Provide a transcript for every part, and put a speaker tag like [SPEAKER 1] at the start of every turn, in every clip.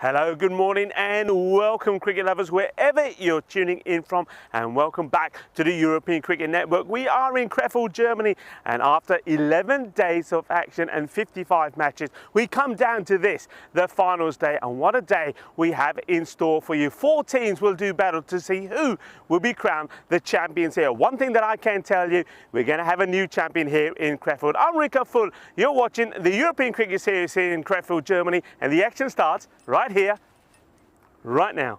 [SPEAKER 1] Hello, good morning and welcome cricket lovers wherever you're tuning in from, and welcome back to the European Cricket Network. We are in Krefeld, Germany, and after 11 days of action and 55 matches, we come down to this, the finals day, and what a day we have in store for you. 4 teams will do battle to see who will be crowned the champions here. One thing that I can tell you, we're going to have a new champion here in Krefeld. I'm Krefeld. You're watching the European Cricket Series here in Krefeld, Germany, and the action starts right here, right now.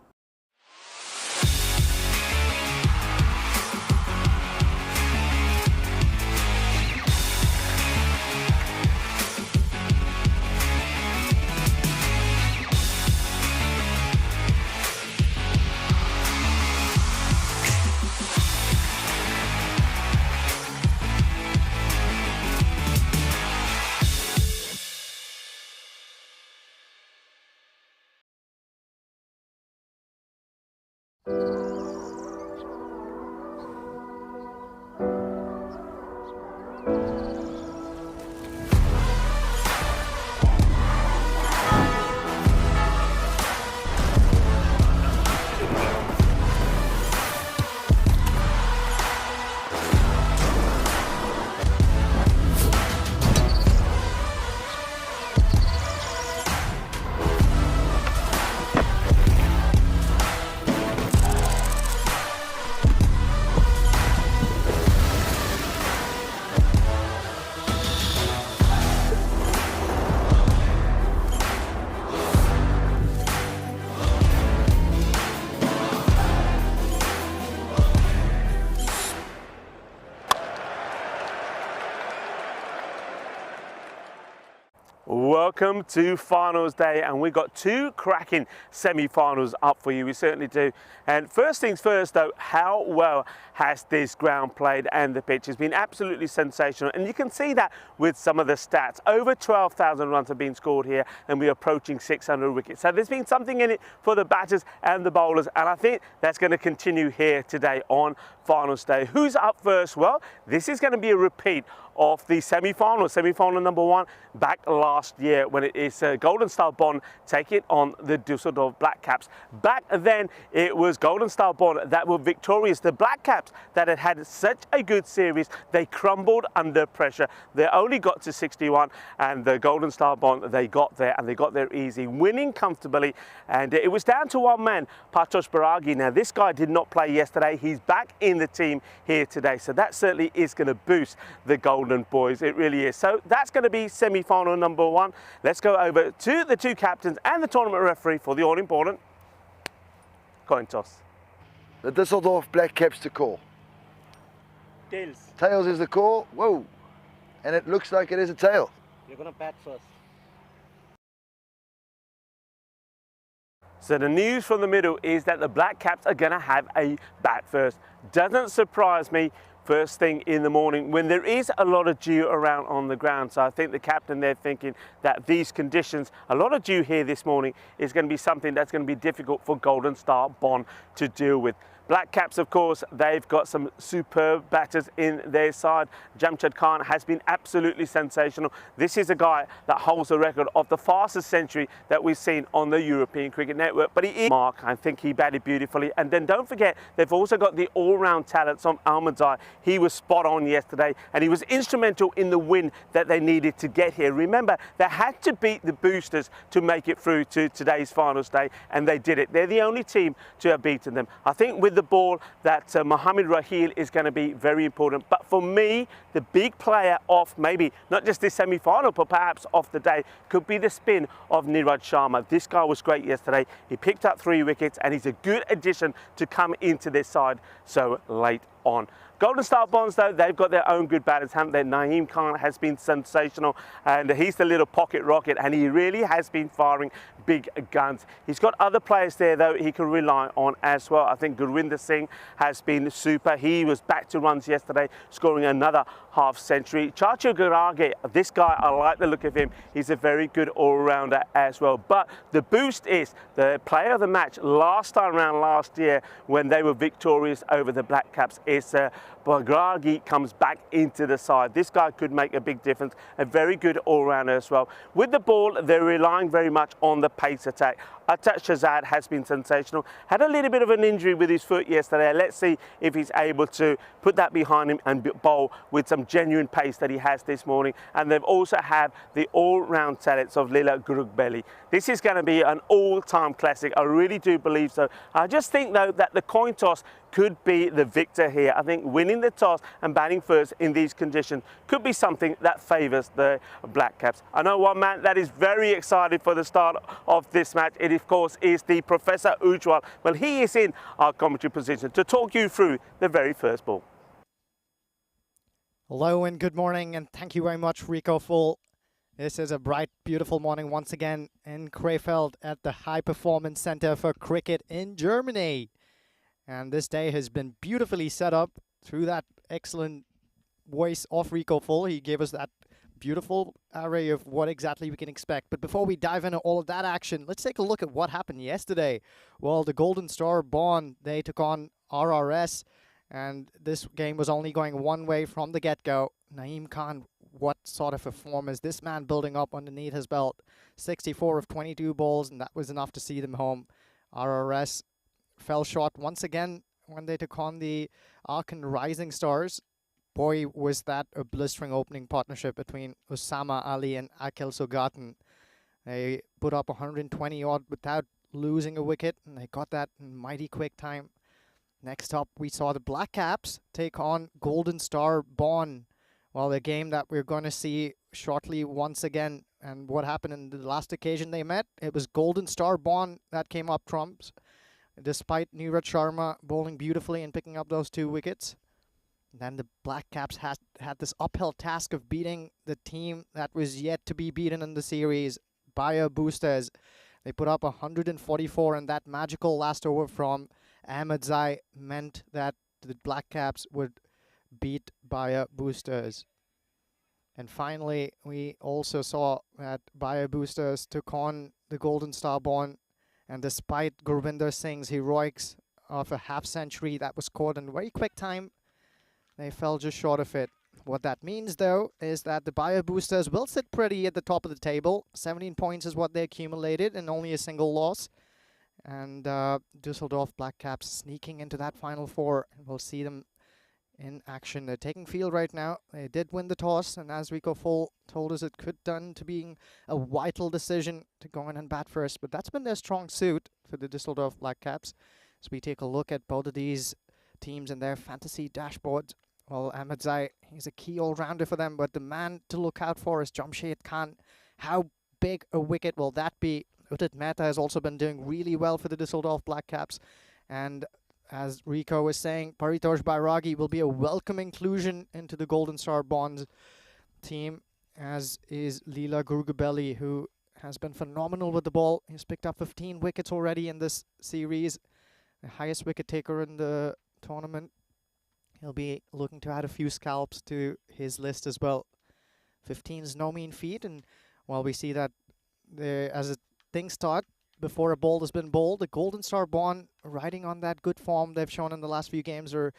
[SPEAKER 1] Welcome to finals day, and we've got 2 cracking semi-finals up for you. We certainly do. And first things first though, how well has this ground played? And the pitch has been absolutely sensational, and you can see that with some of the stats. Over 12,000 runs have been scored here, and we're approaching 600 wickets. So there's been something in it for the batters and the bowlers, and I think that's going to continue here today on finals day. Who's up first? Well, this is going to be a repeat of the semi-final number 1 back last year, when it is Golden Star Bond taking on the Düsseldorf Black Caps. Back then it was Golden Star Bond that were victorious. The Black Caps that had had such a good series, they crumbled under pressure. They only got to 61, and the Golden Star Bond, they got there, and they got there easy, winning comfortably. And it was down to one man, Partosh Baragi. Now this guy did not play yesterday. He's back in the team here today, so that certainly is going to boost the Golden Boys. It really is. So that's going to be semi-final number 1. Let's go over to the 2 captains and the tournament referee for the all-important coin toss.
[SPEAKER 2] The Düsseldorf Black Caps to call.
[SPEAKER 3] Tails.
[SPEAKER 2] Tails is the call. Whoa. And it looks like it is a tail.
[SPEAKER 3] You're going to bat first.
[SPEAKER 1] So the news from the middle is that the Black Caps are going to have a bat first. Doesn't surprise me first thing in the morning when there is a lot of dew around on the ground. So I think the captain there thinking that these conditions, a lot of dew here this morning, is going to be something that's going to be difficult for Golden Star Bond to deal with. Black Caps, of course, they've got some superb batters in their side. Jamshad Khan has been absolutely sensational. This is a guy that holds the record of the fastest century that we've seen on the European Cricket Network. But he is Mark. I think he batted beautifully. And then don't forget, they've also got the all-round talent from Almadzai. He was spot on yesterday, and he was instrumental in the win that they needed to get here. Remember, they had to beat the boosters to make it through to today's finals day, and they did it. They're the only team to have beaten them. I think with the ball that Mohammad Raheel is going to be very important. But for me, the big player of maybe not just this semi-final, but perhaps of the day, could be the spin of Niraj Sharma. This guy was great yesterday. He picked up 3 wickets, and he's a good addition to come into this side so late on. Golden Star Bonds, though, they've got their own good batters, haven't they? Naeem Khan has been sensational, and he's the little pocket rocket, and he really has been firing big guns. He's got other players there, though, he can rely on as well. I think Gurwinder Singh has been super. He was back to runs yesterday, scoring another half century. Chacho Garage, this guy, I like the look of him. He's a very good all-rounder as well. But the boost is the player of the match last time around last year when they were victorious over the Black Caps in is Bagragi comes back into the side. This guy could make a big difference, a very good all-rounder as well. With the ball, they're relying very much on the pace attack. Atat Shahzad has been sensational. Had a little bit of an injury with his foot yesterday. Let's see if he's able to put that behind him and bowl with some genuine pace that he has this morning. And they've also have the all-round talents of Lila Grugbeli. This is going to be an all-time classic. I really do believe so. I just think, though, that the coin toss could be the victor here. I think winning the toss and batting first in these conditions could be something that favours the Black Caps. I know one man that is very excited for the start of this match. It, of course, is the Professor Ujwal. Well, he is in our commentary position to talk you through the very first ball.
[SPEAKER 4] Hello and good morning, and thank you very much, Rico Full. This is a bright, beautiful morning once again in Krefeld at the High Performance Center for Cricket in Germany. And this day has been beautifully set up through that excellent voice of Rico Full. He gave us that beautiful array of what exactly we can expect. But before we dive into all of that action, let's take a look at what happened yesterday. Well, the Golden Star Bond, they took on RRS, and this game was only going one way from the get-go. Naeem Khan, what sort of a form is this man building up underneath his belt? 64 of 22 balls, and that was enough to see them home. RRS fell short once again when they took on the Aachen Rising Stars. Boy, was that a blistering opening partnership between Osama Ali and Akhil Sogatan. They put up 120 odd without losing a wicket, and they got that in mighty quick time. Next up, we saw the Black Caps take on Golden Star Bonn. Well, the game that we're going to see shortly once again. And what happened in the last occasion they met, it was Golden Star Bonn that came up trumps, despite Neeraj Sharma bowling beautifully and picking up those 2 wickets. And then the Black Caps had this uphill task of beating the team that was yet to be beaten in the series, Bayer Boosters. They put up 144, and that magical last over from Ahmed Zai meant that the Black Caps would beat Bayer Boosters. And finally, we also saw that Bayer Boosters took on the Golden Star Bonn. And despite Gurvinder Singh's heroics of a half-century that was scored in very quick time, they fell just short of it. What that means, though, is that the Bayer Boosters will sit pretty at the top of the table. 17 points is what they accumulated and only a single loss. And Düsseldorf Black Caps sneaking into that Final Four. And we'll see them in action. They're taking field right now. They did win the toss, and as Rico Full told us, it could turn to being a vital decision to go in and bat first. But that's been their strong suit for the Düsseldorf Black Caps. As we take a look at both of these teams and their fantasy dashboards, well, Ahmed Zai, he's a key all-rounder for them, but the man to look out for is Jamshed Khan. How big a wicket will that be? Udit Mehta has also been doing really well for the Düsseldorf Black Caps, and as Rico was saying, Paritosh Bairagi will be a welcome inclusion into the Golden Star Bonds team, as is Lila Gurgubeli, who has been phenomenal with the ball. He's picked up 15 wickets already in this series, the highest wicket taker in the tournament. He'll be looking to add a few scalps to his list as well. 15 is no mean feat, and while we see that as things start, before a ball has been bowled, the Golden Star Bonn, riding on that good form they've shown in the last few games, are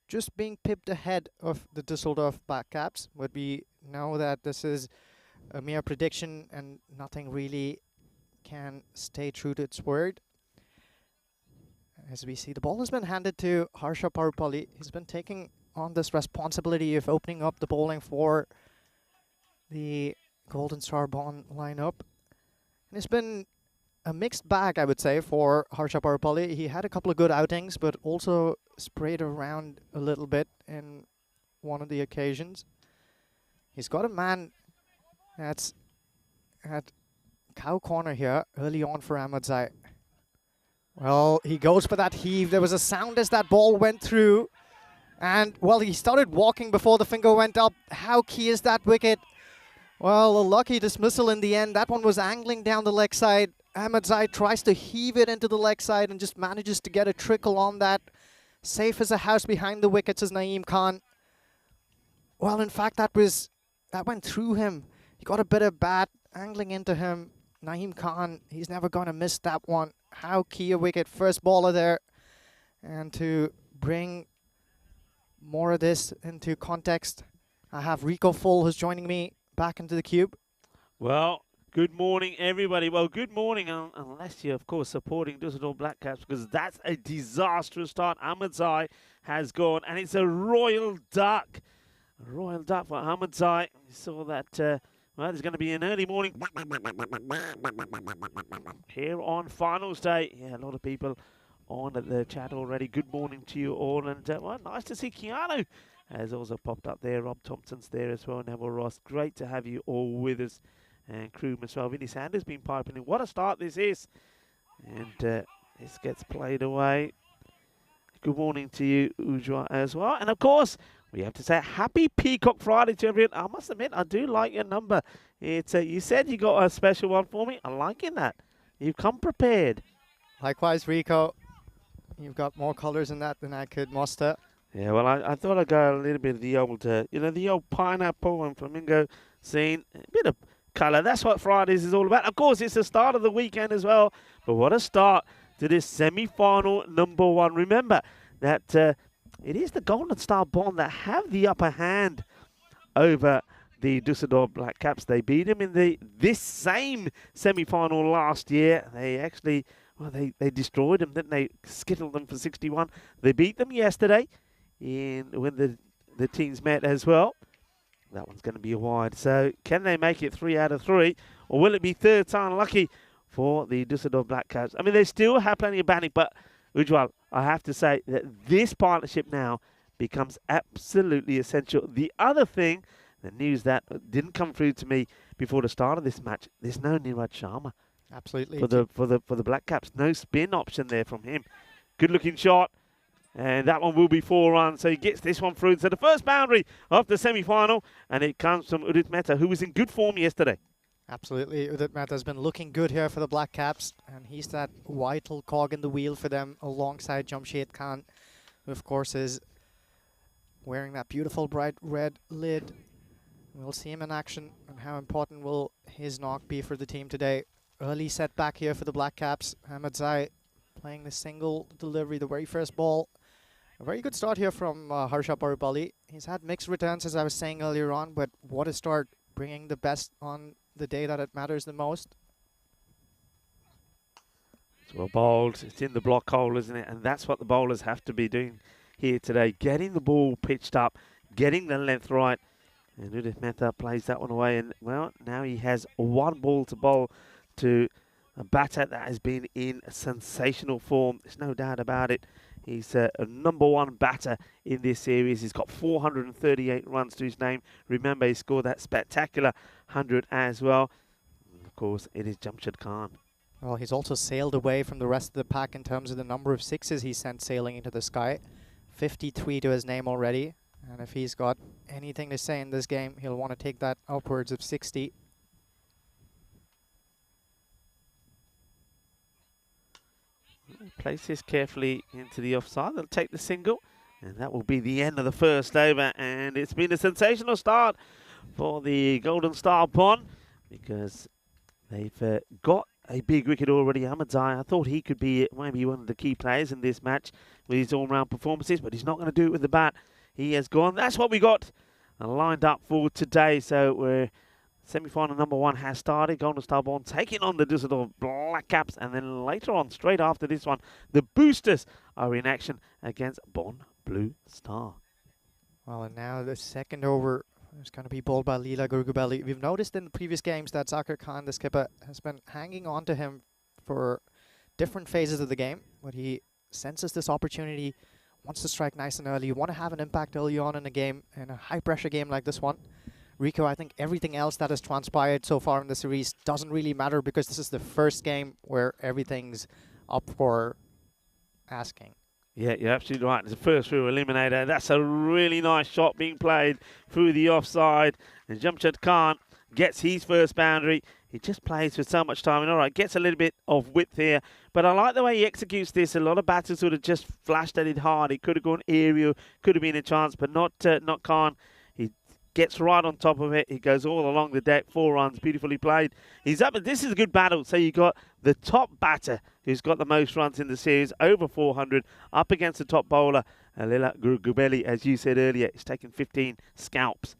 [SPEAKER 4] just being pipped ahead of the Düsseldorf Black Caps. But we know that this is a mere prediction and nothing really can stay true to its word. As we see, the ball has been handed to Harsha Parupalli. He's been taking on this responsibility of opening up the bowling for the Golden Star Bonn lineup. And it's been a mixed bag, I would say, for Harsha Parupalli. He had a couple of good outings, but also sprayed around a little bit in one of the occasions. He's got a man that's at cow corner here early on for Ahmed Zai. Well, he goes for that heave. There was a sound as that ball went through. And, well, he started walking before the finger went up. How key is that wicket? Well, a lucky dismissal in the end. That one was angling down the leg side. Ahmed Zai tries to heave it into the leg side and just manages to get a trickle on that. Safe as a house behind the wickets is Naeem Khan. Well, in fact, that went through him. He got a bit of bat angling into him. Naeem Khan, he's never going to miss that one. How key a wicket. First baller there. And to bring more of this into context, I have Rico Full who's joining me back into the cube.
[SPEAKER 5] Well, good morning, everybody. Well, good morning, unless you're, of course, supporting Düsseldorf Black Caps, because that's a disastrous start. Ahmedzai has gone, and it's a royal duck. A royal duck for Ahmedzai. You saw that, well, there's going to be an early morning here on finals day. Yeah, a lot of people on the chat already. Good morning to you all, and well, nice to see Keanu has also popped up there. Rob Thompson's there as well. Neville Ross, great to have you all with us. And crewman as well. Vinny Sanders been piping in. What a start this is. And this gets played away. Good morning to you, Ujwa, as well. And of course, we have to say happy Peacock Friday to everyone. I must admit, I do like your number. It's you said you got a special one for me. I'm liking that. You've come prepared.
[SPEAKER 4] Likewise, Rico. You've got more colors in that than I could muster.
[SPEAKER 5] Yeah, well, I thought I'd go a little bit of the old, the old pineapple and flamingo scene. A bit of colour. That's what Fridays is all about. Of course, it's the start of the weekend as well. But what a start to this semi-final number one. Remember that it is the Golden Star Bond that have the upper hand over the Düsseldorf Black Caps. They beat them in this same semi-final last year. They actually, well, they destroyed them, didn't they? Skittled them for 61. They beat them yesterday when the teams met as well. That one's going to be a wide. So can they make it 3 out of 3? Or will it be third time lucky for the Düsseldorf Black Caps? I mean, they still have plenty of banning, but Ujwal, I have to say that this partnership now becomes absolutely essential. The other thing, the news that didn't come through to me before the start of this match, there's no Niraj Sharma.
[SPEAKER 4] Absolutely.
[SPEAKER 5] For the Black Caps. No spin option there from him. Good looking shot. And that one will be 4 runs, so he gets this one through. So the first boundary of the semi-final, and it comes from Udit Mehta, who was in good form yesterday.
[SPEAKER 4] Absolutely. Udit Mehta has been looking good here for the Black Caps, and he's that vital cog in the wheel for them alongside Jamshed Khan, who of course is wearing that beautiful bright red lid. We'll see him in action, and how important will his knock be for the team today. Early setback here for the Black Caps. Ahmedzai playing the single delivery, the very first ball. A very good start here from Harsha Parupalli. He's had mixed returns, as I was saying earlier on, but what a start, bringing the best on the day that it matters the most.
[SPEAKER 5] It's well bowled. It's in the block hole, isn't it? And that's what the bowlers have to be doing here today. Getting the ball pitched up, getting the length right. And Udit Mehta plays that one away. And, well, now he has 1 ball to bowl to a batter that has been in sensational form. There's no doubt about it. He's a number 1 batter in this series. He's got 438 runs to his name. Remember, he scored that spectacular 100 as well. And of course, it is Jamshed Khan.
[SPEAKER 4] Well, he's also sailed away from the rest of the pack in terms of the number of sixes he sent sailing into the sky. 53 to his name already. And if he's got anything to say in this game, he'll want to take that upwards of 60.
[SPEAKER 5] Place this carefully into the offside. They'll take the single, and that will be the end of the first over. And it's been a sensational start for the Golden Star Bond, because they've got a big wicket already. Ahmedzai, I thought he could be maybe one of the key players in this match with his all-round performances, but he's not going to do it with the bat. He has gone. That's what we got lined up for today. So we're semi-final number 1 has started. Golden Star Bond taking on the Düsseldorf Black Caps. And then later on, straight after this one, the Boosters are in action against Bond Blue Star.
[SPEAKER 4] Well, and now the second over is going to be bowled by Leela Gurgubelli. We've noticed in the previous games that Zakir Khan, the skipper, has been hanging on to him for different phases of the game. But he senses this opportunity, wants to strike nice and early. You want to have an impact early on in a game, in a high-pressure game like this one. Rico, I think everything else that has transpired so far in the series doesn't really matter, because this is the first game where everything's up for asking.
[SPEAKER 5] Yeah, you're absolutely right. It's the first through eliminator. That's a really nice shot being played through the offside. And Jamshed Khan gets his first boundary. He just plays for so much time. And all right, gets a little bit of width here. But I like the way he executes this. A lot of batters would have just flashed at it hard. It could have gone aerial, could have been a chance, but not Khan. He gets right on top of it. He goes all along the deck, 4 runs, beautifully played. He's up, but this is a good battle. So you got the top batter who's got the most runs in the series, over 400, up against the top bowler, Lila Gurugubeli, as you said earlier. He's taken 15 scalps.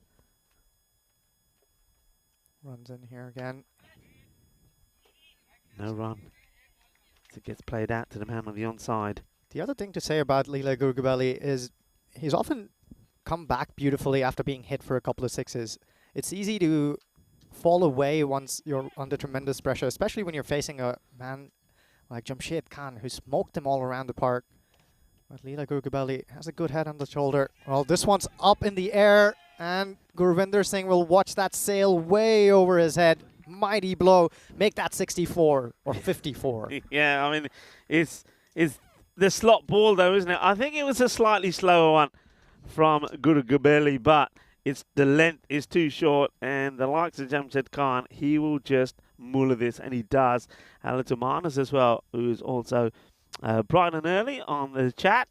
[SPEAKER 4] Runs in here again.
[SPEAKER 5] No run. So it gets played out to the man on the onside.
[SPEAKER 4] The other thing to say about Lila Gurugubeli is he's often come back beautifully after being hit for a couple of sixes. It's easy to fall away once you're under tremendous pressure, especially when you're facing a man like Jamshed Khan, who smoked them all around the park. But Lila Gurugubeli has a good head on the shoulder. Well, this one's up in the air, and Gurvinder Singh will watch that sail way over his head. Mighty blow. Make that 64 or 54.
[SPEAKER 5] Yeah, I mean, it's the slot ball, though, isn't it? I think it was a slightly slower one from Gurugubeli, but the length is too short, and the likes of Jamshed Khan, he will just muller this, and he does. Little Manas as well, who's also bright and early on the chat.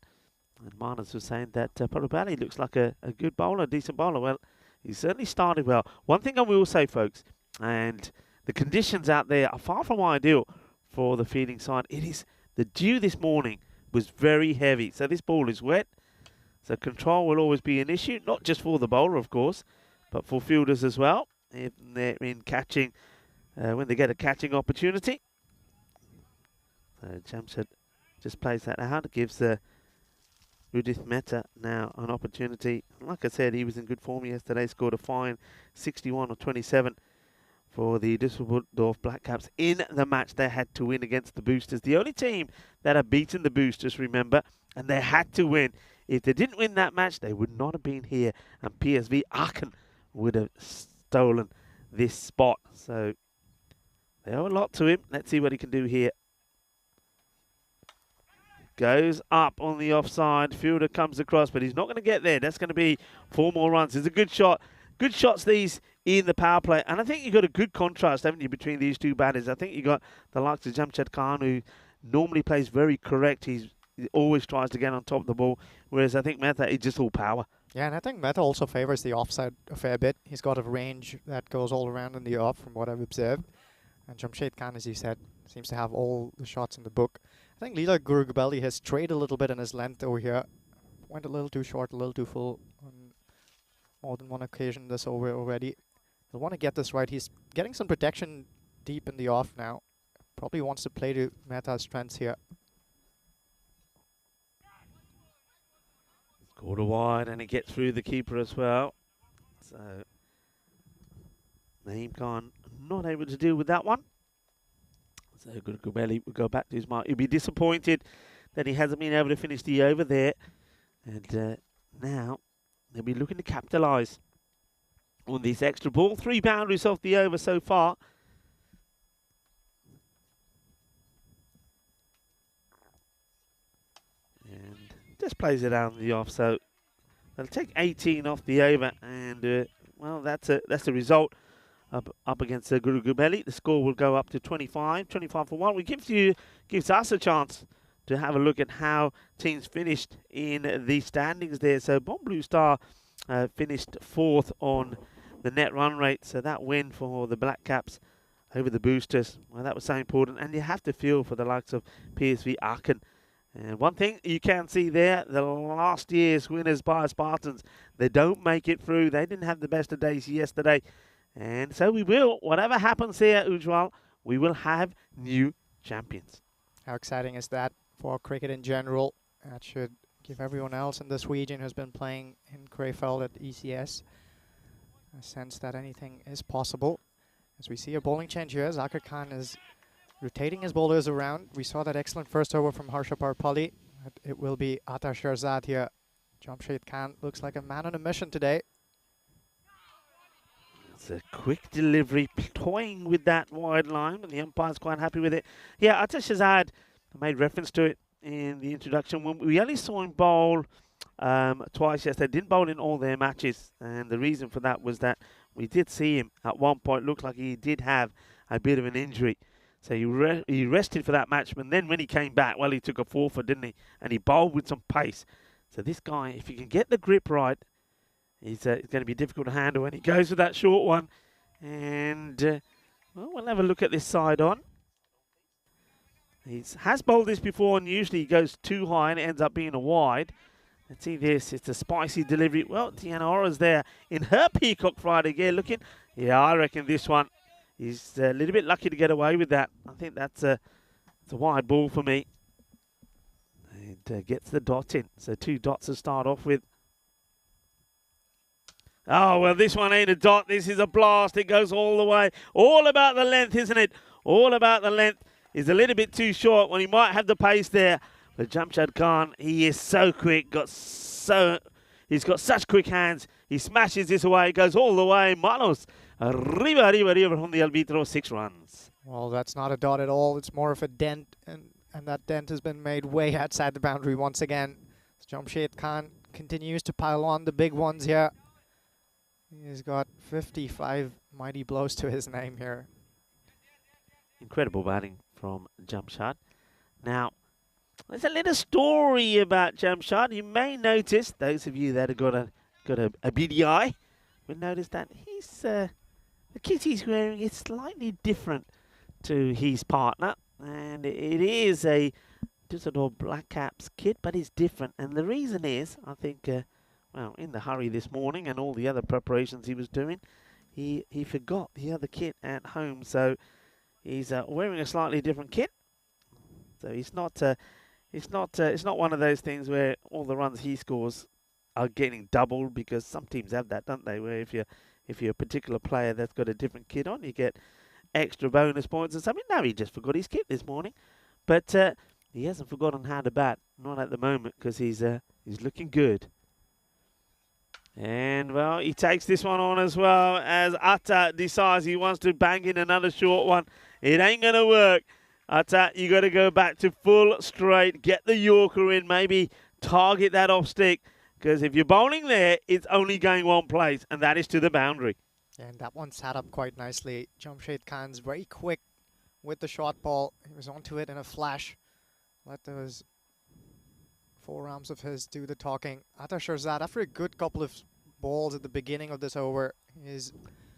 [SPEAKER 5] And Manas was saying that Parubali looks like a good bowler, a decent bowler. Well, he certainly started well. One thing I will say, folks, and the conditions out there are far from ideal for the fielding side. The dew this morning was very heavy, so this ball is wet. So control will always be an issue, not just for the bowler, of course, but for fielders as well, if they're in catching, when they get a catching opportunity. So Jamshed just plays that out. It gives Udith Mehta now an opportunity. Like I said, he was in good form yesterday, scored a fine 61 or 27 for the Düsseldorf Black Caps in the match they had to win against the Boosters. The only team that have beaten the Boosters, remember, and they had to win. If they didn't win that match, they would not have been here, and PSV Aachen would have stolen this spot. So they owe a lot to him. Let's see what he can do here. Goes up on the offside. Fielder comes across, but he's not going to get there. That's going to be 4 more runs. It's a good shot. Good shots these in the power play. And I think you've got a good contrast, haven't you, between these two batters. I think you got the likes of Jamshed Khan, who normally plays very correct. He always tries to get on top of the ball, whereas I think Mehta is just all power.
[SPEAKER 4] Yeah, and I think Mehta also favors the offside a fair bit. He's got a range that goes all around in the off, from what I've observed. And Jamshed Khan, as you said, seems to have all the shots in the book. I think Lila Gurugubeli has strayed a little bit in his length over here. Went a little too short, a little too full on more than one occasion this over already. He'll want to get this right. He's getting some protection deep in the off now. Probably wants to play to Mehta's strengths here.
[SPEAKER 5] Scored a wide, and he gets through the keeper as well. So Naeem Khan not able to deal with that one. So Gurugubeli will go back to his mark. He'll be disappointed that he hasn't been able to finish the over there. And now they'll be looking to capitalise on this extra ball. 3 boundaries off the over so far. And just plays it out on the off. So they'll take 18 off the over. And, well, that's a result. Up against Gurugubeli. The score will go up to 25 for 1. We gives us a chance to have a look at how teams finished in the standings there. So Bomb Blue Star finished 4th on the net run rate. So that win for the Black Caps over the Boosters, well, that was so important. And you have to feel for the likes of PSV Aachen. And one thing you can see there, the last year's winners by Spartans, they don't make it through. They didn't have the best of days yesterday. And so we will, whatever happens here, Ujwal, we will have new champions.
[SPEAKER 4] How exciting is that for cricket in general? That should give everyone else in this region who's been playing in Krefeld at ECS a sense that anything is possible. As we see a bowling change here, Zakir Khan is rotating his bowlers around. We saw that excellent first over from Harsha Parpalli. It will be Atar Sherzad here. Jamshed Khan looks like a man on a mission today.
[SPEAKER 5] It's a quick delivery, toying with that wide line, but the umpire's quite happy with it. Yeah, Atar Sherzad, I made reference to it in the introduction. When we only saw him bowl twice yesterday. They didn't bowl in all their matches, and the reason for that was that we did see him at one point look like he did have a bit of an injury. So he rested for that match, and then when he came back, well, he took a forfeit, didn't he? And he bowled with some pace. So this guy, if you can get the grip right, He's going to be difficult to handle when he goes with that short one. And well, we'll have a look at this side on. He has bowled this before, and usually he goes too high and it ends up being a wide. Let's see this. It's a spicy delivery. Well, Tiana Ora's there in her Peacock Friday gear looking. Yeah, I reckon this one, he's a little bit lucky to get away with that. I think that's a wide ball for me. And gets the dot in. So 2 dots to start off with. Oh, well, this one ain't a dot. This is a blast. It goes all the way. All about the length, isn't it? All about the length. He's a little bit too short when he might have the pace there. But Jamshad Khan, he is so quick. He's got such quick hands. He smashes this away. It goes all the way. Manos. Arriba from the arbitro. 6 runs.
[SPEAKER 4] Well, that's not a dot at all. It's more of a dent, and that dent has been made way outside the boundary once again. Jamshad Khan continues to pile on the big ones here. He's got 55 mighty blows to his name here.
[SPEAKER 5] Incredible batting from Jamshad. Now, there's a little story about Jamshad. You may notice, those of you that have got a beady eye, will notice that the kit he's wearing is slightly different to his partner, and it is a Düsseldorf Black Caps kit, but it's different. And the reason is, I think, well, in the hurry this morning and all the other preparations he was doing, he forgot the other kit at home, so he's wearing a slightly different kit. So it's not one of those things where all the runs he scores are getting doubled, because some teams have that, don't they? Where if you're a particular player that's got a different kit on, you get extra bonus points or something. No, he just forgot his kit this morning, but he hasn't forgotten how to bat. Not at the moment, because he's looking good. And, well, he takes this one on as well, as Atta decides he wants to bang in another short one. It ain't going to work. Atta, you got to go back to full straight, get the Yorker in, maybe target that off stick, because if you're bowling there, it's only going one place, and that is to the boundary.
[SPEAKER 4] And that one sat up quite nicely. Jamshad Khan's very quick with the short ball. He was onto it in a flash. Let those forearms of his do the talking. Atta Shirzad, after a good couple of balls at the beginning of this over, he's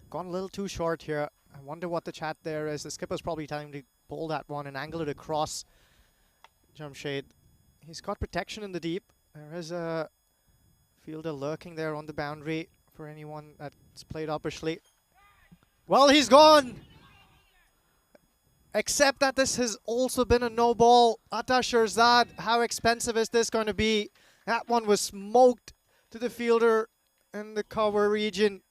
[SPEAKER 4] gone a little too short here. I wonder what the chat there is. The skipper's probably telling him to pull that one and angle it across Jamshad. He's got protection in the deep. There is a fielder lurking there on the boundary for anyone that's played uppishly. Well, he's gone! Except that this has also been a no ball. Atta Shirzad, how expensive is this going to be? That one was smoked to the fielder in the cover region.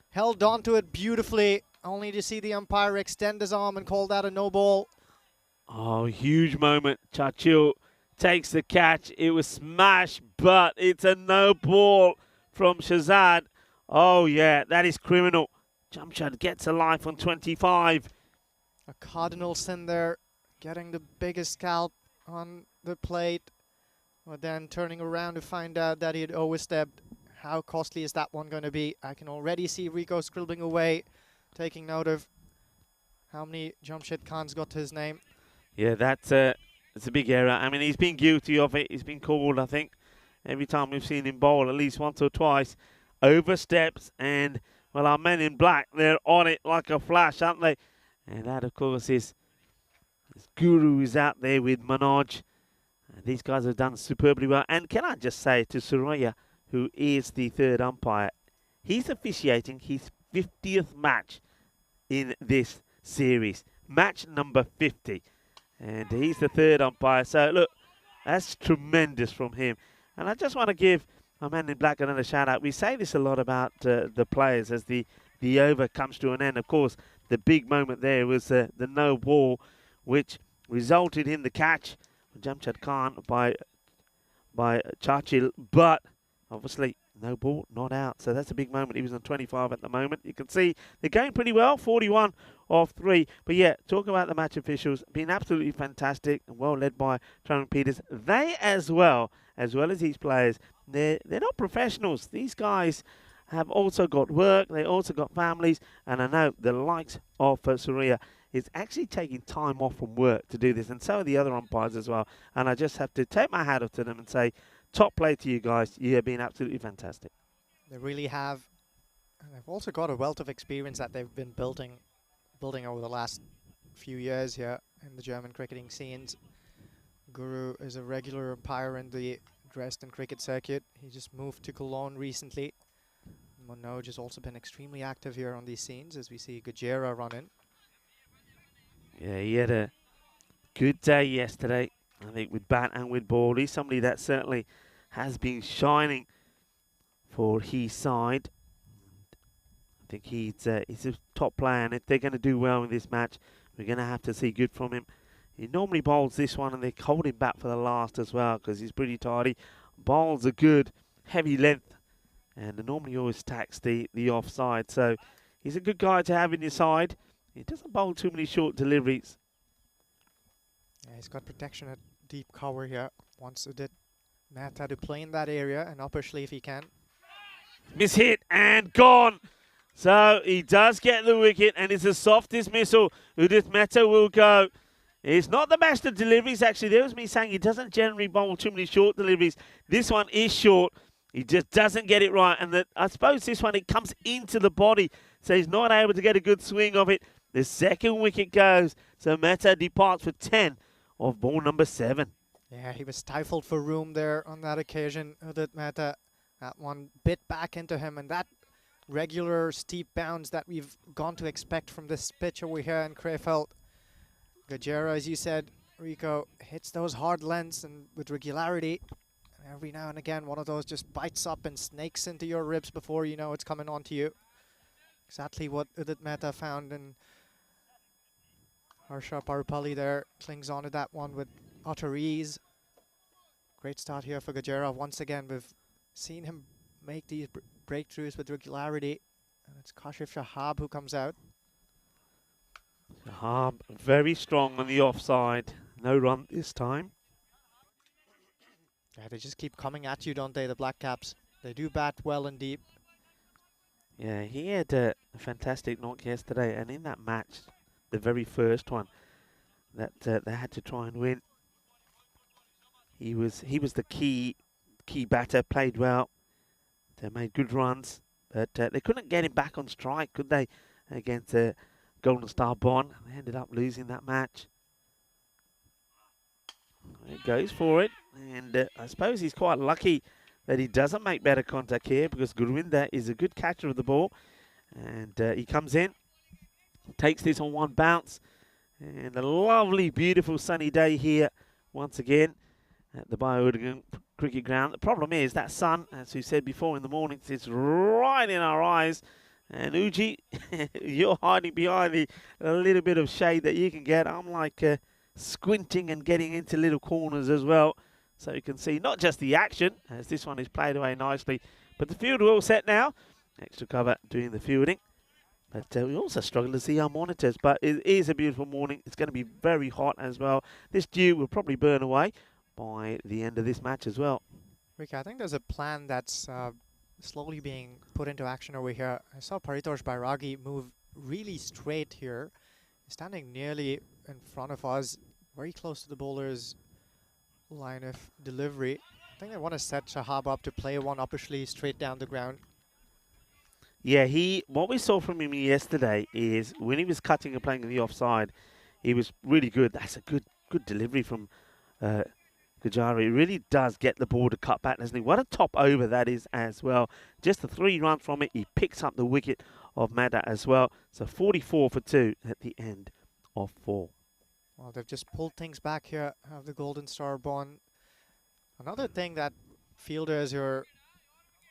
[SPEAKER 4] Held on to it beautifully, only to see the umpire extend his arm and call that a no ball.
[SPEAKER 5] Oh, huge moment. Chachil takes the catch. It was smashed, but it's a no ball from Shazad. Oh, yeah, that is criminal. Jamshad gets a life on 25.
[SPEAKER 4] A cardinal sin there, getting the biggest scalp on the plate, but then turning around to find out that he had overstepped. How costly is that one going to be? I can already see Rico scribbling away, taking note of how many Jamshad Khan's got to his name.
[SPEAKER 5] Yeah, that's a big error. I mean, he's been guilty of it. He's been called, I think, every time we've seen him bowl, at least once or twice. Oversteps, and, well, our men in black, they're on it like a flash, aren't they? And that, of course, is Guru is out there with Manoj. And these guys have done superbly well. And can I just say to Suraya, who is the third umpire, he's officiating his 50th match in this series. Match number 50. And he's the third umpire. So, look, that's tremendous from him. And I just want to give our man in black another shout-out. We say this a lot about the players as the over comes to an end. Of course, the big moment there was the no ball, which resulted in the catch from Jamshad Khan by Chachil, but obviously no ball, not out. So that's a big moment. He was on 25 at the moment. You can see they're going pretty well, 41 off 3. But yeah, talk about the match officials, been absolutely fantastic and well led by Tyrone Peters. They as well as these players, they're not professionals. These guys have also got work, they also got families, and I know the likes of Surya is actually taking time off from work to do this, and so are the other umpires as well. And I just have to take my hat off to them and say, top play to you guys. You have been absolutely fantastic.
[SPEAKER 4] They really have. And they've also got a wealth of experience that they've been building over the last few years here in the German cricketing scenes. Guru is a regular umpire in the Dresden cricket circuit. He just moved to Cologne recently. Manoj has also been extremely active here on these scenes as we see Gajera run in.
[SPEAKER 5] Yeah, he had a good day yesterday, I think, with bat and with ball. He's somebody that certainly has been shining for his side. I think he's a top player, and if they're going to do well in this match, we're going to have to see good from him. He normally bowls this one, and they hold him back for the last as well because he's pretty tidy. Bowls are good, heavy length, and normally always attacks the offside. So he's a good guy to have in your side. He doesn't bowl too many short deliveries.
[SPEAKER 4] Yeah, he's got protection at deep cover here. Wants Udit Mehta to play in that area and upperly if he can.
[SPEAKER 5] Miss hit and gone. So he does get the wicket, and it's a soft dismissal. Udit Mehta will go. It's not the best of deliveries, actually. There was me saying he doesn't generally bowl too many short deliveries. This one is short. He just doesn't get it right. And I suppose this one, it comes into the body, so he's not able to get a good swing of it. The second wicket goes. So Mehta departs for 10 of ball number 7.
[SPEAKER 4] Yeah, he was stifled for room there on that occasion. Udit Mehta, that one bit back into him, and that regular steep bounce that we've gone to expect from this pitch over here in Krefeld. Gajera, as you said, Rico, hits those hard lengths and with regularity. And every now and again, one of those just bites up and snakes into your ribs before you know it's coming onto you. Exactly what Udit Mehta found, and Harsha Parupalli there clings on to that one with utter ease. Great start here for Gajera. Once again, we've seen him make these breakthroughs with regularity. And it's Kashif Shahab who comes out.
[SPEAKER 5] Shahab very strong on the offside. No run this time.
[SPEAKER 4] Yeah, they just keep coming at you, don't they, the Black Caps? They do bat well and deep.
[SPEAKER 5] Yeah, he had a fantastic knock yesterday, and in that match, the very first one that they had to try and win, he was the key batter. Played well. They made good runs, but they couldn't get him back on strike, could they? Against Golden Star Bond, they ended up losing that match. He goes for it, and I suppose he's quite lucky that he doesn't make better contact here, because Gurwinder is a good catcher of the ball, and he comes in, takes this on one bounce, and a lovely, beautiful sunny day here once again at the Biourdagan Cricket Ground. The problem is that sun, as we said before in the morning, sits right in our eyes. And Uji, you're hiding behind a little bit of shade that you can get. I'm like squinting and getting into little corners as well, so you can see not just the action, as this one is played away nicely, but the field are all set now. Extra cover doing the fielding. But we also struggle to see our monitors, but it is a beautiful morning. It's going to be very hot as well. This dew will probably burn away by the end of this match as well.
[SPEAKER 4] Rick, I think there's a plan that's slowly being put into action over here. I saw Paritosh Bairagi move really straight here. He's standing nearly in front of us, very close to the bowler's line of delivery. I think they want to set Shahab up to play one uppishly straight down the ground.
[SPEAKER 5] Yeah, what we saw from him yesterday is when he was cutting and playing in the offside, he was really good. That's a good delivery from Gajari. It really does get the ball to cut back, doesn't he? What a top over that is as well. Just the 3 runs from it, he picks up the wicket of Mehta as well. So 44 for 2 at the end of 4.
[SPEAKER 4] Well, they've just pulled things back here of the Golden Star Bond. Another thing that fielders who are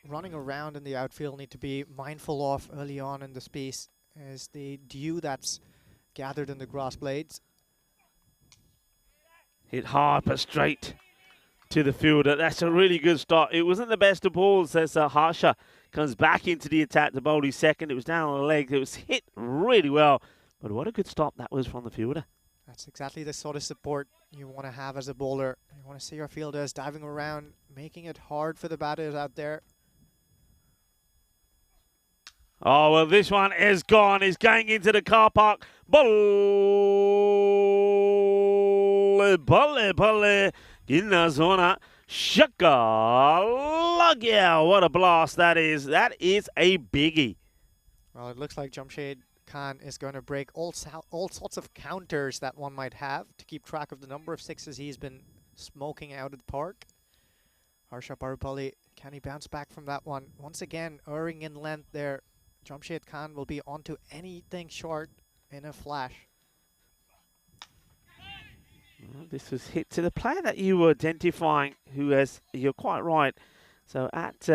[SPEAKER 4] running around in the outfield need to be mindful of early on in this piece is the dew that's gathered in the grass blades.
[SPEAKER 5] Hit hard but straight to the fielder. That's a really good start. It wasn't the best of balls as Harsha comes back into the attack to bowl his second. It was down on the legs. It was hit really well. But what a good stop that was from the fielder.
[SPEAKER 4] That's exactly the sort of support you want to have as a bowler. You want to see your fielders diving around, making it hard for the batters out there.
[SPEAKER 5] Oh, well, this one is gone. He's going into the car park. Balle in the zona. Shaka! What a blast that is. That is a biggie.
[SPEAKER 4] Well, it looks like Jamshed Khan is going to break all sorts of counters that one might have to keep track of the number of sixes he's been smoking out of the park. Harsha Parupalli, can he bounce back from that one? Once again, erring in length there. Jamshed Khan will be onto anything short in a flash.
[SPEAKER 5] Well, this was hit to the player that you were identifying, who has, you're quite right. So at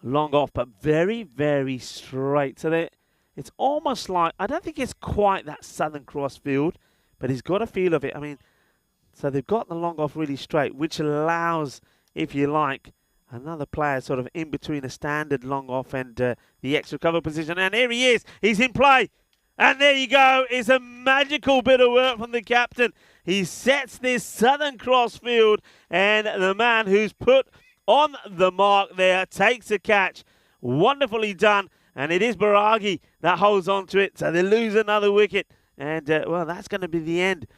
[SPEAKER 5] long off, but very, very straight. So it's almost like, I don't think it's quite that Southern Cross field, but he's got a feel of it. I mean, so they've got the long off really straight, which allows, if you like, another player sort of in between a standard long off and the extra cover position. And here he is. He's in play. And there you go. It's a magical bit of work from the captain. He sets this Southern Cross field, and the man who's put on the mark there takes a catch. Wonderfully done. And it is Baragi that holds on to it. So they lose another wicket. And, well, that's going to be the end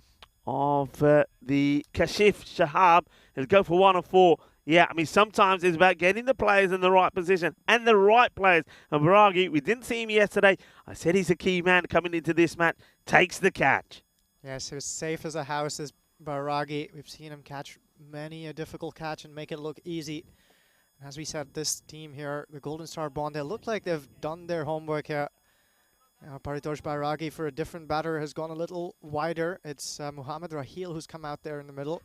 [SPEAKER 5] of the Kashif Shahab. He'll go for 1 of 4. Yeah, I mean, sometimes it's about getting the players in the right position and the right players. And Baragi, we didn't see him yesterday. I said he's a key man coming into this match. Takes the catch.
[SPEAKER 4] Yes, he was safe as a house as Baragi. We've seen him catch many a difficult catch and make it look easy. As we said, this team here, the Golden Star Bond, they look like they've done their homework here. Paritosh Bairagi for a different batter has gone a little wider. It's Muhammad Rahil who's come out there in the middle.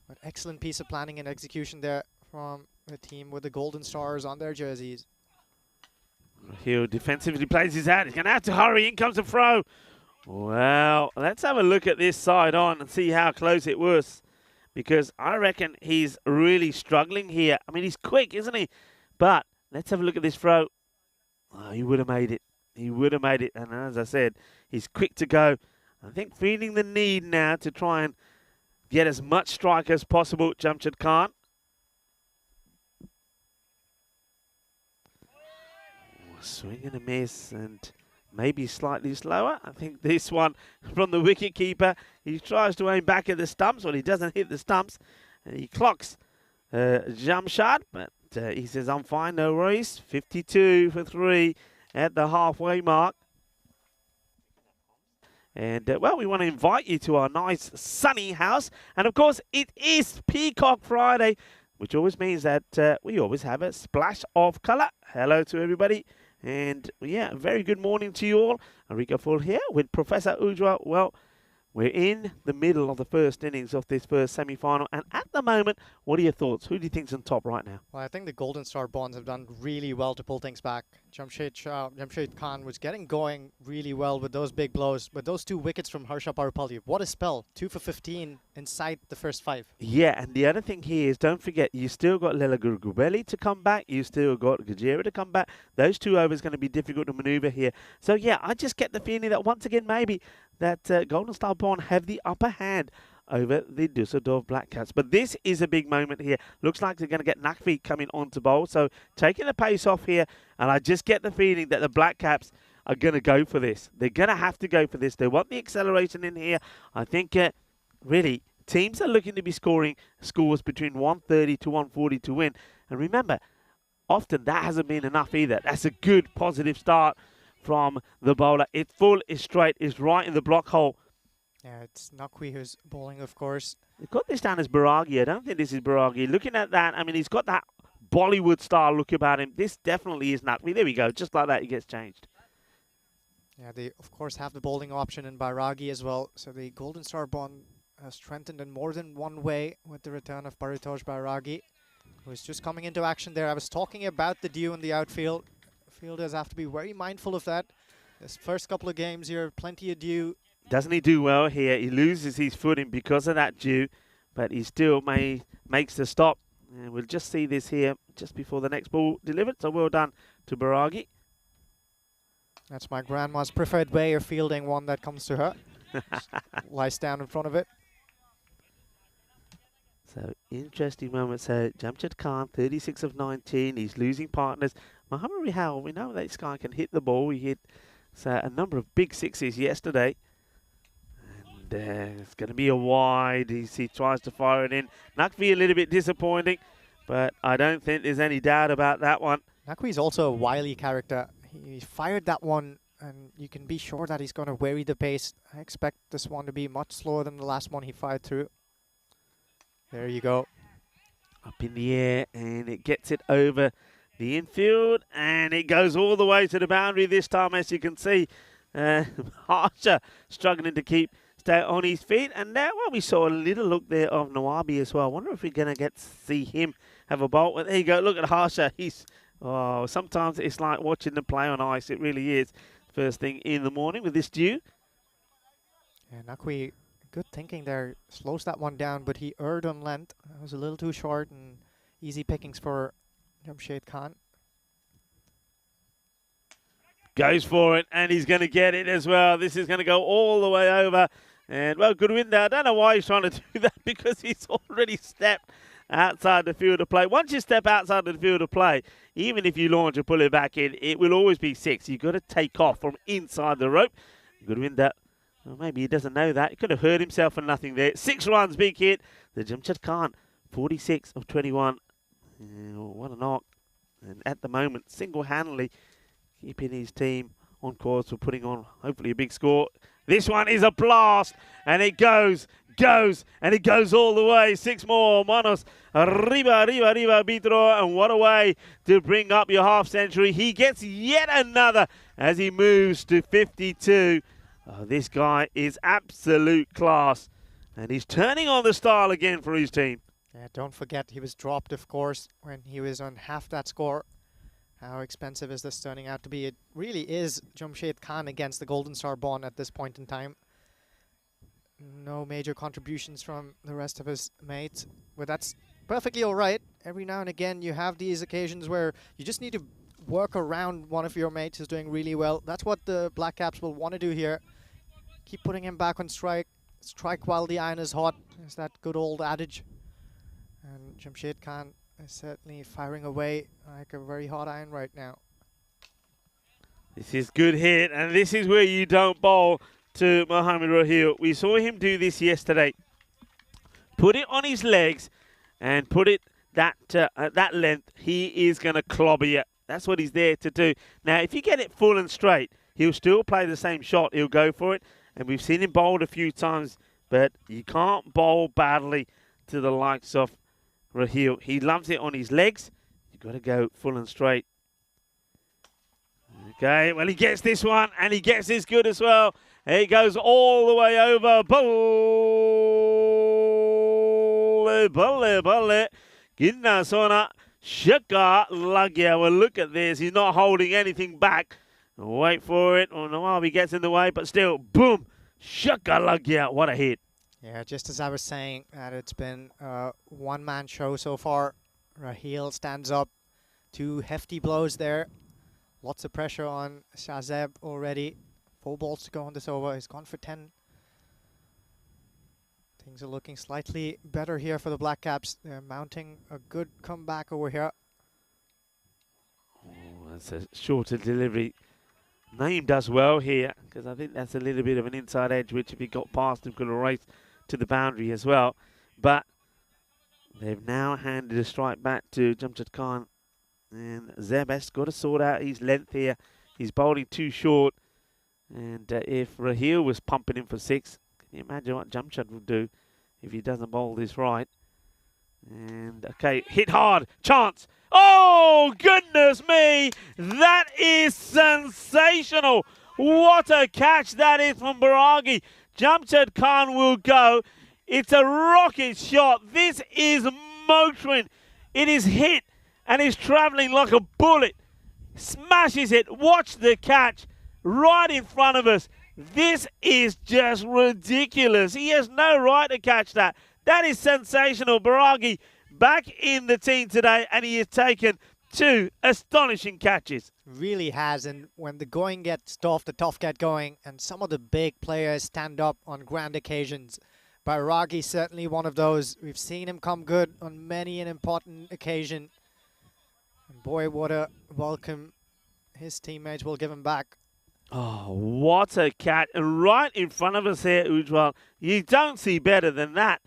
[SPEAKER 4] An excellent piece of planning and execution there from the team with the Golden Stars on their jerseys.
[SPEAKER 5] Rahil defensively plays his hat. He's going to have to hurry. In comes the throw. Well, let's have a look at this side on and see how close it was, because I reckon he's really struggling here. I mean, he's quick, isn't he? But let's have a look at this throw. Oh, he would have made it. He would have made it. And as I said, he's quick to go. I think feeling the need now to try and get as much strike as possible, Jamshed Khan. Swing and a miss, and maybe slightly slower. I think this one from the wicket-keeper. He tries to aim back at the stumps. Well, he doesn't hit the stumps. And he clocks Jamshad, but he says, I'm fine, no worries. 52 for 3 at the halfway mark. And, well, we want to invite you to our nice sunny house. And, of course, it is Peacock Friday, which always means that we always have a splash of colour. Hello to everybody. And, yeah, a very good morning to you all. Enrico Full here with Professor Ujwa. Well, we're in the middle of the first innings of this first semi-final. And at the moment, what are your thoughts? Who do you think's on top right now?
[SPEAKER 4] Well, I think the Golden Star Bonds have done really well to pull things back. Jamshed Khan was getting going really well with those big blows. But those 2 wickets from Harsha Parupalli, what a spell. 2 for 15 inside the first 5.
[SPEAKER 5] Yeah, and the other thing here is, don't forget, you still got Lela Gurgubeli to come back. You still got Gajera to come back. Those 2 overs going to be difficult to manoeuvre here. So, yeah, I just get the feeling that once again, maybe that Golden Star Bond have the upper hand over the Dusseldorf Black Cats. But this is a big moment here. Looks like they're going to get Nakvi coming on to bowl. So taking the pace off here, and I just get the feeling that the Black Caps are going to go for this. They're going to have to go for this. They want the acceleration in here. I think, really, teams are looking to be scoring scores between 130 to 140 to win. And remember, often that hasn't been enough either. That's a good, positive start from the bowler. It's full, it's straight, it's right in the block hole.
[SPEAKER 4] Yeah, it's Nakwi who's bowling, of course.
[SPEAKER 5] They've got this down as Baragi. I don't think this is Baragi. Looking at that, I mean, he's got that Bollywood style look about him. This definitely is Nakwi. There we go. Just like that, he gets changed.
[SPEAKER 4] Yeah, they, of course, have the bowling option in Bairagi as well. So the Golden Star Bond has strengthened in more than one way with the return of Paritosh Bairagi, who is just coming into action there. I was talking about the dew in the outfield. Fielders have to be very mindful of that. This first couple of games here, plenty of dew.
[SPEAKER 5] Doesn't he do well here? He loses his footing because of that dew, but he still makes the stop. And we'll just see this here just before the next ball delivered. So well done to Baragi.
[SPEAKER 4] That's my grandma's preferred way of fielding one that comes to her. Lies down in front of it.
[SPEAKER 5] So interesting moment. So Jamshed Khan, 36 of 19. He's losing partners. Muhammad Rihal, we know that this guy can hit the ball. He hit a number of big sixes yesterday. And it's going to be a wide. He tries to fire it in. Nakvi a little bit disappointing, but I don't think there's any doubt about that one.
[SPEAKER 4] Nakwi is also a wily character. He fired that one, and you can be sure that he's going to vary the pace. I expect this one to be much slower than the last one he fired through. There you go.
[SPEAKER 5] Up in the air, and it gets it over the infield, and it goes all the way to the boundary this time, as you can see. Harsha struggling to stay on his feet, and now we saw a little look there of Nawabi as well. I wonder if we're going to get to see him have a bolt. Well, there you go, look at Harsha. Sometimes it's like watching them play on ice. It really is. First thing in the morning with this dew.
[SPEAKER 4] Yeah, Nakwi, good thinking there. Slows that one down, but he erred on length. That was a little too short, and easy pickings for Jamshed Khan.
[SPEAKER 5] Goes for it, and he's going to get it as well. This is going to go all the way over. And, well, good win there. I don't know why he's trying to do that, because he's already stepped outside the field of play. Once you step outside of the field of play, even if you launch and pull it back in, it will always be 6. You've got to take off from inside the rope. Good win that. Well, maybe he doesn't know that. He could have hurt himself for nothing there. 6 runs, big hit. The Jamshed Khan, 46 of 21. What a knock. And at the moment, single-handedly keeping his team on course for putting on, hopefully, a big score. This one is a blast, and it goes, and it goes all the way. 6 more. Manos, arriba, Vitro, and what a way to bring up your half century. He gets yet another as he moves to 52. Oh, this guy is absolute class, and he's turning on the style again for his team.
[SPEAKER 4] Yeah, don't forget he was dropped, of course, when he was on half that score. How expensive is this turning out to be? It really is Jamshed Khan against the Golden Star Bond at this point in time. No major contributions from the rest of his mates, but that's perfectly all right. Every now and again you have these occasions where you just need to work around one of your mates who's doing really well. That's what the Black Caps will want to do here. Keep putting him back on strike. Strike while the iron is hot is that good old adage. And Jamshed Khan is certainly firing away like a very hot iron right now.
[SPEAKER 5] This is good hit, and this is where you don't bowl to Mohamed Raheel. We saw him do this yesterday. Put it on his legs and put it at that length. He is going to clobber you. That's what he's there to do. Now, if you get it full and straight, he'll still play the same shot. He'll go for it, and we've seen him bowled a few times, but you can't bowl badly to the likes of Raheel. He loves it on his legs. You've got to go full and straight. Okay, well, he gets this one, and he gets this good as well. He goes all the way over. Balle. Ginna sona. Shaka lagya. Well, look at this. He's not holding anything back. Wait for it. Oh, no, he gets in the way, but still, boom. Shaka lagya. What a hit.
[SPEAKER 4] Yeah, just as I was saying, that it's been a one-man show so far. Raheel stands up. 2 hefty blows there. Lots of pressure on Shazeb already. 4 balls to go on this over. He's gone for 10. Things are looking slightly better here for the Black Caps. They're mounting a good comeback over here.
[SPEAKER 5] Oh, that's a shorter delivery. Naeem does well here, because I think that's a little bit of an inside edge, which if he got past him could have raced to the boundary as well. But they've now handed a strike back to Jamshed Khan. And Zeb's got to sort out his length here. He's bowling too short. And if Raheel was pumping him for 6, can you imagine what Jamshed will do if he doesn't bowl this right? And, okay, hit hard. Chance. Oh, goodness me. That is sensational. What a catch that is from Baragi. Jamshed Khan will go. It's a rocket shot. This is motoring. It is hit and is traveling like a bullet. Smashes it. Watch the catch right in front of us. This is just ridiculous. He has no right to catch that. That is sensational. Baragi back in the team today, and he has taken 2 astonishing catches.
[SPEAKER 4] Really has, and when the going gets tough, the tough get going, and some of the big players stand up on grand occasions. Baragi certainly one of those. We've seen him come good on many an important occasion. And boy, what a welcome his teammates will give him back.
[SPEAKER 5] Oh, what a cat. And right in front of us here, Ujwal. You don't see better than that.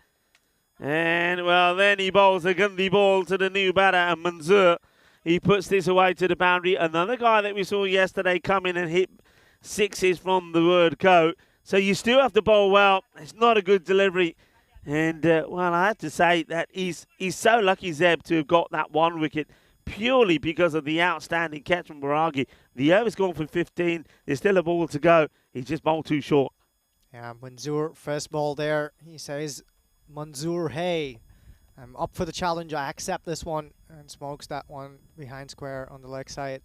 [SPEAKER 5] And, well, then he bowls a Gandhi ball to the new batter, and Manzoor. He puts this away to the boundary. Another guy that we saw yesterday come in and hit sixes from the word go. So you still have to bowl well. It's not a good delivery. And, well, I have to say that he's so lucky, Zeb, to have got that one wicket purely because of the outstanding catch from Baragi. The over's gone for 15. There's still a ball to go. He's just bowled too short.
[SPEAKER 4] Yeah, Manzoor, first ball there. He says, Manzoor, hey, I'm up for the challenge. I accept this one. And smokes that one behind square on the leg side.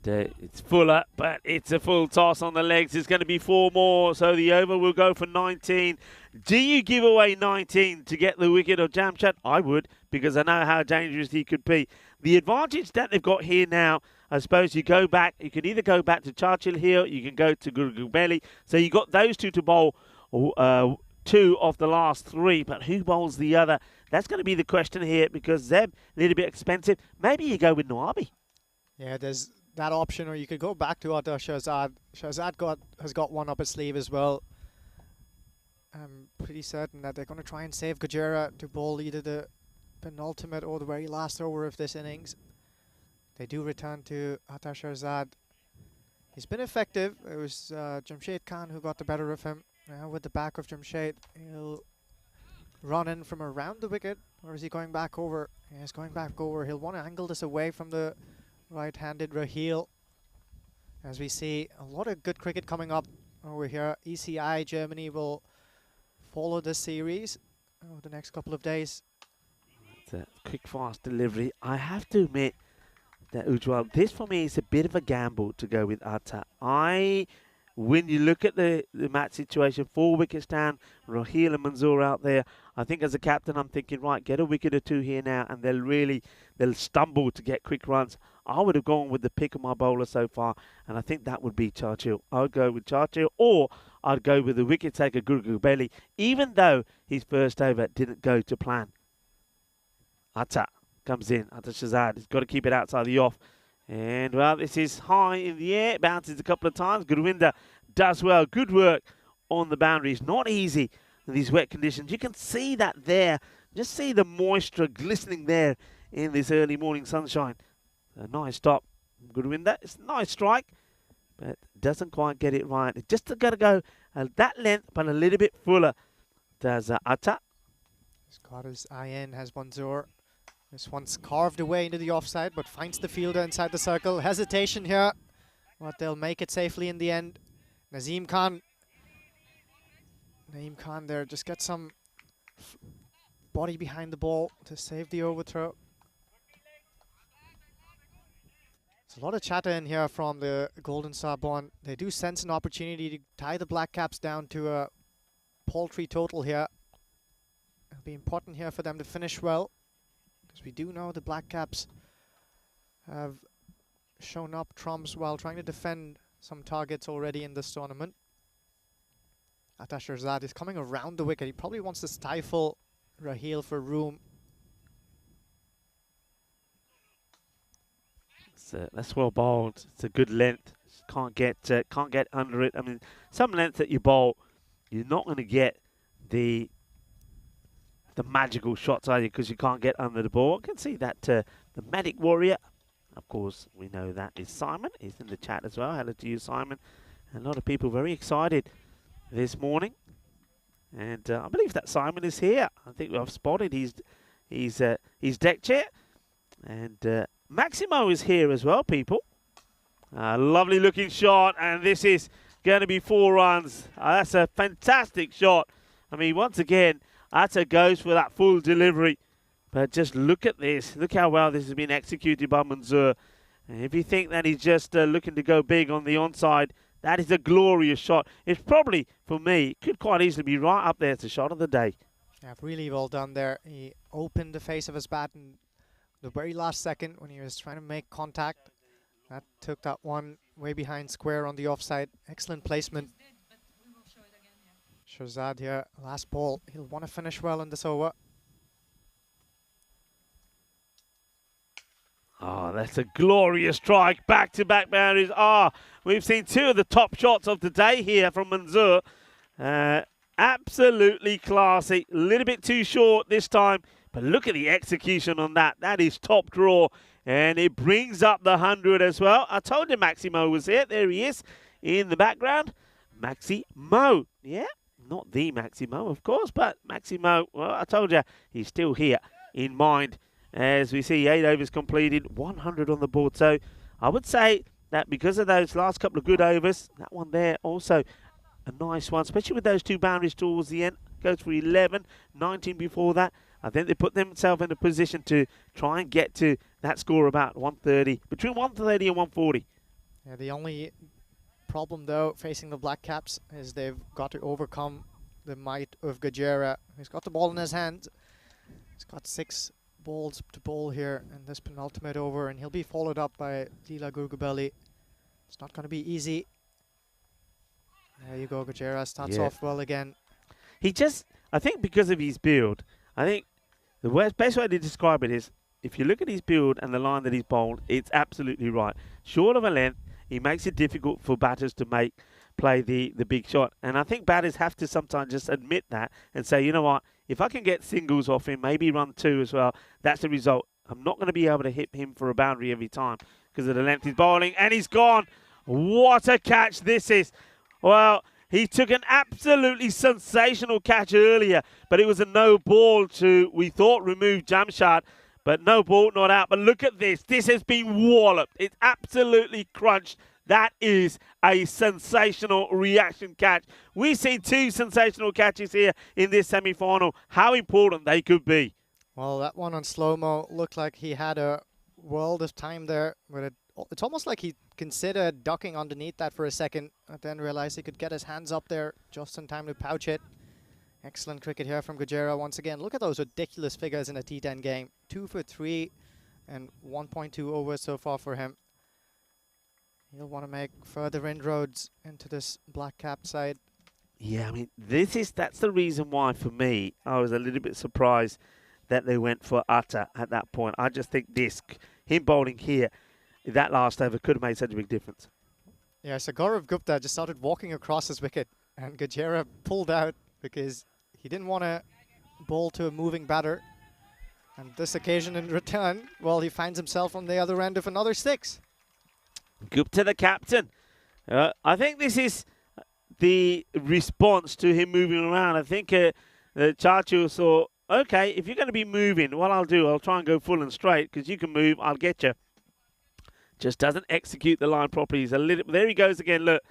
[SPEAKER 5] It's fuller, but it's a full toss on the legs. It's going to be 4 more, so the over will go for 19. Do you give away 19 to get the wicket of Jamshad? I would, because I know how dangerous he could be. The advantage that they've got here now, I suppose you go back, you can either go back to Churchill here, you can go to Gurugubeli. So you got those two to bowl, 2 of the last 3, but who bowls the other? That's going to be the question here, because Zeb, a little bit expensive. Maybe you go with Nawabi.
[SPEAKER 4] Yeah, there's that option, or you could go back to Atta Shahzad. Shahzad has got one up his sleeve as well. I'm pretty certain that they're going to try and save Gujera to bowl either the penultimate or the very last over of this innings. They do return to Atta Shahzad. He's been effective. It was Jamshed Khan who got the better of him. Now with the back of Jamshed, he'll run in from around the wicket, or is he going back over? Yeah, he's going back over. He'll want to angle this away from the right-handed Raheel. As we see, a lot of good cricket coming up over here. ECI Germany will follow this series over the next couple of days.
[SPEAKER 5] It's a quick, fast delivery. I have to admit that, Ujwal, this for me is a bit of a gamble to go with Atta. When you look at the match situation, 4 wickets down, Raheel and Manzoor out there, I think as a captain I'm thinking, right, get a wicket or 2 here now, and they'll stumble to get quick runs. I would have gone with the pick of my bowler so far, and I think that would be Churchill. I would go with Churchill, or I'd go with the wicket taker Gurugubeli, even though his first over didn't go to plan. Atta comes in, Atta Shahzad. He's got to keep it outside the off. And, well, this is high in the air. Bounces a couple of times. Gurwinder does well. Good work on the boundaries. Not easy in these wet conditions. You can see that there. Just see the moisture glistening there in this early morning sunshine. A nice stop. Gurwinder. It's a nice strike, but doesn't quite get it right. It's just got to go that length, but a little bit fuller. Does Atta.
[SPEAKER 4] He's got his eye in, has Manzoor. This one's carved away into the offside, but finds the fielder inside the circle. Hesitation here, but they'll make it safely in the end. Naeem Khan there, just get some body behind the ball to save the overthrow. There's a lot of chatter in here from the Golden Sarbonne. They do sense an opportunity to tie the Black Caps down to a paltry total here. It'll be important here for them to finish well, because we do know the Black Caps have shown up trumps while trying to defend some targets already in this tournament. Atta Shahzad is coming around the wicket. He probably wants to stifle Raheel for room.
[SPEAKER 5] That's well bowled. It's a good length. Can't get under it. I mean, some length that you bowl, you're not going to get the magical shots, are you? Because you can't get under the ball. I can see that the Medic Warrior, of course, we know that is Simon. He's in the chat as well. Hello to you, Simon. And a lot of people very excited this morning. And I believe that Simon is here. I think I've spotted his deck chair. And Maximo is here as well, people. Lovely looking shot. And this is going to be 4 runs. That's a fantastic shot. I mean, once again, Atta goes for that full delivery. But just look at this. Look how well this has been executed by Manzoor. And if you think that he's just looking to go big on the onside, that is a glorious shot. It's probably, for me, could quite easily be right up there. It's a shot of the day.
[SPEAKER 4] Yeah, really well done there. He opened the face of his bat in the very last second when he was trying to make contact. That took that one way behind square on the offside. Excellent placement. Shahzad here, last ball. He'll want to finish well in this over.
[SPEAKER 5] Oh, that's a glorious strike. Back-to-back boundaries. We've seen two of the top shots of the day here from Manzoor. Absolutely classy. A little bit too short this time, but look at the execution on that. That is top draw, and it brings up the 100 as well. I told you Maximo was here. There he is in the background. Maximo. Yeah, not the Maximo, of course, but Maximo, well, I told you, he's still here in mind. As we see 8 overs completed, 100 on the board. So I would say that because of those last couple of good overs, that one there also a nice one, especially with those two boundaries towards the end. Goes for 11, 19 before that. I think they put themselves in a position to try and get to that score about 130, between 130 and 140.
[SPEAKER 4] Yeah, the only problem, though, facing the Black Caps is they've got to overcome the might of Gajera. He's got the ball in his hand. He's got 6 balls to bowl here in this penultimate over, and he'll be followed up by Leela Gurgubelli. It's not going to be easy. There you go, Gajera starts off well again.
[SPEAKER 5] I think because of his build, I think the best way to describe it is, if you look at his build and the line that he's bowled, it's absolutely right. Short of a length, he makes it difficult for batters to play the big shot. And I think batters have to sometimes just admit that and say, you know what, if I can get singles off him, maybe run 2 as well, that's the result. I'm not going to be able to hit him for a boundary every time because of the length he's bowling. And he's gone. What a catch this is. Well, he took an absolutely sensational catch earlier, but it was a no ball to, we thought, remove Jamshad, but no ball, not out. But look at this. This has been walloped. It's absolutely crunched. That is a sensational reaction catch. We've seen 2 sensational catches here in this semi-final. How important they could be.
[SPEAKER 4] Well, that one on slow-mo looked like he had a world of time there, but it's almost like he considered ducking underneath that for a second, and then realized he could get his hands up there just in time to pouch it. Excellent cricket here from Gajera once again. Look at those ridiculous figures in a T10 game. 2 for 3 and 1.2 overs so far for him. He'll want to make further inroads into this Black Cap side.
[SPEAKER 5] Yeah, I mean, that's the reason why, for me, I was a little bit surprised that they went for Atta at that point. I just think him bowling here, that last over could have made such a big difference.
[SPEAKER 4] Yeah, so Gaurav Gupta just started walking across his wicket, and Gajera pulled out because he didn't want to bowl to a moving batter. And this occasion in return, well, he finds himself on the other end of another 6.
[SPEAKER 5] Gupta, the captain. I think this is the response to him moving around. I think Chachu saw, okay, if you're going to be moving, what I'll do, I'll try and go full and straight because you can move, I'll get you. Just doesn't execute the line properly. He's a little. There he goes again, look.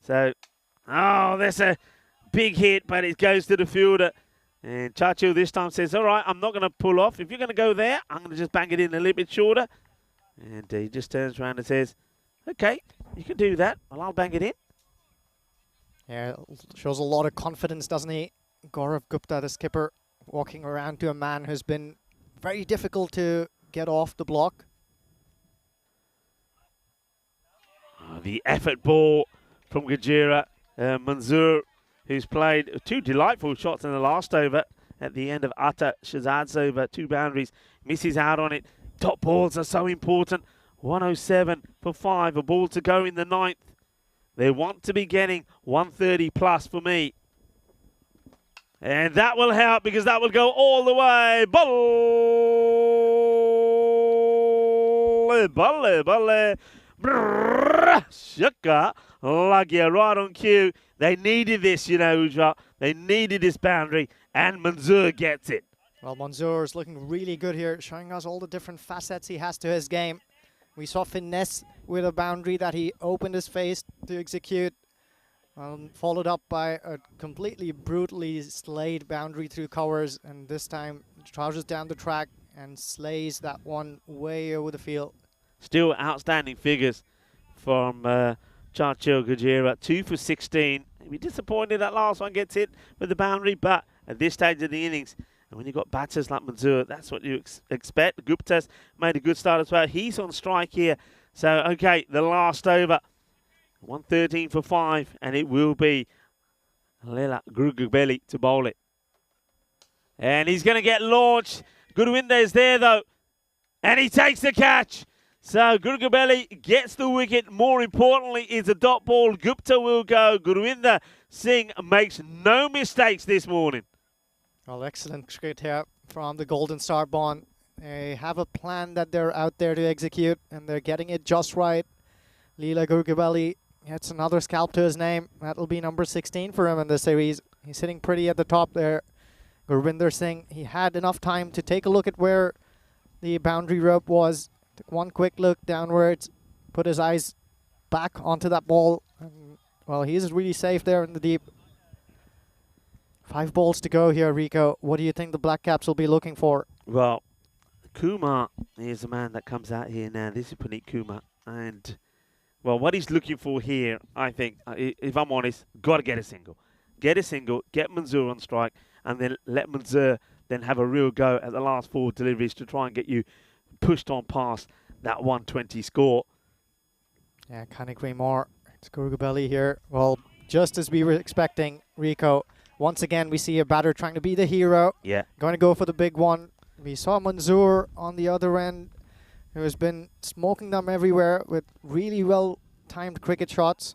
[SPEAKER 5] So, that's a big hit, but it goes to the fielder. And Chachu this time says, all right, I'm not going to pull off. If you're going to go there, I'm going to just bang it in a little bit shorter. And he just turns around and says, okay, you can do that. Well, I'll bang it in.
[SPEAKER 4] Yeah, shows a lot of confidence, doesn't he? Gaurav Gupta, the skipper, walking around to a man who's been very difficult to get off the block.
[SPEAKER 5] The effort ball from Gajera. Manzoor, who's played 2 delightful shots in the last over at the end of Atta Shahzad's over, 2 boundaries, misses out on it. Top balls are so important. 107 for 5, a ball to go in the 9th. They want to be getting 130 plus for me. And that will help because that will go all the way. Balle. Shaka, Lagia, right on cue. They needed this, Ujra. They needed this boundary, and Manzoor gets it.
[SPEAKER 4] Well, Manzoor is looking really good here, showing us all the different facets he has to his game. We saw finesse with a boundary that he opened his face to execute, followed up by a completely brutally slayed boundary through covers, and this time trousers down the track and slays that one way over the field.
[SPEAKER 5] Still outstanding figures from Chachil Gajera. 2 for 16. He'll be disappointed that last one gets hit with the boundary, but at this stage of the innings, and when you've got batters like Manzoor, that's what you expect. Gupta's made a good start as well. He's on strike here. So, okay, the last over. 113 for 5, and it will be Leela Gurgubelli to bowl it. And he's going to get launched. Good windows there, though. And he takes the catch. So Gurugubelli gets the wicket. More importantly, it's a dot ball. Gupta will go. Gurwinder Singh makes no mistakes this morning.
[SPEAKER 4] Well, excellent cricket here from the Golden Star Bond. They have a plan that they're out there to execute, and they're getting it just right. Leela Gurugubelli gets another scalp to his name. That'll be number 16 for him in the series. He's sitting pretty at the top there. Gurwinder Singh, he had enough time to take a look at where the boundary rope was. Took one quick look downwards, put his eyes back onto that ball. And, well, he's really safe there in the deep. 5 balls to go here, Rico. What do you think the Black Caps will be looking for?
[SPEAKER 5] Well, Kumar is the man that comes out here now. This is Puneet Kumar. And, well, what he's looking for here, I think, if I'm honest, got to get a single. Get a single, get Manzoor on strike, and then let Manzoor then have a real go at the last 4 deliveries to try and get you pushed on past that 120 score.
[SPEAKER 4] Yeah, can't agree more. It's Gurugubelli here. Well, just as we were expecting, Rico, once again we see a batter trying to be the hero.
[SPEAKER 5] Yeah.
[SPEAKER 4] Going to go for the big one. We saw Manzoor on the other end, who has been smoking them everywhere with really well-timed cricket shots.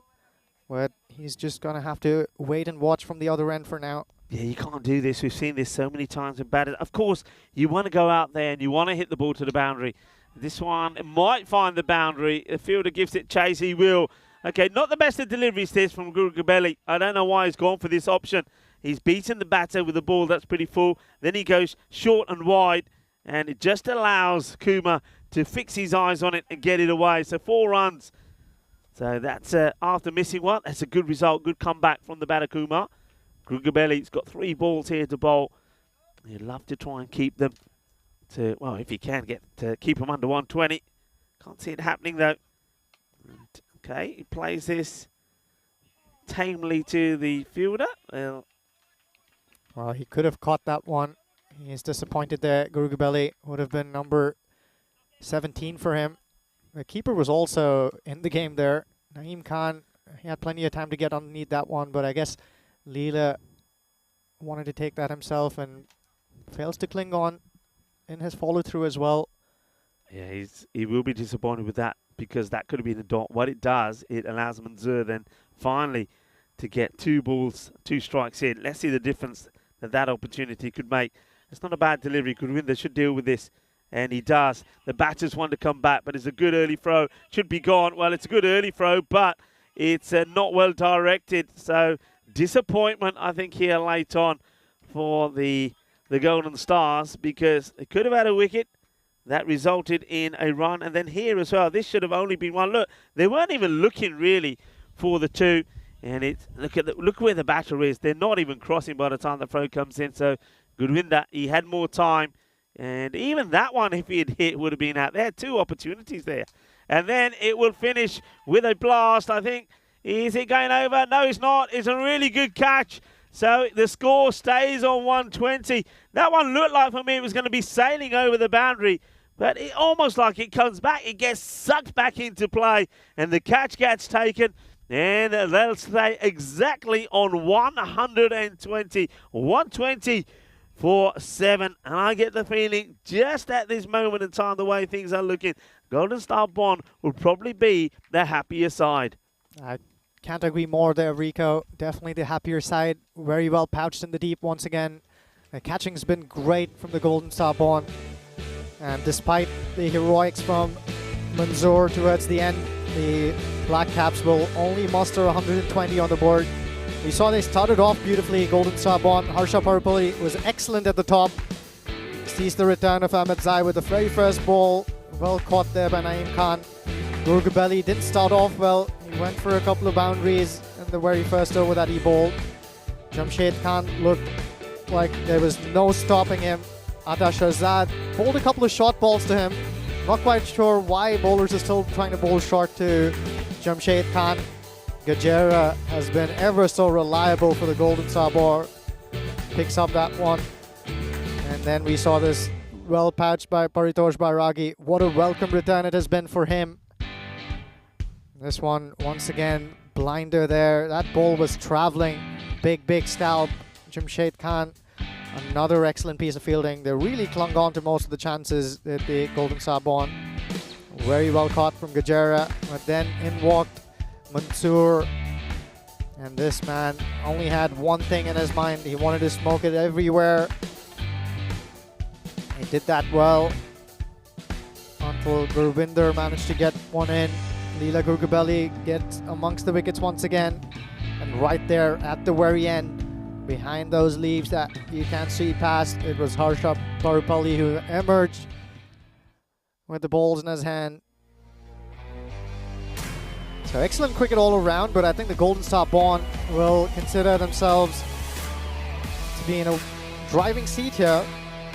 [SPEAKER 4] But he's just going to have to wait and watch from the other end for now.
[SPEAKER 5] Yeah, you can't do this. We've seen this so many times in batters. Of course, you want to go out there and you want to hit the ball to the boundary. This one might find the boundary. The fielder gives it chase. He will. Okay, not the best of deliveries this from Gurugubelli. I don't know why he's gone for this option. He's beaten the batter with a ball that's pretty full. Then he goes short and wide, and it just allows Kumar to fix his eyes on it and get it away. So 4 runs. So that's after missing one. That's a good result. Good comeback from the batter Kumar. Gurugubelli's got 3 balls here to bowl. He'd love to try and keep them to, well, if he can get to keep them under 120. Can't see it happening though. And, okay, he plays this tamely to the fielder.
[SPEAKER 4] Well, he could have caught that one. He's disappointed there. Gurugubelli would have been number 17 for him. The keeper was also in the game there. Naeem Khan, he had plenty of time to get underneath that one, but I guess Leela wanted to take that himself and fails to cling on in his follow-through as well.
[SPEAKER 5] Yeah, he will be disappointed with that because that could have been a dot. What it does, it allows Manzoor then finally to get 2 balls, 2 strikes in. Let's see the difference that opportunity could make. It's not a bad delivery. Gurwinder should deal with this, and he does. The batters want to come back, but it's a good early throw. Should be gone. Well, it's a good early throw, but it's not well directed. So disappointment, I think, here late on for the Golden Stars because they could have had a wicket. That resulted in a run. And then here as well, this should have only been 1. Look, they weren't even looking really for the 2. And look where the batter is. They're not even crossing by the time the throw comes in. So Gurwinder, he had more time. And even that one, if he had hit, would have been out. There 2 opportunities there. And then it will finish with a blast, I think. Is it going over? No, it's not. It's a really good catch. So the score stays on 120. That one looked like for me it was going to be sailing over the boundary. But it almost like it comes back. It gets sucked back into play. And the catch gets taken. And they'll stay exactly on 120. 120 for 7. And I get the feeling just at this moment in time, the way things are looking, Golden Star Bond will probably be the happier side.
[SPEAKER 4] I can't agree more there, Rico. Definitely the happier side. Very well pouched in the deep once again. The catching's been great from the Golden Star Bond. And despite the heroics from Manzoor towards the end, the Black Caps will only muster 120 on the board. We saw they started off beautifully. Golden Star Bond, Harsha Parupalli was excellent at the top. Sees the return of Ahmed Zai with the very first ball. Well caught there by Naeem Khan. Gurugubelli didn't start off well. He went for a couple of boundaries in the very first over that he bowled. Jamshed Khan looked like there was no stopping him. Ata Shahzad bowled a couple of short balls to him. Not quite sure why bowlers are still trying to bowl short to Jamshed Khan. Gajera has been ever so reliable for the Golden Star Bond. Picks up that one. And then we saw this well patched by Paritosh Bairagi. What a welcome return it has been for him. This one, once again, blinder there. That ball was traveling. Big scalp. Jamshed Khan Another excellent piece of fielding. They really clung on to most of the chances that the Golden Star Born. Very well caught from Gajera, but then in walked Mansoor. And this man only had one thing in his mind. He wanted to smoke it everywhere. He did that well until Gurvinder managed to get one in. Leela Gurgabelli gets amongst the wickets once again. And right there at the very end, behind those leaves that you can't see past, it was Harsha Parupalli who emerged with the balls in his hand. So excellent cricket all around, but I think the Golden Star Born will consider themselves to be in a driving seat here.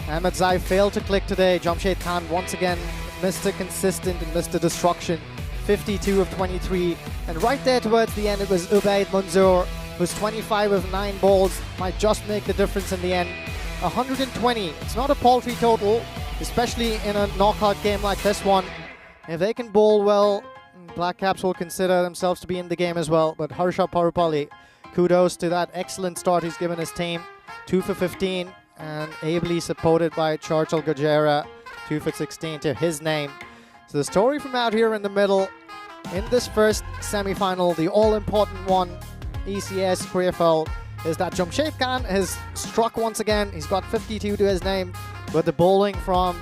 [SPEAKER 4] Ahmed Zai failed to click today. Jamshed Khan once again Mr. Consistent and Mr. Destruction. 52 of 23. And right there towards the end, it was Ubaid Manzoor, who's 25 of 9 balls, might just make the difference in the end. 120. It's not a paltry total, especially in a knockout game like this one. If they can bowl well, Black Caps will consider themselves to be in the game as well. But Harsha Parupalli, kudos to that excellent start he's given his team. 2 for 15 and ably supported by Charchal Gajera. 2 for 16 to his name. So the story from out here in the middle, in this first semi-final, the all-important one, ECS Krefeld, is that Jamshed Khan has struck once again. He's got 52 to his name, but the bowling from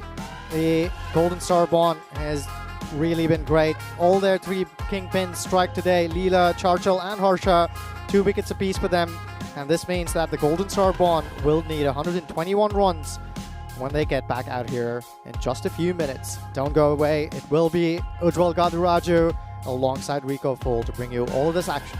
[SPEAKER 4] the Golden Star Born has really been great. All their 3 kingpins strike today, Leela, Charchal and Harsha, 2 wickets apiece for them. And this means that the Golden Star Born will need 121 runs when they get back out here in just a few minutes. Don't go away. It will be Ujjwal Gaduraju alongside Rico Full to bring you all of this action.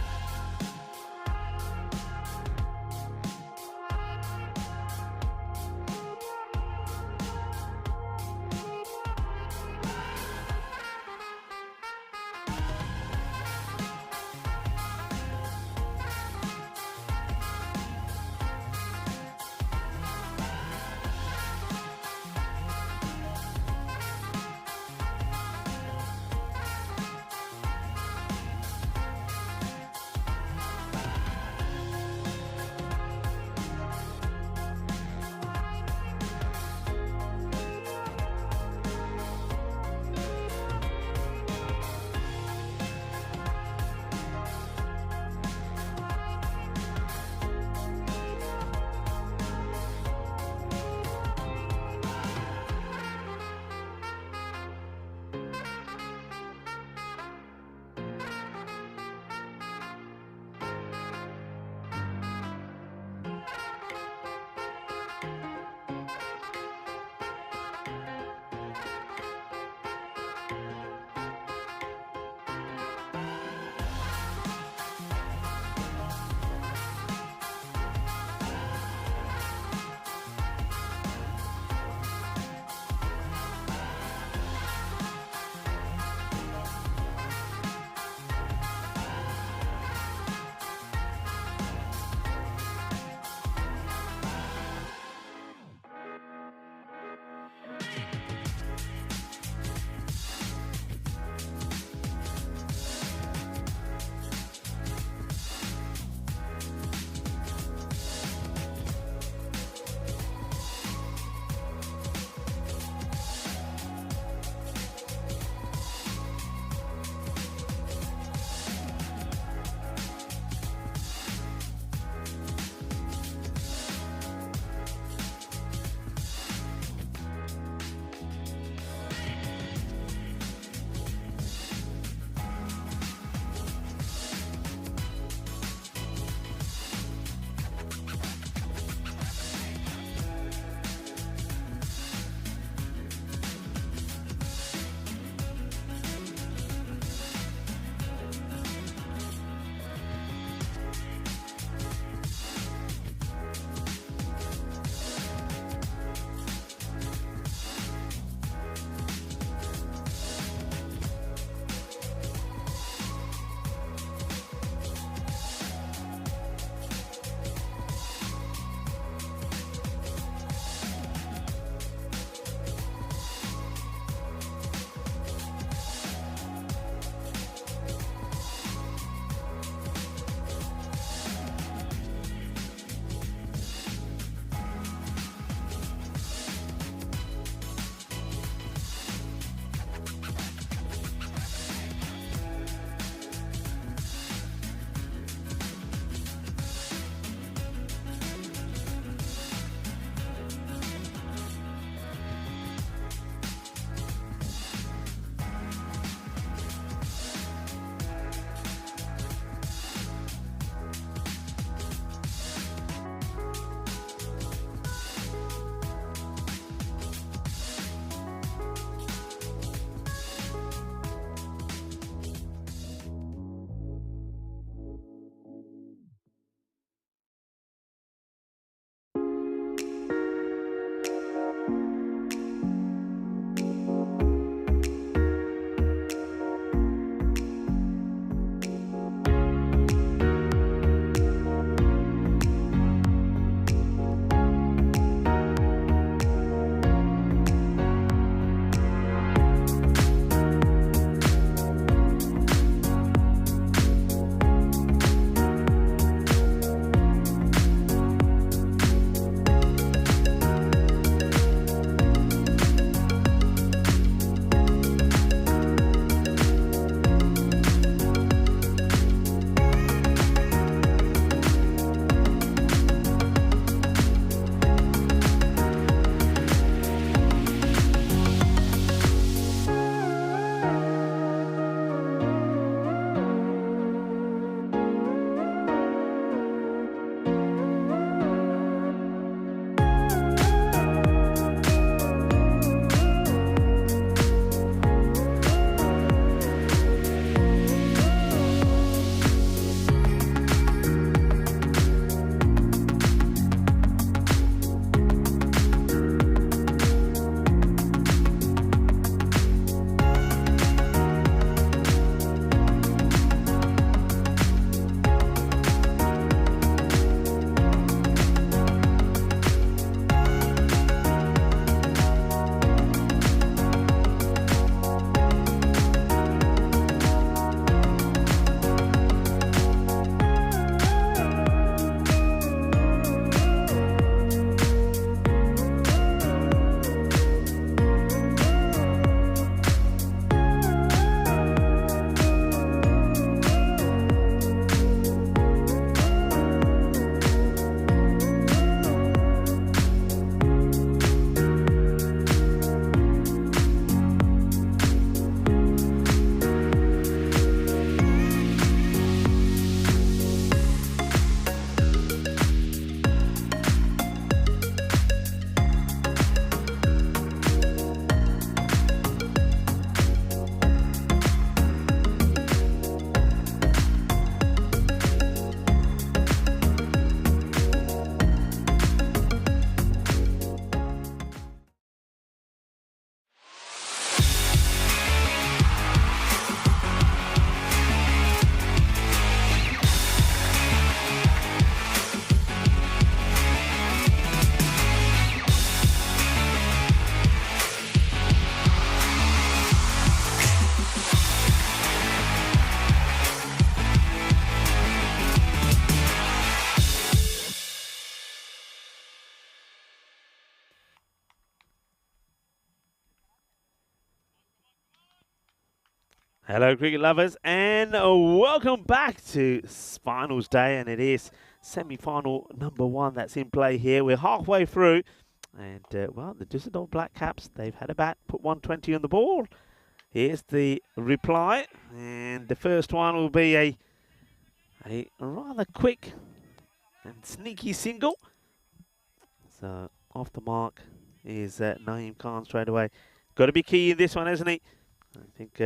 [SPEAKER 5] Hello, cricket lovers, and welcome back to finals day, and it is semi-final number 1 that's in play here. We're halfway through, and well, the Düsseldorf Black Caps, they've had a bat, put 120 on the ball. Here's the reply, and the first one will be a rather quick and sneaky single. So off the mark is Naeem Khan straight away. Got to be key in this one, hasn't he? I think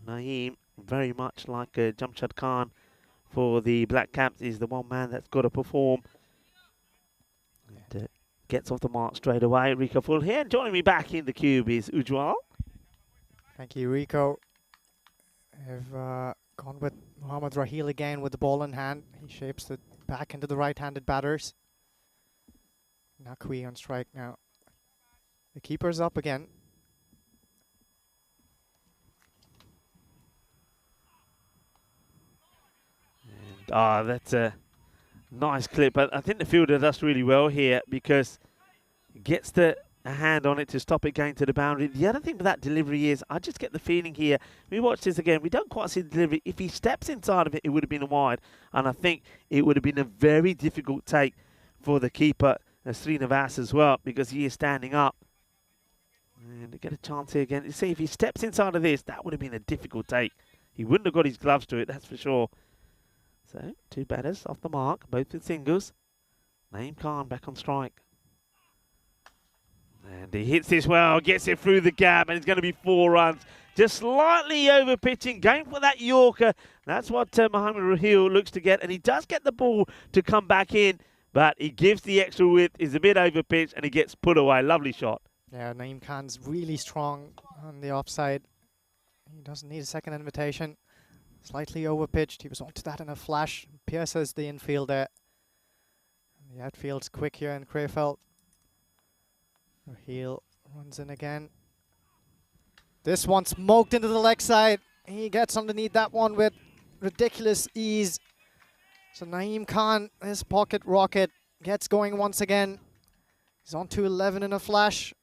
[SPEAKER 5] Naeem, very much like Jamshad Khan for the Black Caps, is the one man that's got to perform. And, gets off the mark straight away. Rico Full here. And joining me back in the cube is Ujwal.
[SPEAKER 4] Thank you, Rico. I've gone with Mohammad Rahil again with the ball in hand. He shapes it back into the right-handed batters. Nakwi on strike now. The keeper's up again.
[SPEAKER 5] And that's a nice clip. I think the fielder does really well here because he gets a hand on it to stop it going to the boundary. The other thing with that delivery is, I just get the feeling here, we watch this again, we don't quite see the delivery. If he steps inside of it, it would have been a wide. And I think it would have been a very difficult take for the keeper, Srinivas, as well, because he is standing up. And to get a chance here again. You see, if he steps inside of this, that would have been a difficult take. He wouldn't have got his gloves to it, that's for sure. So, 2 batters off the mark, both with singles. Naeem Khan back on strike. And he hits this well, gets it through the gap, and it's going to be 4 runs. Just slightly over pitching, going for that Yorker. That's what Mohammad Rahil looks to get, and he does get the ball to come back in, but he gives the extra width, is a bit over pitch, and he gets put away. Lovely shot.
[SPEAKER 4] Yeah, Naeem Khan's really strong on the offside. He doesn't need a second invitation. Slightly over pitched. He was onto that in a flash. Pierces the infield there. And the outfield's quick here in Krefeld. Rahil runs in again. This one smoked into the leg side. He gets underneath that one with ridiculous ease. So Naeem Khan, his pocket rocket, gets going once again. He's on to 11 in a flash.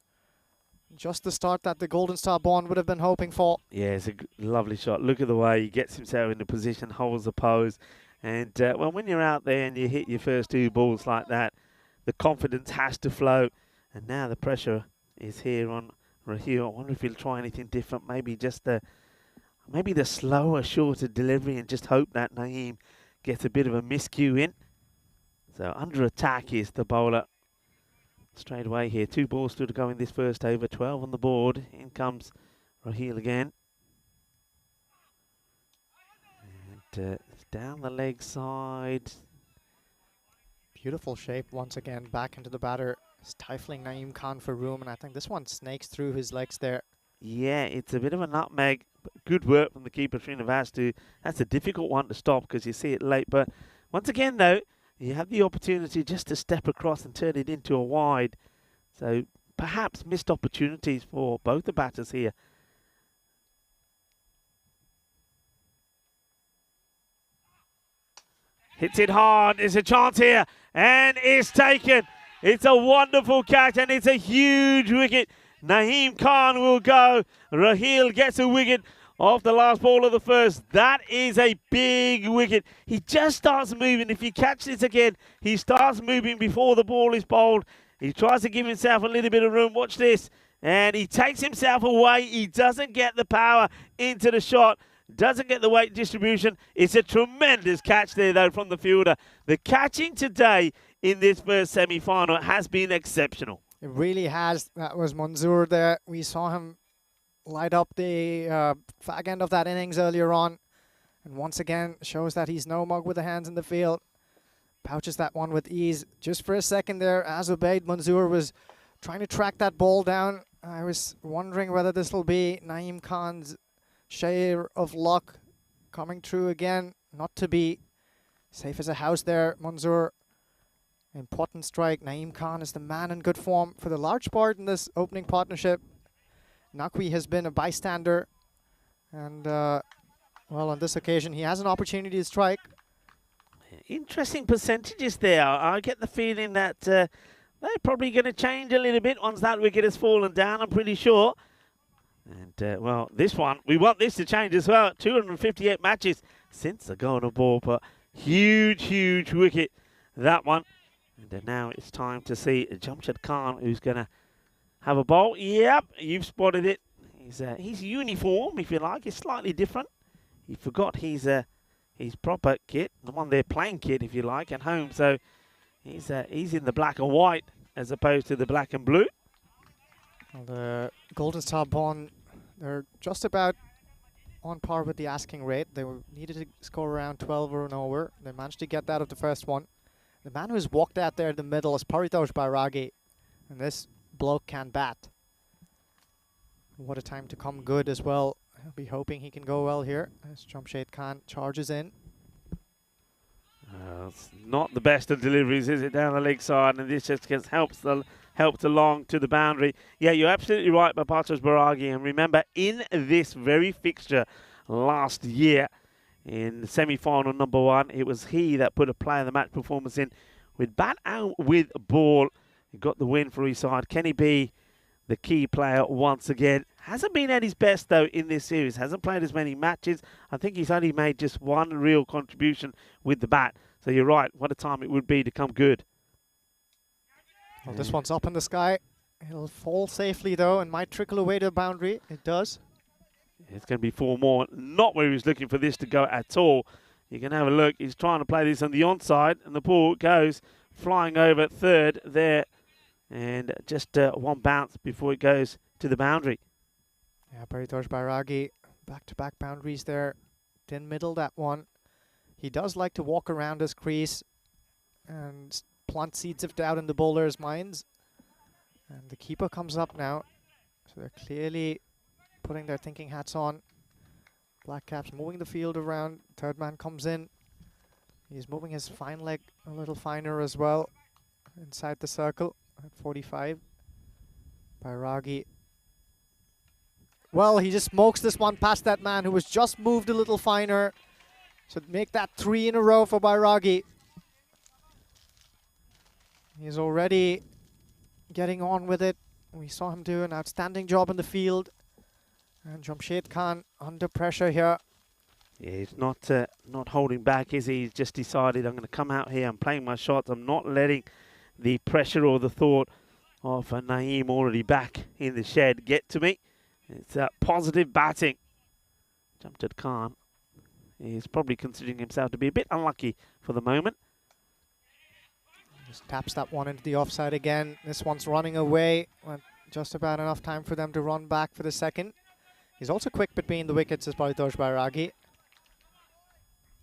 [SPEAKER 4] Just the start that the Golden Star Bond would have been hoping for.
[SPEAKER 5] Yeah, it's a lovely shot. Look at the way he gets himself in the position, holds the pose. And well, when you're out there and you hit your first 2 balls like that, the confidence has to flow. And now the pressure is here on Rahil. I wonder if he'll try anything different. Maybe just maybe the slower, shorter delivery, and just hope that Naeem gets a bit of a miscue in. So under attack is the bowler. Straight away here, 2 balls still to go in this first over, 12 on the board. In comes Rahil again. And down the leg side.
[SPEAKER 4] Beautiful shape once again, back into the batter, stifling Naeem Khan for room, and I think this one snakes through his legs there.
[SPEAKER 5] Yeah, it's a bit of a nutmeg. But good work from the keeper, Srinivas. That's a difficult one to stop because you see it late. But once again, though, you have the opportunity just to step across and turn it into a wide. So perhaps missed opportunities for both the batters here. Hits it hard. There's a chance here. And it's taken. It's a wonderful catch and it's a huge wicket. Naeem Khan will go. Rahil gets a wicket off the last ball of the first. That is a big wicket. He just starts moving. If you catch this again, he starts moving before the ball is bowled. He tries to give himself a little bit of room. Watch this. And he takes himself away. He doesn't get the power into the shot. Doesn't get the weight distribution. It's a tremendous catch there, though, from the fielder. The catching today in this first semi-final has been exceptional.
[SPEAKER 4] It really has. That was Manzoor there. We saw him light up the fag end of that innings earlier on. And once again, shows that he's no mug with the hands in the field. Pouches that one with ease. Just for a second there, as Ubaid Manzoor was trying to track that ball down. I was wondering whether this will be Naeem Khan's share of luck coming through again. Not to be. Safe as a house there, Manzoor. Important strike. Naeem Khan is the man in good form for the large part in this opening partnership. Nakwi has been a bystander, and well, on this occasion he has an opportunity to strike.
[SPEAKER 5] Interesting percentages there. I get the feeling that they're probably going to change a little bit once that wicket has fallen down, I'm pretty sure. And, well, this one, we want this to change as well. 258 matches since the golden ball, but huge, huge wicket, that one. And now it's time to see Jamshid Khan, who's going to have a bowl. Yep, you've spotted it. His uniform, if you like, is slightly different. He forgot his proper kit, the one they're playing kit, if you like, at home. So he's in the black and white as opposed to the black and blue.
[SPEAKER 4] Well, the Golden Star Bond, they're just about on par with the asking rate. They needed to score around 12 or an over. They managed to get that of the first one. The man who's walked out there in the middle is Paritosh Bairagi, and this bloke can bat. What a time to come good as well. I'll be hoping he can go well here as Jamshid Khan charges in.
[SPEAKER 5] It's not the best of deliveries, is it, down the leg side, and this just gets helped along to the boundary. Yeah, you're absolutely right by Paritosh Bairagi, and remember, in this very fixture last year, in the semi-final number 1, it was he that put a player of the match performance in with bat and with ball. He got the win for his side. Can he be the key player once again? Hasn't been at his best, though, in this series. Hasn't played as many matches. I think he's only made just one real contribution with the bat. So you're right. What a time it would be to come good.
[SPEAKER 4] Well, this one's up in the sky. It'll fall safely, though, and might trickle away to the boundary. It does.
[SPEAKER 5] It's going to be 4 more. Not where he was looking for this to go at all. You can have a look. He's trying to play this on the onside, and the ball goes flying over third there. And just one bounce before it goes to the boundary.
[SPEAKER 4] Yeah, Paritosh Bairagi, back-to-back boundaries there. Didn't middle that one. He does like to walk around his crease and plant seeds of doubt in the bowlers' minds. And the keeper comes up now. So they're clearly putting their thinking hats on. Black Caps moving the field around. Third man comes in. He's moving his fine leg a little finer as well inside the circle at 45. Bairagi. Well, he just smokes this one past that man who was just moved a little finer. So make that 3 in a row for Bairagi. He's already getting on with it. We saw him do an outstanding job in the field. And Jamshid Khan under pressure here.
[SPEAKER 5] Yeah, he's not holding back, is he? He's just decided, I'm going to come out here, I'm playing my shots, I'm not letting the pressure or the thought of Naeem already back in the shed get to me. It's positive batting. Jamshid Khan is probably considering himself to be a bit unlucky for the moment.
[SPEAKER 4] Just taps that one into the offside again. This one's running away. Just about enough time for them to run back for the second. He's also quick between the wickets as Paritosh Bairagi.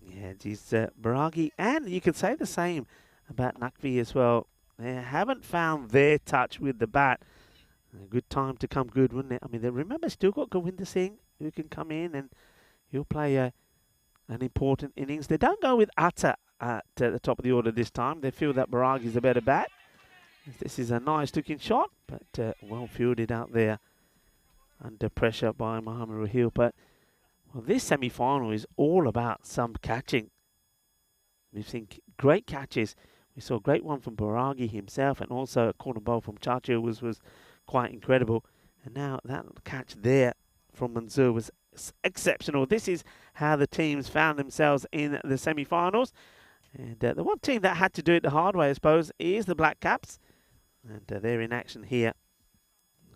[SPEAKER 5] Yeah, he's Bairagi, and you could say the same about Naqvi as well. They haven't found their touch with the bat. A good time to come good, wouldn't it? I mean, they remember still got Govinder Singh, who can come in and he'll play an important innings. They don't go with Atta at the top of the order this time. They feel that Bairagi's a better bat. This is a nice looking shot, but well fielded out there under pressure by Mohamed Raheel. But well, this semi-final is all about some catching. We've seen great catches. We saw a great one from Bairagi himself, and also a corner bowl from Chacho was quite incredible. And now that catch there from Manzoor was exceptional. This is how the teams found themselves in the semi-finals. And the one team that had to do it the hard way, I suppose, is the Black Caps. And they're in action here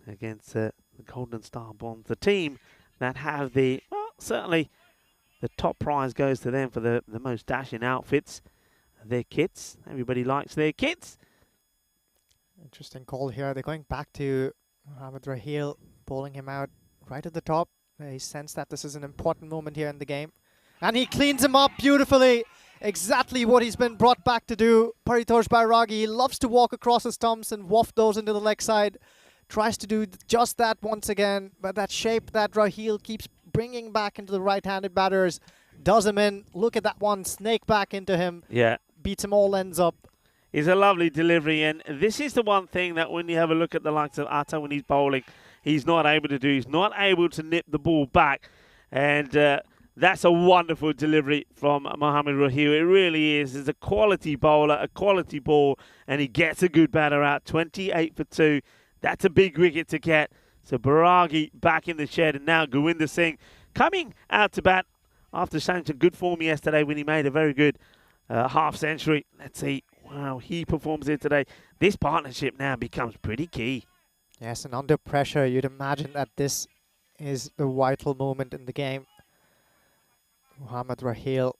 [SPEAKER 5] against the Golden Star Bonds. The team that have the, well, certainly the top prize goes to them for the most dashing outfits. Their kits. Everybody likes their kits.
[SPEAKER 4] Interesting call here. They're going back to Mohamed Raheel, bowling him out right at the top. They sense that this is an important moment here in the game. And he cleans him up beautifully. Exactly what he's been brought back to do. Paritosh Bairagi, he loves to walk across his stumps and waft those into the leg side. Tries to do just that once again. But that shape that Raheel keeps bringing back into the right-handed batters does him in. Look at that one. Snake back into him.
[SPEAKER 5] Yeah.
[SPEAKER 4] Beats him all ends up.
[SPEAKER 5] It's a lovely delivery, and this is the one thing that when you have a look at the likes of Atta when he's bowling, he's not able to do. He's not able to nip the ball back, and that's a wonderful delivery from Mohamed Raheel. It really is. He's a quality bowler, a quality ball, and he gets a good batter out. 28 for 2. That's a big wicket to get. So Baragi back in the shed, and now Gowinder Singh coming out to bat after showing some good form yesterday when he made a very good half century. Let's see how he performs here today. This partnership now becomes pretty key.
[SPEAKER 4] Yes, and under pressure, you'd imagine that this is the vital moment in the game. Mohammad Raheel,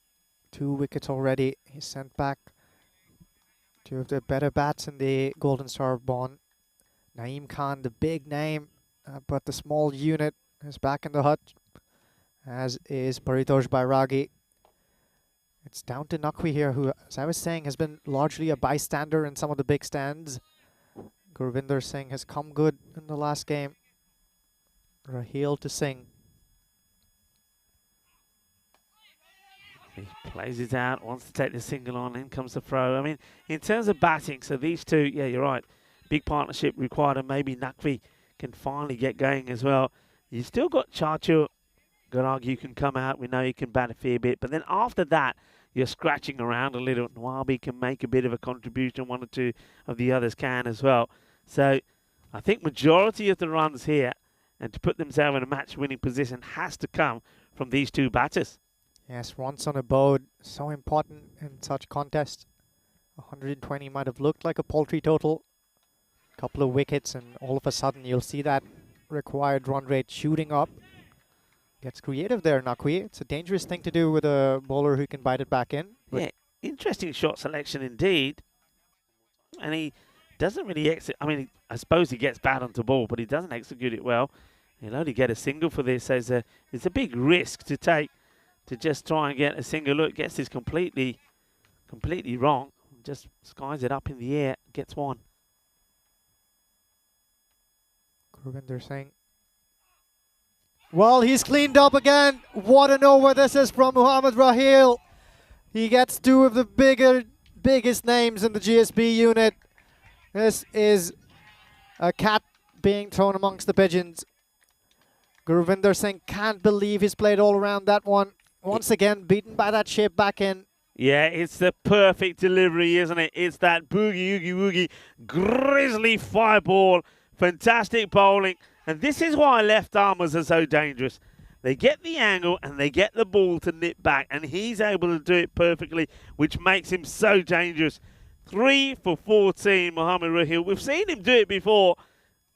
[SPEAKER 4] 2 wickets already. He's sent back 2 of the better bats in the Golden Star Bond. Naeem Khan, the big name, but the small unit is back in the hut, as is Paritosh Bairagi. It's down to Naqvi here, who, as I was saying, has been largely a bystander in some of the big stands. Gurvinder Singh has come good in the last game. Raheel to Singh.
[SPEAKER 5] He plays it out, wants to take the single on, in comes the throw. I mean, in terms of batting, so these two, yeah, you're right. Big partnership required, and maybe Naqvi can finally get going as well. You've still got Chachu. Good argue, can come out. We know he can bat a fair bit. But then after that, you're scratching around a little. Nwabi can make a bit of a contribution. 1 or 2 of the others can as well. So I think majority of the runs here, and to put themselves in a match-winning position, has to come from these 2 batters.
[SPEAKER 4] Yes, runs on a board, so important in such contests. 120 might have looked like a paltry total. Couple of wickets, and all of a sudden you'll see that required run rate shooting up. Gets creative there, Naqvi. It's a dangerous thing to do with a bowler who can bite it back in.
[SPEAKER 5] Yeah, interesting shot selection indeed. And he doesn't really exit. I mean, I suppose he gets bat onto ball, but he doesn't execute it well. He'll only get a single for this. So it's a big risk to take to just try and get a single look. Gets this completely wrong. Just skies it up in the air, gets 1.
[SPEAKER 4] Gurvinder Singh. Well, he's cleaned up again. What an over this is from Mohammad Raheel. He gets 2 of the biggest names in the GSB unit. This is a cat being thrown amongst the pigeons. Gurvinder Singh can't believe he's played all around that one. Once again, beaten by that shape back in. Yeah,
[SPEAKER 5] it's the perfect delivery, isn't it? It's that boogie, oogie, woogie, grizzly fire ball. Fantastic bowling. And this is why left armers are so dangerous. They get the angle and they get the ball to nip back. And he's able to do it perfectly, which makes him so dangerous. 3 for 14, Mohammad Raheel. We've seen him do it before.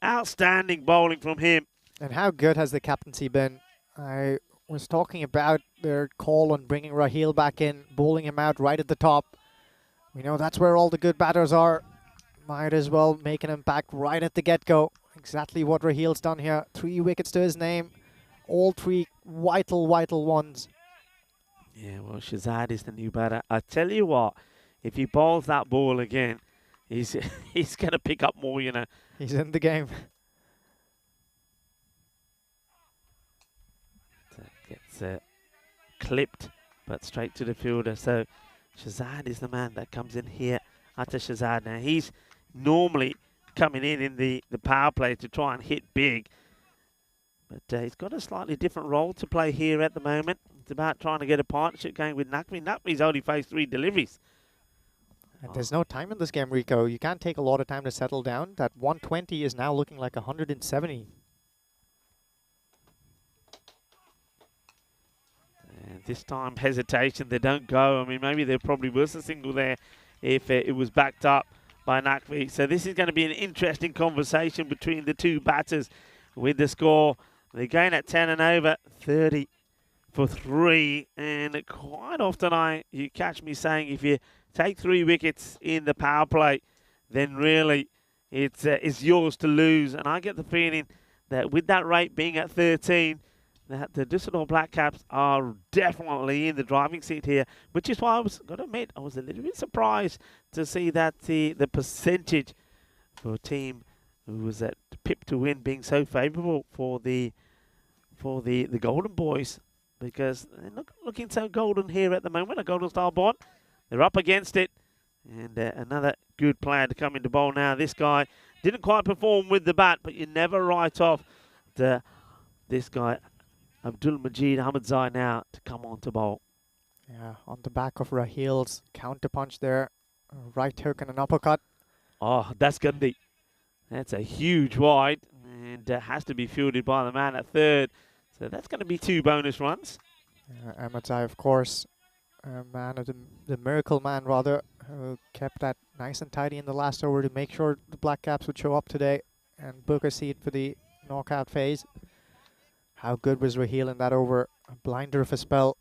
[SPEAKER 5] Outstanding bowling from him.
[SPEAKER 4] And how good has the captaincy been? I was talking about their call on bringing Raheel back in, bowling him out right at the top. We know that's where all the good batters are. Might as well making him back right at the get-go. Exactly what Raheel's done here. 3 wickets to his name. All 3 vital ones.
[SPEAKER 5] Yeah, well, Shazad is the new batter. I tell you what, if he bowls that ball again, he's going to pick up more, you know.
[SPEAKER 4] He's in the game.
[SPEAKER 5] Gets clipped, but straight to the fielder. So Shazad is the man that comes in here after Shazad. Now, he's normally coming in the power play to try and hit big. But he's got a slightly different role to play here at the moment. It's about trying to get a partnership going with Naqvi. Naqvi's only faced 3 deliveries.
[SPEAKER 4] And there's no time in this game, Rico. You can't take a lot of time to settle down. That 120 is now looking like 170.
[SPEAKER 5] And this time, hesitation. They don't go. I mean, maybe there probably was a single there if it was backed up by Naqvi. So this is going to be an interesting conversation between the 2 batters with the score. They're going at 10 and over, 30 for 3. And quite often you catch me saying if you take 3 wickets in the power play, then really it's yours to lose. And I get the feeling that with that rate being at 13, that the Düsseldorf Black Caps are definitely in the driving seat here, which is why I was going to admit I was a little bit surprised to see that the percentage for a team who was at pip to win being so favourable for the Golden Boys, because they're not looking so golden here at the moment. A Golden Star Bond, they're up against it, and another good player to come into bowl now. This guy didn't quite perform with the bat, but you never write off this guy. Abdul Majid Ahmadzai now to come on to bowl.
[SPEAKER 4] Yeah, on the back of Raheel's counter punch there. A right hook and an uppercut.
[SPEAKER 5] Oh, that's Gandhi. That's a huge wide. And and has to be fielded by the man at third. So that's going to be 2 bonus runs.
[SPEAKER 4] Ahmadzai, of course, man of the miracle man, rather, who kept that nice and tidy in the last over to make sure the Black Caps would show up today and book a seat for the knockout phase. How good was Raheel in that over? A blinder of a spell.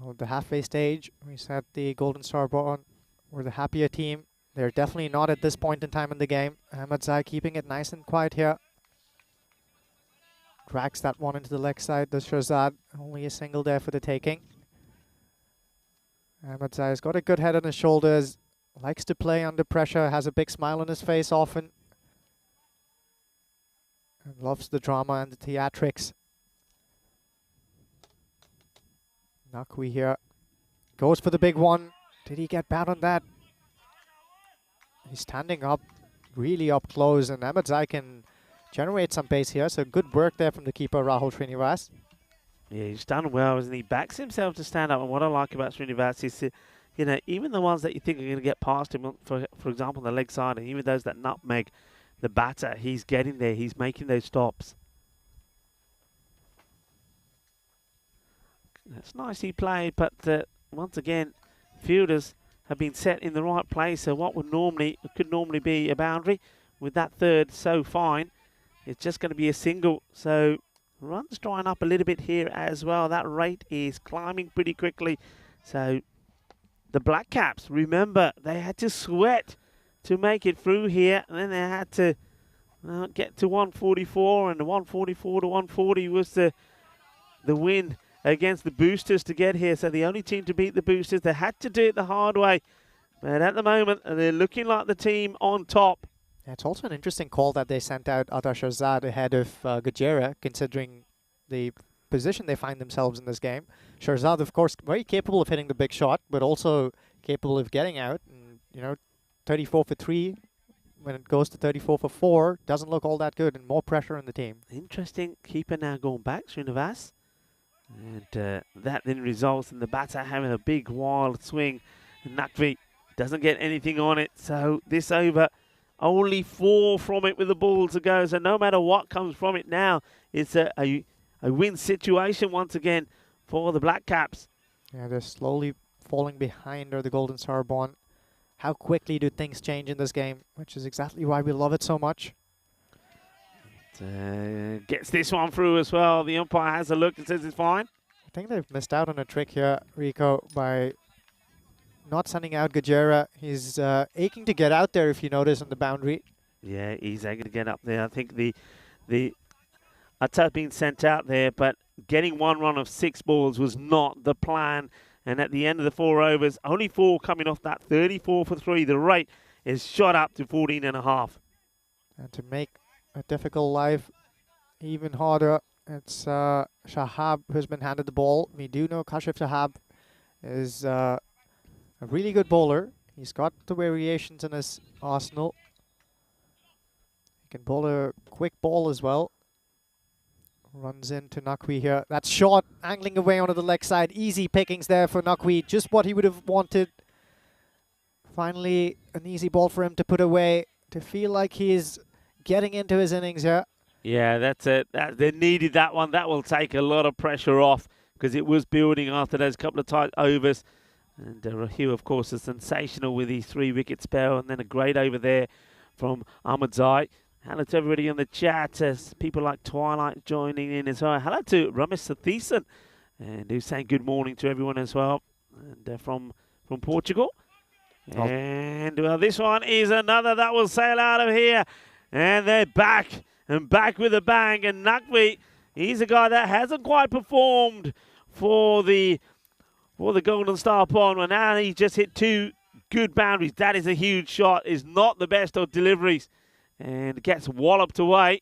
[SPEAKER 4] Well, the halfway stage, we said the Golden Star Bond were the happier team. They're definitely not at this point in time in the game. Ahmadzai keeping it nice and quiet here. Drags that one into the leg side. The Shahzad, only a single there for the taking. Ahmadzai has got a good head on his shoulders. Likes to play under pressure. Has a big smile on his face often. And loves the drama and the theatrics. Nakwi here. Goes for the big one. Did he get bad on that? He's standing up, really up close, and Ahmadzai can generate some pace here. So good work there from the keeper, Rahul Srinivas.
[SPEAKER 5] Yeah, he's done well, isn't he? Backs himself to stand up. And what I like about Srinivas is, you know, even the ones that you think are going to get past him, for example, the leg side, and even those that nutmeg the batter, he's getting there. He's making those stops. That's nicely played, but once again, fielders have been set in the right place. So what could normally be a boundary, with that third so fine, it's just going to be a single. So runs drying up a little bit here as well. That rate is climbing pretty quickly. So the Black Caps, remember, they had to sweat to make it through here, and then they had to get to 144, and the 144 to 140 was the win against the Boosters to get here. So the only team to beat the Boosters, they had to do it the hard way. But at the moment, they're looking like the team on top.
[SPEAKER 4] Yeah, it's also an interesting call that they sent out Ata Shahzad ahead of Gajera, considering the position they find themselves in this game. Shahzad, of course, very capable of hitting the big shot, but also capable of getting out. And, you know, 34 for 3, when it goes to 34 for 4, doesn't look all that good, and more pressure on the team.
[SPEAKER 5] Interesting. Keeper now going back, Srinivas. And that then results in the batter having a big wild swing. And Nakvi doesn't get anything on it. So this over, only 4 from it with the ball to go. So no matter what comes from it now, it's a win situation once again for the Black Caps.
[SPEAKER 4] Yeah, they're slowly falling behind or the Golden Star Bond. How quickly do things change in this game, which is exactly why we love it so much.
[SPEAKER 5] Gets this one through as well. The umpire has a look and says it's fine.
[SPEAKER 4] I think they've missed out on a trick here, Rico, by not sending out Gajera. He's aching to get out there, if you notice, on the boundary.
[SPEAKER 5] Yeah, he's aching to get up there. I think the Atta being sent out there, but getting 1 run of 6 balls was not the plan. And at the end of the 4 overs, only 4 coming off that 34 for 3. The rate is shot up to 14.5.
[SPEAKER 4] And to make a difficult life even harder, it's Shahab who's been handed the ball. We do know Kashif Shahab is a really good bowler. He's got the variations in his arsenal. He can bowl a quick ball as well. Runs into Nakwi here. That's short, angling away onto the leg side. Easy pickings there for Nakwi. Just what he would have wanted. Finally, an easy ball for him to put away, to feel like he's getting into his innings here.
[SPEAKER 5] Yeah, that's it. They needed that one. That will take a lot of pressure off, because it was building after those couple of tight overs. And Raheel, of course, is sensational with his 3-wicket spell, and then a great over there from Ahmadzai. Hello to everybody on the chat, as people like Twilight joining in as well. Hello to Ramesh Satheesan, and who's saying good morning to everyone as well, and from Portugal. Oh. And well, this one is another that will sail out of here, and they're back and back with a bang. And Nakvi, he's a guy that hasn't quite performed for the Golden Star Pond, and now he just hit 2 good boundaries. That is a huge shot. Is not the best of deliveries, and gets walloped away.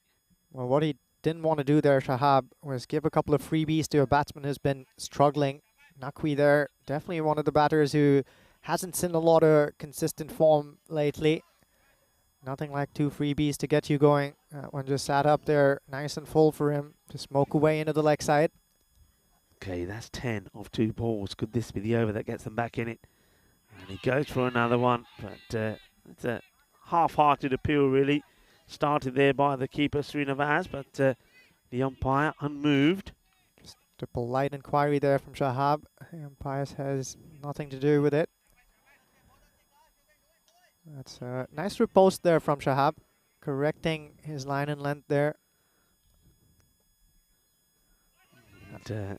[SPEAKER 4] Well, what he didn't want to do there, Shahab, was give a couple of freebies to a batsman who's been struggling. Nakwi there, definitely one of the batters who hasn't seen a lot of consistent form lately. Nothing like 2 freebies to get you going. One just sat up there nice and full for him to smoke away into the leg side.
[SPEAKER 5] Okay, that's 10 of 2 balls. Could this be the over that gets them back in it? And he goes for another one, but it's a half-hearted appeal, really. started there by the keeper, Srinivas, but the umpire unmoved.
[SPEAKER 4] Just a polite inquiry there from Shahab. The umpire has nothing to do with it. That's a nice riposte there from Shahab, correcting his line and length there.
[SPEAKER 5] And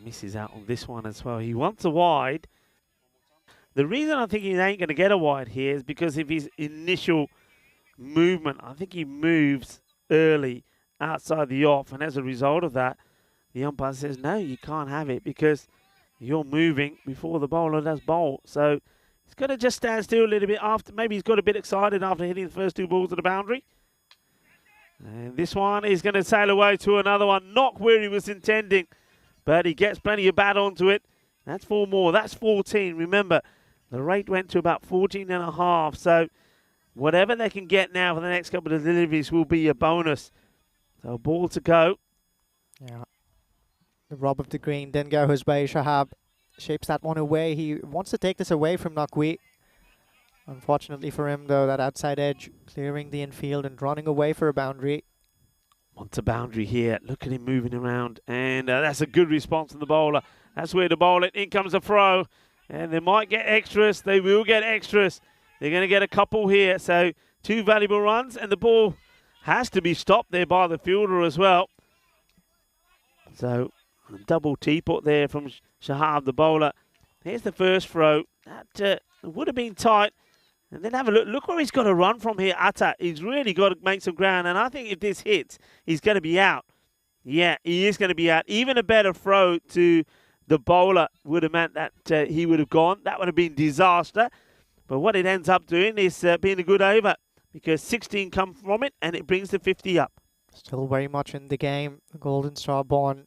[SPEAKER 5] misses out on this one as well. He wants a wide. The reason I think he ain't going to get a wide here is because of his initial movement. I think he moves early outside the off, and as a result of that, the umpire says, no, you can't have it because you're moving before the bowler does bowl. So he's got to just stand still a little bit after. Maybe he's got a bit excited after hitting the first 2 balls to the boundary. And this one is going to sail away to another one, not where he was intending, but he gets plenty of bat onto it. That's 4 more. That's 14. Remember, the rate went to about 14.5. So whatever they can get now for the next couple of deliveries will be a bonus. So ball to go.
[SPEAKER 4] Yeah. The rob of the green didn't go his way. Shahab shapes that one away. He wants to take this away from Naqvi. Unfortunately for him, though, that outside edge clearing the infield and running away for a boundary.
[SPEAKER 5] Wants a boundary here. Look at him moving around. And that's a good response from the bowler. That's where to bowl it. In comes a throw. And they might get extras. They will get extras. They're going to get a couple here. So 2 valuable runs. And the ball has to be stopped there by the fielder as well. So a double teapot there from Shahab, the bowler. Here's the first throw. That would have been tight. And then have a look. Look where he's got to run from here, Atta. He's really got to make some ground. And I think if this hits, he's going to be out. Yeah, he is going to be out. Even a better throw to the bowler would have meant that he would have gone. That would have been disaster. But what it ends up doing is being a good over because 16 come from it and it brings the 50 up.
[SPEAKER 4] Still very much in the game. Golden Star born.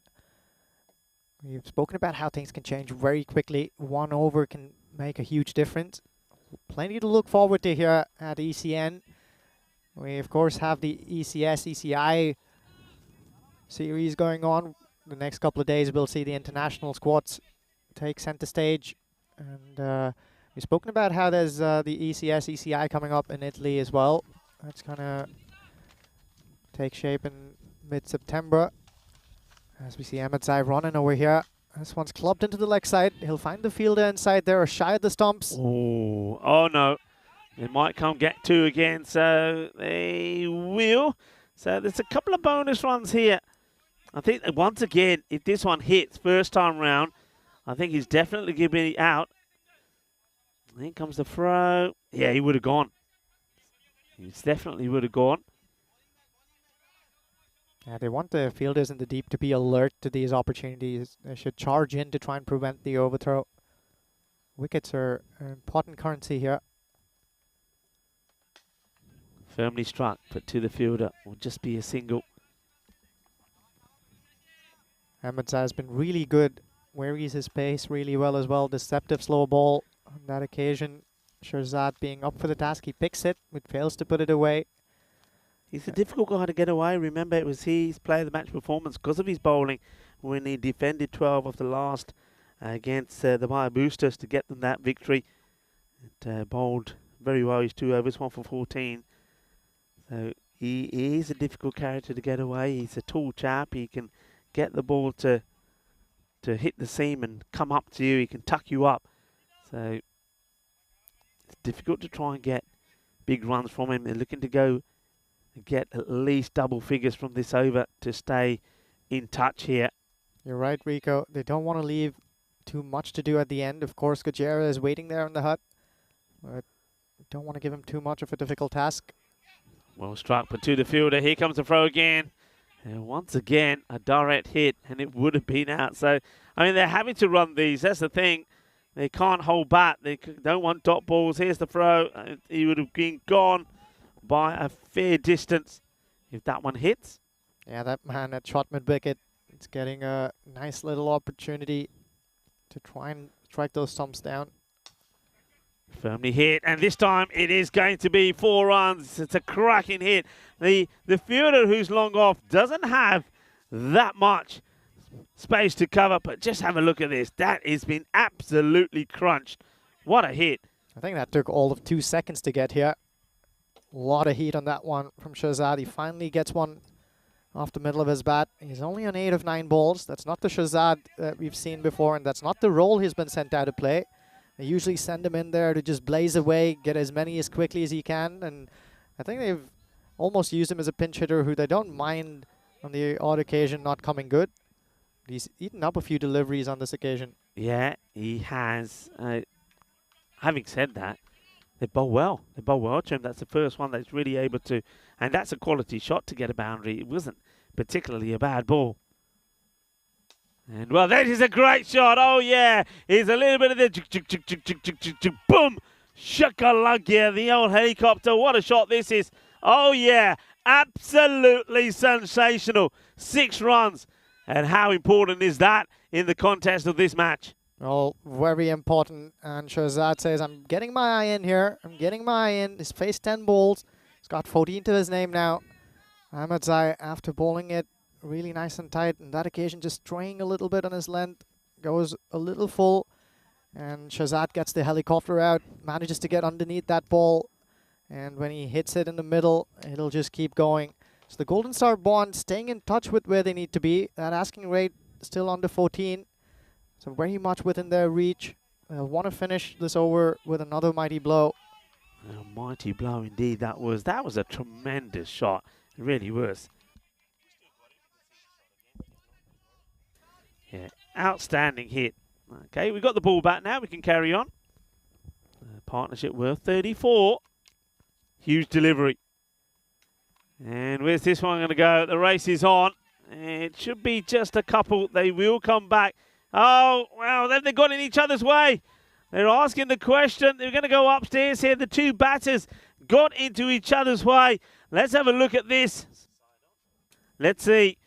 [SPEAKER 4] We've spoken about how things can change very quickly. 1 over can make a huge difference. Plenty to look forward to here at ECN. We, of course, have the ECS, ECI series going on. The next couple of days, we'll see the international squads take center stage. And we've spoken about how there's the ECS, ECI coming up in Italy as well. That's going to take shape in mid-September. As we see Ahmed Zai running over here. This one's clubbed into the leg side. He'll find the fielder inside there, shy of the stumps.
[SPEAKER 5] Oh no. They might come get 2 again, so they will. So there's a couple of bonus runs here. I think that once again, if this one hits first time round, I think he's definitely going to be out. Here comes the throw. Yeah, he would have gone. He definitely would have gone.
[SPEAKER 4] Yeah, they want the fielders in the deep to be alert to these opportunities. They should charge in to try and prevent the overthrow. Wickets are an important currency here.
[SPEAKER 5] Firmly struck, but to the fielder. Will just be a single.
[SPEAKER 4] Ahmed Zai has been really good. Varies his pace really well as well. Deceptive slow ball on that occasion. Shirzad being up for the task. He picks it, but fails to put it away.
[SPEAKER 5] He's a difficult guy to get away. Remember, it was his player of the match performance because of his bowling when he defended 12 of the last against the Maya Boosters to get them that victory. It bowled very well. He's 2 overs, 1 for 14. So he is a difficult character to get away. He's a tall chap. He can get the ball to hit the seam and come up to you. He can tuck you up. So it's difficult to try and get big runs from him. They're looking to go get at least double figures from this over to stay in touch here.
[SPEAKER 4] You're right, Rico. They don't want to leave too much to do at the end. Of course, Gajera is waiting there in the hut, but don't want to give him too much of a difficult task.
[SPEAKER 5] Well struck, but to the fielder. Here comes the throw again. And once again, a direct hit, and it would have been out. So, I mean, they're having to run these. That's the thing. They can't hold back. They don't want dot balls. Here's the throw. He would have been gone by a fair distance if that one hits.
[SPEAKER 4] Yeah, that man at shot mid-wicket is getting a nice little opportunity to try and strike those stumps down.
[SPEAKER 5] Firmly hit, and this time it is going to be 4 runs. It's a cracking hit. The fielder who's long off doesn't have that much space to cover, but just have a look at this. That has been absolutely crunched. What a hit.
[SPEAKER 4] I think that took all of 2 seconds to get here. A lot of heat on that one from Shahzad. He finally gets one off the middle of his bat. He's only on 8 of 9 balls. That's not the Shahzad that we've seen before, and that's not the role he's been sent out to play. They usually send him in there to just blaze away, get as many as quickly as he can, and I think they've almost used him as a pinch hitter who they don't mind on the odd occasion not coming good. He's eaten up a few deliveries on this occasion.
[SPEAKER 5] Yeah, he has. Having said that, they bowl well. They bowl well to him. That's the first one that's really able to, and that's a quality shot to get a boundary. It wasn't particularly a bad ball. And well, that is a great shot. Oh yeah, here's a little bit of the boom, shakalaka, the old helicopter. What a shot this is. Oh yeah, absolutely sensational. 6 runs. And how important is that in the contest of this match?
[SPEAKER 4] Well, very important. And Shahzad says, I'm getting my eye in here. I'm getting my eye in. He's faced 10 balls. He's got 14 to his name now. Ahmadzai, after bowling it really nice and tight, and that occasion just straying a little bit on his length, goes a little full. And Shahzad gets the helicopter out, manages to get underneath that ball. And when he hits it in the middle, it'll just keep going. So the Golden Star Bond staying in touch with where they need to be. That asking rate still under 14. So very much within their reach. They'll want to finish this over with another mighty blow.
[SPEAKER 5] A mighty blow indeed that was. That was a tremendous shot. It really was. Yeah, outstanding hit. Okay, we've got the ball back now. We can carry on. Partnership worth 34. Huge delivery. And where's this one going to go? The race is on. It should be just a couple. They will come back. Oh, wow, then they got in each other's way. They're asking the question. They're going to go upstairs here. The two batters got into each other's way. Let's have a look at this. Let's see.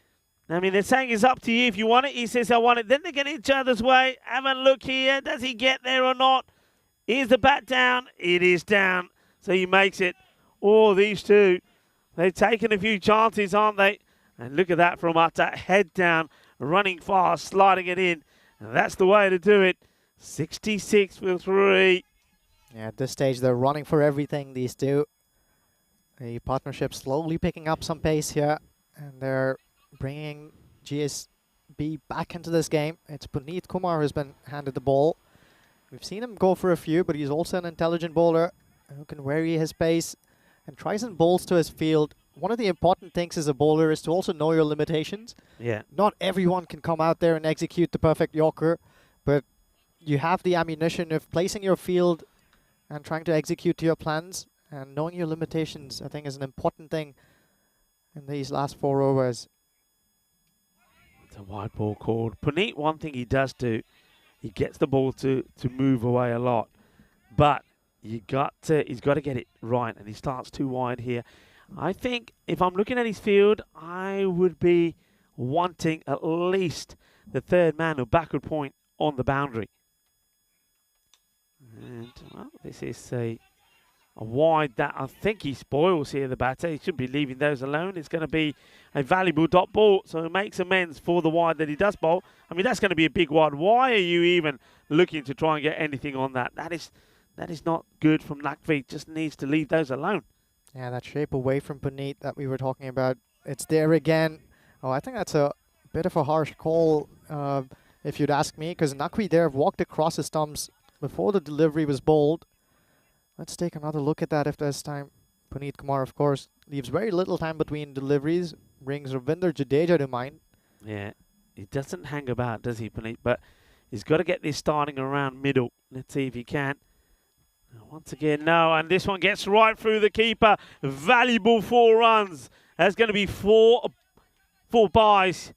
[SPEAKER 5] I mean, they're saying it's up to you if you want it. He says, I want it. Then they get in each other's way. Have a look here. Does he get there or not? Is the bat down? It is down. So he makes it. Oh, these two. They've taken a few chances, aren't they? And look at that from Utter. Head down, running fast, sliding it in. And that's the way to do it. 66 for 3.
[SPEAKER 4] Yeah, at this stage, they're running for everything, these two. The partnership slowly picking up some pace here. And they're bringing GSB back into this game. It's Puneet Kumar who's been handed the ball. We've seen him go for a few, but he's also an intelligent bowler who can vary his pace and tries and bowls to his field. One of the important things as a bowler is to also know your limitations.
[SPEAKER 5] Yeah.
[SPEAKER 4] Not everyone can come out there and execute the perfect Yorker, but you have the ammunition of placing your field and trying to execute to your plans, and knowing your limitations, I think, is an important thing in these last 4 overs.
[SPEAKER 5] It's a wide ball called. Puneet, one thing he does do, he gets the ball to move away a lot, but he's got to get it right, and he starts too wide here. I think if I'm looking at his field, I would be wanting at least the third man or backward point on the boundary. And well, this is a wide that I think he spoils here, the batter. He should be leaving those alone. It's going to be a valuable dot ball, so it makes amends for the wide that he does bowl. I mean, that's going to be a big wide. Why are you even looking to try and get anything on that? That is not good from Nakvi. Just needs to leave those alone.
[SPEAKER 4] Yeah, that shape away from Puneet that we were talking about, it's there again. Oh, I think that's a bit of a harsh call, if you'd ask me, because Nakvi there walked across his stumps before the delivery was bowled. Let's take another look at that if there's time. Puneet Kumar, of course, leaves very little time between deliveries, brings Ravinder Jadeja to mind.
[SPEAKER 5] Yeah, he doesn't hang about, does he, Puneet? But he's got to get this starting around middle. Let's see if he can. Once again, no, and this one gets right through the keeper. Valuable 4 runs. That's going to be four buys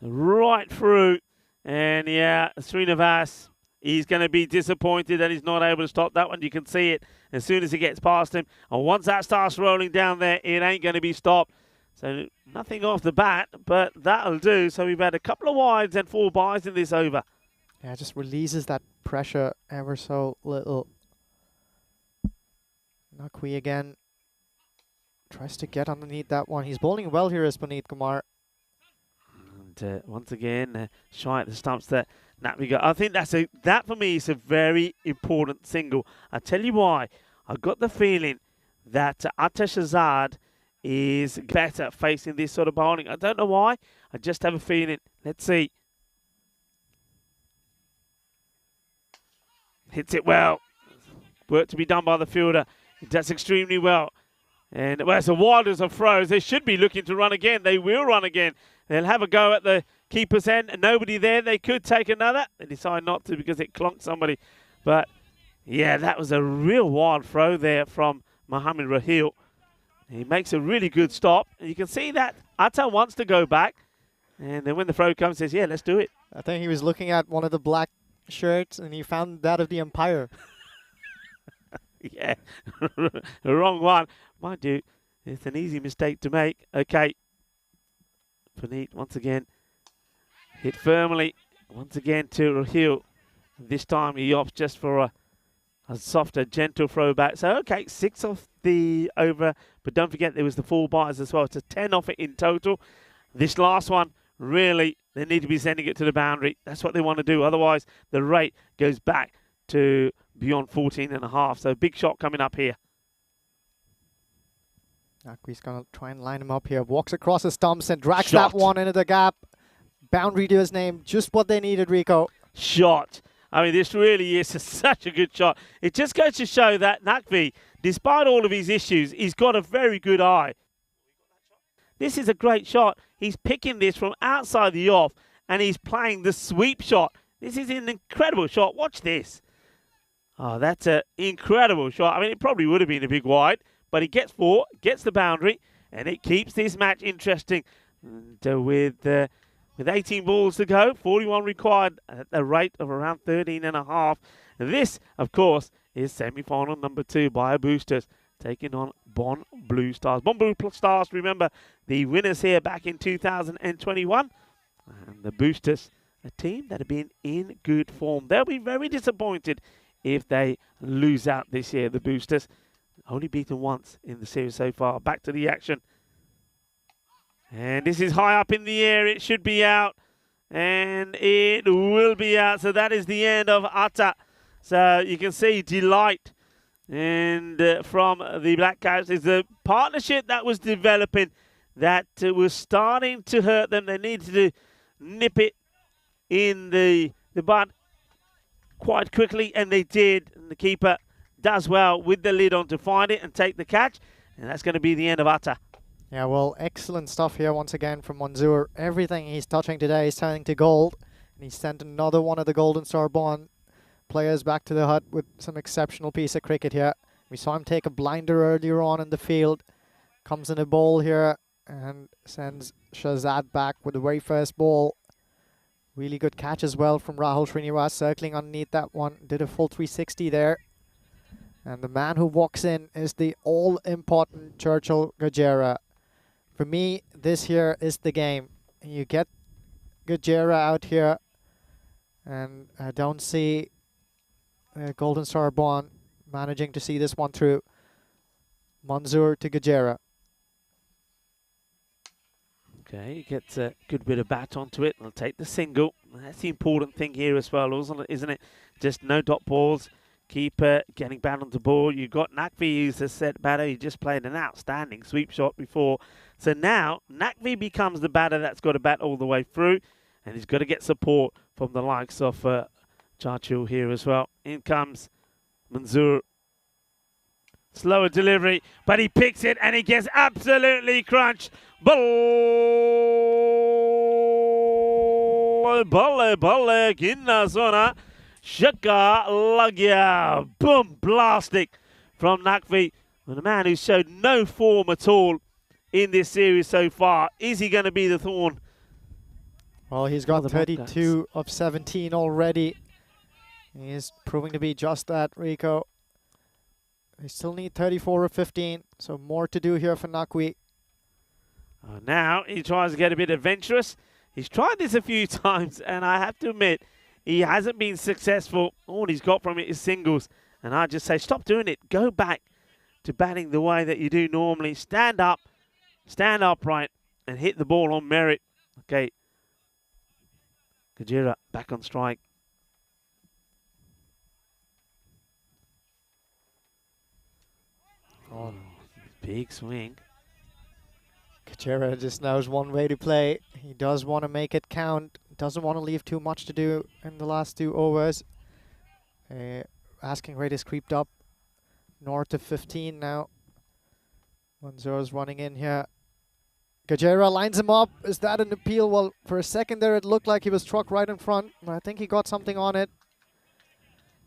[SPEAKER 5] right through. And yeah, Srinivas, he's going to be disappointed that he's not able to stop that one. You can see it as soon as he gets past him. And once that starts rolling down there, it ain't going to be stopped. So nothing off the bat, but that'll do. So we've had a couple of wides and 4 buys in this over.
[SPEAKER 4] Yeah, it just releases that pressure ever so little. Nakwi again tries to get underneath that one. He's bowling well here as Puneet Kumar.
[SPEAKER 5] And once again, shy at the stumps there. I think that for me is a very important single. I tell you why. I got the feeling that Atta Shazad is better facing this sort of bowling. I don't know why. I just have a feeling. Let's see. Hits it well. Work to be done by the fielder. He does extremely well. And well, it's the wildest of throws. They should be looking to run again. They will run again. They'll have a go at the keeper's end. And nobody there. They could take another. They decide not to because it clonked somebody. But yeah, that was a real wild throw there from Mohammed Rahil. He makes a really good stop. And you can see that Atta wants to go back. And then when the throw comes, says, yeah, let's do it.
[SPEAKER 4] I think he was looking at one of the black shirts and he found that of the umpire.
[SPEAKER 5] Yeah, the wrong one. Mind you, it's an easy mistake to make. Okay. Puneet once again. Hit firmly. Once again to Rahil. This time he opts just for a softer, gentle throwback. So, okay, 6 off the over. But don't forget there was the 4 bars as well. It's a 10 off it in total. This last one, really, they need to be sending it to the boundary. That's what they want to do. Otherwise, the rate goes back to beyond 14.5. So, big shot coming up here.
[SPEAKER 4] Nakwi's going to try and line him up here. Walks across the stumps and drags
[SPEAKER 5] Shot.
[SPEAKER 4] that one into the gap. Boundary to his name. Just what they needed, Rico.
[SPEAKER 5] Shot. I mean, this really is such a good shot. It just goes to show that Nakvi, despite all of his issues, he's got a very good eye. This is a great shot. He's picking this from outside the off, and he's playing the sweep shot. This is an incredible shot. Watch this. Oh, that's an incredible shot. I mean, it probably would have been a big wide, but he gets 4, gets the boundary, and it keeps this match interesting. And, with 18 balls to go, 41 required at a rate of around 13.5. This, of course, is semi-final number 2 by Boosters, taking on Bon Blue Stars. Bon Blue Stars, remember, the winners here back in 2021. And the Boosters, a team that have been in good form. They'll be very disappointed if they lose out this year, the Boosters. Only beaten once in the series so far. Back to the action. And this is high up in the air. It should be out. And it will be out. So that is the end of Atta. So you can see delight and from the Black Caps. Is the partnership that was developing that was starting to hurt them. They needed to nip it in the bud quite quickly, and they did. And the keeper does well with the lid on to find it and take the catch. And that's going to be the end of Atta.
[SPEAKER 4] Yeah, well, excellent stuff here once again from Manzoor. Everything he's touching today is turning to gold. And he sent another one of the Golden Star Bond players back to the hut with some exceptional piece of cricket here. We saw him take a blinder earlier on in the field. Comes in a bowl here and sends Shahzad back with the very first ball. Really good catch as well from Rahul Srinivas, circling underneath that one. Did a full 360 there. And the man who walks in is the all-important Churchill Gajera. For me, this here is the game. You get Gajera out here, and I don't see Golden Star Bond managing to see this one through. Manzoor to Gajera.
[SPEAKER 5] Okay, he gets a good bit of bat onto it. They'll take the single. That's the important thing here as well, isn't it? Just no dot balls. Keeper getting bat on the ball. You've got Nakvi, who's a set batter. He just played an outstanding sweep shot before. So now Nakvi becomes the batter that's got to bat all the way through. And he's got to get support from the likes of Churchill here as well. In comes Manzoor. Slower delivery, but he picks it and he gets absolutely crunched. Balle, ginna zona. Shaka Lagya. Boom, blasting from Nakvi. And a man who showed no form at all in this series so far. Is he going to be the thorn?
[SPEAKER 4] Well, he's got 32 of 17 already. He is proving to be just that, Rico. They still need 34 of 15, so more to do here for Nakwi.
[SPEAKER 5] Now he tries to get a bit adventurous. He's tried this a few times, and I have to admit, he hasn't been successful. All he's got from it is singles. And I just say, stop doing it. Go back to batting the way that you do normally. Stand up, stand upright, and hit the ball on merit. Okay. Gajera back on strike.
[SPEAKER 4] Oh,
[SPEAKER 5] Big swing.
[SPEAKER 4] Kachera just knows one way to play. He does want to make it count. Doesn't want to leave too much to do in the last 2 overs. Asking rate is creeped up north of 15 now. Manzoor's running in here. Kachera lines him up. Is that an appeal? Well, for a second there it looked like he was struck right in front. I think he got something on it.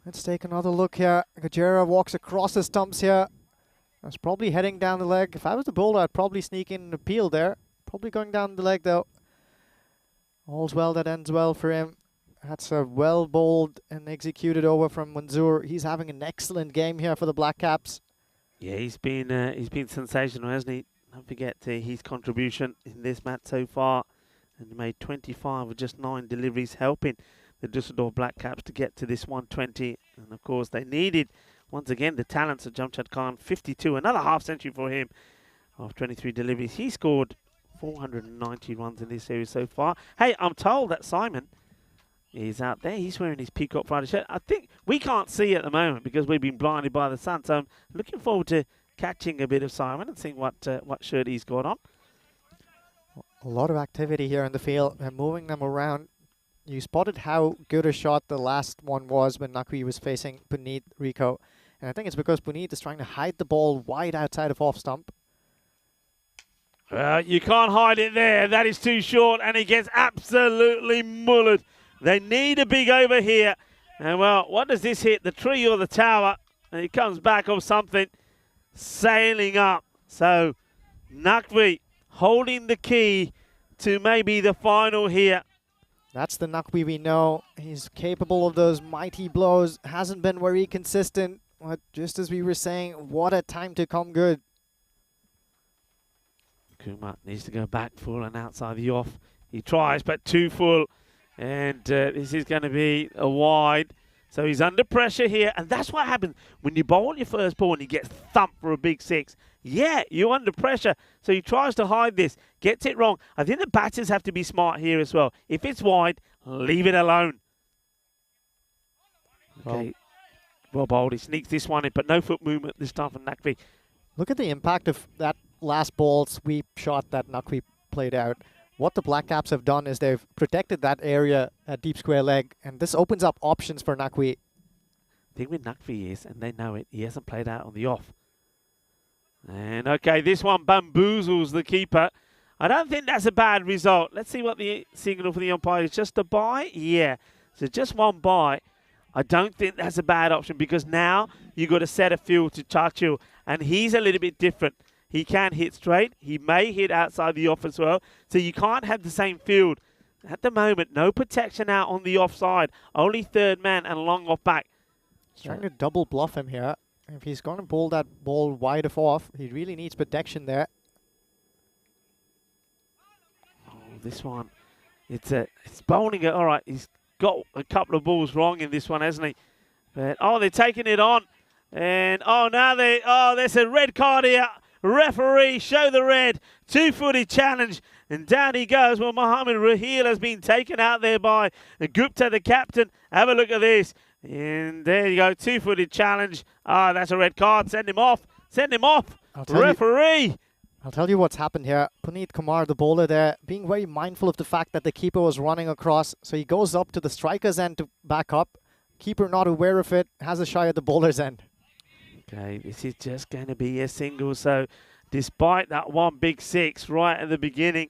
[SPEAKER 4] Let's take another look here. Kachera walks across the stumps here. That's probably heading down the leg. If I was the bowler, I'd probably sneak in an appeal there. Probably going down the leg though. All's well that ends well for him. That's a well bowled and executed over from Manzoor. He's having an excellent game here for the Black Caps.
[SPEAKER 5] Yeah, he's been sensational, hasn't he? Don't forget his contribution in this match so far, and he made 25 with just 9 deliveries, helping the Dusseldorf Black Caps to get to this 120. And of course, they needed once again the talents of Jamshad Khan. 52, another half century for him of 23 deliveries. He scored 490 runs in this series so far. Hey, I'm told that Simon is out there. He's wearing his Peacock Friday shirt. I think we can't see at the moment because we've been blinded by the sun. So I'm looking forward to catching a bit of Simon and seeing what shirt he's got on.
[SPEAKER 4] A lot of activity here in the field. They're moving them around. You spotted how good a shot the last one was when Naqvi was facing Puneet, Rico. And I think it's because Puneet is trying to hide the ball wide outside of off stump.
[SPEAKER 5] Well, you can't hide it there. That is too short, and he gets absolutely mullered. They need a big over here. And, well, what does this hit? The tree or the tower? And he comes back off something, sailing up. So, Naqvi holding the key to maybe the final here.
[SPEAKER 4] That's the Naqvi we know. He's capable of those mighty blows. Hasn't been very consistent. But just as we were saying, what a time to come good.
[SPEAKER 5] Kumar needs to go back full and outside the off. He tries, but too full. And this is going to be a wide. So he's under pressure here. And that's what happens when you bowl your first ball and you get thumped for a big 6. Yeah, you're under pressure. So he tries to hide this. Gets it wrong. I think the batters have to be smart here as well. If it's wide, leave it alone. Okay. Well bowled. He sneaks this one in, but no foot movement this time from Naqvi.
[SPEAKER 4] Look at the impact of that last ball sweep shot that Naqvi played out. What the Black Caps have done is they've protected that area at deep square leg, and this opens up options for Naqvi.
[SPEAKER 5] The thing with Naqvi is, and they know it, he hasn't played out on the off. And okay, this one bamboozles the keeper. I don't think that's a bad result. Let's see what the signal for the umpire is. Just a bye? Yeah. So just one bye. I don't think that's a bad option because now you've got to set a field to Churchill, and he's a little bit different. He can hit straight. He may hit outside the off as well. So you can't have the same field. At the moment, no protection out on the offside. Only third man and long off back.
[SPEAKER 4] He's trying to double bluff him here. If he's going to bowl that ball wide of off, he really needs protection there.
[SPEAKER 5] Oh, this one. It's bowling it. All right, he's got a couple of balls wrong in this one, hasn't he? But, oh, they're taking it on. And, there's a red card here. Referee, show the red. 2-footed challenge. And down he goes. Well, Mohammed Raheel has been taken out there by Gupta, the captain. Have a look at this. And there you go. 2-footed challenge. Ah, that's a red card. Send him off. Send him off. Referee.
[SPEAKER 4] I'll tell you what's happened here. Puneet Kumar, the bowler there, being very mindful of the fact that the keeper was running across. So he goes up to the striker's end to back up. Keeper not aware of it. Has a shy at the bowler's end.
[SPEAKER 5] Okay, this is just going to be a single. So despite that one big 6 right at the beginning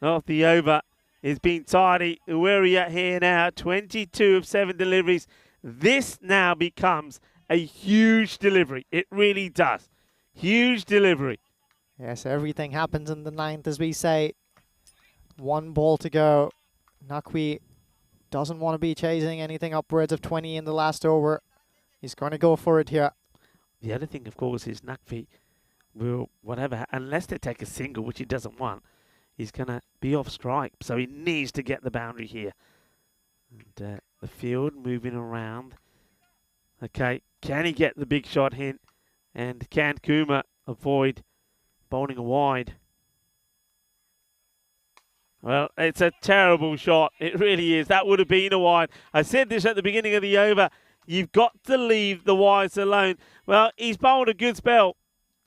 [SPEAKER 5] of the over, it's been tidy. Where are we at here now? 22 of 7 deliveries. This now becomes a huge delivery. It really does. Huge delivery.
[SPEAKER 4] Yes, everything happens in the 9th, as we say. 1 ball to go. Naqvi doesn't want to be chasing anything upwards of 20 in the last over. He's going to go for it here.
[SPEAKER 5] The other thing, of course, is Naqvi will, unless they take a single, which he doesn't want, he's going to be off strike. So he needs to get the boundary here. And the field moving around. Okay, can he get the big shot hint? And can Kuma avoid bowling a wide? Well, it's a terrible shot. It really is. That would have been a wide. I said this at the beginning of the over. You've got to leave the wides alone. Well, he's bowled a good spell.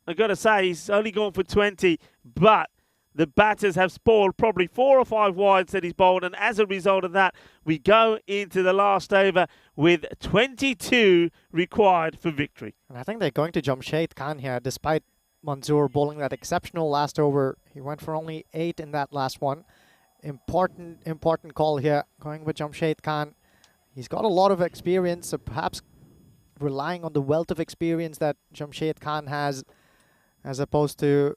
[SPEAKER 5] I've got to say, he's only gone for 20, but the batters have spoiled probably 4 or 5 wides that he's bowled, and as a result of that, we go into the last over with 22 required for victory.
[SPEAKER 4] And I think they're going to Jamshed Khan here, despite Manzoor bowling that exceptional last over. He went for only 8 in that last one. Important call here, going with Jamshed Khan. He's got a lot of experience, so perhaps relying on the wealth of experience that Jamshed Khan has, as opposed to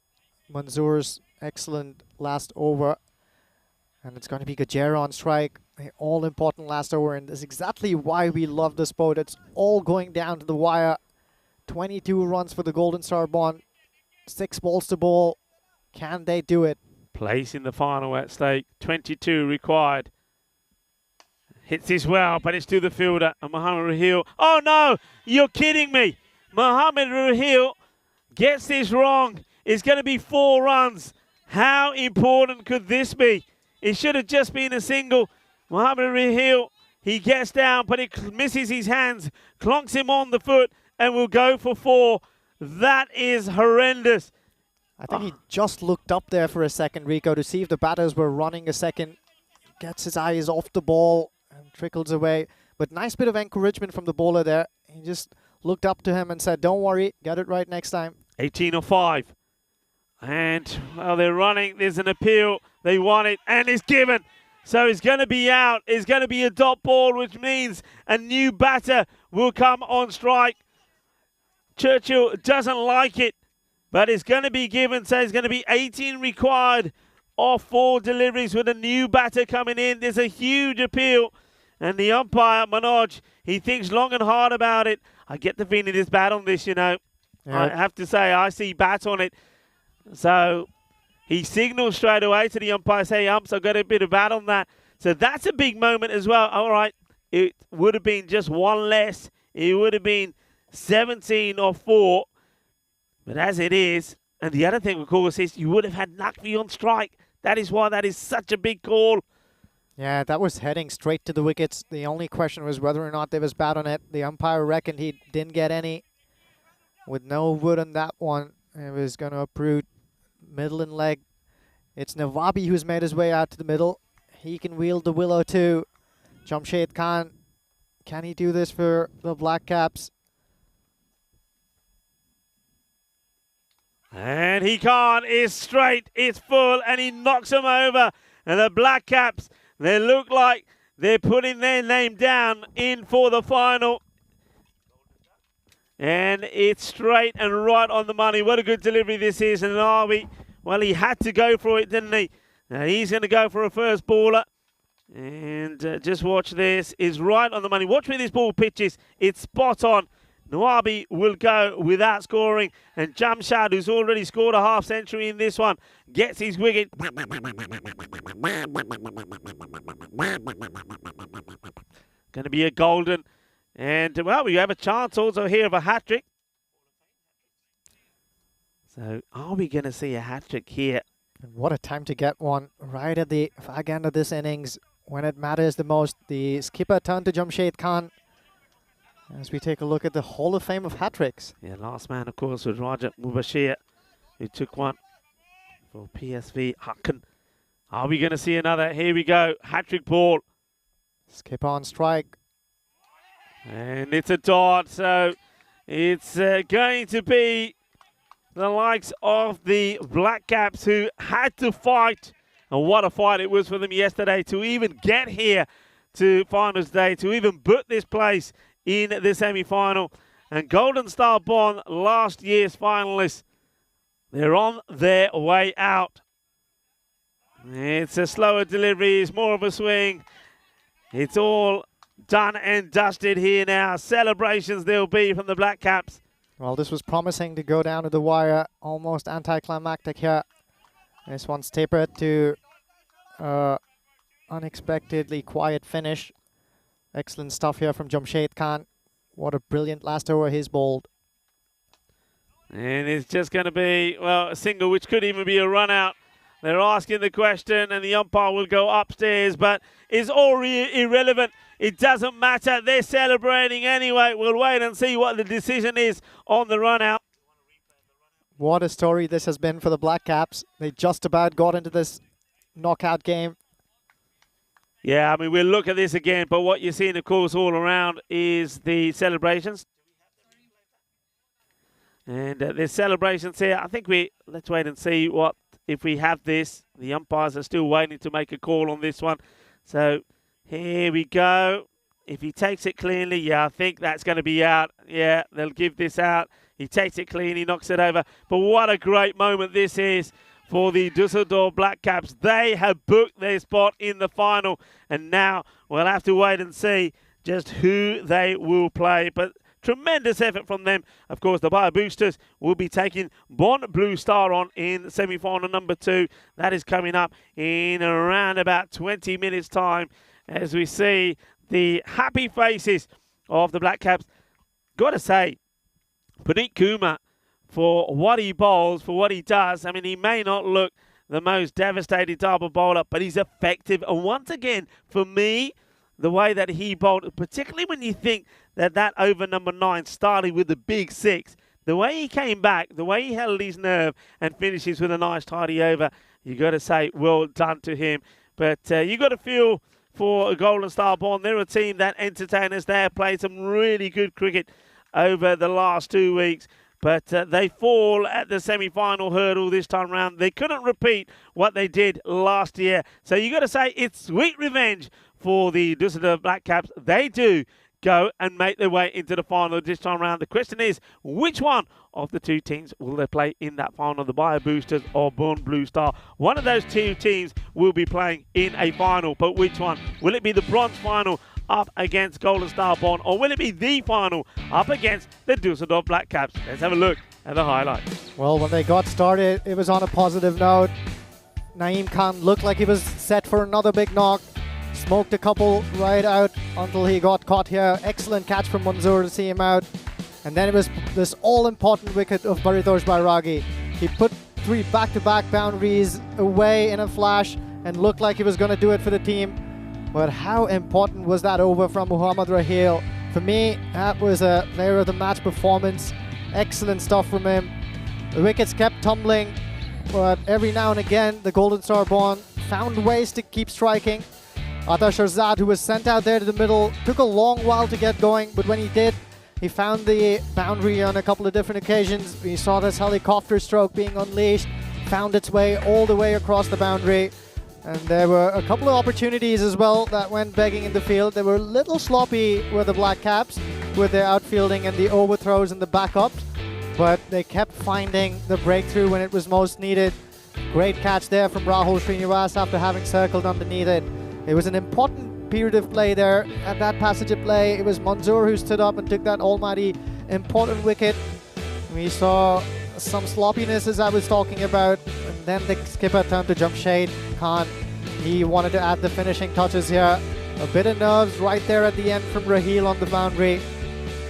[SPEAKER 4] Manzoor's excellent last over. And it's going to be Gajera on strike. All important last over, and that's exactly why we love this sport. It's all going down to the wire. 22 runs for the Golden Star Bond. 6 balls to bowl. Can they do it?
[SPEAKER 5] Place in the final at stake. 22 required. Hits this well, but it's to the fielder. And Mohamed Raheel. Oh no! You're kidding me! Mohamed Raheel gets this wrong. It's going to be 4 runs. How important could this be? It should have just been a single. Mohamed Raheel, he gets down, but it misses his hands, clonks him on the foot, and will go for 4. That is horrendous.
[SPEAKER 4] I think he just looked up there for a second, Rico, to see if the batters were running a second. Gets his eyes off the ball and trickles away. But nice bit of encouragement from the bowler there. He just looked up to him and said, don't worry, get it right next time.
[SPEAKER 5] 18 or 5. And, well, they're running. There's an appeal. They want it, and it's given. So it's going to be out. It's going to be a dot ball, which means a new batter will come on strike. Churchill doesn't like it, but it's going to be given. So it's going to be 18 required off 4 deliveries with a new batter coming in. There's a huge appeal. And the umpire, Manoj, he thinks long and hard about it. I get the feeling there's bat on this, you know. Yeah. I have to say, I see bat on it. So he signals straight away to the umpire, say, umps, I've got a bit of bat on that. So that's a big moment as well. All right, it would have been just 1 less. It would have been 17 or 4. But as it is, and the other thing, of course, is you would have had Naqvi on strike. That is why that is such a big call.
[SPEAKER 4] Yeah, that was heading straight to the wickets. The only question was whether or not there was bat on it. The umpire reckoned he didn't get any. With no wood on that one, it was going to uproot middle and leg. It's Nawabi who's made his way out to the middle. He can wield the willow too. Jamshed Khan, can he do this for the Black Caps?
[SPEAKER 5] And he can't. It's straight, it's full, and he knocks him over. And the Black Caps, they look like they're putting their name down in for the final. And it's straight and right on the money. What a good delivery this is. And Arby, well, he had to go for it, didn't he? Now he's going to go for a first baller. And just watch this. Is right on the money. Watch where this ball pitches. It's spot on. Nawabi will go without scoring. And Jamshad, who's already scored a half century in this one, gets his wicket. Going to be a golden. And, well, we have a chance also here of a hat-trick. So, are we going to see a hat-trick here?
[SPEAKER 4] And what a time to get one right at the fag end of this innings when it matters the most. The skipper turned to Jamshed Khan as we take a look at the Hall of Fame of hat-tricks.
[SPEAKER 5] Yeah, last man, of course, was Raja Mubashir, who took one for PSV Hakan. Are we going to see another? Here we go. Hat-trick ball.
[SPEAKER 4] Skipper on strike.
[SPEAKER 5] And it's a dot, so it's going to be the likes of the Black Caps who had to fight. And what a fight it was for them yesterday to even get here to finals day, to even put this place in the semi-final. And Golden Star Bond, last year's finalists, they're on their way out. It's a slower delivery, it's more of a swing. It's all done and dusted here now. Celebrations there'll be from the Black Caps.
[SPEAKER 4] Well, this was promising to go down to the wire. Almost anticlimactic here. This one's tapered to unexpectedly quiet finish. Excellent stuff here from Jamshed Khan. What a brilliant last over he's bowled.
[SPEAKER 5] And it's just going to be, well, a single, which could even be a run out. They're asking the question, and the umpire will go upstairs, but it's all irrelevant. It doesn't matter. They're celebrating anyway. We'll wait and see what the decision is on the run out.
[SPEAKER 4] What a story this has been for the Black Caps. They just about got into this knockout game.
[SPEAKER 5] Yeah, I mean, we'll look at this again, but what you're seeing, of course, all around is the celebrations. And there's celebrations here. I think let's wait and see what, if we have this. The umpires are still waiting to make a call on this one. So here we go. If he takes it cleanly, yeah, I think that's going to be out. Yeah, they'll give this out. He takes it clean, he knocks it over. But what a great moment this is for the Düsseldorf Black Caps. They have booked their spot in the final, and now we'll have to wait and see just who they will play. But tremendous effort from them. Of course, the Bayer Boosters will be taking Bonn Blue Star on in semi-final number 2. That is coming up in around about 20 minutes' time as we see the happy faces of the Black Caps. Got to say, Puneet Kumar, for what he bowls, for what he does, I mean, he may not look the most devastating type of bowler, but he's effective. And once again, for me, the way that he bowled, particularly when you think that over number 9 started with the big 6, the way he came back, the way he held his nerve and finishes with a nice tidy over, you got to say, well done to him. But you got to feel for Golden Star Bonn. They're a team that entertain us. They have played some really good cricket over the last 2 weeks. But they fall at the semi-final hurdle this time round. They couldn't repeat what they did last year. So you got to say it's sweet revenge for the Düsseldorf Black Caps. They do go and make their way into the final this time round. The question is, which one of the two teams will they play in that final? The Bayer Boosters or Bonn Blue Star? One of those two teams will be playing in a final. But which one? Will it be the bronze final up against Golden Star Bonn, or will it be the final up against the Düsseldorf Black Caps? Let's have a look at the highlights.
[SPEAKER 4] Well, when they got started, it was on a positive note. Naeem Khan looked like he was set for another big knock. Smoked a couple right out until he got caught here. Excellent catch from Manzoor to see him out. And then it was this all-important wicket of Paritosh Bairagi. He put 3 back-to-back boundaries away in a flash and looked like he was going to do it for the team. But how important was that over from Muhammad Raheel? For me, that was a player of the match performance. Excellent stuff from him. The wickets kept tumbling, but every now and again, the Golden Star Bonn found ways to keep striking. Atash Arzad, who was sent out there to the middle, took a long while to get going, but when he did, he found the boundary on a couple of different occasions. We saw this helicopter stroke being unleashed, found its way all the way across the boundary. And there were a couple of opportunities as well that went begging in the field. They were a little sloppy with the Black Caps, with their outfielding and the overthrows and the backups, but they kept finding the breakthrough when it was most needed. Great catch there from Rahul Srinivas after having circled underneath it. It was an important period of play there. At that passage of play, it was Manzoor who stood up and took that almighty important wicket. We saw some sloppiness, as I was talking about, and then the skipper turned to Jamshed Khan. He wanted to add the finishing touches here. A bit of nerves right there at the end from Raheel on the boundary,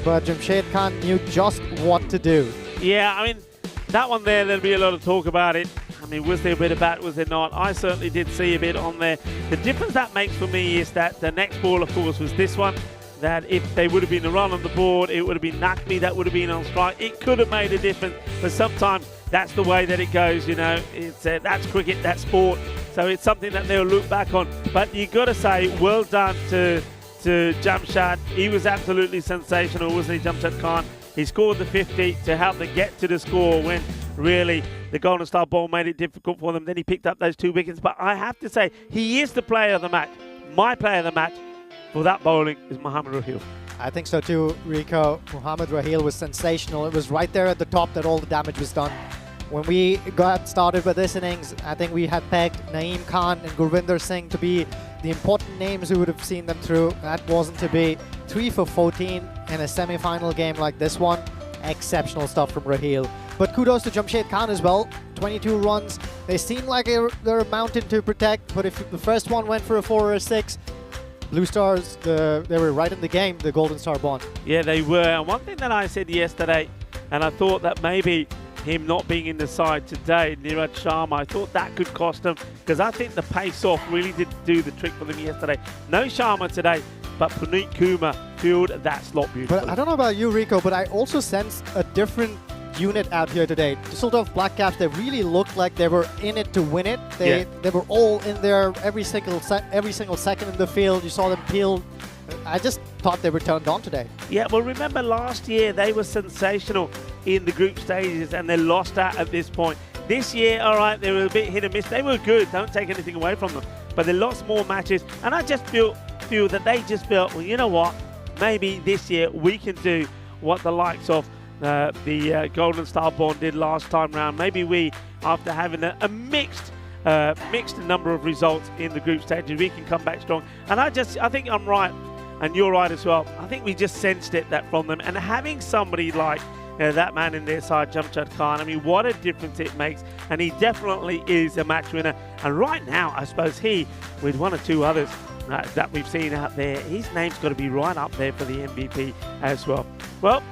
[SPEAKER 4] but Jamshed Khan knew just what to do.
[SPEAKER 5] Yeah, I mean, that one there'll be a lot of talk about it. I mean, was there a bit of bat, was there not? I certainly did see a bit on there. The difference that makes for me is that the next ball, of course, was this one. That if they would have been a run on the board, it would have been Nakmi that would have been on strike. It could have made a difference, but sometimes that's the way that it goes, you know. It's that's cricket, that's sport, so it's something that they'll look back on. But you got to say, well done to Jamshad. He was absolutely sensational, wasn't he, Jamshad Khan? He scored the 50 to help them get to the score when really the Golden Star Ball made it difficult for them. Then he picked up those 2 wickets. But I have to say, he is the player of the match. My player of the match for that bowling is Muhammad Raheel.
[SPEAKER 4] I think so too, Rico. Muhammad Raheel was sensational. It was right there at the top that all the damage was done. When we got started with this innings, I think we had pegged Naeem Khan and Gurvinder Singh to be the important names who would have seen them through. That wasn't to be. 3 for 14 in a semi-final game like this one. Exceptional stuff from Raheel. But kudos to Jamshed Khan as well. 22 runs. They seem like they're a mountain to protect, but if the first one went for a 4 or a 6, Blue Stars, they were right in the game, the Golden Star Bonn.
[SPEAKER 5] Yeah, they were. And one thing that I said yesterday, and I thought that maybe him not being in the side today, Niraj Sharma, I thought that could cost them, because I think the pace-off really did do the trick for them yesterday. No Sharma today, but Puneet Kumar filled that slot beautifully.
[SPEAKER 4] But I don't know about you, Rico, but I also sense a different unit out here today. Düsseldorf Black Caps, they really looked like they were in it to win it. They were all in there every single second in the field. You saw them peel. I just thought they were turned on today.
[SPEAKER 5] Yeah, well, remember last year they were sensational in the group stages and they lost out at this point. This year, all right, they were a bit hit and miss. They were good. Don't take anything away from them. But they lost more matches. And I just feel that they just felt, well, you know what? Maybe this year we can do what the likes of the Golden Star Bond did last time round. Maybe we, after having a mixed number of results in the group stages, we can come back strong. And I think I'm right, and you're right as well. I think we just sensed that from them. And having somebody like that man in their side, Jamshad Khan, I mean, what a difference it makes. And he definitely is a match winner. And right now, I suppose he, with one or two others that we've seen out there, his name's got to be right up there for the MVP as well. Well,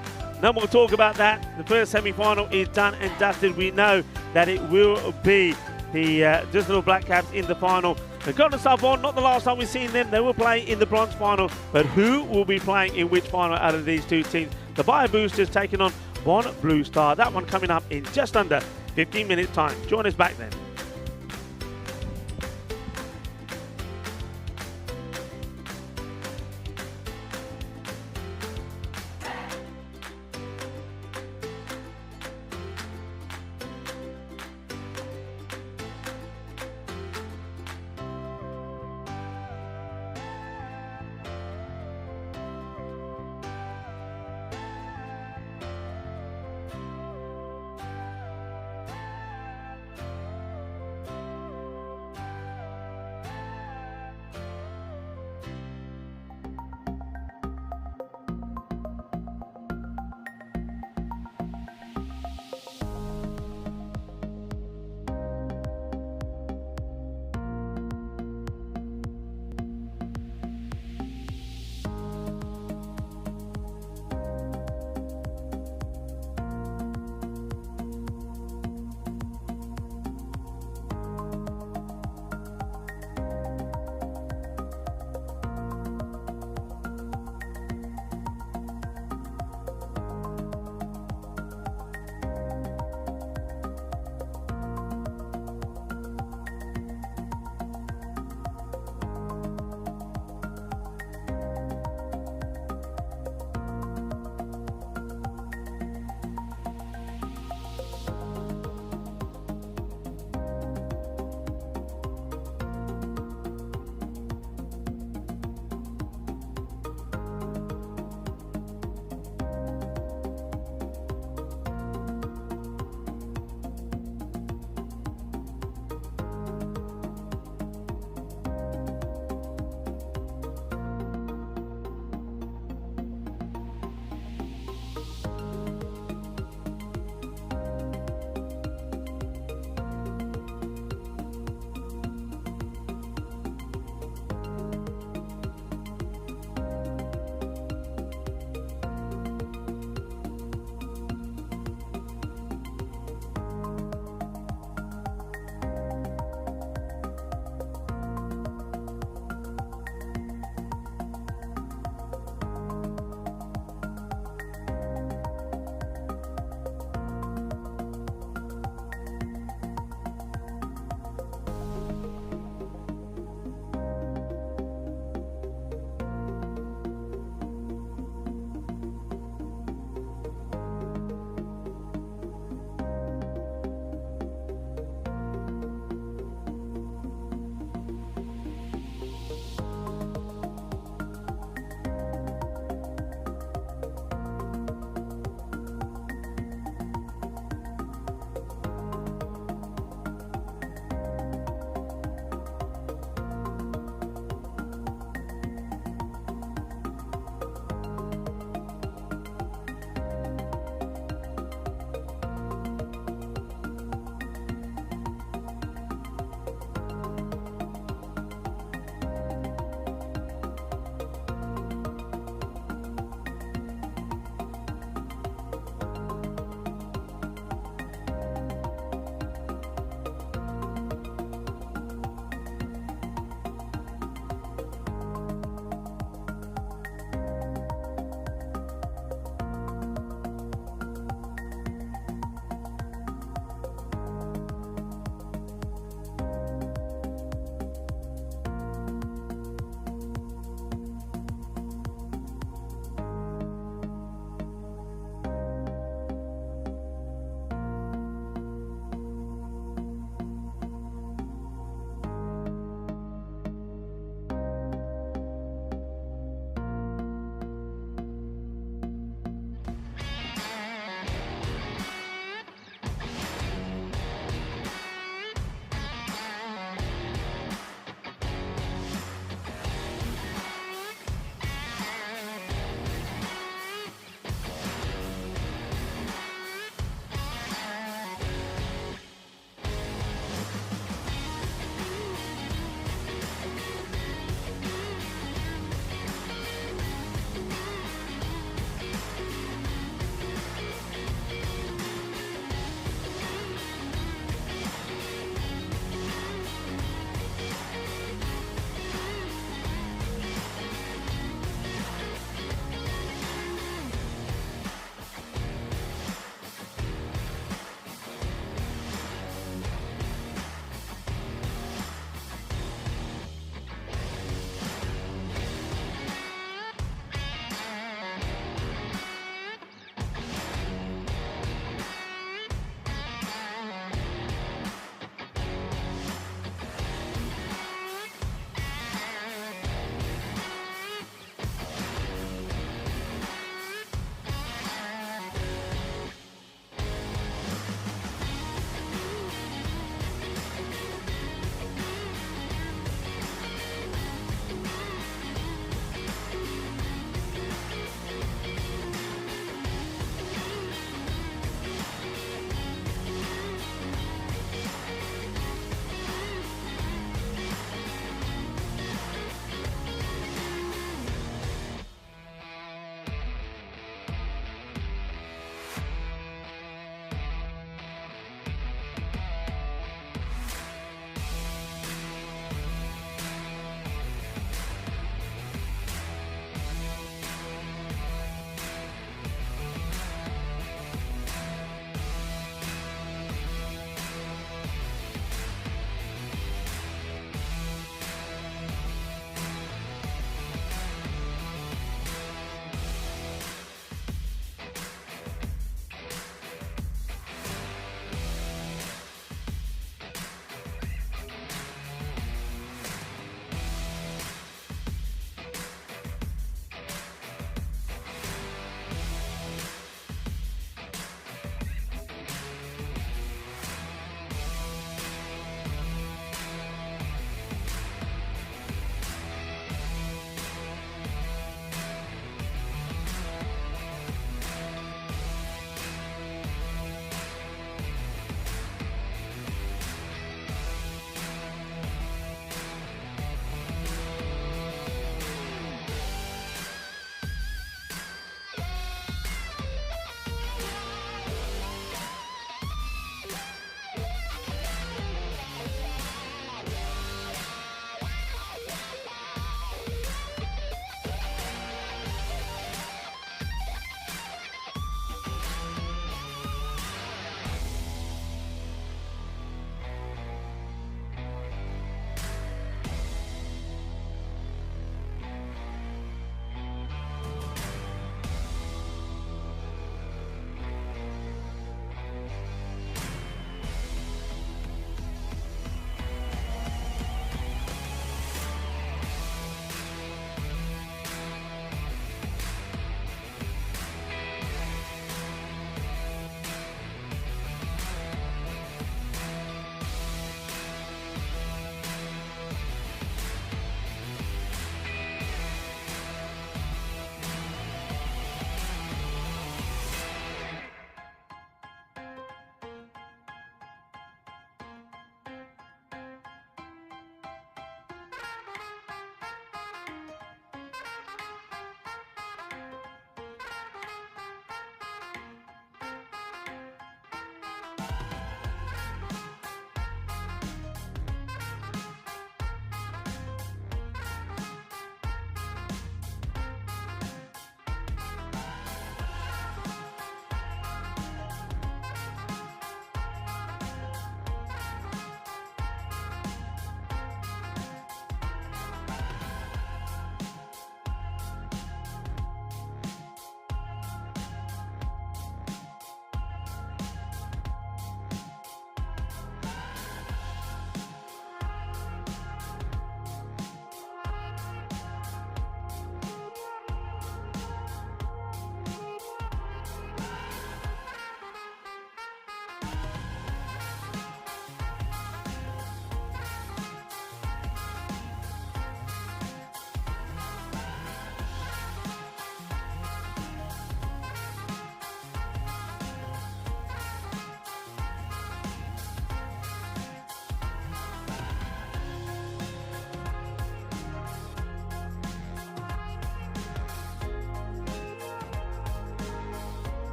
[SPEAKER 5] no more talk about that. The first semi-final is done and dusted. We know that it will be the Düsseldorf Black Caps in the final. The Golden Star Bond, not the last time we've seen them. They will play in the bronze final. But who will be playing in which final out of these two teams? The Bio Boosters taking on Bonn Blue Star. That one coming up in just under 15 minutes time. Join us back then.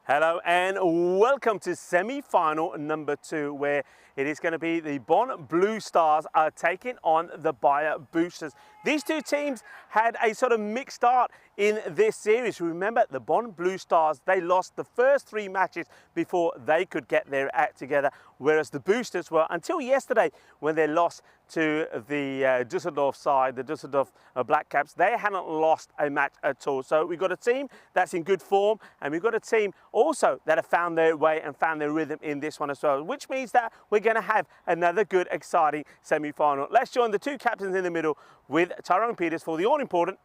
[SPEAKER 1] Hello and welcome to semi-final number 2, where it is going to be the Bonn Blue Stars are taking on the Bayer Boosters. These two teams had a sort of mixed start in this series. Remember, the Bonn Blue Stars, they lost the first 3 matches before they could get their act together, whereas the Boosters were, until yesterday when they lost to the Düsseldorf side, the Düsseldorf Black Caps, they hadn't lost a match at all. So we've got a team that's in good form, and we've got a team also that have found their way and found their rhythm in this one as well, which means that we're going to have another good, exciting semi-final. Let's join the 2 captains in the middle with Tyrone Peters for the all-important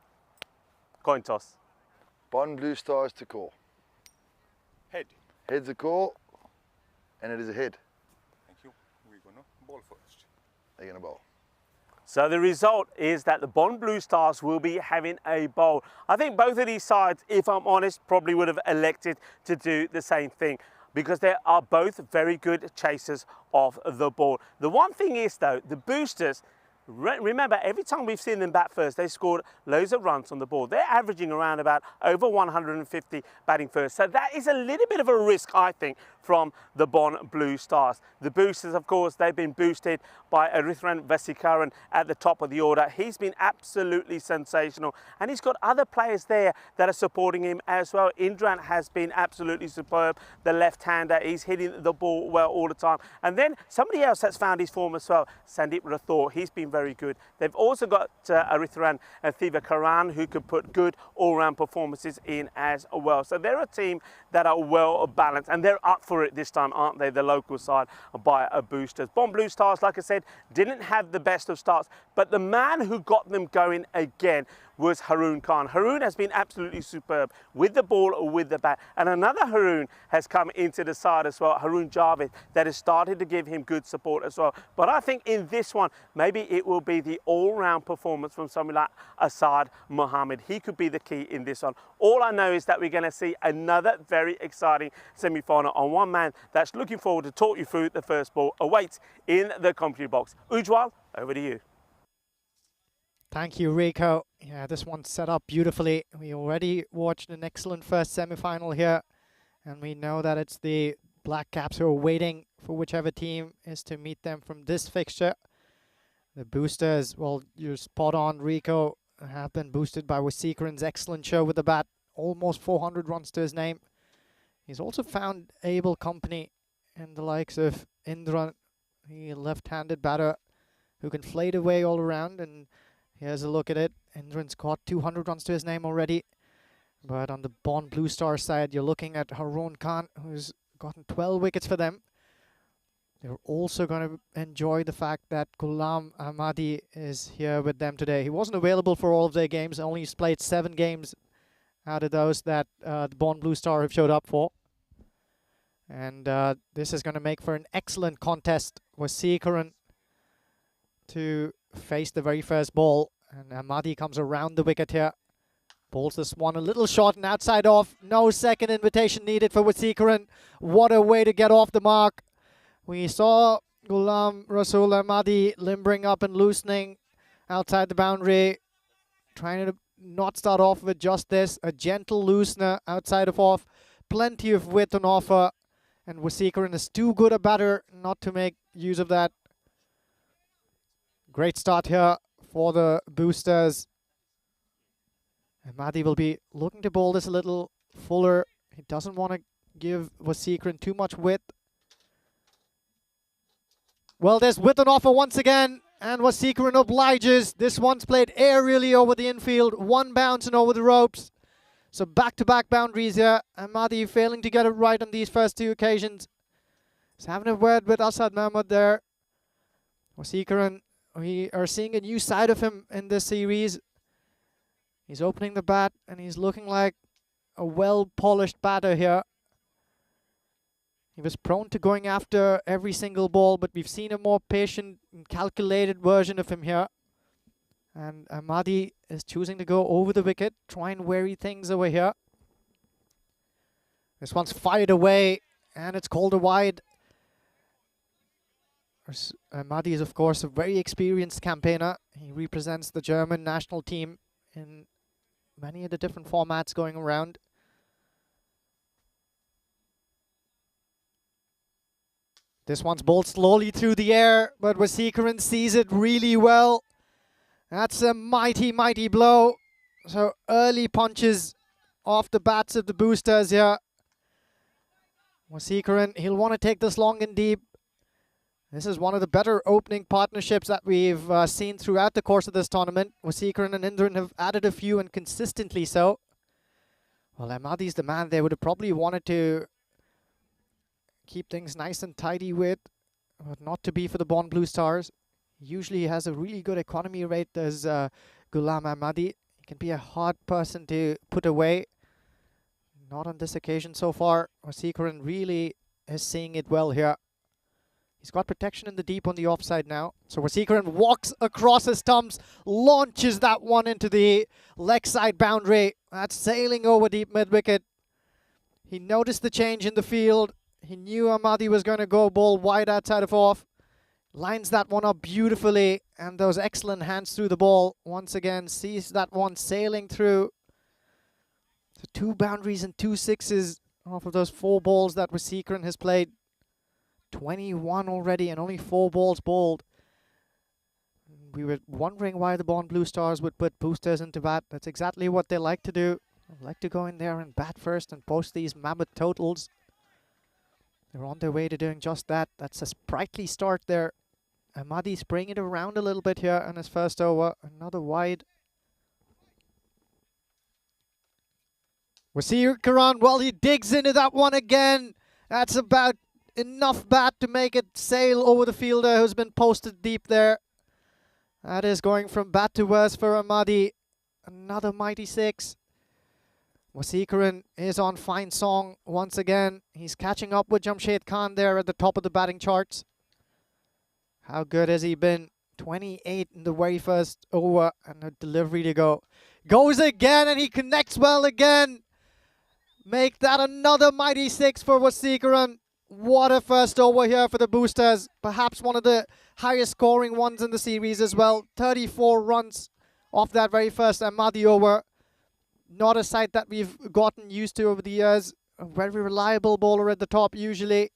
[SPEAKER 1] coin toss.
[SPEAKER 2] Bonn Blue Stars to call.
[SPEAKER 6] Head.
[SPEAKER 2] Head's a call, and it is a head.
[SPEAKER 6] Thank you. We're gonna ball first.
[SPEAKER 2] They're gonna bowl.
[SPEAKER 1] So the result is that the Bonn Blue Stars will be having a bowl. I think both of these sides, if I'm honest, probably would have elected to do the same thing, because they are both very good chasers of the ball. The one thing is though, the Boosters, remember, every time we've seen them bat first, they scored loads of runs on the ball. They're averaging around about over 150 batting first. So that is a little bit of a risk, I think, from the Bonn Blue Stars. The Boosters, of course, they've been boosted by Arithran Vesikaran at the top of the order. He's been absolutely sensational. And he's got other players there that are supporting him as well. Indran has been absolutely superb. The left-hander, he's hitting the ball well all the time. And then somebody else that's found his form as well, Sandeep Rathore. He's been very good. They've also got Arithran Thivakaran, who can put good all-round performances in as well. So they're a team that are well balanced, and they're up for it this time, aren't they? The local side by Boosters. Bonn Blue Stars, like I said, didn't have the best of starts, but the man who got them going again was Haroon Khan. Haroon has been absolutely superb with the ball or with the bat. And another Haroon has come into the side as well, Haroon Javed, that has started to give him good support as well. But I think in this one, maybe it will be the all-round performance from someone like Asad Mohammed. He could be the key in this one. All I know is that we're going to see another very exciting semi-final on one man that's looking forward to talk you through the first ball awaits in the commentary box. Ujwal, over to you.
[SPEAKER 4] Thank you, Rico. Yeah, this one's set up beautifully. We already watched an excellent first semi-final here, and we know that it's the Black Caps who are waiting for whichever team is to meet them from this fixture. The Boosters, well, you're spot on, Rico, have been boosted by Wasikaran's excellent show with the bat. Almost 400 runs to his name. He's also found able company in the likes of Indra, the left-handed batter who can fade away all around. And here's a look at it. Indran's got 200 runs to his name already. But on the Bonn Blue Star side, you're looking at Haroon Khan, who's gotten 12 wickets for them. They're also going to enjoy the fact that Ghulam Ahmadi is here with them today. He wasn't available for all of their games, only played 7 games out of those that the Bonn Blue Star have showed up for. And this is going to make for an excellent contest. Wasikaran to face the very first ball. And Ahmadi comes around the wicket here. Bowls this one a little short and outside off. No second invitation needed for Wasikaran. What a way to get off the mark. We saw Ghulam Rasul Ahmadi limbering up and loosening outside the boundary. Trying to not start off with just this. A gentle loosener outside of off. Plenty of width on offer. And Wasikaran is too good a batter not to make use of that. Great start here for the Boosters. Ahmadi will be looking to bowl this a little fuller. He doesn't want to give Wasikaran too much width. Well, there's width on offer once again, and Wasikaran obliges. This one's played aerially over the infield, one bounce and over the ropes. So back-to-back boundaries here. Ahmadi failing to get it right on these first 2 occasions. He's having a word with Asad Mahmood there. Wasikaran, we are seeing a new side of him in this series. He's opening the bat, and he's looking like a well-polished batter here. He was prone to going after every single ball, but we've seen a more patient and calculated version of him here. And Ahmadi is choosing to go over the wicket, try and vary things over here. This one's fired away, and it's called a wide. Ahmadi is, of course, a very experienced campaigner. He represents the German national team in many of the different formats going around. This one's bowled slowly through the air, but Wasikaran sees it really well. That's a mighty, mighty blow. So early punches off the bats of the boosters here. Wasikaran, he'll want to take this long and deep. This is one of the better opening partnerships that we've seen throughout the course of this tournament. Wasikaran and Indran have added a few, and consistently so. Well, Ahmadi's the man they would have probably wanted to keep things nice and tidy with, but not to be for the Bond Blue Stars. Usually he has a really good economy rate as Ghulam Ahmadi. He can be a hard person to put away. Not on this occasion so far. Wasikaran really is seeing it well here. He's got protection in the deep on the offside now. So Wasikaran walks across his stumps, launches that one into the leg side boundary. That's sailing over deep mid-wicket. He noticed the change in the field. He knew Ahmadi was going to go ball wide outside of off. Lines that one up beautifully, and those excellent hands through the ball. Once again, sees that one sailing through. So 2 boundaries and 2 sixes off of those 4 balls that Wasikaran has played. 21 already and only 4 balls bowled. We were wondering why the Bond Blue Stars would put boosters into bat. That's exactly what they like to do. They like to go in there and bat first and post these mammoth totals. They're on their way to doing just that. That's a sprightly start there. Ahmadi spraying it around a little bit here on his first over. Another wide. Wasikaran, well, he digs into that one again. That's about enough bat to make it sail over the fielder who's been posted deep there. That is going from bat to worse for Ahmadi. Another mighty 6. Wasikaran is on fine song once again. He's catching up with Jamshed Khan there at the top of the batting charts. How good has he been? 28 in the very first over and a delivery to go. Goes again and he connects well again. Make that another mighty 6 for Wasikaran. What a first over here for the boosters. Perhaps one of the highest scoring ones in the series as well. 34 runs off that very first Ahmadi over. Not a sight that we've gotten used to over the years. A very reliable bowler at the top usually.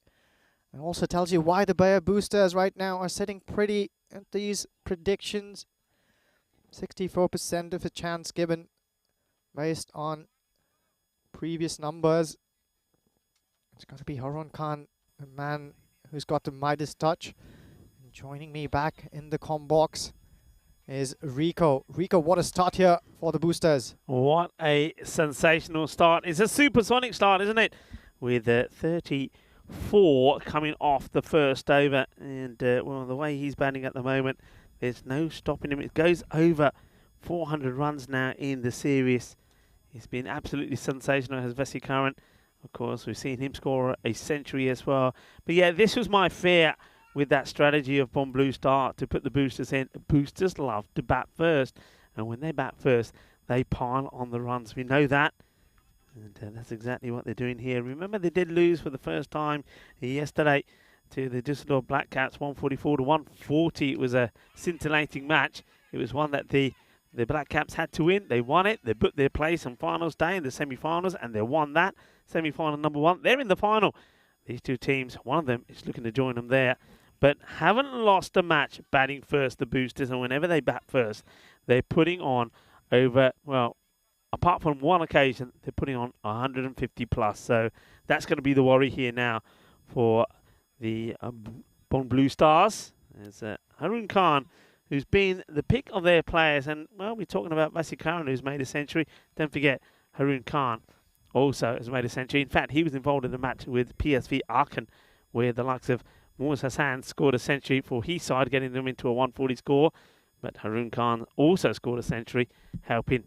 [SPEAKER 4] It also tells you why the Bayer boosters right now are sitting pretty at these predictions. 64% of a chance given based on previous numbers. It's got to be Harun Khan, the man who's got the Midas touch. And joining me back in the comm box is Rico. Rico, what a start here for the boosters.
[SPEAKER 5] What a sensational start. It's a supersonic start, isn't it? With 34 coming off the first over. And well, the way he's batting at the moment, there's no stopping him. It goes over 400 runs now in the series. He's been absolutely sensational, has Wasikaran. Of course, we've seen him score a century as well. But yeah, this was my fear with that strategy of Bond Blue Star to put the boosters in. Boosters love to bat first. And when they bat first, they pile on the runs. We know that. And that's exactly what they're doing here. Remember, they did lose for the first time yesterday to the Düsseldorf Black Caps, 144 to 140. It was a scintillating match. It was one that the Black Caps had to win. They won it. They booked their place on finals day in the semi-finals, and they won that. Semi-final number 1. They're in the final. These two teams, one of them is looking to join them there, but haven't lost a match batting first, the boosters. And whenever they bat first, they're putting on over, well, apart from one occasion, they're putting on 150 plus. So that's going to be the worry here now for the Bond Blue Stars. There's Harun Khan, who's been the pick of their players. And, well, we're talking about Wasikaran, who's made a century. Don't forget, Harun Khan also has made a century. In fact, he was involved in the match with PSV Aachen, where the likes of Moaz Hassan scored a century for his side, getting them into a 140 score. But Harun Khan also scored a century, helping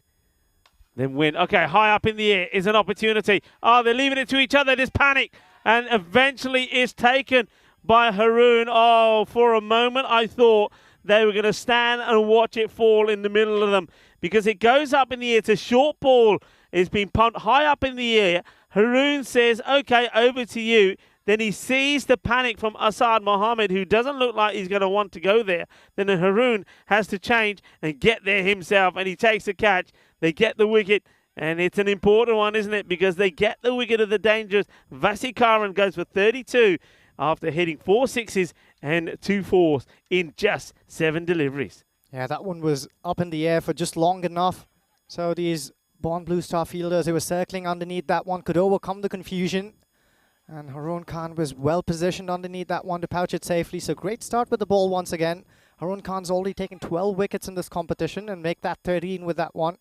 [SPEAKER 5] them win. Okay, high up in the air is an opportunity. Oh, they're leaving it to each other. There's panic. And eventually it's taken by Harun. Oh, for a moment I thought they were going to stand and watch it fall in the middle of them, because it goes up in the air. It's a short ball. It's been pumped high up in the air. Harun says, okay, over to you. Then he sees the panic from Asad Mohammed, who doesn't look like he's going to want to go there. Then Harun has to change and get there himself, and he takes the catch. They get the wicket, and it's an important one, isn't it? Because they get the wicket of the dangerous Wasikaran, goes for 32. after hitting 4 sixes and 2 fours in just 7 deliveries.
[SPEAKER 4] Yeah, that one was up in the air for just long enough. So these Born Blue Star fielders who were circling underneath that one could overcome the confusion. And Harun Khan was well positioned underneath that one to pouch it safely. So great start with the ball once again. Harun Khan's already taken 12 wickets in this competition and make that 13 with that one.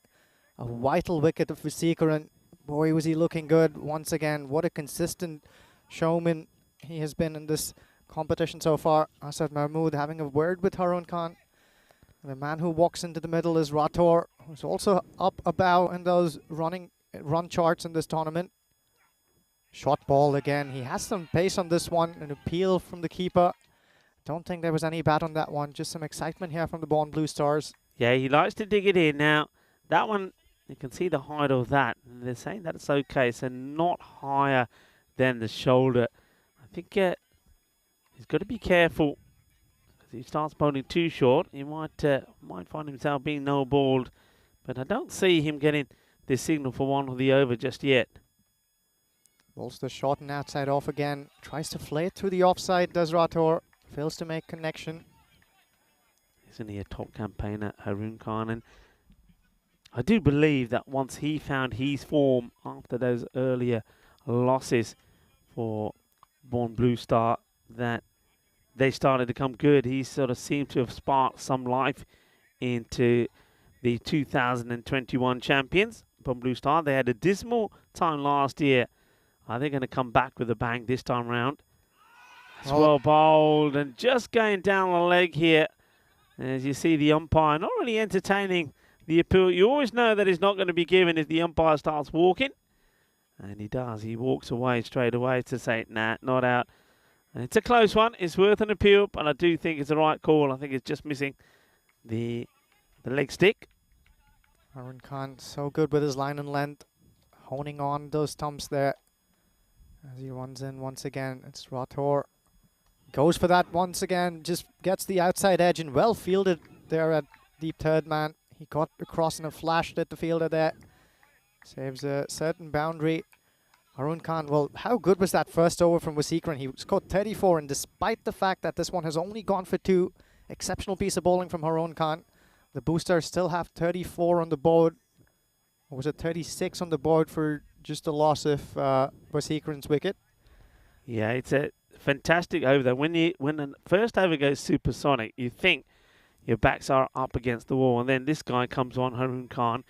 [SPEAKER 4] A vital wicket of Vasikaran. Boy, was he looking good once again. What a consistent showman he has been in this competition so far. Asad Mahmood having a word with Harun Khan. The man who walks into the middle is Rathore, who's also up a bow in those run charts in this tournament. Short ball again. He has some pace on this one. An appeal from the keeper. Don't think there was any bat on that one. Just some excitement here from the Born Blue Stars.
[SPEAKER 5] Yeah, he likes to dig it in. Now, that one, you can see the height of that. And they're saying that it's okay, so not higher than the shoulder. I think he's got to be careful. If he starts bowling too short, he might find himself being no-balled. But I don't see him getting the signal for one of the over just yet.
[SPEAKER 4] Bowls the short and outside off again. Tries to flay it through the offside, does Rathore. Fails to make connection.
[SPEAKER 5] Isn't he a top campaigner, Harun Khan? And I do believe that once he found his form after those earlier losses for Born Blue Star, that they started to come good. He sort of seemed to have sparked some life into the 2021 champions, Born Blue Star. They had a dismal time last year. Are they going to come back with a bang this time round? It's well bowled and just going down the leg here. As you see the umpire not really entertaining the appeal. You always know that it's not going to be given if the umpire starts walking. And he does. He walks away straight away to say, nah, not out. And it's a close one. It's worth an appeal, but I do think it's the right call. I think it's just missing the leg stick.
[SPEAKER 4] Harun Khan so good with his line and length. Honing on those stumps there. As he runs in once again, it's Rathore. Goes for that once again, just gets the outside edge and well fielded there at deep third man. He got across in a flash, did the fielder there. Saves a certain boundary. Harun Khan, well, how good was that first over from Vasikaran? He scored 34, and despite the fact that this one has only gone for 2, exceptional piece of bowling from Harun Khan. The boosters still have 34 on the board. Or was it 36 on the board for just a loss of Vasikaran's wicket?
[SPEAKER 5] Yeah, it's a fantastic over there. When the first over goes supersonic, you think your backs are up against the wall, and then this guy comes on, Harun Khan.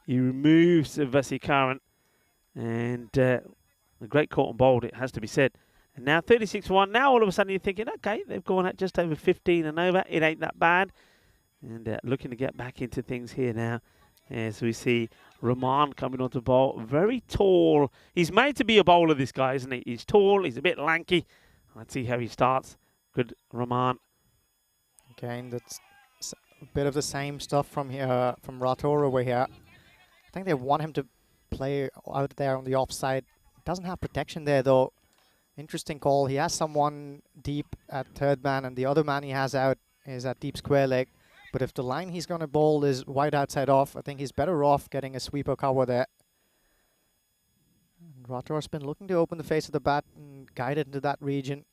[SPEAKER 5] He removes Vasikaran, and a great caught and bowled, it has to be said. And now 36-1. Now all of a sudden you're thinking, okay, they've gone at just over 15 and over. It ain't that bad. And looking to get back into things here now. As we see Rahman coming onto bowl. Very tall. He's made to be a bowler, this guy, isn't he? He's tall. He's a bit lanky. Let's see how he starts. Good Rahman.
[SPEAKER 4] Again, that's a bit of the same stuff from here, from Rathore over here. I think they want him to play out there on the offside. Doesn't have protection there, though. Interesting call. He has someone deep at third man, and the other man he has out is at deep square leg. But if the line he's going to bowl is wide outside off, I think he's better off getting a sweeper cover there. Rathore's been looking to open the face of the bat and guide it into that region.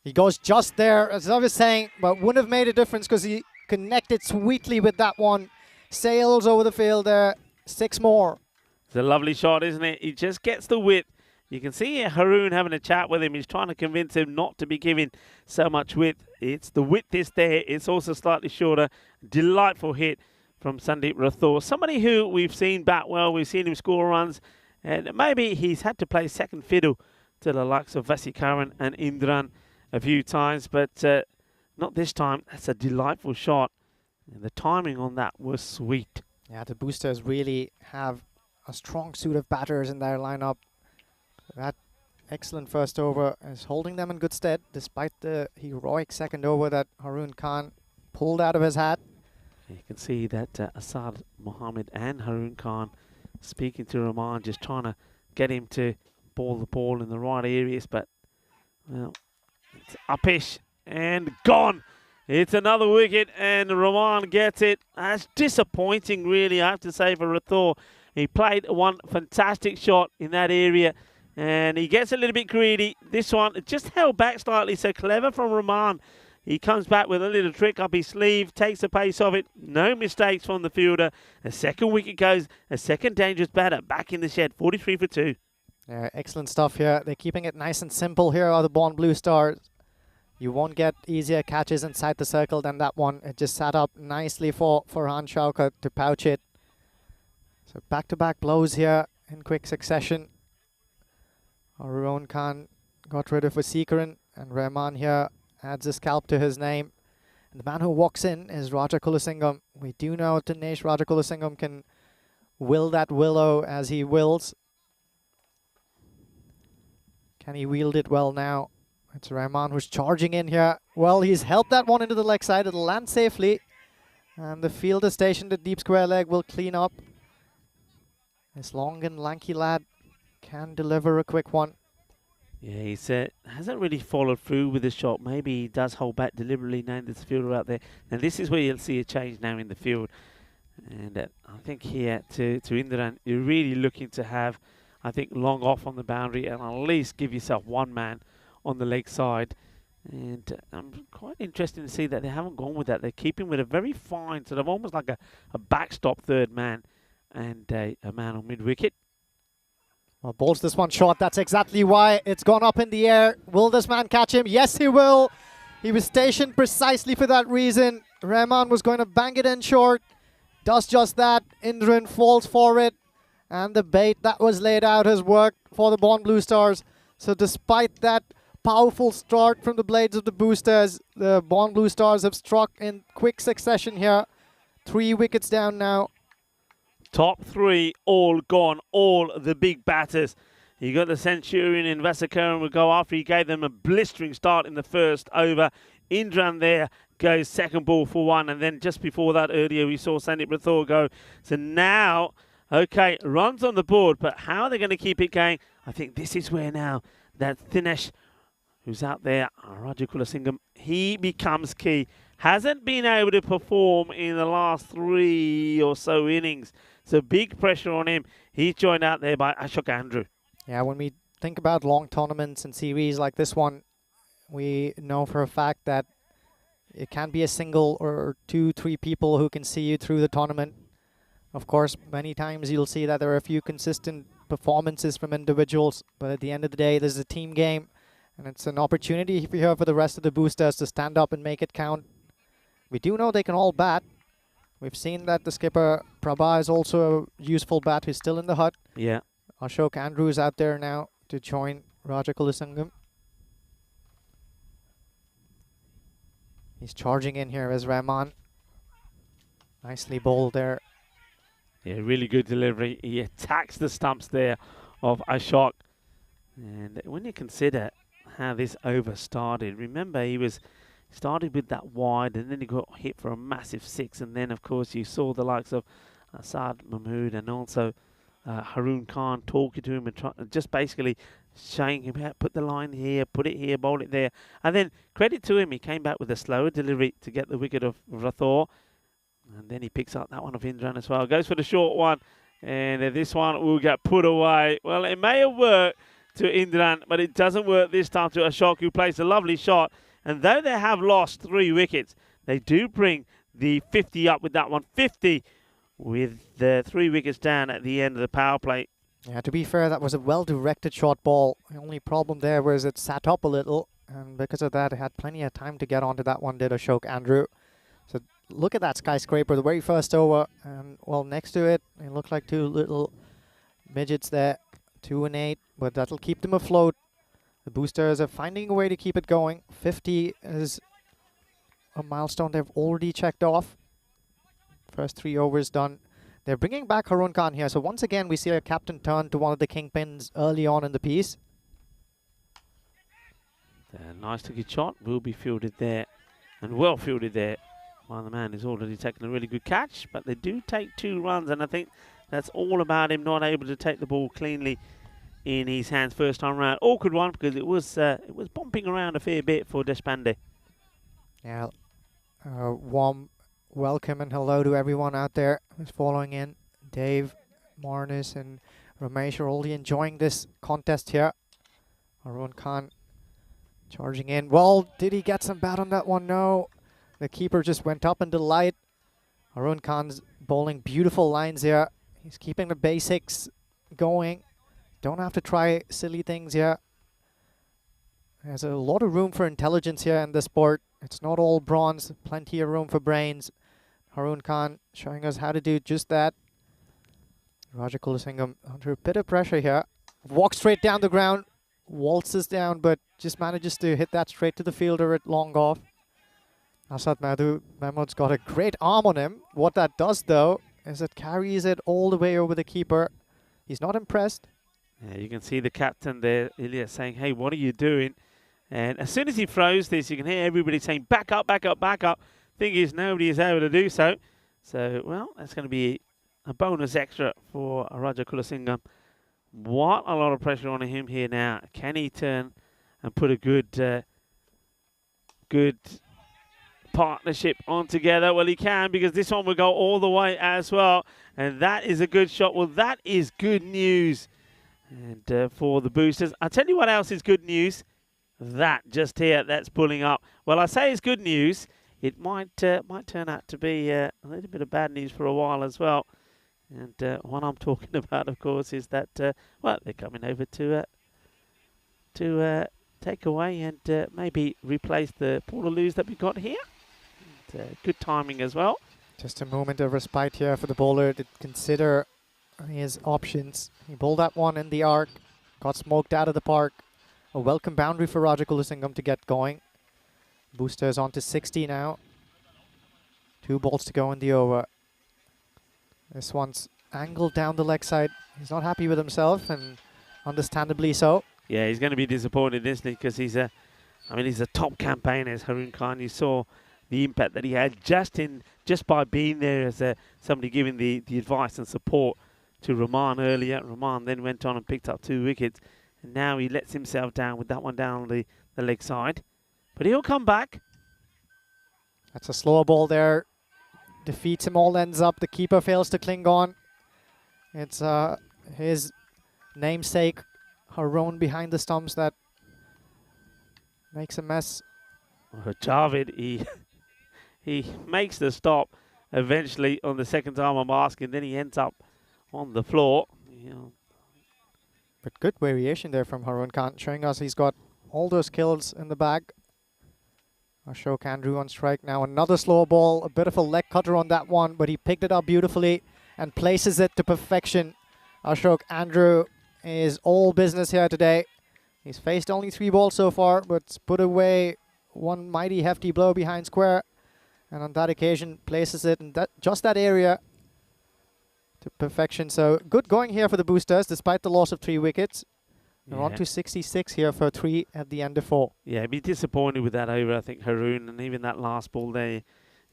[SPEAKER 4] He goes just there, as I was saying, but wouldn't have made a difference because he connected sweetly with that one. Sails over the field there. 6 more.
[SPEAKER 5] It's a lovely shot, isn't it? He just gets the width. You can see Harun having a chat with him. He's trying to convince him not to be giving so much width. It's the width is there. It's also slightly shorter. Delightful hit from Sandeep Rathore. Somebody who we've seen bat well. We've seen him score runs. And maybe he's had to play second fiddle to the likes of Vasikaran and Indran a few times. But not this time. That's a delightful shot. And the timing on that was sweet.
[SPEAKER 4] Yeah, the boosters really have a strong suit of batters in their lineup. That excellent first over is holding them in good stead, despite the heroic second over that Harun Khan pulled out of his hat.
[SPEAKER 5] You can see that Asad Mohammed and Harun Khan speaking to Rahman, just trying to get him to ball the ball in the right areas. But, well, it's uppish and gone. It's another wicket, and Rahman gets it. That's disappointing, really, I have to say, for Rathore. He played one fantastic shot in that area. And he gets a little bit greedy. This one just held back slightly, so clever from Rahman. He comes back with a little trick up his sleeve, takes the pace of it. No mistakes from the fielder. A second wicket goes, a second dangerous batter back in the shed, 43 for 2.
[SPEAKER 4] Yeah, excellent stuff here. They're keeping it nice and simple here are the Bond Blue Stars. You won't get easier catches inside the circle than that one. It just sat up nicely for Farhan Shaukat to pouch it. So back-to-back blows here in quick succession. Arun Khan got rid of Vasikaran, and Rahman here adds a scalp to his name. And the man who walks in is Raja Kulasingham. We do know Dinesh Raja Kulasingham can will that willow as he wills. Can he wield it well now? It's Rahman who's charging in here. Well, he's helped that one into the leg side. It'll land safely. And the fielder stationed at deep square leg will clean up. This long and lanky lad can deliver a quick one.
[SPEAKER 5] Yeah, he hasn't really followed through with the shot. Maybe he does hold back deliberately now there's a fielder out there. And this is where you'll see a change now in the field. And I think here to Indiran, you're really looking to have, I think, long off on the boundary and at least give yourself one man on the leg side. And I'm quite interested to see that they haven't gone with that. They're keeping with a very fine, sort of almost like a backstop third man and a man on mid-wicket.
[SPEAKER 4] Well, bowls this one short. That's exactly why it's gone up in the air. Will this man catch him? Yes, he will. He was stationed precisely for that reason. Rahman was going to bang it in short. Does just that. Indran falls for it. And the bait that was laid out has worked for the Bond Blue Stars. So despite that powerful start from the blades of the boosters, the Bond Blue Stars have struck in quick succession here. 3 wickets down now.
[SPEAKER 5] Top 3 all gone, all the big batters. You got the Centurion in Vasakaran will go after. He gave them a blistering start in the first over. Indran there goes second ball for 1. And then just before that earlier we saw Sandeep Rathore go. So now, okay, runs on the board. But how are they going to keep it going? I think this is where now that Dinesh, who's out there, Raja Kulasingham, he becomes key. Hasn't been able to perform in the last 3 or so innings. So big pressure on him. He's joined out there by Ashok Andrew.
[SPEAKER 4] Yeah, when we think about long tournaments and series like this one, we know for a fact that it can be a single or 2-3 people who can see you through the tournament. Of course, many times you'll see that there are a few consistent performances from individuals, but at the end of the day, this is a team game, and it's an opportunity here for the rest of the boosters to stand up and make it count. We do know they can all bat. We've seen that the skipper, Prabha, is also a useful bat who's still in the hut.
[SPEAKER 5] Yeah.
[SPEAKER 4] Ashok Andrew is out there now to join Raja Kulasingham. He's charging in here as Rahman. Nicely bowled there.
[SPEAKER 5] Yeah, really good delivery. He attacks the stumps there of Ashok. And when you consider how this over started, remember he started with that wide and then he got hit for a massive 6. And then, of course, you saw the likes of Asad Mahmood and also Harun Khan talking to him and just basically showing him how to put the line here, put it here, bowl it there. And then, credit to him, he came back with a slower delivery to get the wicket of Rathore. And then he picks up that one of Indran as well. Goes for the short one. And this one will get put away. Well, it may have worked to Indran, but it doesn't work this time to Ashok, who plays a lovely shot. And though they have lost 3 wickets, they do bring the 50 up with that one. 50 with the 3 wickets down at the end of the power play.
[SPEAKER 4] Yeah, to be fair, that was a well-directed short ball. The only problem there was it sat up a little. And because of that, it had plenty of time to get onto that one, did Ashok Andrew. So look at that skyscraper, the very first over. And, well, next to it, it looked like 2 little midgets there. 2 and 8, but that'll keep them afloat. The boosters are finding a way to keep it going. 50 is a milestone they've already checked off. First 3 overs done. They're bringing back Harun Khan here. So once again, we see a captain turn to one of the kingpins early on in the piece.
[SPEAKER 5] Nice to good shot. Will be fielded there and well fielded there. Well, the man has already taken a really good catch, but they do take 2 runs, and I think that's all about him not able to take the ball cleanly in his hands first time round. Awkward one because it was bumping around a fair bit for Deshpande.
[SPEAKER 4] Yeah, warm welcome and hello to everyone out there who's following in. Dave, Marnus and Ramesh are only enjoying this contest here. Arun Khan charging in. Well, did he get some bat on that one? No. The keeper just went up into the light. Arun Khan's bowling beautiful lines here. He's keeping the basics going. Don't have to try silly things here. There's a lot of room for intelligence here in this sport. It's not all bronze. Plenty of room for brains. Arun Khan showing us how to do just that. Raja Kulasingham under a bit of pressure here. Walks straight down the ground. Waltzes down, but just manages to hit that straight to the fielder at long off. Asad Mahmood's got a great arm on him. What that does, though, is it carries it all the way over the keeper. He's not impressed.
[SPEAKER 5] Yeah, you can see the captain there, Ilya, saying, hey, what are you doing? And as soon as he throws this, you can hear everybody saying, back up, back up, back up. Thing is, nobody is able to do so. So, well, that's going to be a bonus extra for Raja Kulasingham. What a lot of pressure on him here now. Can he turn and put a good partnership on together? Well, he can, because this one will go all the way as well. And that is a good shot. Well, that is good news. And for the boosters, I'll tell you what else is good news. That just here, that's pulling up. Well, I say it's good news. It might turn out to be a little bit of bad news for a while as well. And what I'm talking about, of course, is that, well, they're coming over to take away and maybe replace the Portaloos that we got here. And, good timing as well.
[SPEAKER 4] Just a moment of respite here for the bowler to consider his options. He bowled that one in the arc, got smoked out of the park. A welcome boundary for Raja Kulasingham to get going. Boosters on to 60 now. 2 balls to go in the over. This one's angled down the leg side. He's not happy with himself, and understandably so.
[SPEAKER 5] Yeah, he's going to be disappointed, isn't he? Because he's a top campaigner, as Arun Khan. You saw the impact that he had just by being there as somebody giving the advice and support to Rahman earlier. Rahman then went on and picked up 2 wickets. And now he lets himself down with that one down on the leg side. But he'll come back.
[SPEAKER 4] That's a slower ball there. Defeats him all ends up. The keeper fails to cling on. It's his namesake, Harun, behind the stumps that makes a mess.
[SPEAKER 5] Javed, he makes the stop eventually on the second time I'm asking. Then he ends up on the floor.
[SPEAKER 4] But good variation there from Harun Khan, showing us he's got all those skills in the bag. Ashok Andrew on strike now. Another slow ball, a bit of a leg cutter on that one, but he picked it up beautifully and places it to perfection. Ashok Andrew is all business here today. He's faced only 3 balls so far, but put away one mighty hefty blow behind square. And on that occasion, places it in just that area to perfection. So good going here for the boosters, despite the loss of 3 wickets. They're on to 66 here for 3 at the end of 4.
[SPEAKER 5] Yeah, I'd be disappointed with that over, I think, Harun. And even that last ball there,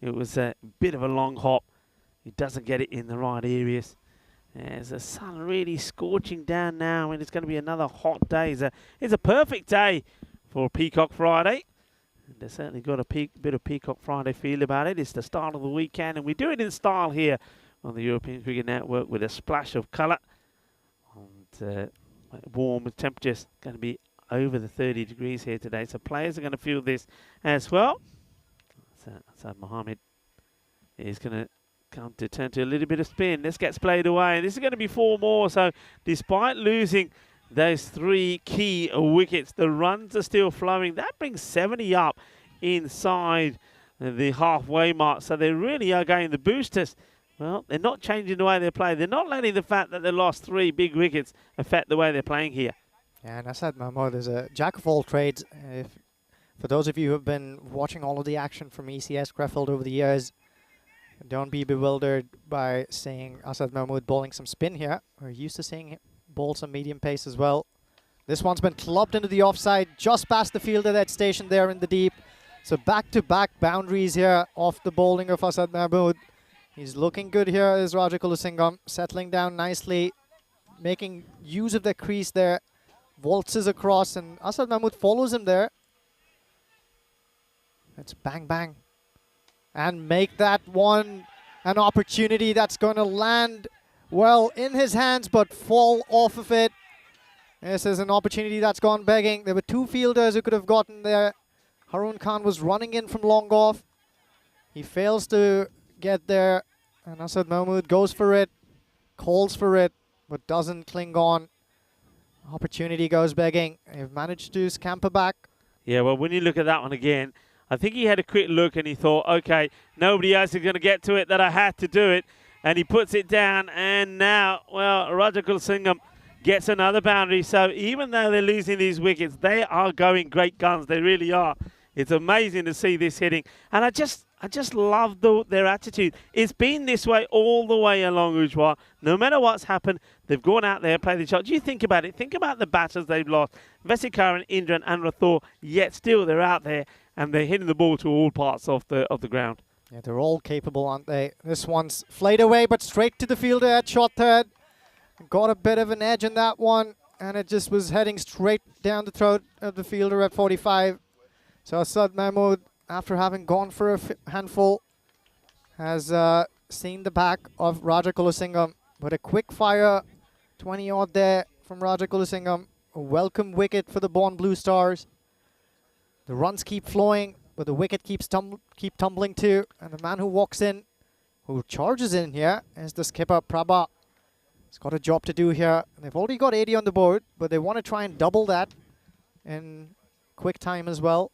[SPEAKER 5] it was a bit of a long hop. He doesn't get it in the right areas. There's the sun really scorching down now, and it's going to be another hot day. It's a perfect day for Peacock Friday. And they've certainly got a bit of Peacock Friday feel about it. It's the start of the weekend, and we do it in style here on the European Cricket Network with a splash of colour. And warm temperatures going to be over the 30 degrees here today, so players are going to feel this as well. So Mohammed is going to come to turn to a little bit of spin. This gets played away. This is going to be 4 more, so despite losing those 3 key wickets, the runs are still flowing. That brings 70 up inside the halfway mark, so they really are going. The boosters, well, they're not changing the way they play. They're not letting the fact that they lost 3 big wickets affect the way they're playing here.
[SPEAKER 4] Yeah, and Asad Mahmood is a jack of all trades. For those of you who have been watching all of the action from ECS Krefeld over the years, don't be bewildered by seeing Asad Mahmood bowling some spin here. We're used to seeing him bowl some medium pace as well. This one's been clubbed into the offside, just past the fielder that station there in the deep. So back-to-back boundaries here off the bowling of Asad Mahmood. He's looking good here, is Raja Kulasingham, settling down nicely, making use of the crease there, waltzes across, and Asad Mahmood follows him there. Let's bang, bang, and make that one an opportunity that's going to land well in his hands, but fall off of it. This is an opportunity that's gone begging. There were two fielders who could have gotten there. Harun Khan was running in from long off. He fails to get there, and Asad Mahmood goes for it, calls for it, but doesn't cling on. Opportunity goes begging. They've managed to scamper back.
[SPEAKER 5] Yeah, well, when you look at that one again, I think he had a quick look and he thought, okay, nobody else is going to get to it, that I had to do it. And he puts it down, and now, well, Rajakul Singham gets another boundary. So even though they're losing these wickets, they are going great guns. They really are. It's amazing to see this hitting. And I just love their attitude. It's been this way all the way along, Ujwar. No matter what's happened, they've gone out there, played the shot. You think about it. Think about the batters they've lost. Vesikaran, Indran and Rathore, yet still they're out there and they're hitting the ball to all parts of the ground.
[SPEAKER 4] Yeah, they're all capable, aren't they? This one's flayed away, but straight to the fielder at shot third. Got a bit of an edge in that one, and it just was heading straight down the throat of the fielder at 45. So Asad Mahmood, after having gone for a handful, has seen the back of Raja Kulasingham. But a quick fire, 20 odd there from Raja Kulasingham. A welcome wicket for the Born Blue Stars. The runs keep flowing, but the wicket keep tumbling too. And the man who walks in, who charges in here, is the skipper Prabha. He's got a job to do here. They've already got 80 on the board, but they want to try and double that in quick time as well.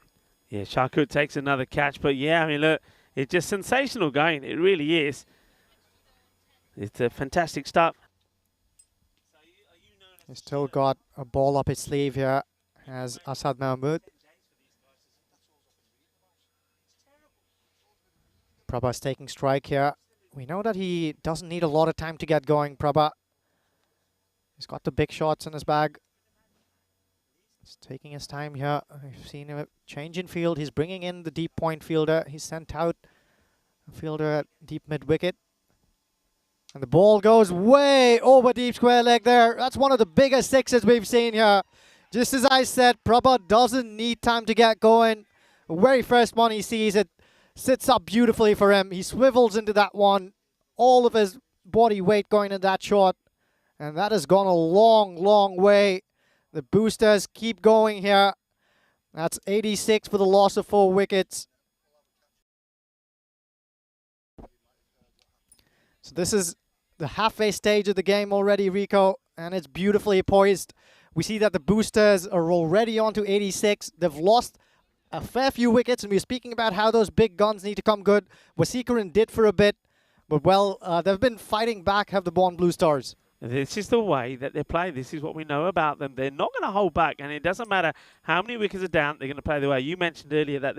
[SPEAKER 5] Yeah, Shakut takes another catch, but yeah, I mean, look, it's just sensational going. It really is. It's a fantastic stuff.
[SPEAKER 4] He's still got a ball up his sleeve here, as Asad Mahmood. Prabha's taking strike here. We know that he doesn't need a lot of time to get going, Prabha. He's got the big shots in his bag. He's taking his time here. I've seen a change in field. He's bringing in the deep point fielder. He sent out a fielder at deep mid-wicket. And the ball goes way over deep square leg there. That's one of the biggest sixes we've seen here. Just as I said, Prabha doesn't need time to get going. The very first one he sees, it sits up beautifully for him. He swivels into that one. All of his body weight going in that shot. And that has gone a long, long way. The boosters keep going here. That's 86 for the loss of 4 wickets. So this is the halfway stage of the game already, Rico, and it's beautifully poised. We see that the boosters are already on to 86. They've lost a fair few wickets, and we're speaking about how those big guns need to come good. Wasikaran did for a bit, but well, they've been fighting back, have the Born Blue Stars.
[SPEAKER 5] This is the way that they play. This is what we know about them. They're not going to hold back, and it doesn't matter how many wickets are down. They're going to play the way. You mentioned earlier that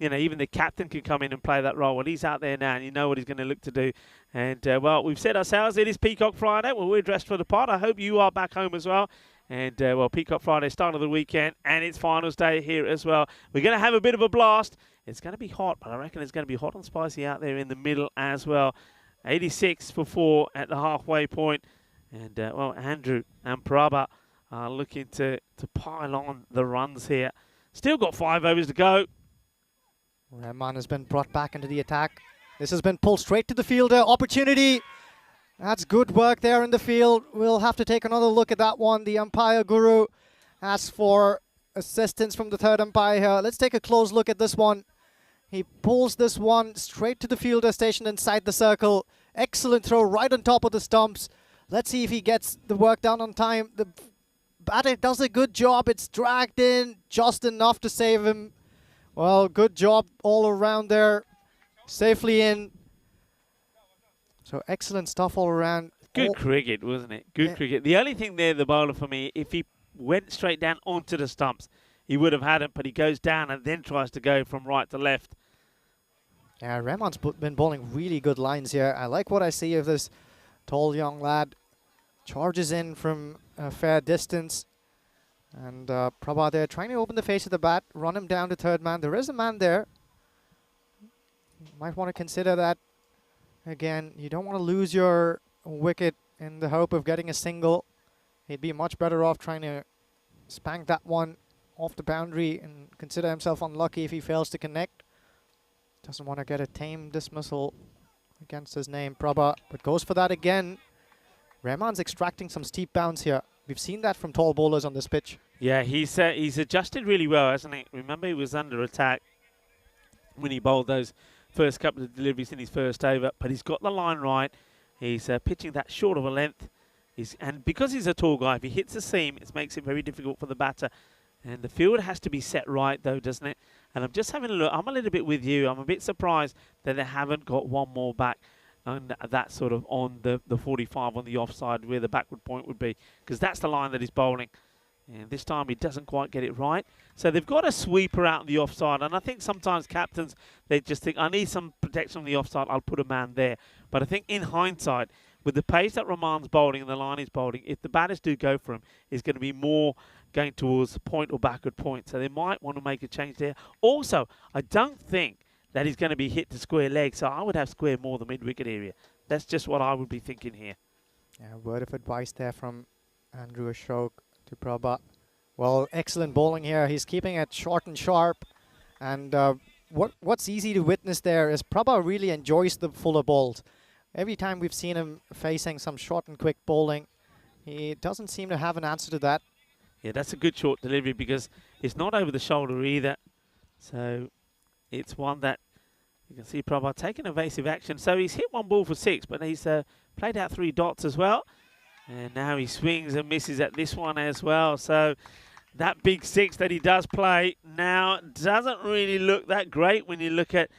[SPEAKER 5] even the captain can come in and play that role. Well, he's out there now, and you know what he's going to look to do. And well, we've said ourselves it is Peacock Friday. Well, we're dressed for the part. I hope you are back home as well. And well, Peacock Friday, start of the weekend, and it's finals day here as well. We're going to have a bit of a blast. It's going to be hot, but I reckon it's going to be hot and spicy out there in the middle as well. 86 for 4 at the halfway point. And, well, Andrew and Prabha are looking to pile on the runs here. Still got 5 overs to go.
[SPEAKER 4] Rahman has been brought back into the attack. This has been pulled straight to the fielder. Opportunity. That's good work there in the field. We'll have to take another look at that one. The umpire guru asks for assistance from the third umpire here. Let's take a close look at this one. He pulls this one straight to the fielder stationed inside the circle. Excellent throw right on top of the stumps. Let's see if he gets the work done on time. The batter does a good job. It's dragged in just enough to save him. Well, good job all around there. Safely in. So excellent stuff all around.
[SPEAKER 5] Good cricket, wasn't it? Good cricket. The only thing there, the bowler for me, if he went straight down onto the stumps, he would have had it, but he goes down and then tries to go from right to left.
[SPEAKER 4] Yeah, Rahman's been bowling really good lines here. I like what I see of this tall young lad. Charges in from a fair distance. And Prabha there trying to open the face of the bat, run him down to third man. There is a man there. You might want to consider that. Again, you don't want to lose your wicket in the hope of getting a single. He'd be much better off trying to spank that one off the boundary and consider himself unlucky if he fails to connect. Doesn't want to get a tame dismissal against his name, Prabha, but goes for that again. Rahman's extracting some steep bounce here. We've seen that from tall bowlers on this pitch.
[SPEAKER 5] Yeah, he's adjusted really well, hasn't he? Remember, he was under attack when he bowled those first couple of deliveries in his first over, but he's got the line right. He's pitching that short of a length. And because he's a tall guy, if he hits the seam, it makes it very difficult for the batter. And the field has to be set right, though, doesn't it? And I'm just having a look. I'm a little bit with you. I'm a bit surprised that they haven't got one more back on that sort of on the 45 on the offside where the backward point would be, because that's the line that he's bowling. And this time he doesn't quite get it right. So they've got a sweeper out on the offside. And I think sometimes captains, they just think, I need some protection on the offside, I'll put a man there. But I think in hindsight, with the pace that Rahman's bowling and the line he's bowling, if the batters do go for him, it's going to be more going towards point or backward point. So they might want to make a change there. Also, I don't think that he's going to be hit to square leg. So I would have square more the mid-wicket area. That's just what I would be thinking here.
[SPEAKER 4] Yeah, word of advice there from Andrew Ashok to Prabha. Well, excellent bowling here. He's keeping it short and sharp. And what's easy to witness there is Prabha really enjoys the fuller balls. Every time we've seen him facing some short and quick bowling, he doesn't seem to have an answer to that.
[SPEAKER 5] Yeah, that's a good short delivery because it's not over the shoulder either. So it's one that you can see Prabha taking evasive action. So he's hit one ball for 6, but he's played out 3 dots as well. And now he swings and misses at this one as well. So that big 6 that he does play now doesn't really look that great when you look at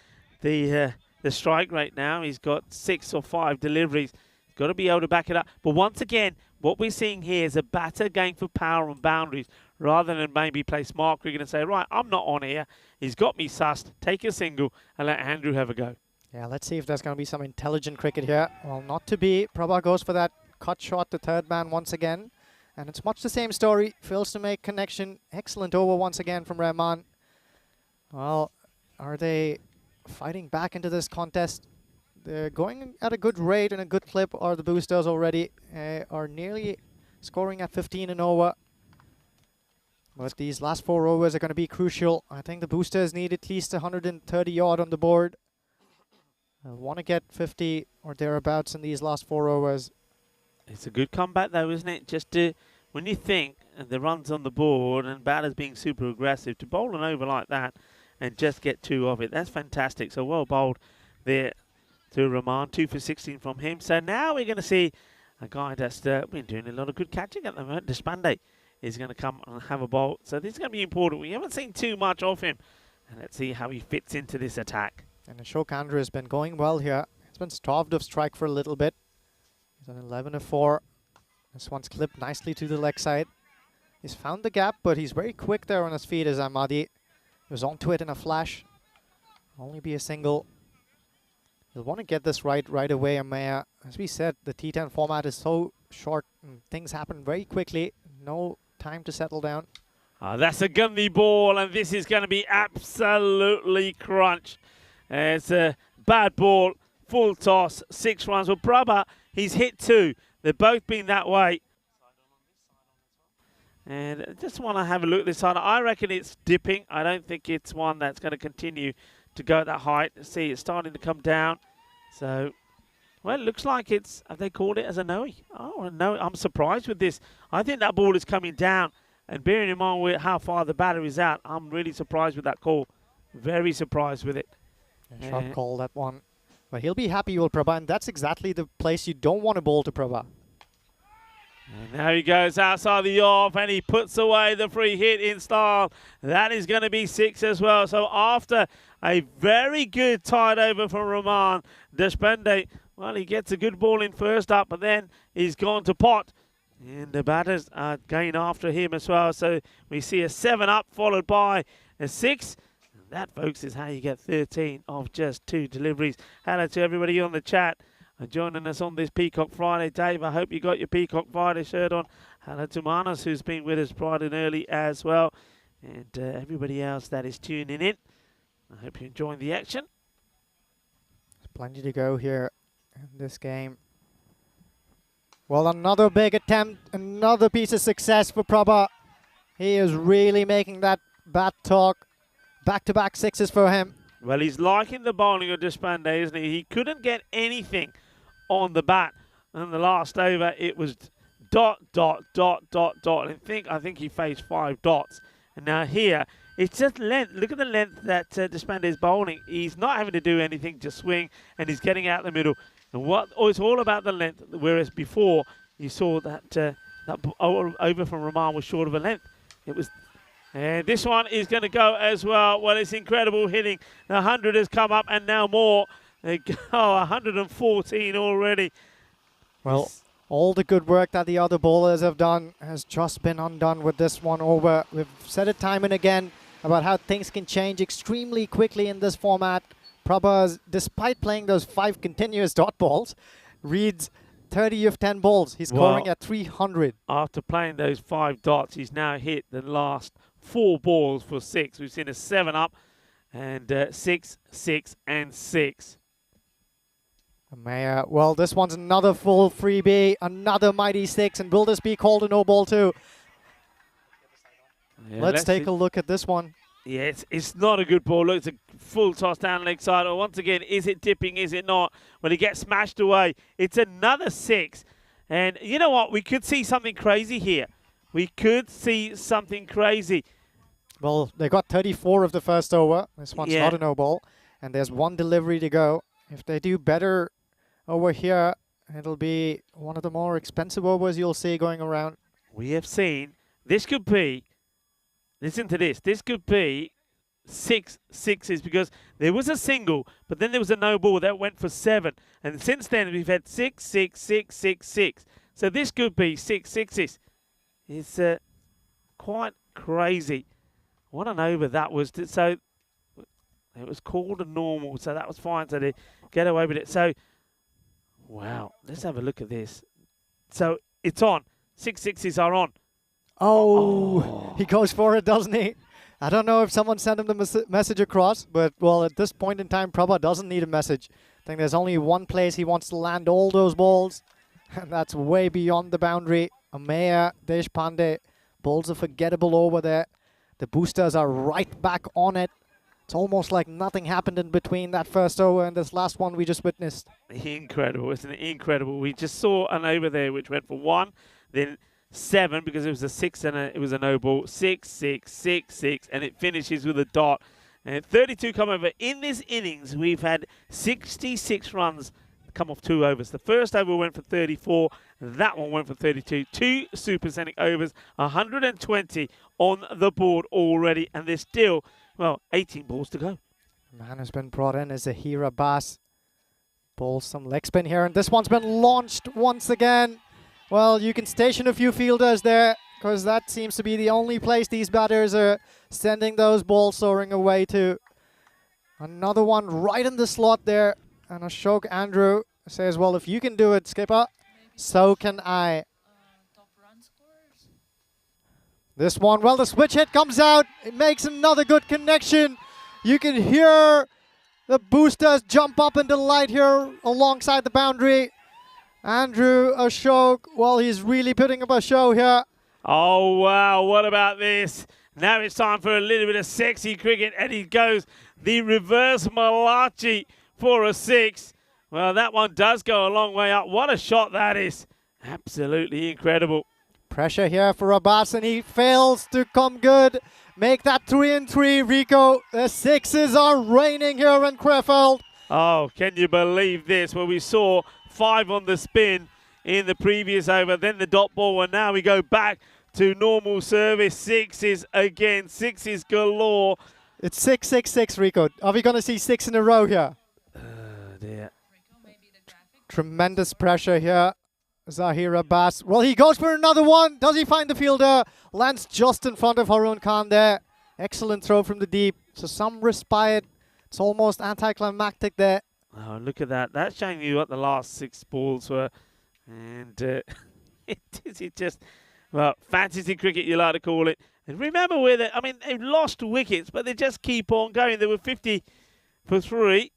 [SPEAKER 5] the strike rate now. He's got 6 or 5 deliveries. He's got to be able to back it up. But once again, what we're seeing here is a batter going for power and boundaries rather than maybe play smart cricket and say, right, I'm not on here. He's got me sussed. Take a single and let Andrew have a go.
[SPEAKER 4] Yeah, let's see if there's going to be some intelligent cricket here. Well, not to be. Prabha goes for that cut shot to third man once again. And it's much the same story. Fails to make connection. Excellent over once again from Rahman. Well, are they fighting back into this contest? They're going at a good rate and a good clip, or the boosters already are nearly scoring at 15 and over. But these last 4 overs are going to be crucial. I think the boosters need at least 130 odd on the board. They'll want to get 50 or thereabouts in these last 4 overs.
[SPEAKER 5] It's a good comeback though, isn't it? Just to, when you think the runs on the board and batters being super aggressive, to bowl an over like that and just get 2 of it, that's fantastic. So well bowled there to Rahman, 2 for 16 from him. So now we're going to see a guy that's been doing a lot of good catching at the moment. Deshpande is going to come and have a bowl. So this is going to be important. We haven't seen too much of him. And let's see how he fits into this attack.
[SPEAKER 4] And Ashok Andrew has been going well here. He's been starved of strike for a little bit. He's on 11 of 4. This one's clipped nicely to the leg side. He's found the gap, but he's very quick there on his feet as Ahmadi. He was onto it in a flash. Only be a single. He'll want to get this right away, Amaya. As we said, the T10 format is so short and things happen very quickly. No time to settle down.
[SPEAKER 5] That's a gunny ball, and this is going to be absolutely crunched. It's a bad ball, full toss, 6 runs. Well, Prabha, he's hit 2. They've both been that way. And I just want to have a look at this side. I reckon it's dipping. I don't think it's one that's going to continue to go at that height. See, it's starting to come down. So, well, it looks like it's, have they called it as a no? Oh, no, I'm surprised with this. I think that ball is coming down. And bearing in mind with how far the batter is out, I'm really surprised with that call. Very surprised with it.
[SPEAKER 4] Sharp call, that one. But he'll be happy with Prabha, and that's exactly the place you don't want to bowl to Prabha.
[SPEAKER 5] And now he goes outside the off, and he puts away the free hit in style. That is going to be 6 as well. So after a very good tied over from Rahman, Deshpande, well, he gets a good ball in first up, but then he's gone to pot. And the batters are going after him as well. So we see a 7 up followed by a 6. And that, folks, is how you get 13 of just 2 deliveries. Hello to everybody on the chat. Joining us on this Peacock Friday. Dave, I hope you got your Peacock Friday shirt on. Hello to Manas, who's been with us bright and early as well. And everybody else that is tuning in. I hope you're enjoying the action.
[SPEAKER 4] There's plenty to go here in this game. Well, another big attempt, another piece of success for Prabha. He is really making that bat talk. Back-to-back 6s for him.
[SPEAKER 5] Well, he's liking the bowling of Deshpande, isn't he? He couldn't get anything on the bat And the last over, it was dot, dot, dot, dot, dot. I think he faced 5 dots. And now here, it's just length. Look at the length that Despande is bowling. He's not having to do anything, just swing, and he's getting out the middle. And it's all about the length, whereas before you saw that over from Rahman was short of a length. It was, and this one is going to go as well. Well, it's incredible hitting. The 100 has come up, and now more. They go 114 already.
[SPEAKER 4] Well, all the good work that the other bowlers have done has just been undone with this one over. We've said it time and again about how things can change extremely quickly in this format. Prabhas, despite playing those 5 continuous dot balls, reads 30 of 10 balls. He's scoring at 300.
[SPEAKER 5] After playing those 5 dots, he's now hit the last 4 balls for 6. We've seen a 7 up and 6, 6, and 6.
[SPEAKER 4] Maya, well, this one's another full freebie, another mighty 6, and will this be called a no ball too?
[SPEAKER 5] Yeah,
[SPEAKER 4] let's take a look at this one.
[SPEAKER 5] Yeah, it's not a good ball. Look, it's a full toss down leg side. Or once again, is it dipping? Is it not? When it gets smashed away, it's another 6. And you know what? We could see something crazy here. We could see something crazy.
[SPEAKER 4] Well, they got 34 of the first over. This one's not a no ball. And there's 1 delivery to go. If they do better over here, it'll be one of the more expensive overs you'll see going around.
[SPEAKER 5] We have seen, this could be, listen to this, this could be 6 sixes because there was a single, but then there was a no ball that went for 7. And since then, we've had 6, 6, 6, 6, 6. So this could be 6 sixes. It's quite crazy. What an over that was. So it was called a normal, so that was fine. So they get away with it. So, wow, let's have a look at this. So it's on. 6 sixes are on.
[SPEAKER 4] Oh, he goes for it, doesn't he? I don't know if someone sent him the message across, but, well, at this point in time, Prabha doesn't need a message. I think there's only one place he wants to land all those balls, and that's way beyond the boundary. Ameya Deshpande bowls a forgettable over there. The boosters are right back on it. It's almost like nothing happened in between that first over and this last one we just witnessed.
[SPEAKER 5] Incredible, isn't it? Incredible. We just saw an over there which went for 1, then 7 because it was a 6 and it was a no ball. 6, 6, 6, 6, and it finishes with a dot. And 32 come over. In this innings, we've had 66 runs come off 2 overs. The first over went for 34. That one went for 32. 2 supersonic overs, 120 on the board already, and there's still, well, 18 balls to go.
[SPEAKER 4] Man has been brought in as Zahir Abbas. Bowls some leg spin here, and this one's been launched once again. Well, you can station a few fielders there, because that seems to be the only place these batters are sending those balls soaring away to. Another one right in the slot there, and Ashok Andrew says, well, if you can do it, skipper, so can I. This one, well, the switch hit comes out. It makes another good connection. You can hear the boosters jump up in delight here alongside the boundary. Andrew Ashok, well, he's really putting up a show here.
[SPEAKER 5] Oh, wow, what about this? Now it's time for a little bit of sexy cricket, and he goes the reverse Malachi for a 6. Well, that one does go a long way up. What a shot that is. Absolutely incredible.
[SPEAKER 4] Pressure here for Abbas, and he fails to come good. Make that 3 and 3, Rico. The 6s are raining here in Krefeld.
[SPEAKER 5] Oh, can you believe this? Well, we saw 5 on the spin in the previous over, then the dot ball, and now we go back to normal service. 6s again, 6s galore.
[SPEAKER 4] It's 6, 6, 6, Rico. Are we going to see 6 in a row here?
[SPEAKER 5] Oh, dear.
[SPEAKER 4] Tremendous pressure here. Zahir Abbas. Well, he goes for another one. Does he find the fielder? Lands just in front of Harun Khan there. Excellent throw from the deep. So some respite. It's almost anticlimactic there.
[SPEAKER 5] Oh, look at that. That's showing you what the last 6 balls were. And it just, well, fantasy cricket, you like to call it. And remember where they, I mean, they've lost wickets, but they just keep on going. They were 50 for 3.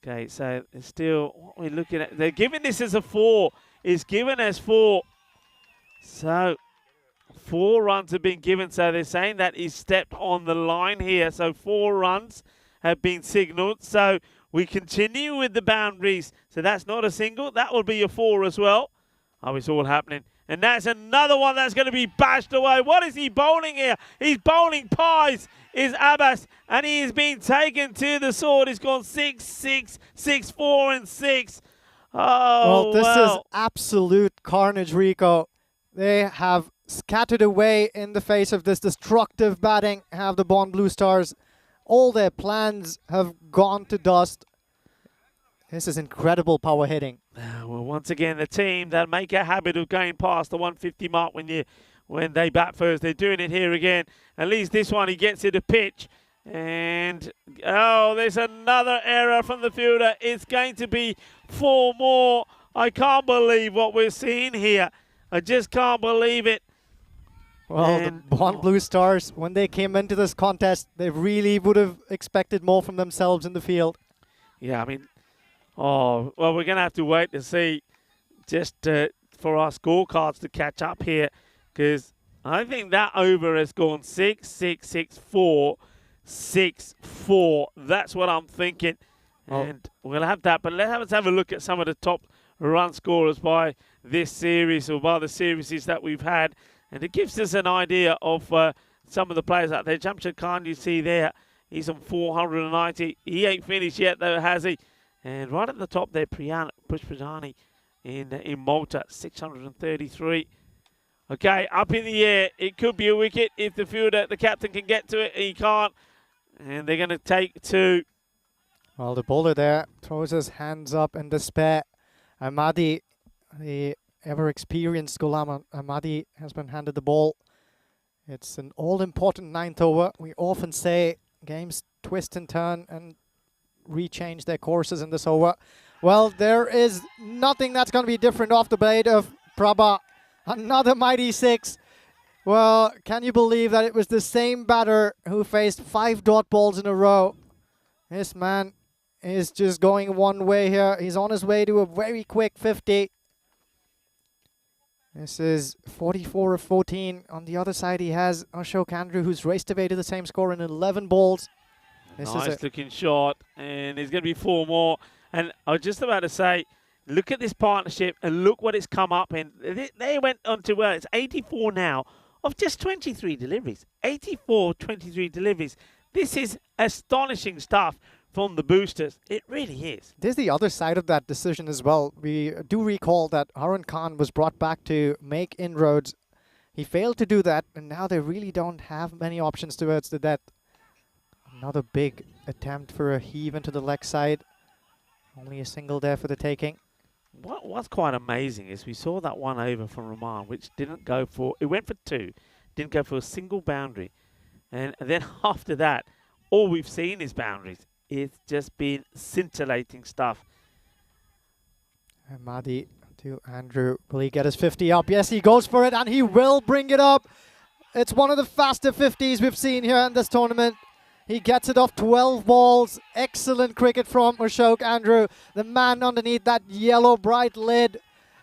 [SPEAKER 5] Okay, so it's still, what we're looking at, they're giving this as a 4. Is given as 4. So 4 runs have been given. So they're saying that he's stepped on the line here. So 4 runs. have been signalled. So we continue with the boundaries. So that's not a single. That will be a 4 as well. Oh, it's all happening. And that's another one that's going to be bashed away. What is he bowling here? He's bowling pies, is Abbas. And he is being taken to the sword. He's gone 6, 6, 6, 4, and 6. Oh,
[SPEAKER 4] well, this is absolute carnage, Rico. They have scattered away in the face of this destructive batting, have the Bond Blue Stars. All their plans have gone to dust. This is incredible power hitting.
[SPEAKER 5] Well, once again, the team that make a habit of going past the 150 mark when they bat first, they're doing it here again. At least this one, he gets it a pitch. And, oh, there's another error from the fielder. It's going to be 4 more. I can't believe what we're seeing here. I just can't believe it.
[SPEAKER 4] Well,
[SPEAKER 5] And
[SPEAKER 4] the Bond Blue Stars, when they came into this contest, they really would have expected more from themselves in the field.
[SPEAKER 5] Yeah, I mean, oh, well, we're going to have to wait to see just for our scorecards to catch up here, because I think that over has gone 6, 6, 6, 4, 6, 4. That's what I'm thinking.
[SPEAKER 4] Oh.
[SPEAKER 5] And we'll have that. But let's have a look at some of the top run scorers by this series, or by the series that we've had. And it gives us an idea of some of the players out there. Jamshid Khan, you see there, he's on 490. He ain't finished yet, though, has he? And right at the top there, Pushpajani in Malta, 633. Okay, up in the air. It could be a wicket if the fielder, the captain, can get to it. He can't. And they're going to take 2.
[SPEAKER 4] Well, the bowler there throws his hands up in despair. Ahmadi, the ever-experienced Ghulam Ahmadi, has been handed the ball. It's an all-important 9th over. We often say games twist and turn and rechange their courses in this over. Well, there is nothing that's going to be different off the blade of Prabha. Another mighty 6. Well, can you believe that it was the same batter who faced 5 dot balls in a row? This man is just going one way here. He's on his way to a very quick 50. This is 44 of 14. On the other side, he has Ashok Andrew, who's raced away to the same score in 11 balls. This
[SPEAKER 5] Nice
[SPEAKER 4] is
[SPEAKER 5] looking shot, and there's going to be 4 more. And I was just about to say, look at this partnership and look what it's come up in. They went on to, well, it's 84 now of just 23 deliveries. 84, 23 deliveries. This is astonishing stuff from the boosters. It really is.
[SPEAKER 4] There's the other side of that decision as well. We do recall that Harun Khan was brought back to make inroads. He failed to do that, and now they really don't have many options towards the death. Another big attempt for a heave into the leg side. Only a single there for the taking.
[SPEAKER 5] What's quite amazing is we saw that one over from Rahman, which didn't go for, it went for 2, didn't go for a single boundary. And then after that, all we've seen is boundaries. It's just been scintillating stuff.
[SPEAKER 4] Ahmadi to Andrew. Will he get his 50 up? Yes, he goes for it, and he will bring it up. It's one of the faster 50s we've seen here in this tournament. He gets it off 12 balls. Excellent cricket from Ashok Andrew. The man underneath that yellow bright lid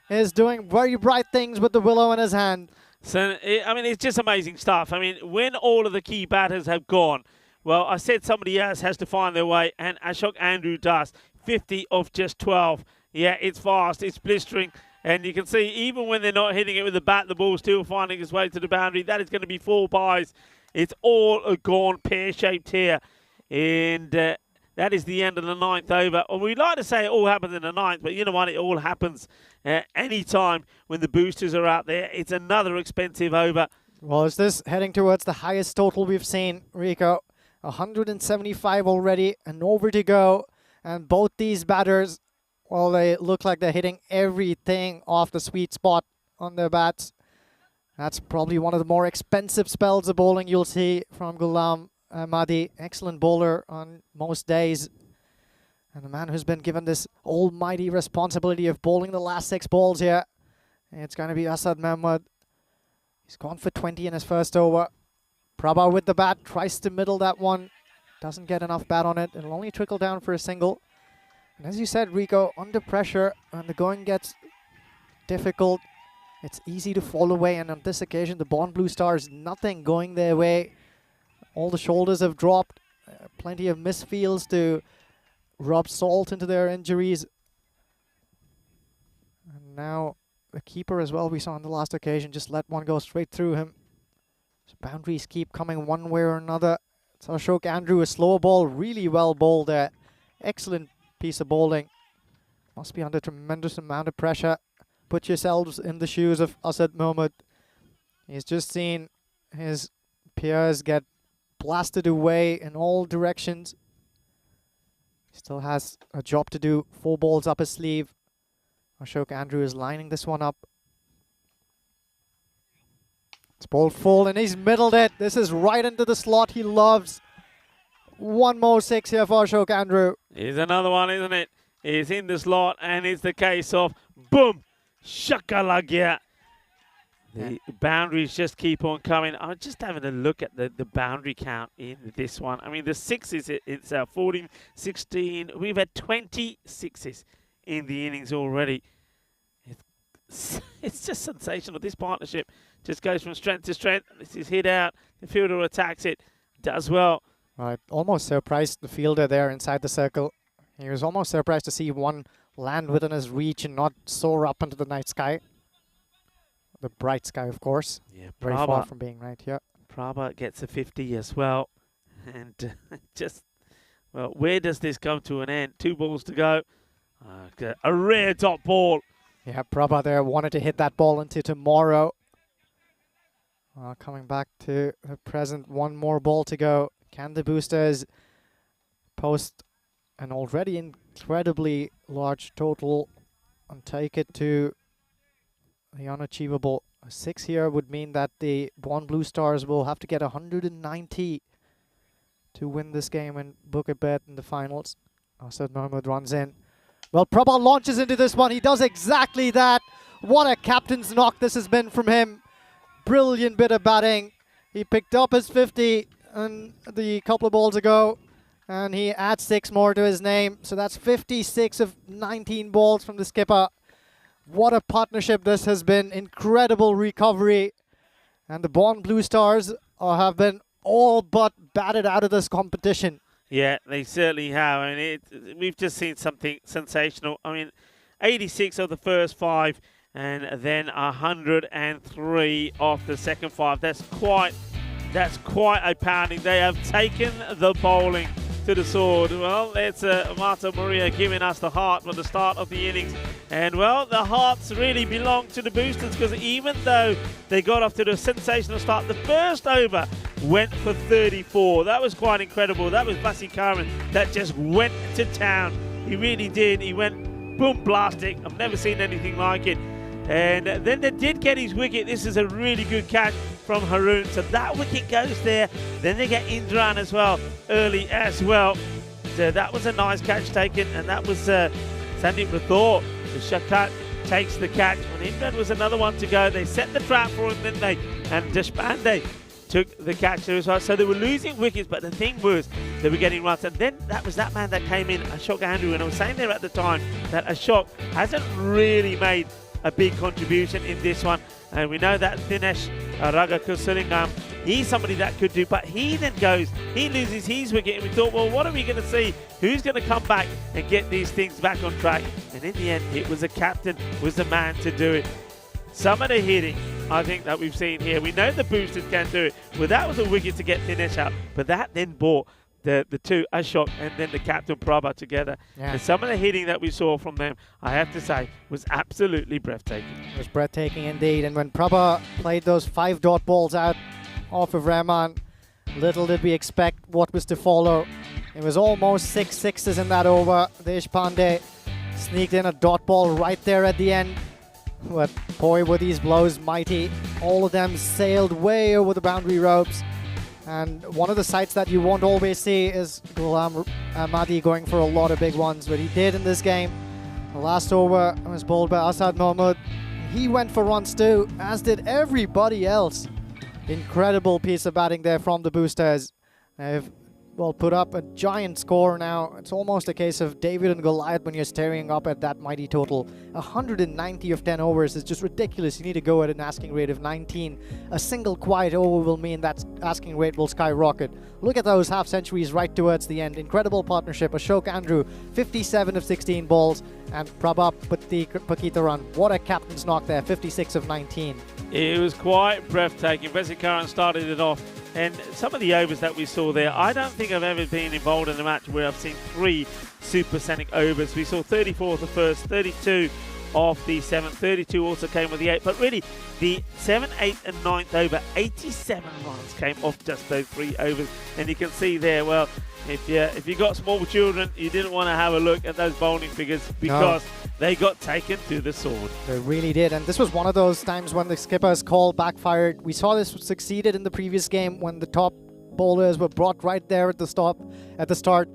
[SPEAKER 4] is doing very bright things with the willow in his hand.
[SPEAKER 5] So, I mean, it's just amazing stuff. I mean, when all of the key batters have gone, well, I said somebody else has to find their way, and Ashok Andrew does. 50 of just 12. Yeah, it's fast, it's blistering, and you can see even when they're not hitting it with the bat, the ball's still finding its way to the boundary. That is going to be 4 pies. It's all gone pear-shaped here, and that is the end of the 9th over. And we'd like to say it all happens in the 9th, but you know what? It all happens any time when the boosters are out there. It's another expensive over.
[SPEAKER 4] Well, is this heading towards the highest total we've seen, Rico? 175 already, an over to go. And both these batters, well, they look like they're hitting everything off the sweet spot on their bats. That's probably one of the more expensive spells of bowling you'll see from Ghulam Ahmadi. Excellent bowler on most days. And the man who's been given this almighty responsibility of bowling the last 6 balls here. It's going to be Asad Mahmood. He's gone for 20 in his first over. Prabha with the bat, tries to middle that one. Doesn't get enough bat on it. It'll only trickle down for a single. And as you said, Rico, under pressure, when the going gets difficult, it's easy to fall away. And on this occasion, the Bond Blue Stars, nothing going their way. All the shoulders have dropped. plenty of misfields to rub salt into their injuries. And now the keeper as well, we saw on the last occasion, just let one go straight through him. So boundaries keep coming one way or another. So Ashok Andrew, a slow ball, really well bowled there. Excellent piece of bowling. Must be under tremendous amount of pressure. Put yourselves in the shoes of Asad Mohammed. He's just seen his peers get blasted away in all directions. Still has a job to do. 4 balls up his sleeve. Ashok Andrew is lining this one up. It's ball full and he's middled it. This is right into the slot he loves. One more 6 here for Ashok Andrew.
[SPEAKER 5] Here's another one, isn't it? He's in the slot and it's the case of boom, shakalagya. The boundaries just keep on coming. I'm just having a look at the boundary count in this one. I mean, the sixes, it's 14, 16. We've had 20 sixes in the innings already. It's just sensational. This partnership just goes from strength to strength. This is hit out. The fielder attacks it. Does well.
[SPEAKER 4] Right, almost surprised the fielder there inside the circle. He was almost surprised to see one land within his reach and not soar up into the night sky. The bright sky, of course.
[SPEAKER 5] Yeah,
[SPEAKER 4] very far from being right here.
[SPEAKER 5] Prabha gets a 50 as well. And just, well, where does this come to an end? 2 balls to go. A rare dot ball.
[SPEAKER 4] Yeah, Prabha there wanted to hit that ball into tomorrow. Coming back to the present, 1 more ball to go. Can the boosters post an already incredibly large total and take it to the unachievable? A 6 here would mean that the Bond Blue Stars will have to get 190 to win this game and book a berth in the finals. Asad Mohammed runs in. Well, Prabha launches into this one. He does exactly that. What a captain's knock this has been from him. Brilliant bit of batting. He picked up his 50 and the couple of balls ago, and he adds 6 more to his name. So that's 56 of 19 balls from the skipper. What a partnership this has been. Incredible recovery. And the Bond Blue Stars have been all but batted out of this competition.
[SPEAKER 5] Yeah, they certainly have. I mean, we've just seen something sensational. I mean, 86 of the first 5 and then 103 of the second 5. That's quite a pounding. They have taken the bowling to the sword. Well, it's Marta Maria giving us the heart at the start of the innings. And, well, the hearts really belong to the boosters, because even though they got off to the sensational start, the first over went for 34. That was quite incredible. That was Vasikaran that just went to town. He really did. He went boom blasting. I've never seen anything like it. And then they did get his wicket. This is a really good catch from Haroon. So that wicket goes there. Then they get Indran as well, early as well. So that was a nice catch taken. And that was Sandeep Rathore. The Shakat takes the catch. And Indran was another one to go. They set the trap for him, didn't they? And Deshpande took the catch there as well. So they were losing wickets, but the thing was they were getting runs. And then that was that man that came in, Ashok Andrew. And I was saying there at the time that Ashok hasn't really made a big contribution in this one. And we know that Dinesh Ragakusalingam, he's somebody that could do, but he then goes, he loses his wicket, and we thought, well, what are we going to see? Who's going to come back and get these things back on track? And in the end, it was a captain, was the man to do it. Some of the hitting, I think, that we've seen here, we know the boosters can do it. Well, that was a wicket to get Dinesh out, but that then brought the two, Ashok and then the captain Prabha together. Yeah. And some of the hitting that we saw from them, I have to say, was absolutely breathtaking.
[SPEAKER 4] It was breathtaking indeed. And when Prabha played those 5 dot balls out off of Rahman, little did we expect what was to follow. It was almost 6 sixes in that over. Deshpande sneaked in a dot ball right there at the end. But boy, were these blows mighty. All of them sailed way over the boundary ropes. And one of the sights that you won't always see is Ghulam Ahmadi going for a lot of big ones, but he did in this game. The last over was bowled by Asad Mohammed. He went for runs too, as did everybody else. Incredible piece of batting there from the boosters. They've well, put up a giant score now. It's almost a case of David and Goliath when you're staring up at that mighty total. 190 of 10 overs is just ridiculous. You need to go at an asking rate of 19. A single quiet over will mean that asking rate will skyrocket. Look at those half centuries right towards the end. Incredible partnership. Ashok Andrew, 57 of 16 balls. And Prabhat Pakitaran, what a captain's knock there, 56 of 19.
[SPEAKER 5] It was quite breathtaking. Vesikaran started it off, and some of the overs that we saw there, I don't think I've ever been involved in a match where I've seen 3 supersonic overs. We saw 34 of the first, 32 of the 7th, 32 also came with the 8th, but really the 7th, 8th and 9th over, 87 runs came off just those 3 overs, and you can see there, well, if you got small children, you didn't want to have a look at those bowling figures because they got taken to the sword.
[SPEAKER 4] They really did, and this was one of those times when the skipper's call backfired. We saw this succeeded in the previous game when the top bowlers were brought right there at the start.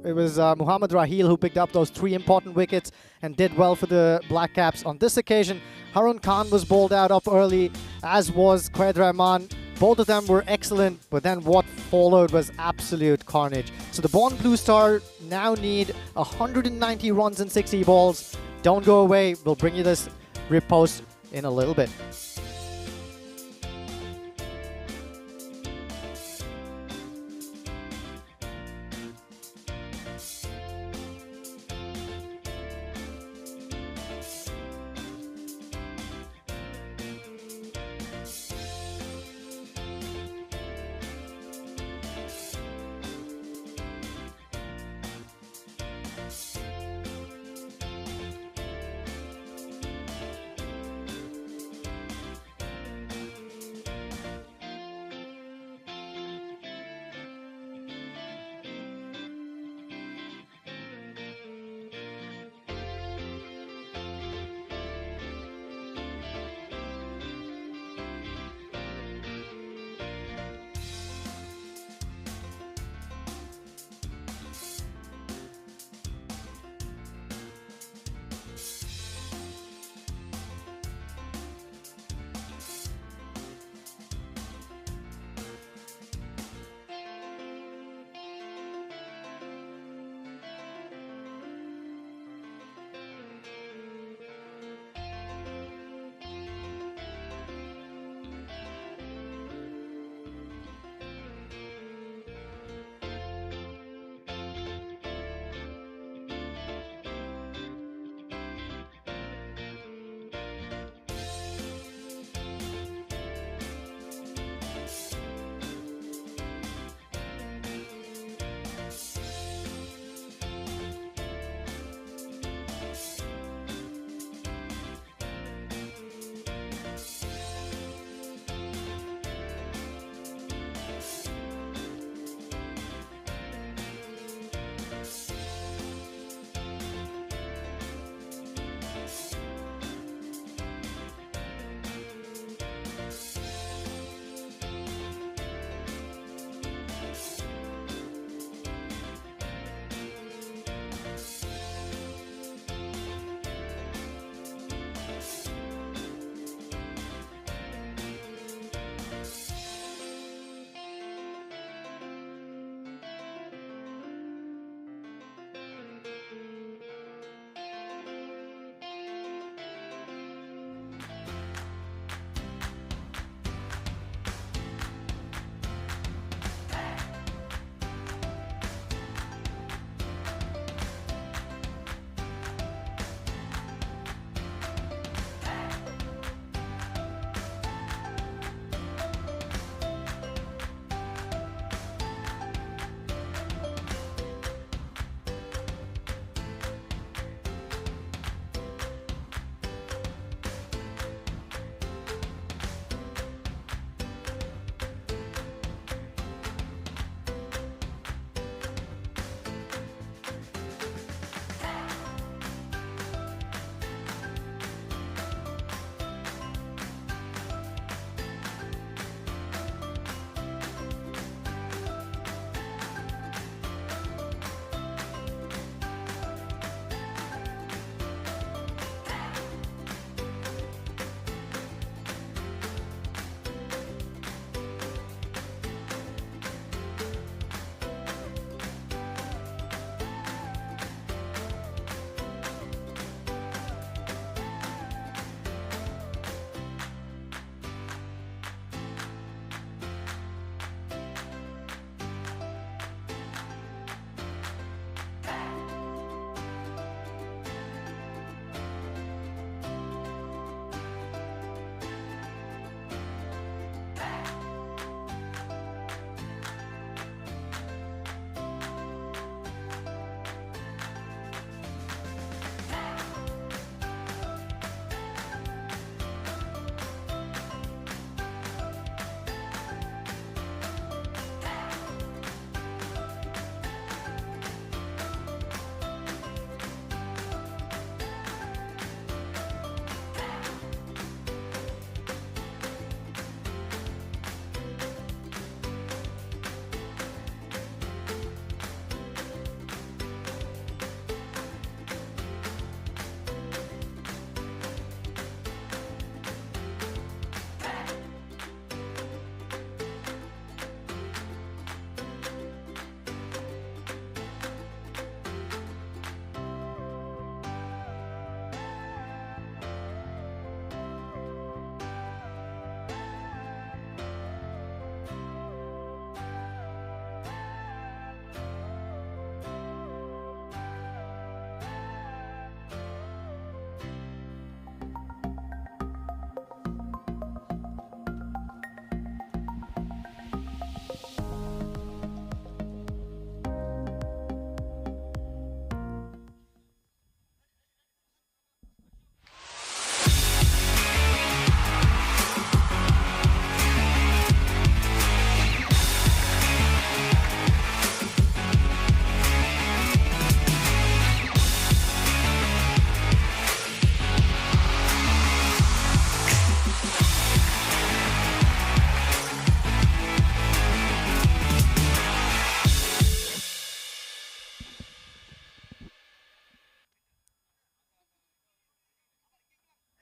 [SPEAKER 4] It was Muhammad Rahil who picked up those 3 important wickets and did well for the Black Caps. On this occasion, Harun Khan was bowled out up early, as was Qaid Rahman. Both of them were excellent, but then what followed was absolute carnage. So the Bond Blue Star now need 190 runs and 60 balls. Don't go away. We'll bring you this repost in a little bit.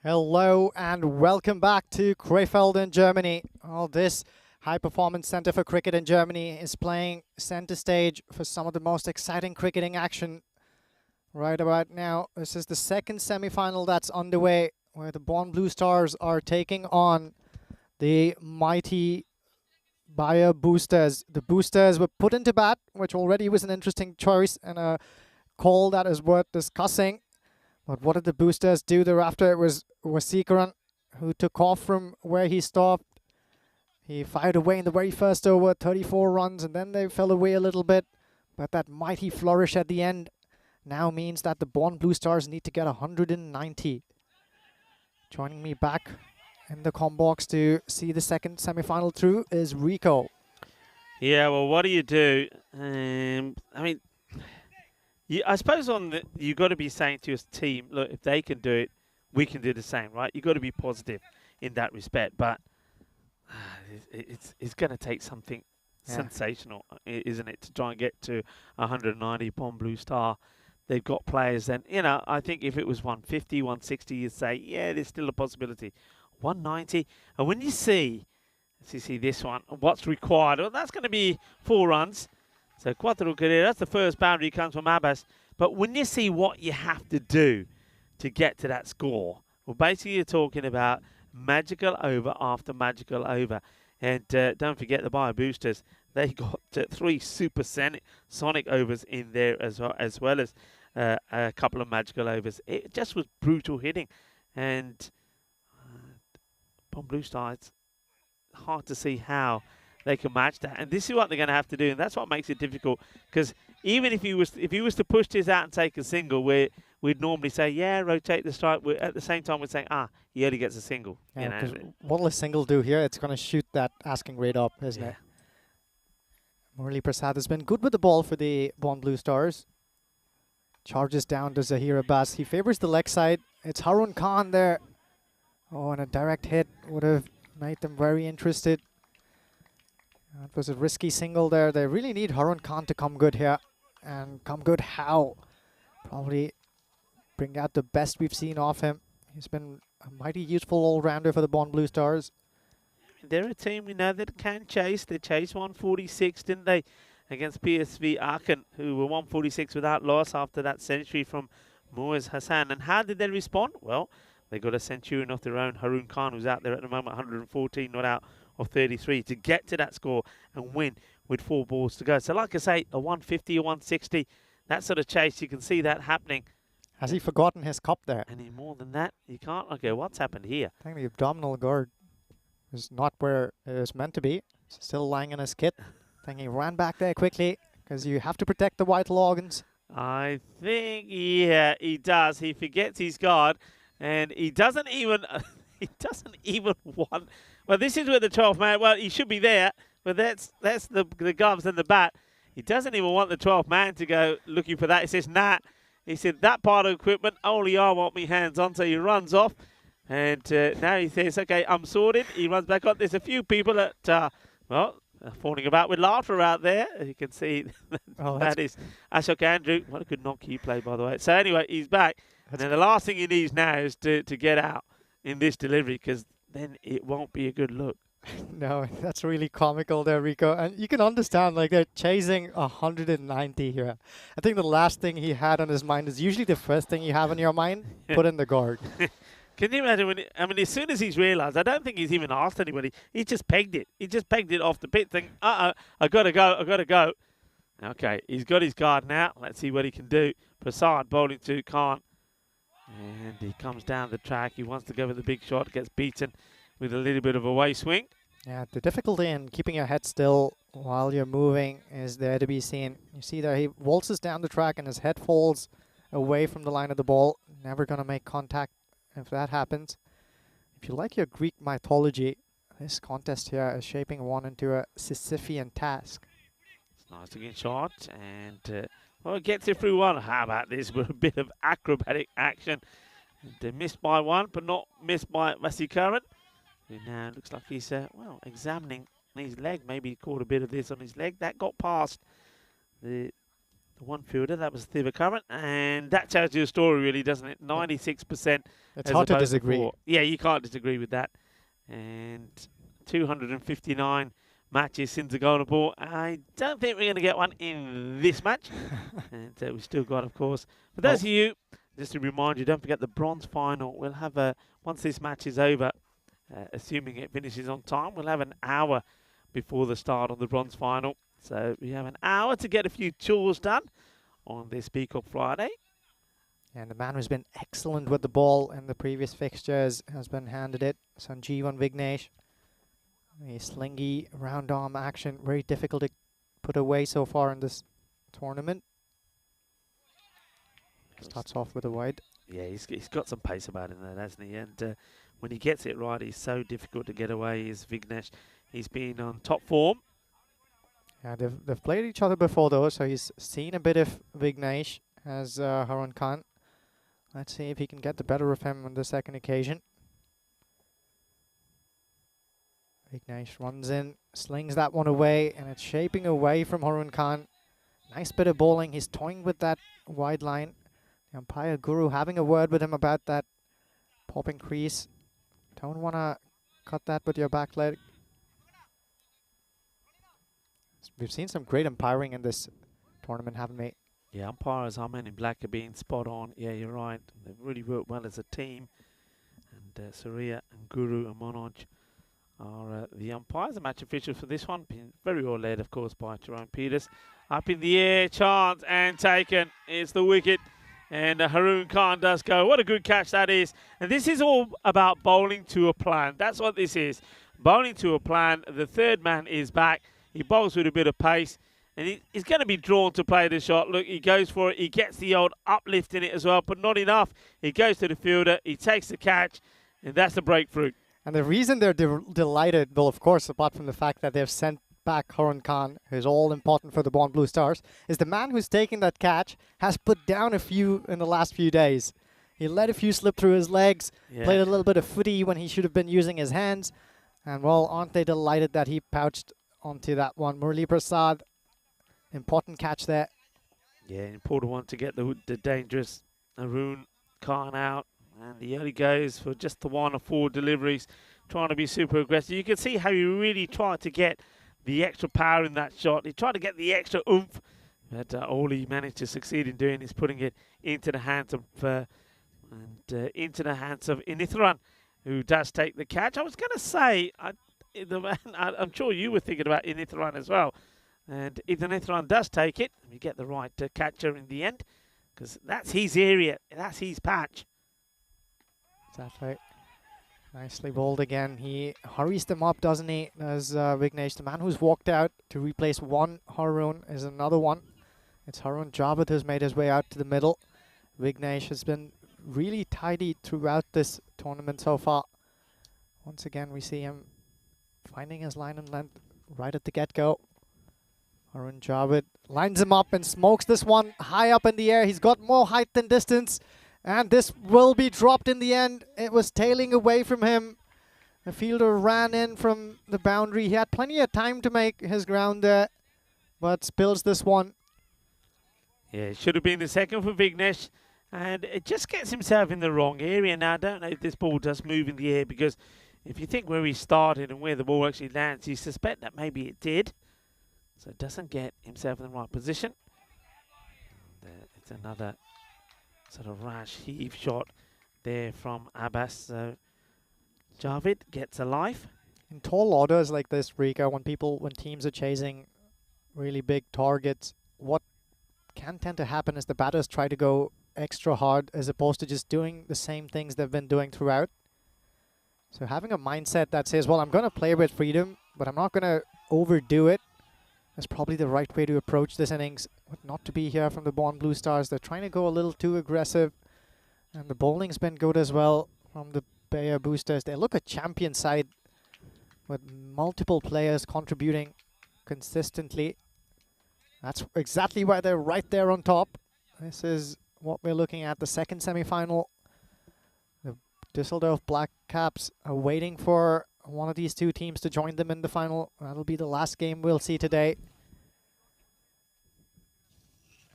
[SPEAKER 4] Hello and welcome back to Krefeld in Germany. Well, this high-performance center for cricket in Germany is playing center stage for some of the most exciting cricketing action right about now. This is the second semi-final that's underway, where the Born Blue Stars are taking on the mighty Bayer Boosters. The Boosters were put into bat, which already was an interesting choice and a call that is worth discussing. But what did the Boosters do thereafter? It was Wasikaran who took off from where he stopped. He fired away in the very first over, 34 runs, and then they fell away a little bit. But that mighty flourish at the end now means that the Born Blue Stars need to get 190. Joining me back in the comm box to see the second semi-final through is Rico.
[SPEAKER 5] Yeah, well, what do you do? I mean, I suppose you got to be saying to your team, look, if they can do it, we can do the same, right? You got to be positive in that respect. But it's going to take something sensational, isn't it, to try and get to 190 Born Blue Star. They've got players, and I think if it was 150, 160, you'd say, yeah, there's still a possibility. 190, and when you see this one, what's required? Well, that's going to be 4 runs. So Quattro Carrera, that's the first boundary, comes from Abbas. But when you see what you have to do to get to that score, well, basically you're talking about magical over after magical over. And don't forget the Bayer Boosters. They got 3 super sonic overs in there as well as a couple of magical overs. It just was brutal hitting. And Born Blue Star, it's hard to see how they can match that, and this is what they're going to have to do, and that's what makes it difficult. Because even if he was to push this out and take a single, we'd normally say, yeah, rotate the strike. At the same time, we're saying, he only gets a single.
[SPEAKER 4] Yeah, what will a single do here? It's going to shoot that asking rate up, isn't it? Murali Prasad has been good with the ball for the Born Blue Stars. Charges down to Zahir Abbas. He favors the leg side. It's Harun Khan there. Oh, and a direct hit would have made them very interested. That was a risky single there. They really need Harun Khan to come good here. And come good how? Probably bring out the best we've seen of him. He's been a mighty useful all-rounder for the Born Blue Stars.
[SPEAKER 5] They're a team we know that can chase. They chased 146, didn't they, against PSV Aachen, who were 146 without loss after that century from Muaz Hassan. And how did they respond? Well, they got a centurion of their own, Harun Khan, who's out there at the moment, 114, not out of 33, to get to that score and win with 4 balls to go. So like I say, a 150, a 160, that sort of chase, you can see that happening.
[SPEAKER 4] Has he forgotten his cup there?
[SPEAKER 5] Any more than that, you can't. Okay, what's happened here?
[SPEAKER 4] I think the abdominal guard is not where it was meant to be. It's still lying in his kit. I think he ran back there quickly because you have to protect the vital organs.
[SPEAKER 5] I think, yeah, he does. He forgets his guard, and he doesn't even want. Well, this is where the 12th man. Well, he should be there, but that's the gloves and the bat. He doesn't even want the 12th man to go looking for that. He says, nah. He said, that part of equipment, only I want me hands on. So he runs off, and now he says, okay, I'm sorted. He runs back on. There's a few people that, falling about with laughter out there. You can see that is Ashok Andrew. What a good knock he played, by the way. So anyway, he's back. And then the last thing he needs now is to get out in this delivery, because then it won't be a good look.
[SPEAKER 4] No, that's really comical there, Rico. And you can understand, like, they're chasing 190 here. I think the last thing he had on his mind is usually the first thing you have on your mind. Put in the guard.
[SPEAKER 5] Can you imagine as soon as he's realised, I don't think he's even asked anybody. He just pegged it. He just pegged it off the pit, thinking, I got to go. Okay, he's got his guard now. Let's see what he can do. Prasad bowling to Khan. And he comes down the track. He wants to go with the big shot. Gets beaten with a little bit of a way swing.
[SPEAKER 4] Yeah, the difficulty in keeping your head still while you're moving is there to be seen. You see there, he waltzes down the track and his head falls away from the line of the ball. Never going to make contact if that happens. If you like your Greek mythology, this contest here is shaping one into a Sisyphean task.
[SPEAKER 5] It's nice looking shot, and well, it gets it through one. How about this with a bit of acrobatic action? And, missed by one, but not missed by Vasikaran, who now looks like he's examining his leg. Maybe he caught a bit of this on his leg. That got past the one fielder. That was Thiva Current. And that tells you a story, really, doesn't it? 96%.
[SPEAKER 4] It's hard to disagree.
[SPEAKER 5] 4. Yeah, you can't disagree with that. And 259 matches since the Golden Ball. I don't think we're going to get one in this match. And we've still got, of course, for those of you, just to remind you, don't forget the bronze final. We'll have, once this match is over, assuming it finishes on time, we'll have an hour before the start of the bronze final. So we have an hour to get a few chores done on this Peacock Friday.
[SPEAKER 4] And the man who's been excellent with the ball in the previous fixtures has been handed it. Sanjeevan Vignesh. A slingy round arm action, very difficult to put away so far in this tournament. Starts off with a wide.
[SPEAKER 5] Yeah, he's got some pace about him there, hasn't he? And when he gets it right, he's so difficult to get away, is Vignesh. He's been on top form.
[SPEAKER 4] Yeah, they've played each other before though, so he's seen a bit of Vignesh as Harun Khan. Let's see if he can get the better of him on the second occasion. Vignesh runs in, slings that one away, and it's shaping away from Harun Khan. Nice bit of bowling. He's toying with that wide line. The umpire Guru having a word with him about that popping crease. Don't want to cut that with your back leg. We've seen some great umpiring in this tournament, haven't we?
[SPEAKER 5] Yeah, umpires, our men in black, are being spot on. Yeah, you're right. They've really worked well as a team. And Surya and Guru and Manoj are the umpires. The match officials for this one, being very well led, of course, by Jerome Peters. Up in the air, chance, and taken. It's the wicket. And Harun Khan does go. What a good catch that is. And this is all about bowling to a plan. That's what this is. Bowling to a plan. The third man is back. He bowls with a bit of pace. And he's going to be drawn to play the shot. Look, he goes for it. He gets the old uplift in it as well, but not enough. He goes to the fielder. He takes the catch. And that's the breakthrough.
[SPEAKER 4] And the reason they're delighted, well, of course, apart from the fact that they've sent back Harun Khan, who's all important for the Bond Blue Stars, is the man who's taking that catch has put down a few in the last few days. He let a few slip through his legs, played a little bit of footy when he should have been using his hands. And, well, aren't they delighted that he pouched onto that one. Murli Prasad, important catch there.
[SPEAKER 5] Yeah, important one to get the dangerous Harun Khan out. And he only goes for just the 1 or 4 deliveries, trying to be super aggressive. You can see how he really tried to get the extra power in that shot. He tried to get the extra oomph, but all he managed to succeed in doing is putting it into the hands of Inithran, who does take the catch. I was going to say, I'm sure you were thinking about Inithran as well. And Inithran does take it, and we get the right catcher in the end, because that's his area, that's his patch.
[SPEAKER 4] Exactly. Nicely bowled again. He hurries them up, doesn't he? As Vignesh, the man who's walked out to replace one Harun, is another one. It's Harun Javed who's made his way out to the middle. Vignesh has been really tidy throughout this tournament so far. Once again, we see him finding his line and length right at the get-go. Harun Javed lines him up and smokes this one high up in the air. He's got more height than distance. And this will be dropped in the end. It was tailing away from him. The fielder ran in from the boundary. He had plenty of time to make his ground there, but spills this one.
[SPEAKER 5] Yeah, it should have been the second for Vignesh. And it just gets himself in the wrong area. Now, I don't know if this ball does move in the air, because if you think where he started and where the ball actually lands, you suspect that maybe it did. So it doesn't get himself in the right position. It's another sort of rash heave shot there from Abbas. So Javed gets a life.
[SPEAKER 4] In tall orders like this, Rico, when teams are chasing really big targets, what can tend to happen is the batters try to go extra hard as opposed to just doing the same things they've been doing throughout. So having a mindset that says, well, I'm going to play with freedom, but I'm not going to overdo it, is probably the right way to approach this innings. But not to be here from the Bond Blue Stars. They're trying to go a little too aggressive. And the bowling's been good as well from the Bayer Boosters. They look a champion side with multiple players contributing consistently. That's exactly why they're right there on top. This is what we're looking at, the second semi-final. The Düsseldorf Black Caps are waiting for one of these two teams to join them in the final. That'll be the last game we'll see today.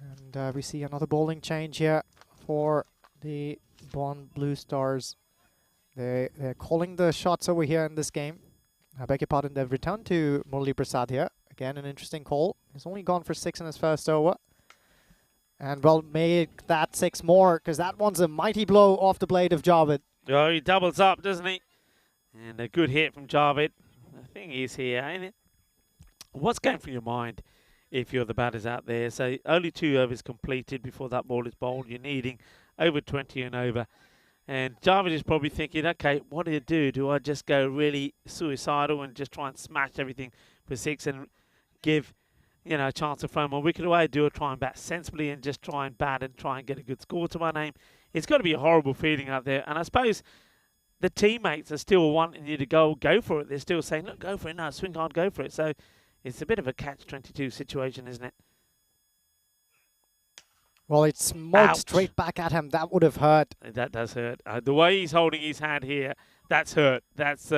[SPEAKER 4] And we see another bowling change here for the Bond Blue Stars. They're calling the shots over here in this game. I beg your pardon, they've returned to Murali Prasad here. Again, an interesting call. He's only gone for 6 in his first over. And well, make that 6 more, because that one's a mighty blow off the blade of Javed.
[SPEAKER 5] Oh, he doubles up, doesn't he? And a good hit from Javed. The thing is here, ain't it? What's going through your mind if you're the batters out there? So only 2 overs completed before that ball is bowled. You're needing over 20 and over. And Javed is probably thinking, okay, what do you do? Do I just go really suicidal and just try and smash everything for 6 and give, you know, a chance to throw my wicket away? Do I try and bat sensibly and just try and bat and try and get a good score to my name? It's got to be a horrible feeling out there. And I suppose the teammates are still wanting you to go for it. They're still saying, look, go for it now, swing hard, go for it. So it's a bit of a catch-22 situation, isn't it?
[SPEAKER 4] Well, it smoked
[SPEAKER 5] Ouch.
[SPEAKER 4] straight back at him. That would have hurt.
[SPEAKER 5] That does hurt. The way he's holding his hand here, that's hurt. That's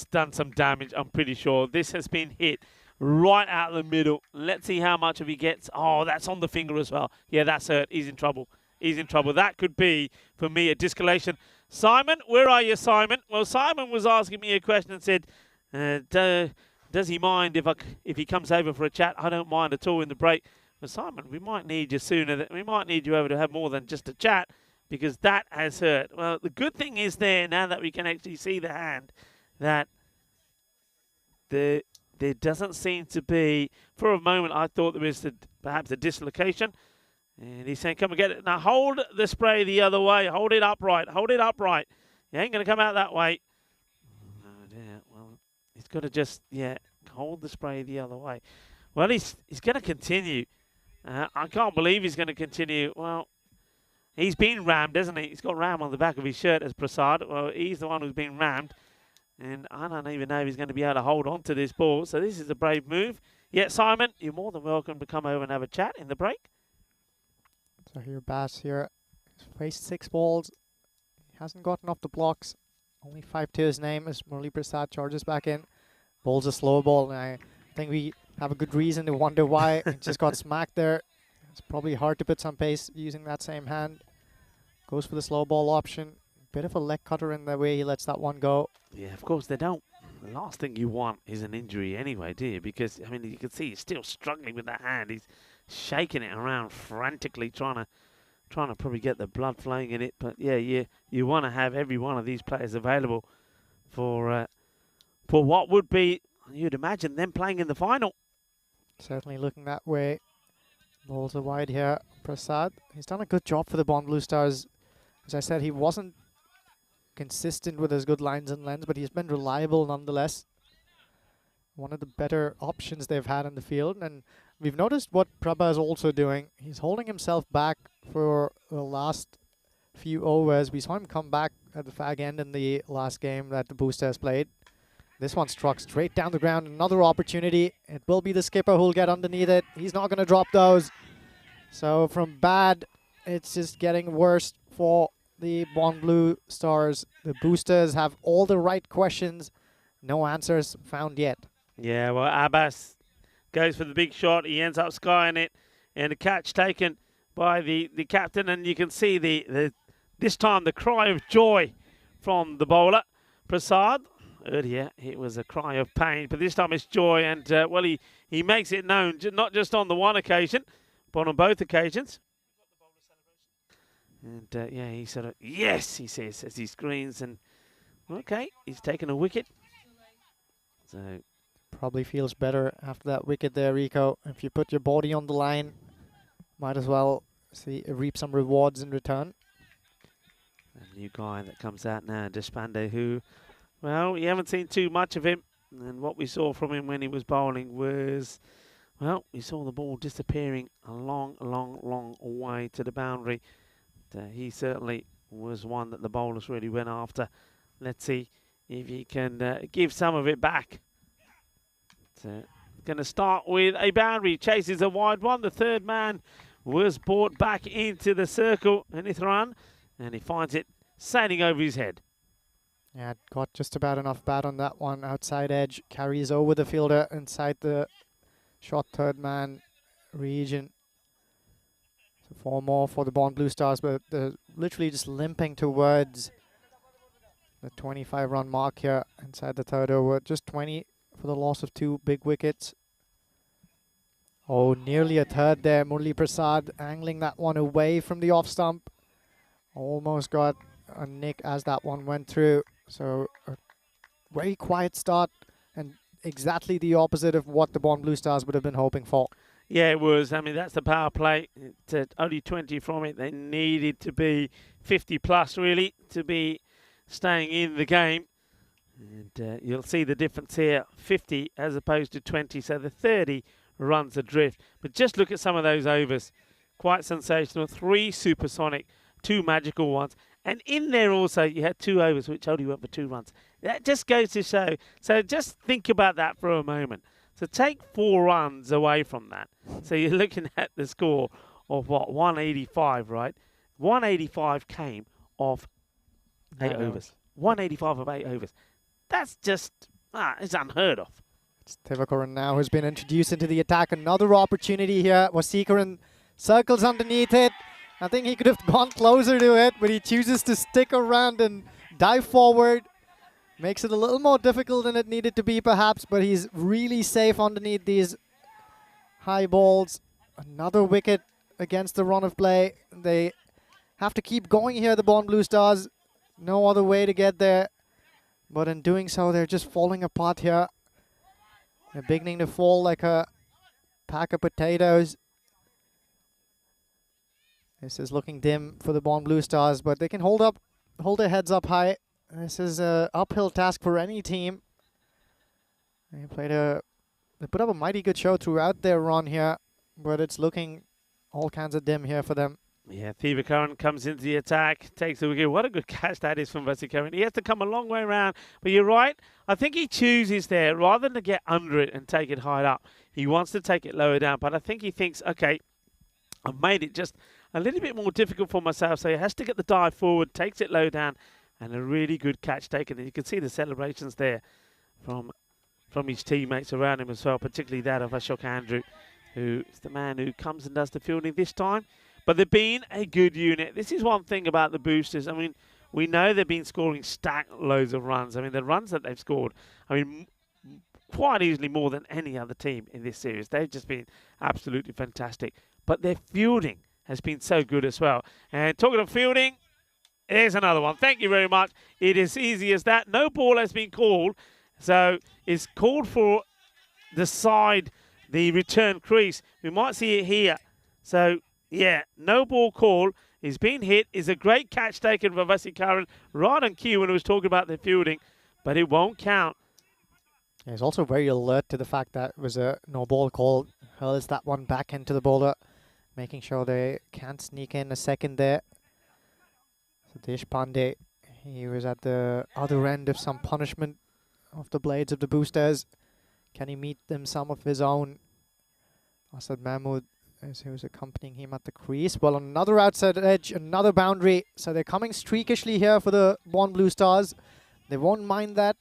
[SPEAKER 5] done some damage, I'm pretty sure. This has been hit right out the middle. Let's see how much of he gets. Oh, that's on the finger as well. Yeah, that's hurt. He's in trouble. He's in trouble. That could be, for me, a discolation. Simon, where are you, Simon? Well, Simon was asking me a question and said, does he mind if he comes over for a chat? I don't mind at all in the break. But Simon, we might need you sooner. We might need you over to have more than just a chat, because that has hurt. Well, the good thing is there, now that we can actually see the hand, that there doesn't seem to be, for a moment I thought there was perhaps a dislocation. And he's saying, come and get it. Now hold the spray the other way. Hold it upright. Hold it upright. You ain't going to come out that way. Oh dear. Well, he's got to just, hold the spray the other way. Well, he's going to continue. I can't believe he's going to continue. Well, he's been rammed, hasn't he? He's got ram on the back of his shirt as Prasad. Well, he's the one who's been rammed. And I don't even know if he's going to be able to hold on to this ball. So this is a brave move. Yeah, Simon, you're more than welcome to come over and have a chat in the break.
[SPEAKER 4] So here, Bass here. He's faced 6 balls. He hasn't gotten off the blocks. Only 5 to his name as Murali Prasad charges back in. Bowls a slow ball. And I think we have a good reason to wonder why. He just got smacked there. It's probably hard to put some pace using that same hand. Goes for the slow ball option. Bit of a leg cutter in the way he lets that one go.
[SPEAKER 5] Yeah, of course they don't. The last thing you want is an injury anyway, do you? Because, I mean, you can see he's still struggling with that hand. He's shaking it around frantically, trying to probably get the blood flowing in it. But, yeah, you want to have every one of these players available for what would be, you'd imagine, them playing in the final.
[SPEAKER 4] Certainly looking that way. Balls are wide here. Prasad, he's done a good job for the Bond Blue Stars. As I said, he wasn't consistent with his good lines and lengths, but he's been reliable nonetheless. One of the better options they've had in the field. And we've noticed what Prabha is also doing. He's holding himself back for the last few overs. We saw him come back at the fag end in the last game that the Boosters played. This one struck straight down the ground. Another opportunity. It will be the skipper who'll get underneath it. He's not going to drop those. So from bad, it's just getting worse for the Bond Blue Stars. The Boosters have all the right questions. No answers found yet.
[SPEAKER 5] Yeah, well, Abbas goes for the big shot. He ends up skying it. And a catch taken by the captain. And you can see this time the cry of joy from the bowler. Prasad. Earlier, it was a cry of pain, but this time it's joy, and well, he makes it known, not just on the one occasion, but on both occasions. And yeah, he sort of, yes, he says, as he screens, and okay, he's taken a wicket. So
[SPEAKER 4] probably feels better after that wicket there, Rico. If you put your body on the line, might as well reap some rewards in return.
[SPEAKER 5] A new guy that comes out now, Deshpande, who, well, you haven't seen too much of him. And what we saw from him when he was bowling was, well, we saw the ball disappearing a long, long, long way to the boundary. He certainly was one that the bowlers really went after. Let's see if he can give some of it back. Going to start with a boundary. Chases a wide one. The third man was brought back into the circle. Anithran, and he finds it sailing over his head.
[SPEAKER 4] Yeah, got just about enough bat on that one. Outside edge, carries over the fielder inside the short third man region. So 4 more for the Bond Blue Stars, but they're literally just limping towards the 25-run mark here inside the third over. Just 20 for the loss of 2 big wickets. Oh, nearly a third there. Murli Prasad angling that one away from the off stump. Almost got a nick as that one went through. So a very quiet start and exactly the opposite of what the Bond Blue Stars would have been hoping for.
[SPEAKER 5] Yeah, it was. I mean, that's the power play. It's only 20 from it. They needed to be 50 plus, really, to be staying in the game. And you'll see the difference here, 50 as opposed to 20. So the 30 runs adrift. But just look at some of those overs. Quite sensational. 3 supersonic, 2 magical ones. And in there also, you had 2 overs, which only went for 2 runs. That just goes to show. So just think about that for a moment. So take 4 runs away from that. So you're looking at the score of what, 185, right? 185 came off 8 overs. 185 of 8 overs. That's just, it's unheard of.
[SPEAKER 4] Thivakoran now has been introduced into the attack. Another opportunity here. Wasikaran circles underneath it. I think he could have gone closer to it, but he chooses to stick around and dive forward. Makes it a little more difficult than it needed to be, perhaps, but he's really safe underneath these high balls. Another wicket against the run of play. They have to keep going here, the Bond Blue Stars. No other way to get there. But in doing so, they're just falling apart here. They're beginning to fall like a pack of potatoes. This is looking dim for the Bond Blue Stars, but they can hold their heads up high. This is an uphill task for any team. They put up a mighty good show throughout their run here, but it's looking all kinds of dim here for them.
[SPEAKER 5] Yeah, Thivakoran comes into the attack, takes the wicket. What a good catch that is from Vasikaran. He has to come a long way around, but you're right. I think he chooses there, rather than to get under it and take it high up, he wants to take it lower down. But I think he thinks, okay, I've made it just a little bit more difficult for myself, so he has to get the dive forward, takes it low down, and a really good catch taken. And you can see the celebrations there from his teammates around him as well, particularly that of Ashok Andrew, who is the man who comes and does the fielding this time. But they've been a good unit. This is one thing about the boosters. I mean, we know they've been scoring stack loads of runs. I mean, the runs that they've scored, I mean, quite easily more than any other team in this series. They've just been absolutely fantastic. But their fielding has been so good as well. And talking of fielding, here's another one. Thank you very much. It is easy as that. No ball has been called. So it's called for the side, the return crease. We might see it here. So, yeah, no ball call. He's been hit. It's a great catch taken by Vasikaran right on cue when he was talking about the fielding, but it won't count.
[SPEAKER 4] Yeah, he's also very alert to the fact that it was a no ball call. Hurls that one back into the bowler, making sure they can't sneak in a second there. So Deshpande, he was at the other end of some punishment of the blades of the boosters. Can he meet them some of his own? Asad Mahmood, as he was accompanying him at the crease. Well, another outside edge, another boundary. So they're coming streakishly here for the Bond Blue Stars. They won't mind that.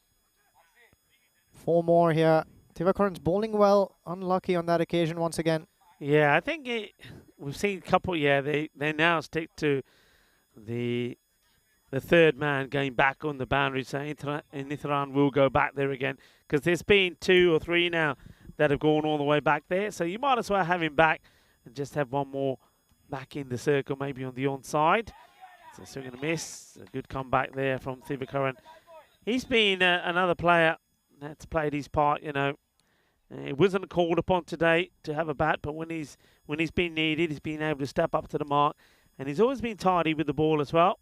[SPEAKER 4] 4 more here. Thivakoran's bowling well. Unlucky on that occasion once again.
[SPEAKER 5] Yeah, I think we've seen a couple. Yeah, they now stick to the third man going back on the boundary. So Nitharan will go back there again, because there's been 2 or 3 now that have gone all the way back there. So you might as well have him back and just have one more back in the circle, maybe on the onside. So swing and a miss. A good comeback there from Thivakoran. He's been another player that's played his part, you know. It wasn't called upon today to have a bat, but when he's been needed, he's been able to step up to the mark. And he's always been tidy with the ball as well.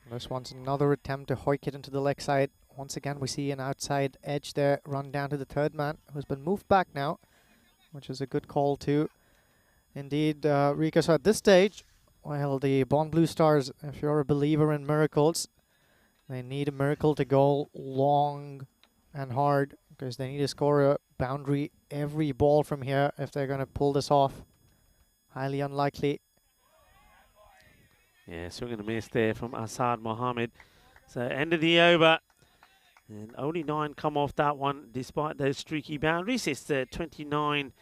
[SPEAKER 4] This one's another attempt to hoik it into the leg side. Once again, we see an outside edge there, run down to the third man, who's been moved back now, which is a good call too. Indeed, Rika, so at this stage, well, the Bond Blue Stars, if you're a believer in miracles, they need a miracle to go long and hard, because they need to score a boundary every ball from here if they're going to pull this off. Highly unlikely.
[SPEAKER 5] Yeah, swing and a miss there from Asad Mohammed. So end of the over. And only 9 come off that one, despite those streaky boundaries. It's 29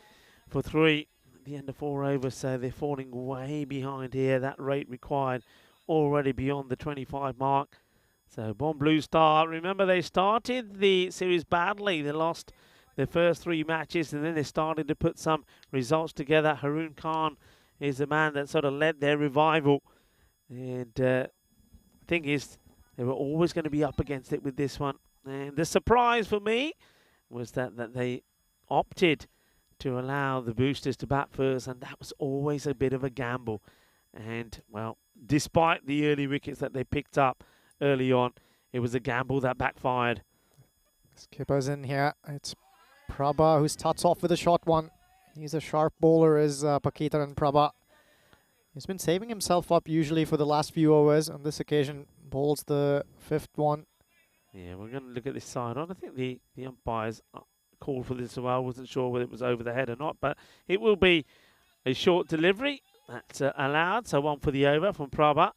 [SPEAKER 5] for 3. the end of 4 overs, so they're falling way behind here. That rate required already beyond the 25 mark. So Bon Blue Star, remember they started the series badly. They lost their first 3 matches and then they started to put some results together. Haroon Khan is the man that sort of led their revival. And thing is, they were always going to be up against it with this one. And the surprise for me was that they opted to allow the boosters to bat first, and that was always a bit of a gamble. And, well, despite the early wickets that they picked up early on, it was a gamble that backfired.
[SPEAKER 4] Skipper's in here. It's Prabha who starts off with a short one. He's a sharp bowler, is Pakita and Prabha. He's been saving himself up usually for the last few overs. On this occasion, bowls the 5th one.
[SPEAKER 5] Yeah, we're going to look at this side on. I think the umpires called for this as well. Wasn't sure whether it was over the head or not, but it will be a short delivery. That's allowed, so 1 for the over from Prabha.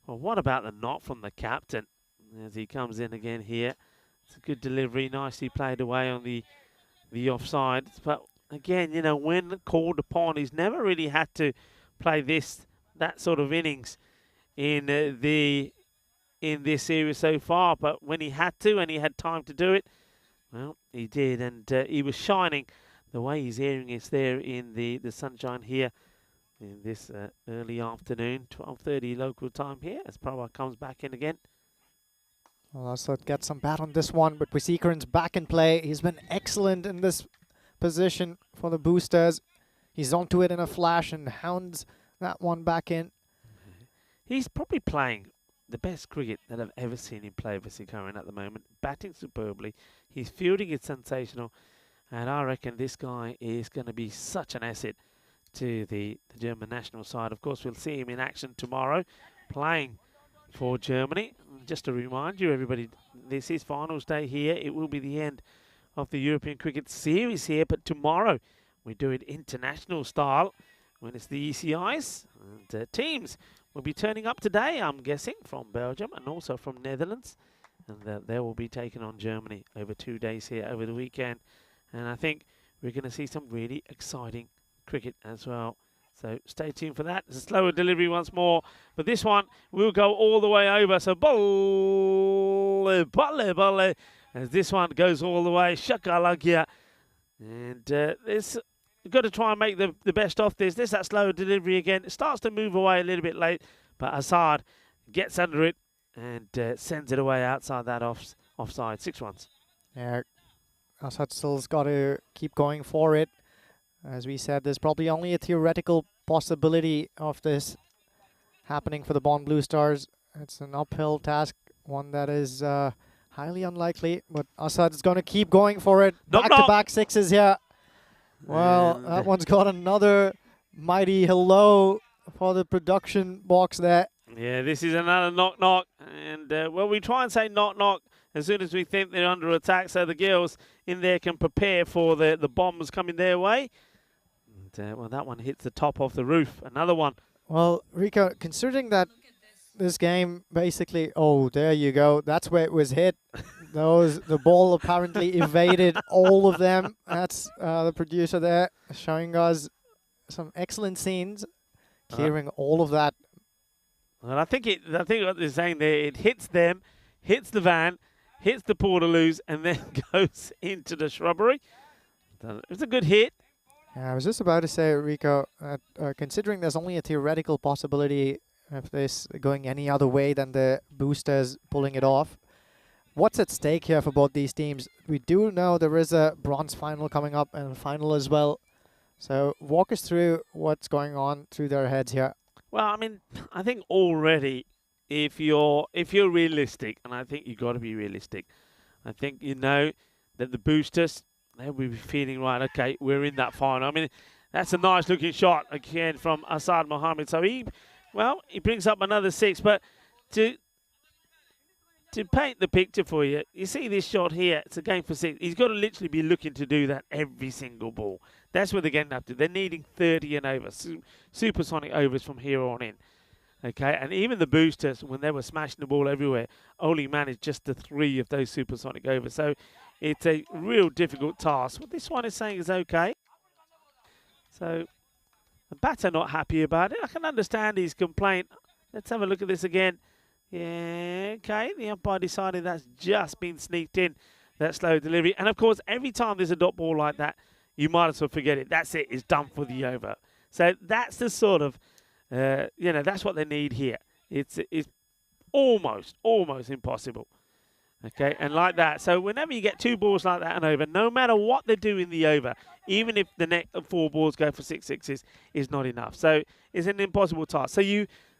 [SPEAKER 5] Well, what about the knot from the captain as he comes in again here? It's a good delivery, nicely played away on the offside. But again, you know, when called upon, he's never really had to play that sort of innings in this series so far. But when he had to and he had time to do it, well, he did, and he was shining the way he's airing it there in the sunshine here in this early afternoon, 12:30 local time here, as Prabha comes back in again.
[SPEAKER 4] Well, also get some bat on this one, but Wasikaran's back in play. He's been excellent in this position for the boosters. He's onto it in a flash and hounds that one back in.
[SPEAKER 5] He's probably playing the best cricket that I've ever seen him play, Wasikaran, at the moment. Batting superbly. His fielding is sensational. And I reckon this guy is going to be such an asset to the German national side. Of course, we'll see him in action tomorrow, playing for Germany. Just to remind you, everybody, this is finals day here. It will be the end of the European Cricket Series here, but tomorrow we do it international style when it's the ECIs. And teams will be turning up today, I'm guessing, from Belgium and also from Netherlands. And they will be taking on Germany over 2 days here over the weekend. And I think we're going to see some really exciting cricket as well. So stay tuned for that. It's a slower delivery once more. But this one will go all the way over. So bolle, as this one goes all the way. Shakalagia. And you've got to try and make the best of this. This that slower delivery again. It starts to move away a little bit late. But Assad gets under it and sends it away outside that offside. 6 runs.
[SPEAKER 4] Yeah, Assad still's got to keep going for it. As we said, there's probably only a theoretical possibility of this happening for the Bon Blue Stars. It's an uphill task, one that is highly unlikely, but Assad is going to keep going for it. Back-to-back 6s here. Well, that one's got another mighty hello for the production box there.
[SPEAKER 5] Yeah, this is another knock-knock. And, well, we try and say knock-knock as soon as we think they're under attack, so the girls in there can prepare for the bombs coming their way. And, well, that one hits the top of the roof. Another one.
[SPEAKER 4] Well, Rico, considering that this game basically... Oh, there you go. That's where it was hit. The ball apparently evaded all of them. That's the producer there showing us some excellent scenes, clearing all of that.
[SPEAKER 5] Well, I think what they're saying there, it hits them, hits the van, hits the Portaloos, and then goes into the shrubbery. It was a good hit.
[SPEAKER 4] Yeah, I was just about to say, Rico, considering there's only a theoretical possibility of this going any other way than the boosters pulling it off, what's at stake here for both these teams? We do know there is a bronze final coming up and a final as well. So walk us through what's going on through their heads here.
[SPEAKER 5] Well, I mean, I think already, if you're realistic, and I think you've got to be realistic, I think you know that the boosters, they'll be feeling, right, okay, we're in that final. I mean, that's a nice looking shot again from Assad Mohammed. So he brings up another 6, but to paint the picture for you, you see this shot here, it's a game for 6. He's got to literally be looking to do that every single ball. That's what they're getting up to. They're needing 30 and over, supersonic overs from here on in. Okay, and even the boosters, when they were smashing the ball everywhere, only managed just the 3 of those supersonic overs. So it's a real difficult task. What this one is saying is okay. So The batter not happy about it. I can understand his complaint. Let's have a look at this again. Yeah, okay. The umpire decided that's just been sneaked in, that slow delivery. And, of course, every time there's a dot ball like that, you might as well forget it. That's it. It's done for the over. So that's the sort of, that's what they need here. It's almost impossible. Okay, and like that. So whenever you get 2 balls like that and over, no matter what they do in the over, even if the next 4 balls go for 6 sixes, is not enough. So it's an impossible task.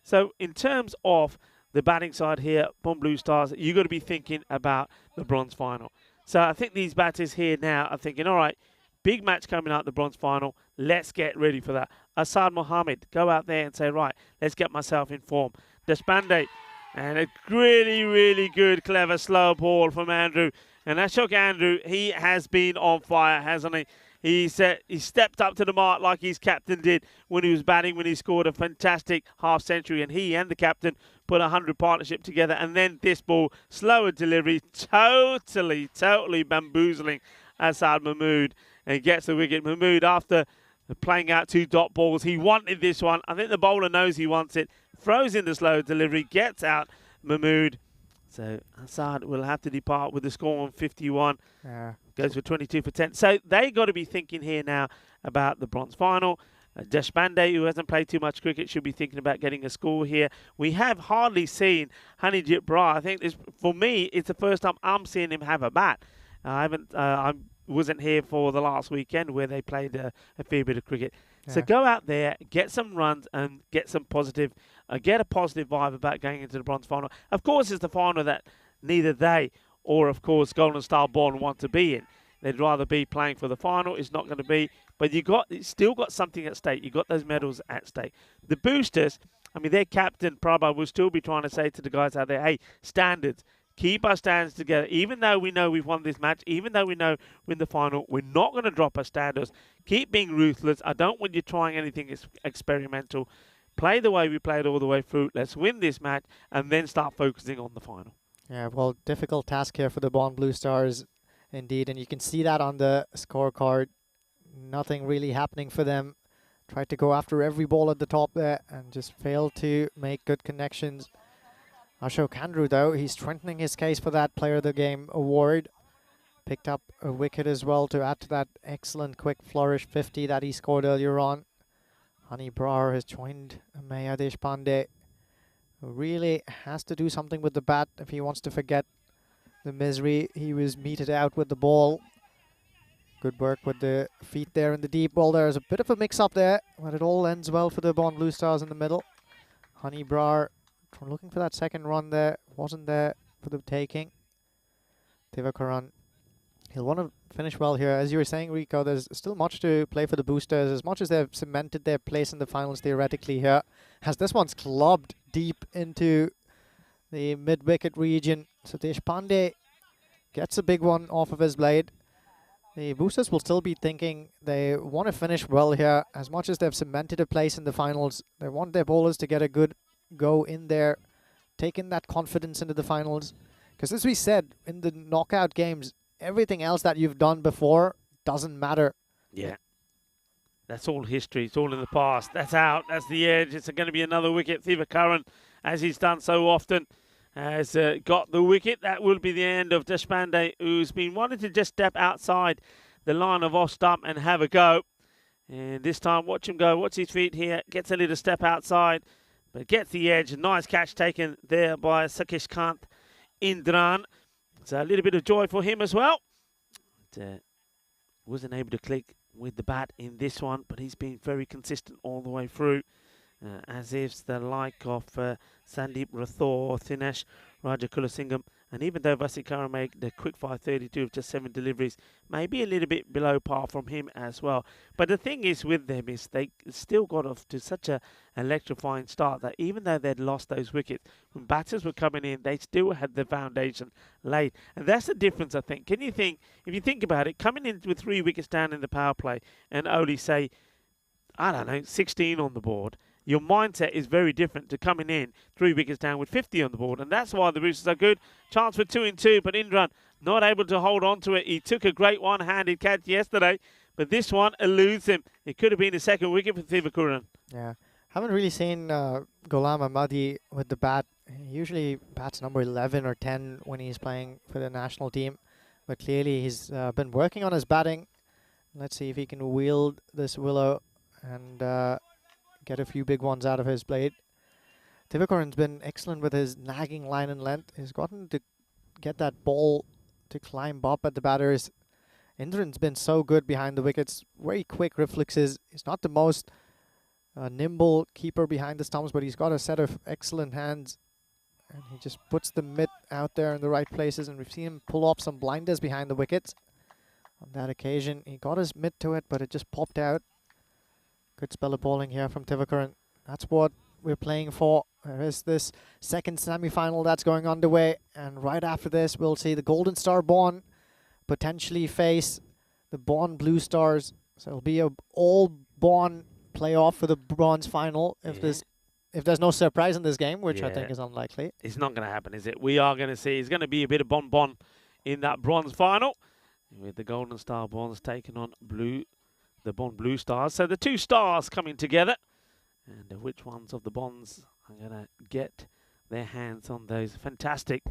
[SPEAKER 5] So in terms of the batting side here, Bon Blue Stars, you've got to be thinking about the bronze final. So I think these batters here now are thinking, all right, big match coming out, the bronze final. Let's get ready for that. Asad Mohammed, go out there and say, right, let's get myself in form. Deshpande, and a really, really good, clever, slow ball from Andrew. And Ashok Andrew, he has been on fire, hasn't he? He stepped up to the mark like his captain did when he was batting, when he scored a fantastic half-century. And he and the captain put a 100 partnership together. And then this ball, slower delivery, totally bamboozling Asad Mahmood. And gets the wicket. Mahmood, after playing out 2 dot balls, he wanted this one. I think the bowler knows he wants it. Throws in the slow delivery, gets out Mahmood. So Asad will have to depart with the score on 51.
[SPEAKER 4] Yeah.
[SPEAKER 5] Goes for 22 for 10. So they got to be thinking here now about the bronze final. Deshpande, who hasn't played too much cricket, should be thinking about getting a score here. We have hardly seen Hanijit Brar. I think for me, it's the first time I'm seeing him have a bat. I wasn't here for the last weekend where they played a fair bit of cricket. Yeah. So go out there, get some runs, and get a positive vibe about going into the bronze final. Of course, it's the final that neither they or, of course, Golden Star Bond want to be in. They'd rather be playing for the final. It's not going to be. But it's still got something at stake. You've got those medals at stake. The boosters, I mean, their captain, Prabha, will still be trying to say to the guys out there, hey, standards. Keep our standards together. Even though we know we've won this match, even though we know we're in the final, we're not going to drop our standards. Keep being ruthless. I don't want you trying anything experimental. Play the way we played all the way through. Let's win this match and then start focusing on the final.
[SPEAKER 4] Yeah, well, difficult task here for the Bond Blue Stars, indeed. And you can see that on the scorecard. Nothing really happening for them. Tried to go after every ball at the top there and just failed to make good connections. Ashok Andrew, though, he's strengthening his case for that Player of the Game award. Picked up a wicket as well to add to that excellent quick flourish 50 that he scored earlier on. Hani Brar has joined Maya Deshpande, who really has to do something with the bat if he wants to forget the misery he was meted out with the ball. Good work with the feet there in the deep ball. There's a bit of a mix-up there, but it all ends well for the Bond Blue Stars in the middle. Hani Brar looking for that second run there. Wasn't there for the taking. Divakaran, he'll want to finish well here. As you were saying, Rico, there's still much to play for the boosters. As much as they've cemented their place in the finals theoretically here, as this one's clubbed deep into the mid-wicket region. So Deshpande gets a big one off of his blade. The boosters will still be thinking they want to finish well here. As much as they've cemented a place in the finals, they want their bowlers to get a good go in there, taking that confidence into the finals. Because as we said, in the knockout games, everything else that you've done before doesn't matter.
[SPEAKER 5] Yeah. That's all history. It's all in the past. That's out. That's the edge. It's going to be another wicket. Divakaran, as he's done so often, has got the wicket. That will be the end of Deshpande, who's been wanting to just step outside the line of off stump and have a go. And this time, watch him go. Watch his feet here. Gets a little step outside, but gets the edge. Nice catch taken there by Sakesh Kant Indran. So a little bit of joy for him as well. Wasn't able to click with the bat in this one, but he's been very consistent all the way through. As if the like of Sandeep Rathore, Thinesh Rajakulasingham, and even though Vasikara made the quick fire 32 of just 7 deliveries, maybe a little bit below par from him as well. But the thing is with them is they still got off to such a electrifying start that even though they'd lost those wickets, when batters were coming in, they still had the foundation laid. And that's the difference, I think. If you think about it, coming in with 3 wickets down in the power play and only say, I don't know, 16 on the board, your mindset is very different to coming in 3 wickets down with 50 on the board. And that's why the Roosters are good. Chance for 2 in 2, but Indran not able to hold on to it. He took a great one-handed catch yesterday, but this one eludes him. It could have been a second wicket for Thivakuran.
[SPEAKER 4] Yeah. Haven't really seen Ghulam Ahmadi with the bat. He usually bats number 11 or 10 when he's playing for the national team. But clearly he's been working on his batting. Let's see if he can wield this willow and get a few big ones out of his blade. Thivakuran's been excellent with his nagging line and length. He's gotten to get that ball to climb up at the batters. Indran's been so good behind the wickets. Very quick reflexes. He's not the most nimble keeper behind the stumps, but he's got a set of excellent hands. And he just puts the mitt out there in the right places. And we've seen him pull off some blinders behind the wickets. On that occasion, he got his mitt to it, but it just popped out. Good spell of bowling here from Thivakuran. That's what we're playing for. There is this second semi-final that's going underway. And right after this, we'll see the Golden Star Born potentially face the Born Blue Stars. So it'll be a all-Born playoff for the bronze final if there's no surprise in this game, which I think is unlikely.
[SPEAKER 5] It's not going to happen, is it? We are going to see it's going to be a bit of bon in that bronze final with the Golden Star Bonds taking on the Bond Blue Stars. So the two stars coming together, and which ones of the Bonds are going to get their hands on those fantastic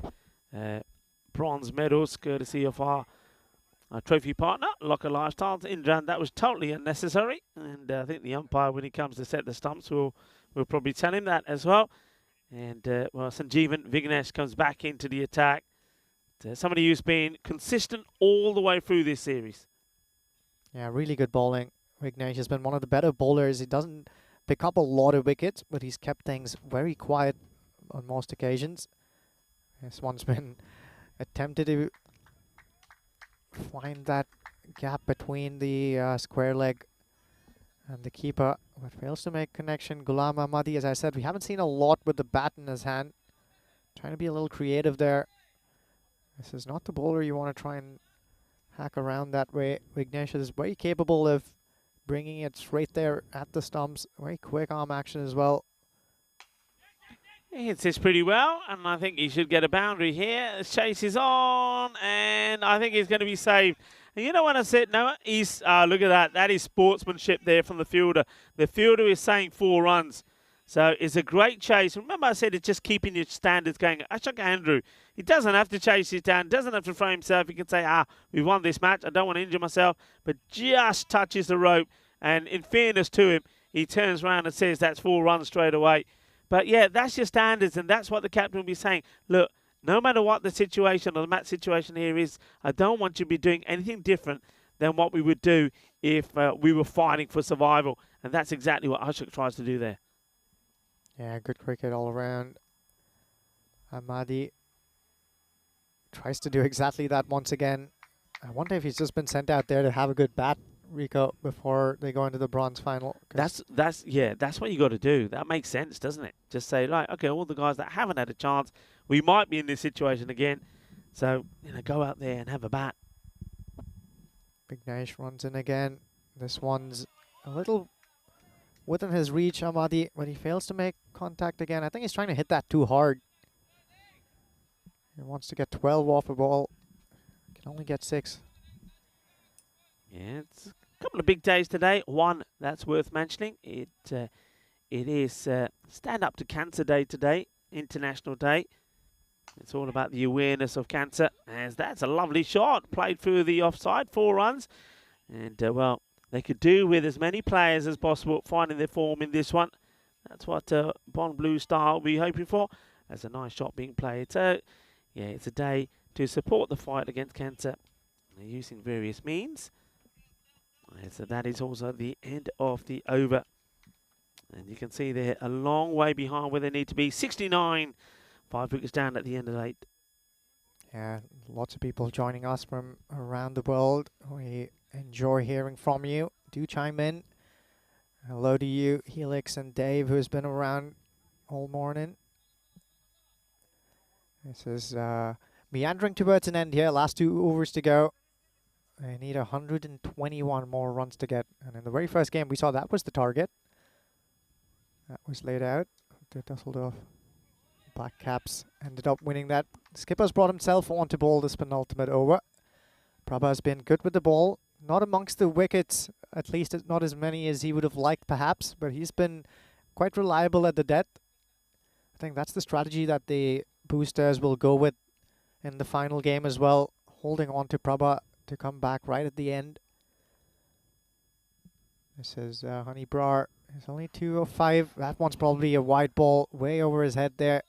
[SPEAKER 5] bronze medals courtesy of our trophy partner, Locker Lifestyles. Indran, that was totally unnecessary. And I think the umpire, when he comes to set the stumps, will probably tell him that as well. And, well, Sanjeevan Vignesh comes back into the attack. Somebody who's been consistent all the way through this series.
[SPEAKER 4] Yeah, really good bowling. Vignesh has been one of the better bowlers. He doesn't pick up a lot of wickets, but he's kept things very quiet on most occasions. This one's been attempted to find that gap between the square leg and the keeper, but fails to make connection. Ghulam Ahmadi, as I said, we haven't seen a lot with the bat in his hand. Trying to be a little creative there. This is not the bowler you want to try and hack around that way. Vignesh is very capable of bringing it straight there at the stumps. Very quick arm action as well.
[SPEAKER 5] He hits this pretty well, and I think he should get a boundary here. The chase is on, and I think he's going to be saved. And you know what I said, Noah? He's, look at that. That is sportsmanship there from the fielder. The fielder is saying 4 runs. So it's a great chase. Remember I said it's just keeping your standards going. Ashok Andrew, he doesn't have to chase it down, doesn't have to throw himself. He can say, we won this match. I don't want to injure myself. But just touches the rope. And in fairness to him, he turns around and says that's 4 runs straight away. But yeah, that's your standards, and that's what the captain will be saying. Look, no matter what the situation or the match situation here is, I don't want you to be doing anything different than what we would do if we were fighting for survival. And that's exactly what Ashok tries to do there.
[SPEAKER 4] Yeah, good cricket all around. Ahmadi tries to do exactly that once again. I wonder if he's just been sent out there to have a good bat, Rico, before they go into the bronze final.
[SPEAKER 5] That's what you got to do. That makes sense, doesn't it? Just say, like, okay, all the guys that haven't had a chance, we might be in this situation again. So, go out there and have a bat.
[SPEAKER 4] Vignesh runs in again. This one's a little within his reach, Ahmadi, but he fails to make contact again. I think he's trying to hit that too hard. He wants to get 12 off a ball. Can only get 6.
[SPEAKER 5] Yeah, it's a couple of big days today. One that's worth mentioning. It is Stand Up to Cancer Day today, International Day. It's all about the awareness of cancer. As that's a lovely shot, played through the offside, 4 runs. And, well, they could do with as many players as possible finding their form in this one. That's what Bond Blue Star will be hoping for. That's a nice shot being played. So, yeah, it's a day to support the fight against cancer. They're using various means. So that is also the end of the over. And you can see they're a long way behind where they need to be. 69, 5 wickets down at the end of 8.
[SPEAKER 4] Yeah, lots of people joining us from around the world. We enjoy hearing from you. Do chime in. Hello to you, Helix and Dave, who's been around all morning. This is meandering towards an end here. Last 2 overs to go. They need 121 more runs to get. And in the very first game, we saw that was the target. That was laid out. The Dusseldorf Black Caps ended up winning that. Skipper's brought himself on to bowl this penultimate over. Prabha's been good with the ball. not amongst the wickets, at least not as many as he would have liked perhaps, but he's been quite reliable at the death. I think that's the strategy that the boosters will go with in the final game as well, holding on to Prabha to come back right at the end. This is Honey Brar. It's only 2 of 5. That one's probably a wide ball way over his head there.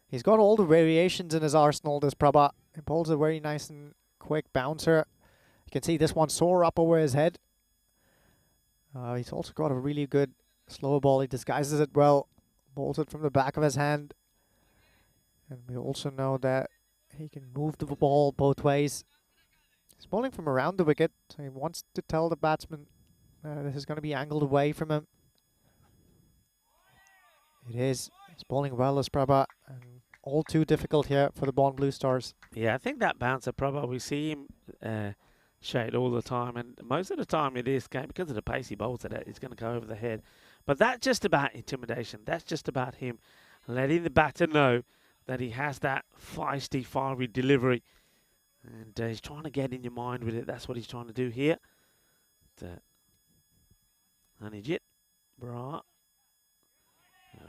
[SPEAKER 4] He's got all the variations in his arsenal, this Prabha. He bowls a very nice and quick bouncer. You can see this one soar up over his head. He's also got a really good slow ball. He disguises it well. Bowls it from the back of his hand. And we also know that he can move the ball both ways. He's bowling from around the wicket, so he wants to tell the batsman this is going to be angled away from him. It is. He's bowling well as Prabha, and all too difficult here for the Bond Blue Stars.
[SPEAKER 5] Yeah, I think that bouncer Prabha, we see him shade all the time, and most of the time in this game, because of the pace he bowls at it, it's going to go over the head. But that's just about intimidation. That's just about him letting the batter know that he has that feisty, fiery delivery. And he's trying to get in your mind with it. That's what he's trying to do here. Hanijit, Bra.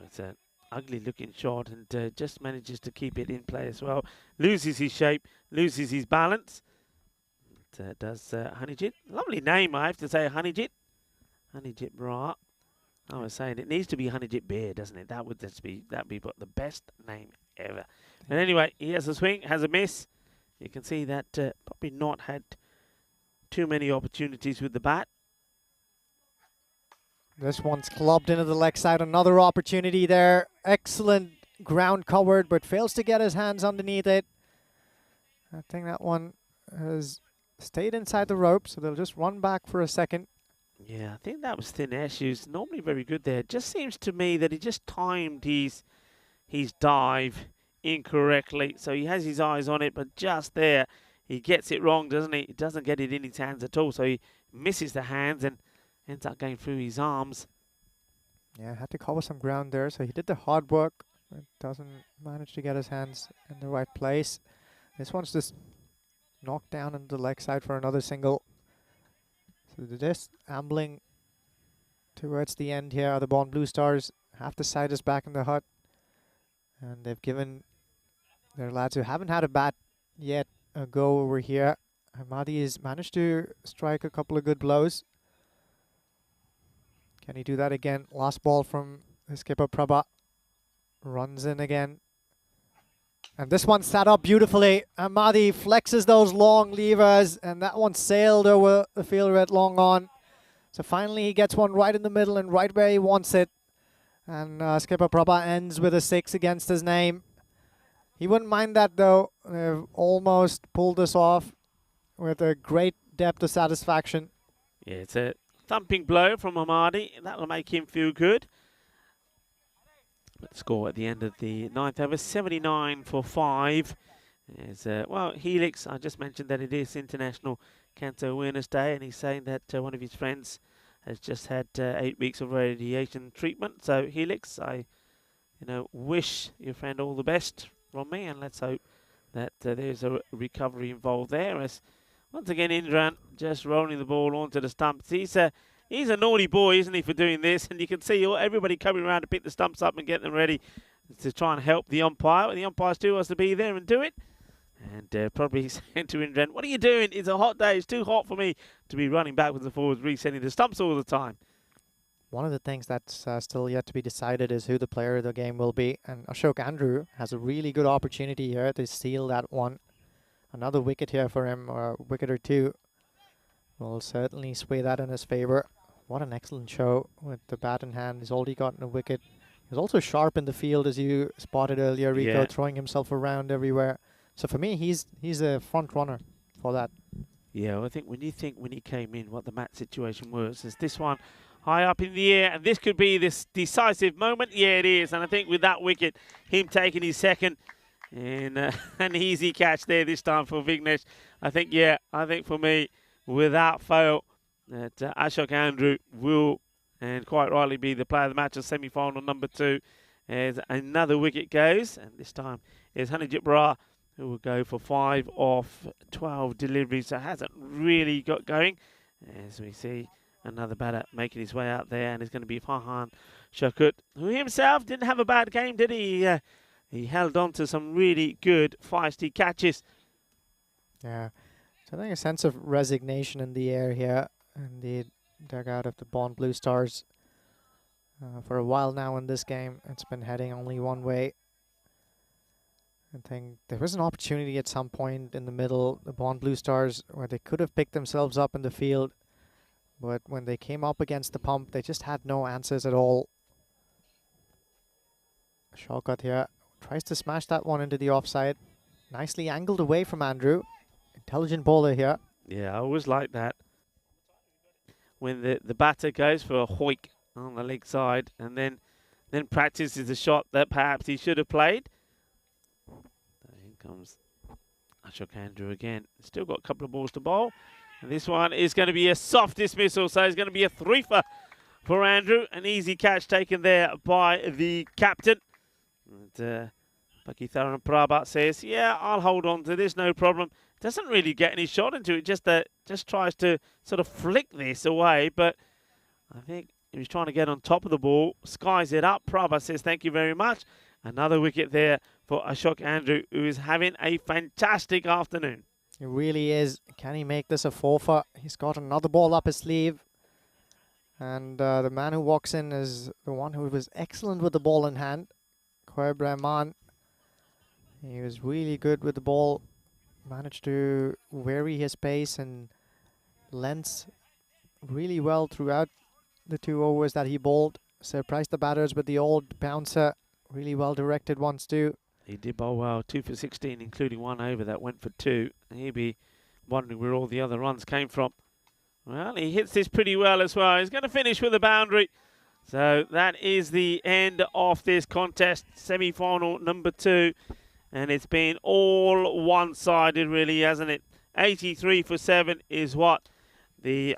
[SPEAKER 5] It's an ugly looking shot, and just manages to keep it in play as well. Loses his shape, loses his balance. Does Hanijit. Lovely name, I have to say, Hanijit. Hanijit Bra. I was saying it needs to be Hanijit Bear, doesn't it? That would just be the best name ever. And anyway, he has a swing, has a miss. You can see that probably not had too many opportunities with the bat.
[SPEAKER 4] This one's clubbed into the leg side. Another opportunity there. Excellent ground covered, but fails to get his hands underneath it. I think that one has stayed inside the rope, so they'll just run back for a second.
[SPEAKER 5] Yeah, I think that was thin air shoes. Normally very good there. It just seems to me that he just timed his dive incorrectly. So he has his eyes on it, but just there, he gets it wrong, doesn't he? He doesn't get it in his hands at all. So he misses the hands and ends up going through his arms.
[SPEAKER 4] Yeah, had to cover some ground there. So he did the hard work, but doesn't manage to get his hands in the right place. This one's just knocked down into the leg side for another single. So they're just ambling towards the end here. The Bond Blue Stars, half the side is back in the hut. And they've given their lads who haven't had a bat yet a go over here. Ahmadi has managed to strike a couple of good blows. Can he do that again? Last ball from the skipper Prabha. Runs in again. And this one sat up beautifully. Ahmadi flexes those long levers, and that one sailed over the fielder at long on. So finally he gets one right in the middle and right where he wants it. And skipper Prabha ends with a 6 against his name. He wouldn't mind that though. They've almost pulled this off with a great depth of satisfaction.
[SPEAKER 5] Yeah, it's a thumping blow from Ahmadi. That'll make him feel good. But the score at the end of the 9th over, 79 for 5. Is well, Helix, I just mentioned that it is International Cancer Awareness Day, and he's saying that one of his friends has just had 8 weeks of radiation treatment. So Helix, I wish your friend all the best from me, and let's hope that there's a recovery involved there. As once again, Indran just rolling the ball onto the stumps. He's a naughty boy, isn't he, for doing this? And you can see everybody coming around to pick the stumps up and get them ready to try and help the umpire. The umpire still has to be there and do it. And probably saying to Indran, what are you doing? It's a hot day. It's too hot for me to be running backwards and forwards, resetting the stumps all the time.
[SPEAKER 4] One of the things that's still yet to be decided is who the player of the game will be. And Ashok Andrew has a really good opportunity here to steal that one. Another wicket here for him, or a wicket or two, will certainly sway that in his favor. What an excellent show with the bat in hand. He's already gotten a wicket. He's also sharp in the field, as you spotted earlier, Rico,
[SPEAKER 5] yeah,
[SPEAKER 4] throwing himself around everywhere. So for me, he's a front runner for that.
[SPEAKER 5] Yeah, well, I think when he came in, what the match situation was, is this one high up in the air, and this could be this decisive moment. Yeah, it is. And I think with that wicket, him taking his second, and an easy catch there this time for Vignesh. I think for me, without fail, that Ashok Andrew will, and quite rightly, be the player of the match of semi-final number 2. As another wicket goes, and this time is Hanijit Brar, who will go for 5 off 12 deliveries. So hasn't really got going. as we see another batter making his way out there, and it's going to be Farhan Shakut, who himself didn't have a bad game, did he? He held on to some really good feisty catches.
[SPEAKER 4] Yeah, so I think a sense of resignation in the air here in the dugout of the Bond Blue Stars. For a while now in this game, it's been heading only one way. I think there was an opportunity at some point in the middle, the Bond Blue Stars, where they could have picked themselves up in the field. But when they came up against the pump, they just had no answers at all. Shawkat here tries to smash that one into the offside. Nicely angled away from Andrew. Intelligent bowler here.
[SPEAKER 5] Yeah, I always like that. When the batter goes for a hoik on the leg side and then practices a shot that perhaps he should have played. Here comes Ashok Andrew again. Still got a couple of balls to bowl. And this one is going to be a soft dismissal, so it's going to be a three for Andrew. An easy catch taken there by the captain. And Bucky Tharan Prabhat says, yeah, I'll hold on to this, no problem. Doesn't really get any shot into it, just tries to sort of flick this away. But I think he was trying to get on top of the ball, skies it up. Prabhat says, thank you very much. Another wicket there for Ashok Andrew, who is having a fantastic afternoon.
[SPEAKER 4] He really is. Can he make this a four-for? He's got another ball up his sleeve. And the man who walks in is the one who was excellent with the ball in hand, Khoeb Rahman. He was really good with the ball. Managed to vary his pace and lengths really well throughout the 2 overs that he bowled. Surprised the batters with the old bouncer. Really well directed ones too.
[SPEAKER 5] He did bowl well, 2 for 16, including 1 over that went for 2. He'd be wondering where all the other runs came from. Well, he hits this pretty well as well. He's going to finish with a boundary. So that is the end of this contest, semi-final number 2. And it's been all one-sided, really, hasn't it? 83 for 7 is what the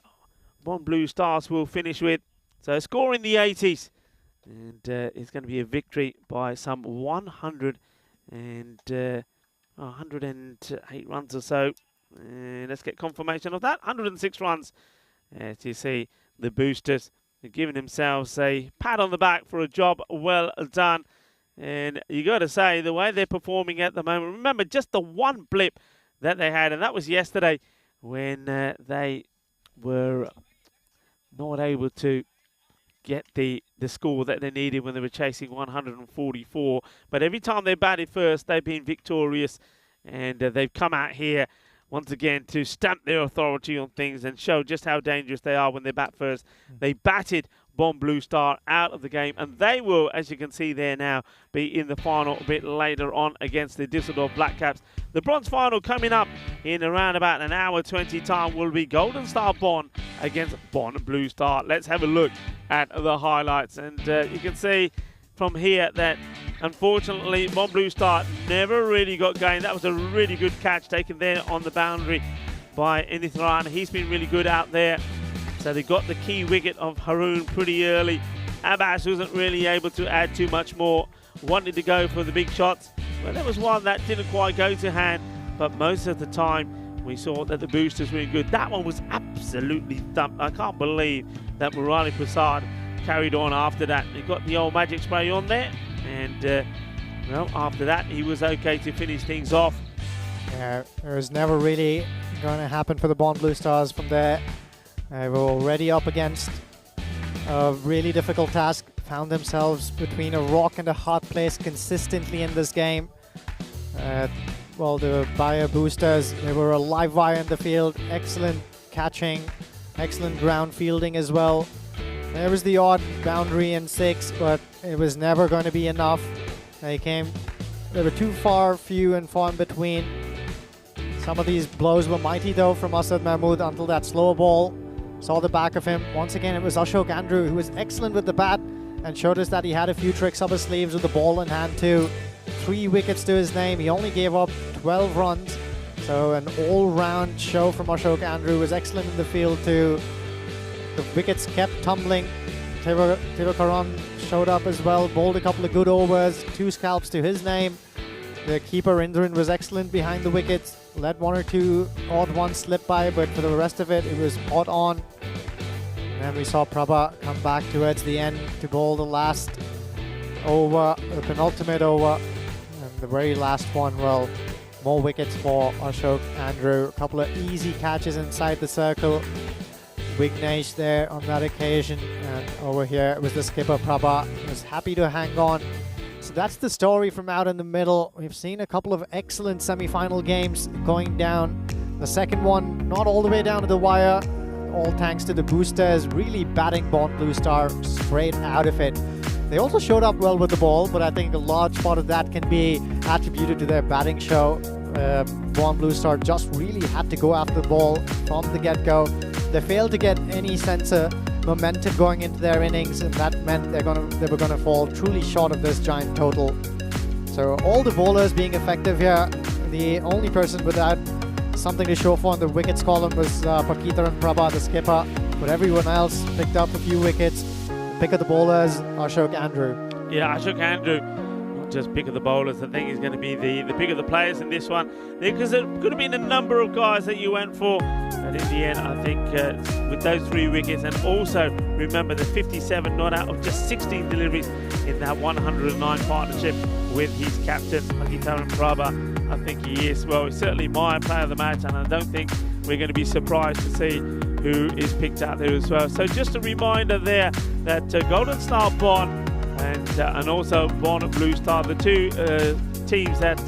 [SPEAKER 5] Bond Blue Stars will finish with. So score in the 80s. And it's going to be a victory by some 108 runs or so. And let's get confirmation of that. 106 runs. As you see, the boosters are giving themselves a pat on the back for a job well done. And you got to say, the way they're performing at the moment, remember just the one blip that they had, and that was yesterday when they were not able to get the score that they needed when they were chasing 144. But every time they batted first, they've been victorious, and they've come out here once again to stamp their authority on things and show just how dangerous they are when they bat first. They batted Bond Blue Star out of the game, and they will, as you can see there now, be in the final a bit later on against the Düsseldorf Black Caps. The bronze final coming up in around about an hour 20 time will be Golden Star Bond against Bond Blue Star. Let's have a look at the highlights, and you can see from here that unfortunately Bond Blue Star never really got going. That was a really good catch taken there on the boundary by Inithran. He's been really good out there. So they got the key wicket of Haroon pretty early. Abbas wasn't really able to add too much more. Wanted to go for the big shots. But there was one that didn't quite go to hand. But most of the time we saw that the boosters were good. That one was absolutely thumped. I can't believe that Murali Prasad carried on after that. He got the old magic spray on there. And well, after that he was okay to finish things off.
[SPEAKER 4] Yeah, it was never really going to happen for the Bond Blue Stars from there. They were already up against a really difficult task. Found themselves between a rock and a hard place consistently in this game. Well, the Bayer boosters, they were a live wire in the field. Excellent catching, excellent ground fielding as well. There was the odd boundary in 6, but it was never going to be enough. They were too few and far in between. Some of these blows were mighty though from Asad Mahmood until that slow ball. Saw the back of him. Once again, it was Ashok Andrew who was excellent with the bat and showed us that he had a few tricks up his sleeves with the ball in hand too. 3 wickets to his name. He only gave up 12 runs. So an all-round show from Ashok Andrew. Was excellent in the field too. The wickets kept tumbling. Teva Karan showed up as well. Bowled a couple of good overs. 2 scalps to his name. The keeper Indran was excellent behind the wickets. Let one or two odd ones slip by, but for the rest of it, it was spot on. And then we saw Prabha come back towards the end to bowl the last over, the penultimate over. And the very last one, well, more wickets for Ashok Andrew. A couple of easy catches inside the circle. Vignesh there on that occasion. And over here, it was the skipper Prabha. He was happy to hang on. So that's the story from out in the middle. We've seen a couple of excellent semi-final games going down. The second one, not all the way down to the wire. All thanks to the boosters really batting Born Blue Star straight out of it. They also showed up well with the ball, but I think a large part of that can be attributed to their batting show. Born Blue Star just really had to go after the ball from the get-go. They failed to get any sense of momentum going into their innings, and that meant they were gonna fall truly short of this giant total. So all the bowlers being effective here. The only person without something to show for in the wickets column was Pakita and Prabha, the skipper, but everyone else picked up a few wickets. Pick of the bowlers, Ashok Andrew.
[SPEAKER 5] Yeah, Ashok Andrew, not just pick of the bowlers. I think he's going to be the pick of the players in this one, because there could have been a number of guys that you went for, but in the end, I think with those 3 wickets, and also remember the 57 not out of just 16 deliveries in that 109 partnership with his captain Pakita and Prabha. I think he is, well, certainly my player of the match, and I don't think we're going to be surprised to see who is picked out there as well. So just a reminder there that Golden Star Bond and also Bond Blue Star, the two teams that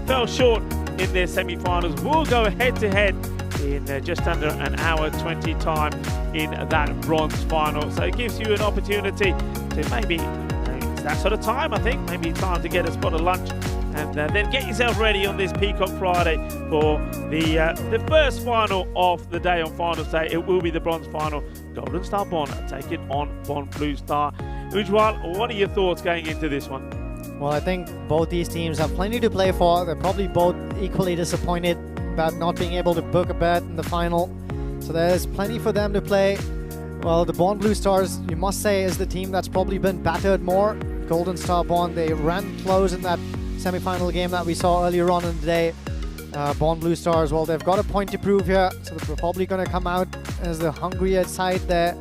[SPEAKER 5] fell short in their semi-finals, will go head-to-head in just under an hour 20 time in that bronze final. So it gives you an opportunity to maybe, it's that sort of time, I think, maybe time to get a spot of lunch and then get yourself ready on this Peacock Friday for the first final of the day on finals day. It will be the bronze final. Golden Star Bond taking on Bond Blue Star. Ujwal, what are your thoughts going into this one?
[SPEAKER 4] Well, I think both these teams have plenty to play for. They're probably both equally disappointed about not being able to book a berth in the final. So there's plenty for them to play. Well, the Bond Blue Stars, you must say, is the team that's probably been battered more. Golden Star Bond, they ran close in that semi-final game that we saw earlier on in the day. Bond Blue Stars, well, they've got a point to prove here, so they're probably going to come out as the hungrier side there.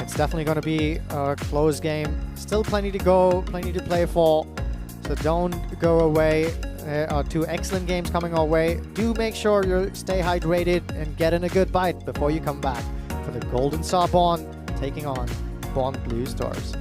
[SPEAKER 4] It's definitely going to be a close game. Still plenty to go, plenty to play for, so don't go away. There are 2 excellent games coming our way. Do make sure you stay hydrated and get in a good bite before you come back for the Golden Star Bond taking on Bond Blue Stars.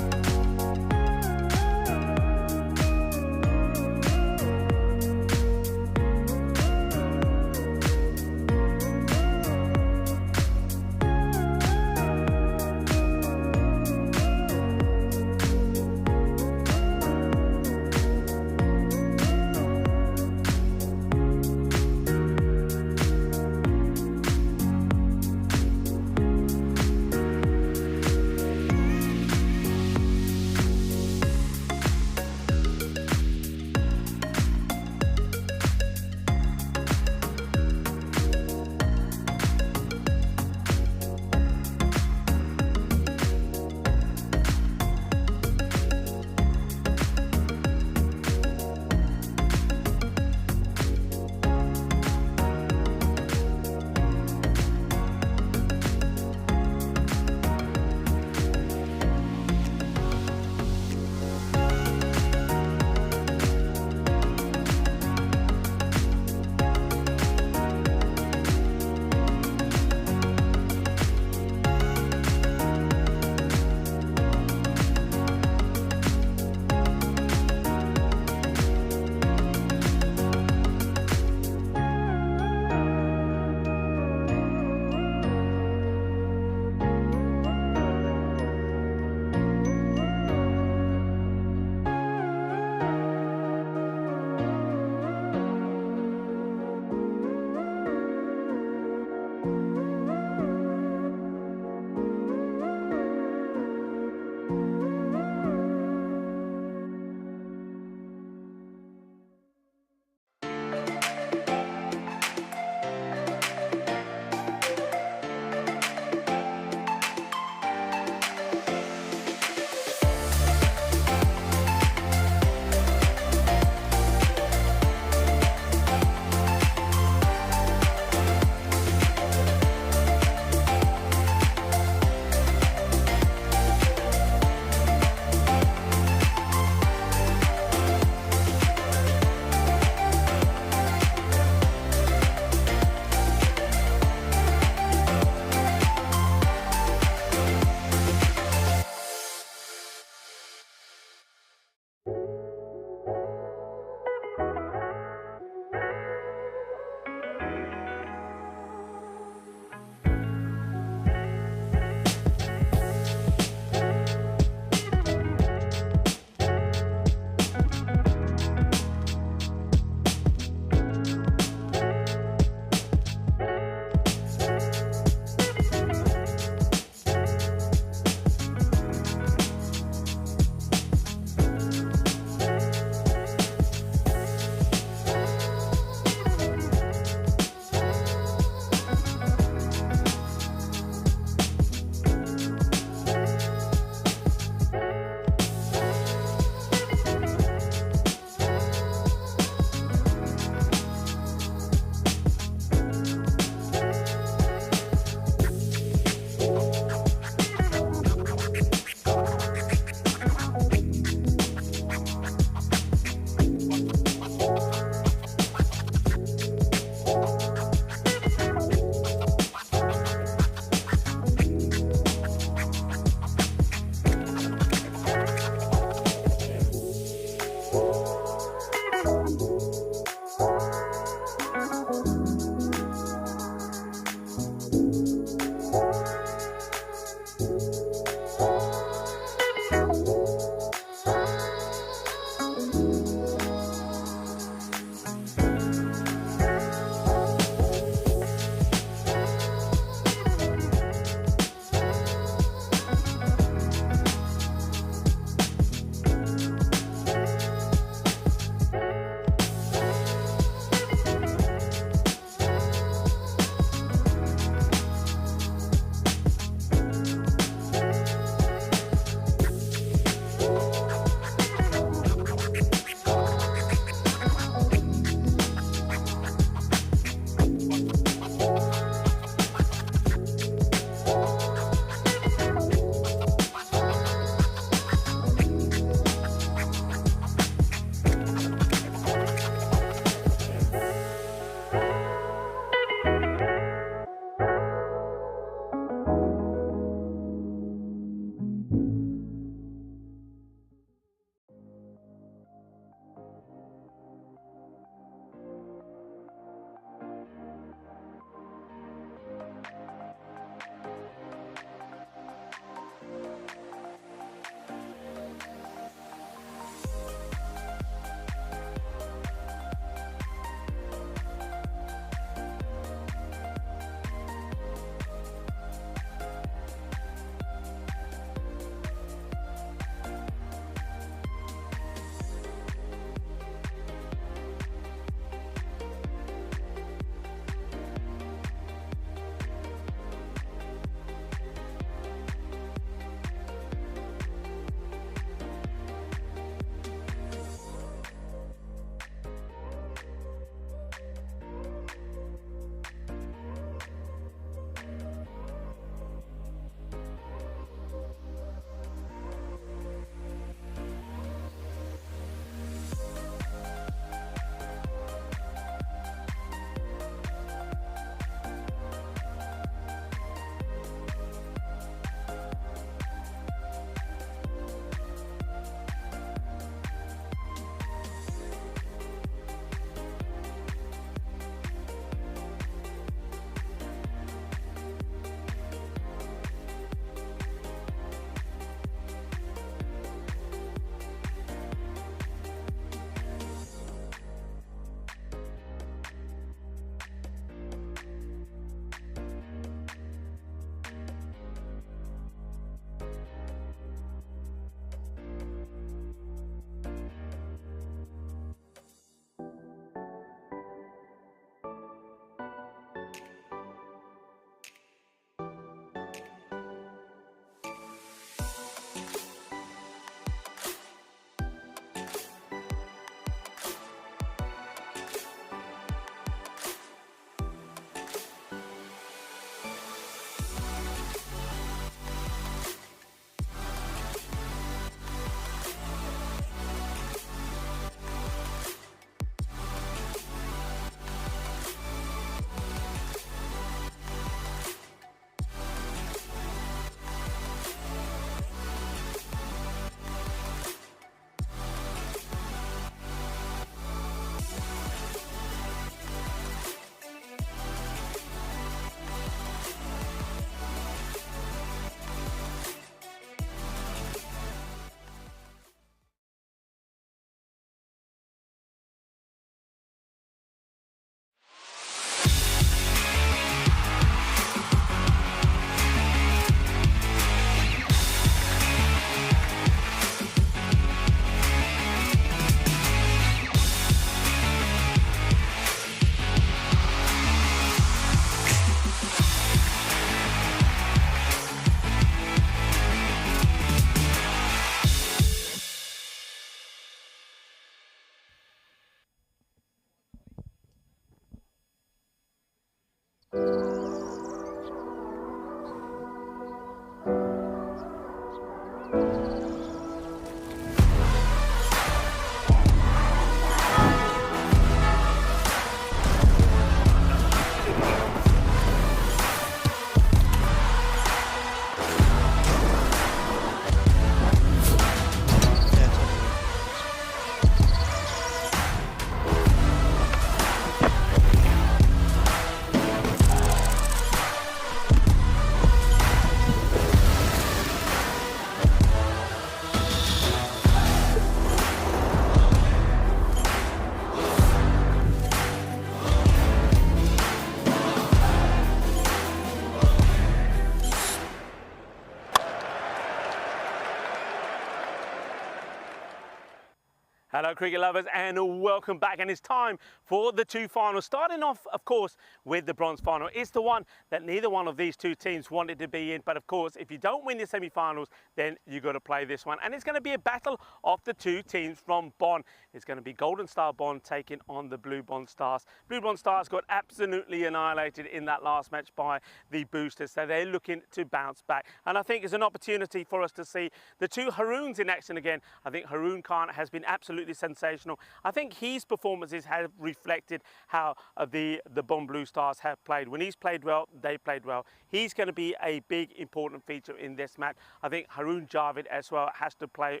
[SPEAKER 1] Hello cricket lovers and welcome back, and it's time for the two finals. Starting off of course with the bronze final. It's the one that neither one of these two teams wanted to be in, but of course if you don't win the semi-finals then you got to play this one, and it's going to be a battle of the two teams from Bonn. It's going to be Golden Star Bonn taking on the Blue Bonn Stars. Blue Bonn Stars got absolutely annihilated in that last match by the Boosters, so they're looking to bounce back, and I think it's an opportunity for us to see the two Haroons in action again. I think Haroon Khan has been absolutely sensational. I think his performances have reflected how the Bonn Blue Stars have played. When he's played well, they played well. He's going to be a big important feature in this match. I think Haroon Javed as well has to play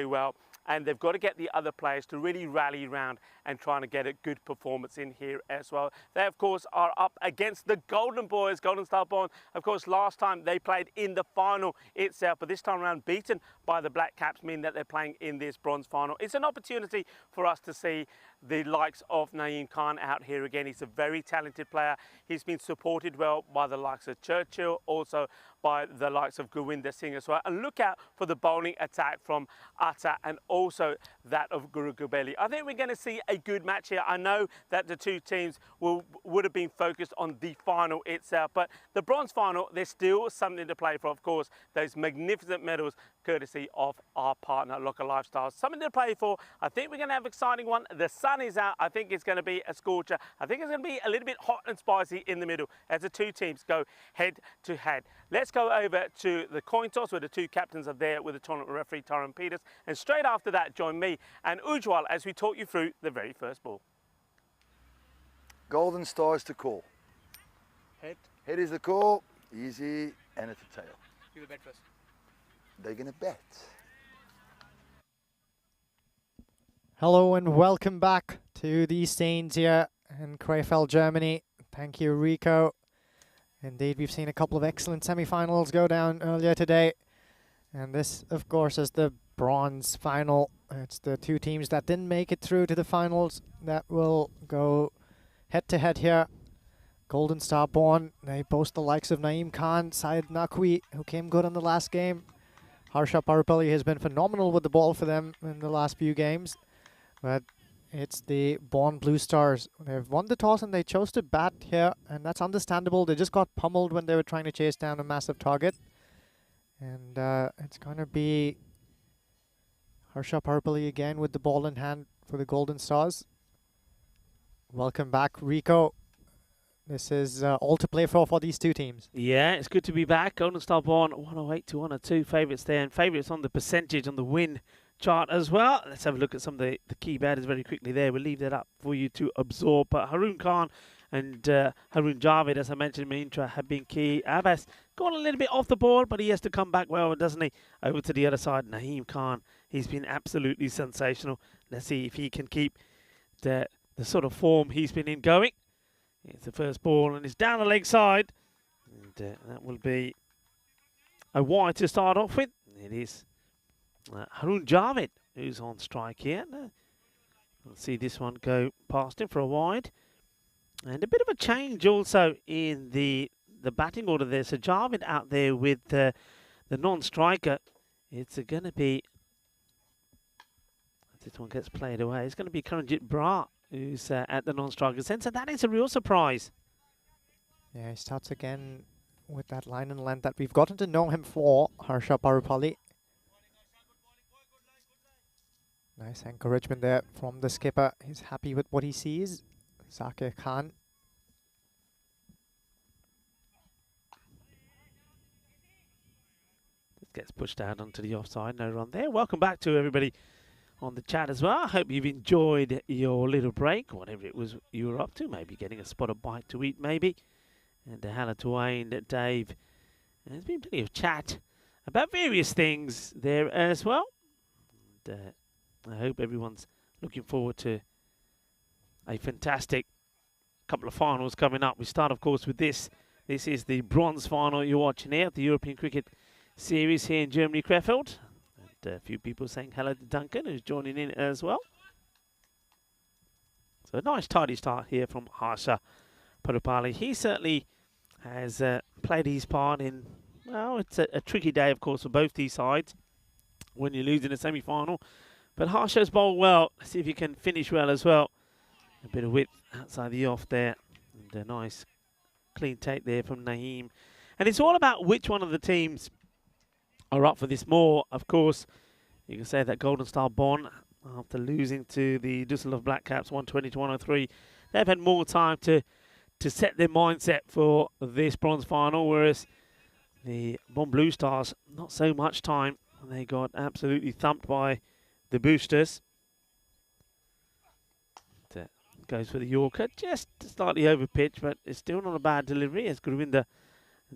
[SPEAKER 1] well, and they've got to get the other players to really rally around and trying to get a good performance in here as well. They of course are up against the Golden Boys, Golden Star Bonn. Of course last time they played in the final itself, but this time around beaten by the Black Caps, mean that they're playing in this bronze final. It's an opportunity for us to see the likes of Naeem Khan out here again. He's a very talented player. He's been supported well by the likes of Churchill, also by the likes of Gurwinder Singh as well. And look out for the bowling attack from Atta and also that of Guru Gubeli. I think we're going to see a good match here. I know that the two teams would have been focused on the final itself, but the bronze final, there's still something to play for. Of course, those magnificent medals courtesy of our partner Locker Lifestyles. Something to play for. I think we're going to have an exciting one. The sun is out. I think it's going to be a scorcher. I think it's going to be a little bit hot and spicy in the middle as the two teams go head to head. Let's go over to the coin toss where the two captains are there with the tournament referee Tyrone Peters, and straight after that join me and Ujwal as we talk you through the very first ball.
[SPEAKER 2] Golden Stars to call.
[SPEAKER 3] Head.
[SPEAKER 2] Head is the call. Easy, and it's a tail.
[SPEAKER 3] You will bet first.
[SPEAKER 2] They're going to bet.
[SPEAKER 4] Hello and welcome back to the scenes here in Krefeld, Germany. Thank you, Rico. Indeed, we've seen a couple of excellent semi-finals go down earlier today. And this, of course, is the bronze final. It's the two teams that didn't make it through to the finals that will go head-to-head here. Golden Star Bonn, they boast the likes of Naeem Khan, Syed Naqvi, who came good in the last game. Harsha Parupalli has been phenomenal with the ball for them in the last few games. But it's the Bonn Blue Stars. They've won the toss and they chose to bat here, and that's understandable. They just got pummeled when they were trying to chase down a massive target. And it's going to be Harsha Parupalli again with the ball in hand for the Golden Stars. Welcome back, Rico. This is all to play for these two teams.
[SPEAKER 5] Yeah, it's good to be back. Golden Star Bonn 108 to 102 favourites there, and favourites on the percentage on the win chart as well. Let's have a look at some of the key batters very quickly there. We'll leave that up for you to absorb. But Haroon Khan and Haroon Javed, as I mentioned in my intro, have been key. Abbas gone a little bit off the ball, but he has to come back well, doesn't he? Over to the other side, Naeem Khan. He's been absolutely sensational. Let's see if he can keep the sort of form he's been in going. It's the first ball and it's down the leg side. And that will be a wide to start off with. It is Haroon Javed who's on strike here. We'll see this one go past him for a wide. And a bit of a change also in the batting order there. So Javed out there with the non-striker. It's going to be, this one gets played away, it's going to be Karanjit Brar who's at the non-striker sense, and that is a real surprise.
[SPEAKER 4] Yeah, he starts again with that line and length that we've gotten to know him for, Harsha Parupalli. Nice encouragement there from the skipper. He's happy with what he sees. Zakir Khan.
[SPEAKER 5] This gets pushed out onto the offside, no run there. Welcome back to everybody on the chat as well. I hope you've enjoyed your little break, whatever it was you were up to. Maybe getting a spot of bite to eat, maybe. And Hannah Twain, Dave. And there's been plenty of chat about various things there as well. And, I hope everyone's looking forward to a fantastic couple of finals coming up. We start, of course, with this. This is the bronze final you're watching here, the European Cricket Series here in Germany, Krefeld. And a few people saying hello to Duncan, who's joining in as well. So a nice tidy start here from Harsha Parupalli. He certainly has played his part in, well, it's a tricky day, of course, for both these sides when you lose in a semi-final. But Harsha's bowled well. Let's see if he can finish well as well. A bit of width outside the off there. And a nice clean take there from Naeem. And it's all about which one of the teams are up for this more. Of course, you can say that Golden Star Bonn, after losing to the Düsseldorf Black Caps 120 to 103, they've had more time to set their mindset for this bronze final, whereas the Bonn Blue Stars, not so much time. They got absolutely thumped by the Boosters. That goes for the Yorker, just slightly over pitch, but it's still not a bad delivery as Gurwinder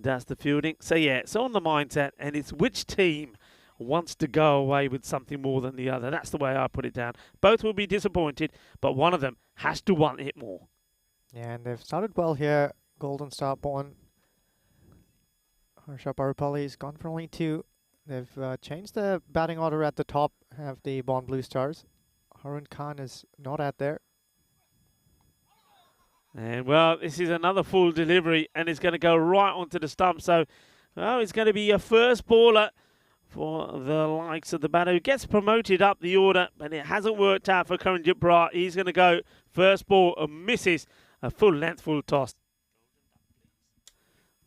[SPEAKER 5] does the fielding. So yeah, it's on the mindset, and it's which team wants to go away with something more than the other. That's the way I put it down. Both will be disappointed, but one of them has to want it more.
[SPEAKER 4] Yeah, and they've started well here. Golden Star Bonn. Harsha Parupalli's gone for only 2. They've changed the batting order at the top, have the Bonn Blue Stars. Harun Khan is not at there.
[SPEAKER 5] And well, this is another full delivery, and it's going to go right onto the stump. So, well, it's going to be a first baller for the likes of the batter who gets promoted up the order, but it hasn't worked out for Karanjit Brar. He's going to go first ball and misses a full length, full toss.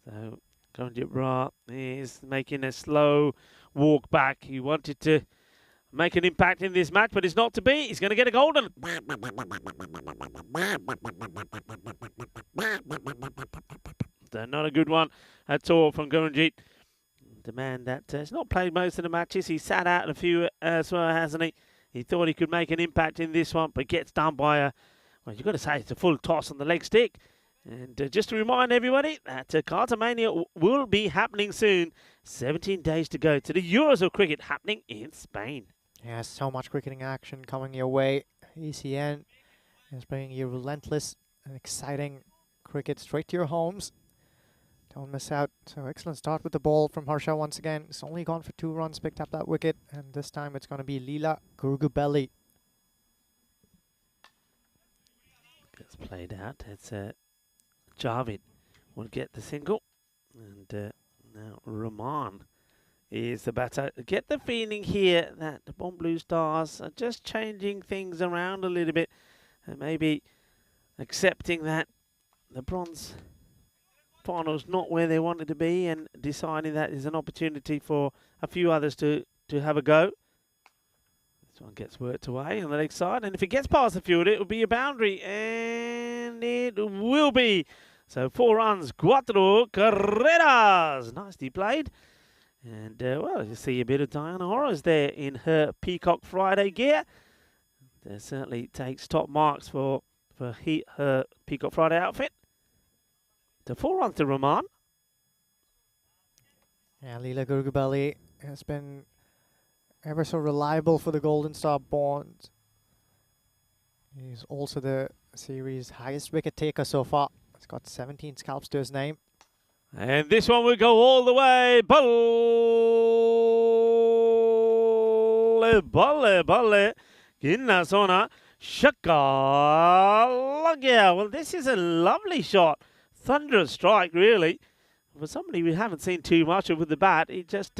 [SPEAKER 5] So Karanjit Brar is making a slow walk back. He wanted to make an impact in this match, but it's not to be. He's going to get a golden. So not a good one at all from Karanjit. The man that has not played most of the matches. He sat out a few as well, hasn't he? He thought he could make an impact in this one, but gets done by a, well, you've got to say it's a full toss on the leg stick. And just to remind everybody that Cartomania will be happening soon. 17 days to go to the Euros of Cricket happening in Spain.
[SPEAKER 4] Yeah, so much cricketing action coming your way. ECN is bringing you relentless and exciting cricket straight to your homes. Don't miss out. So excellent start with the ball from Harsha once again. It's only gone for 2 runs, picked up that wicket, and this time it's going to be Leela Gurgubelli.
[SPEAKER 5] Gets played out. It's Javid will get the single, and now Rahman is the batter. Get the feeling here that the Bonn Blue Stars are just changing things around a little bit, and maybe accepting that the bronze final's not where they wanted to be, and deciding that there's an opportunity for a few others to have a go. This one gets worked away on the leg side, and if it gets past the field, it will be a boundary, and it will be. So 4 runs, 4 carreras. Nicely played. And, well, you see a bit of Diana Horrors there in her Peacock Friday gear. That certainly takes top marks for her Peacock Friday outfit. The 4 runs to Rahman.
[SPEAKER 4] Yeah, Leela Gurgubelli has been ever so reliable for the Golden Star Bonn. He's also the series' highest wicket taker so far. He's got 17 scalps to his name.
[SPEAKER 5] And this one will go all the way. Balle. Ginna Sona. Shaka. Well, this is a lovely shot. Thunderous strike, really. For somebody we haven't seen too much of with the bat, he just,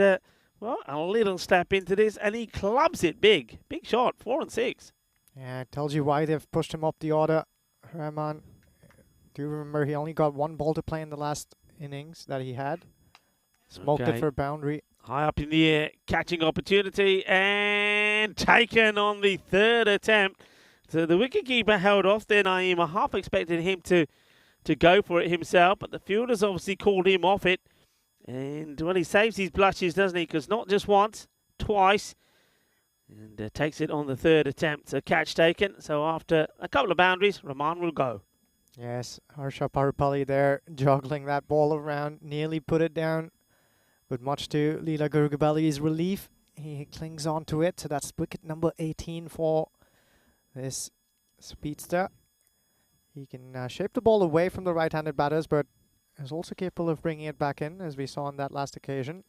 [SPEAKER 5] well, a little step into this, and he clubs it big. Big shot, 4 and 6.
[SPEAKER 4] Yeah, it tells you why they've pushed him up the order. Rahman, do you remember he only got 1 ball to play in the last innings that he had? Smoked it for a boundary.
[SPEAKER 5] High up in the air, catching opportunity, and taken on the 3rd attempt. So the wicketkeeper held off there, Naeem. I half expected him to go for it himself, but the fielders obviously called him off it. And, well, he saves his blushes, doesn't he? Because not just once, twice. And takes it on the 3rd attempt. So catch taken. So after a couple of boundaries, Rahman will go.
[SPEAKER 4] Yes, Harsha Parupalli there, juggling that ball around, nearly put it down. But much to Leela Gurgubelli's relief, he clings on to it. So that's wicket number 18 for this speedster. He can shape the ball away from the right-handed batters, but is also capable of bringing it back in, as we saw on that last occasion.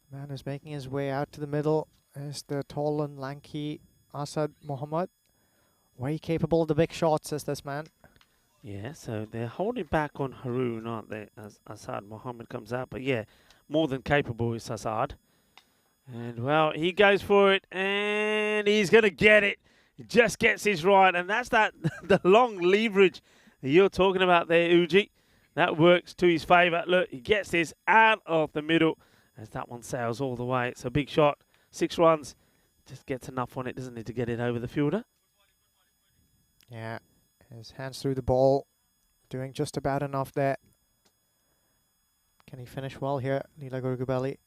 [SPEAKER 4] The man is making his way out to the middle. Is the tall and lanky Asad Mohammed. Very capable of the big shots, is this man.
[SPEAKER 5] Yeah, so they're holding back on Haroon, aren't they, as Asad Mohammed comes out. But yeah, more than capable is Asad. And, well, he goes for it, and he's going to get it. He just gets his right, and that's that the long leverage that you're talking about there, Uji. That works to his favour. Look, he gets this out of the middle as that one sails all the way. It's a big shot. 6 runs. Just gets enough on it, doesn't he, to get it over the fielder?
[SPEAKER 4] Yeah, his hands through the ball, doing just about enough there. Can he finish well here, Leela Gurgubelli?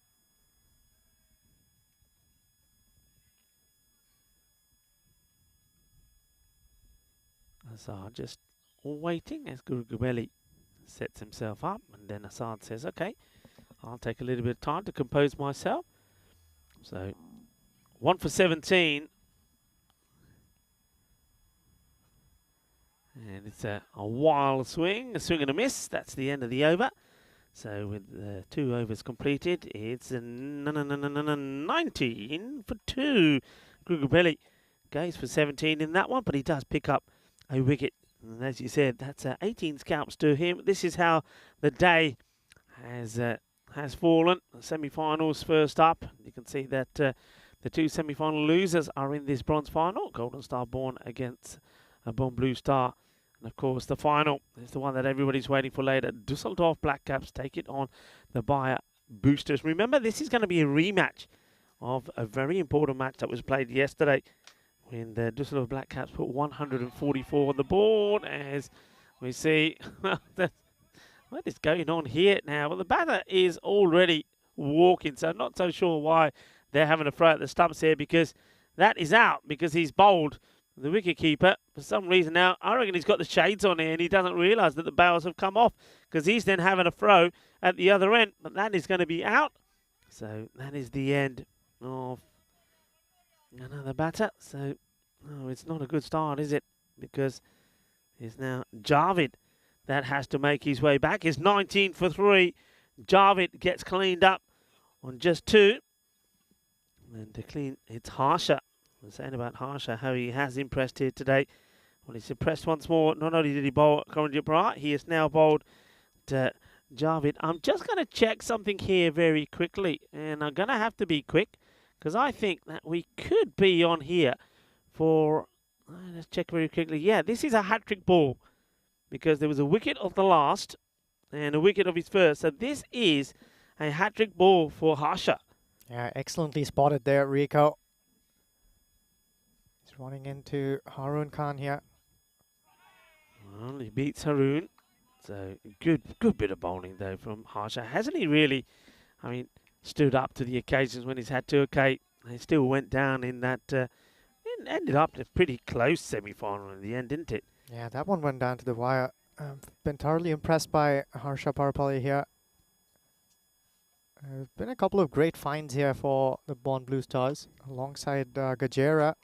[SPEAKER 5] Azad just waiting as Gurgubelli sets himself up, and then Azad says, okay, I'll take a little bit of time to compose myself. So 1 for 17. And it's a wild swing, a swing and a miss. That's the end of the over. So with 2 overs completed, it's a 19 for 2. Gurgubelli goes for 17 in that one, but he does pick up a wicket. And as you said, that's 18 scalps to him. This is how the day has fallen. Semi-finals first up. You can see that the 2 semi-final losers are in this bronze final. Golden Star Born against Born Blue Star. And of course, the final is the one that everybody's waiting for later. Dusseldorf Black Caps take it on the Bayer Boosters. Remember, this is going to be a rematch of a very important match that was played yesterday when the Dusseldorf Black Caps put 144 on the board. As we see, what is going on here now? Well, the batter is already walking, so I'm not so sure why they're having a throw at the stumps here, because that is out, because he's bowled the wicketkeeper. For some reason now, I reckon he's got the shades on here and he doesn't realise that the bails have come off, because he's then having a throw at the other end. But that is going to be out. So that is the end of another batter. So, oh, it's not a good start, is it? Because it's now Javid that has to make his way back. It's 19 for 3. Javid gets cleaned up on just 2. And to clean, it's Harsha. I was saying about Harsha, how he has impressed here today. Well, he's impressed once more. Not only did he bowl Karanjit Bharat, he has now bowled to Javid. I'm just going to check something here very quickly, and I'm going to have to be quick, because I think that we could be on here for, let's check very quickly. Yeah, this is a hat-trick ball, because there was a wicket of the last and a wicket of his first. So this is a hat-trick ball for Harsha.
[SPEAKER 4] Yeah, excellently spotted there, Rico. He's running into Harun Khan here.
[SPEAKER 5] Well, he beats Haroon. So good bit of bowling though from Harsha. Hasn't he really, I mean, stood up to the occasions when he's had to? Okay, he still went down in that, ended up a pretty close semi-final in the end, didn't it?
[SPEAKER 4] Yeah, that one went down to the wire. Been thoroughly impressed by Harsha Parapalli here. Been a couple of great finds here for the Born Blue Stars alongside Gajera.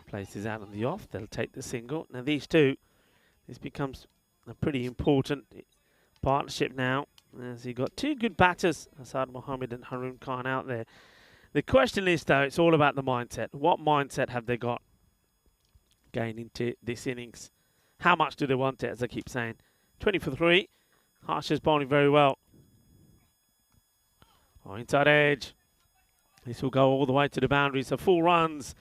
[SPEAKER 5] Places out on the off, they'll take the single. Now these two, this becomes a pretty important partnership now, as you got 2 good batters, Asad Mohammed and Haroon Khan out there. The question is though, it's all about the mindset. What mindset have they got going into this innings? How much do they want it, as I keep saying? 20 for 3. Harsha's bowling very well. Oh, inside edge. This will go all the way to the boundary. So 4 runs.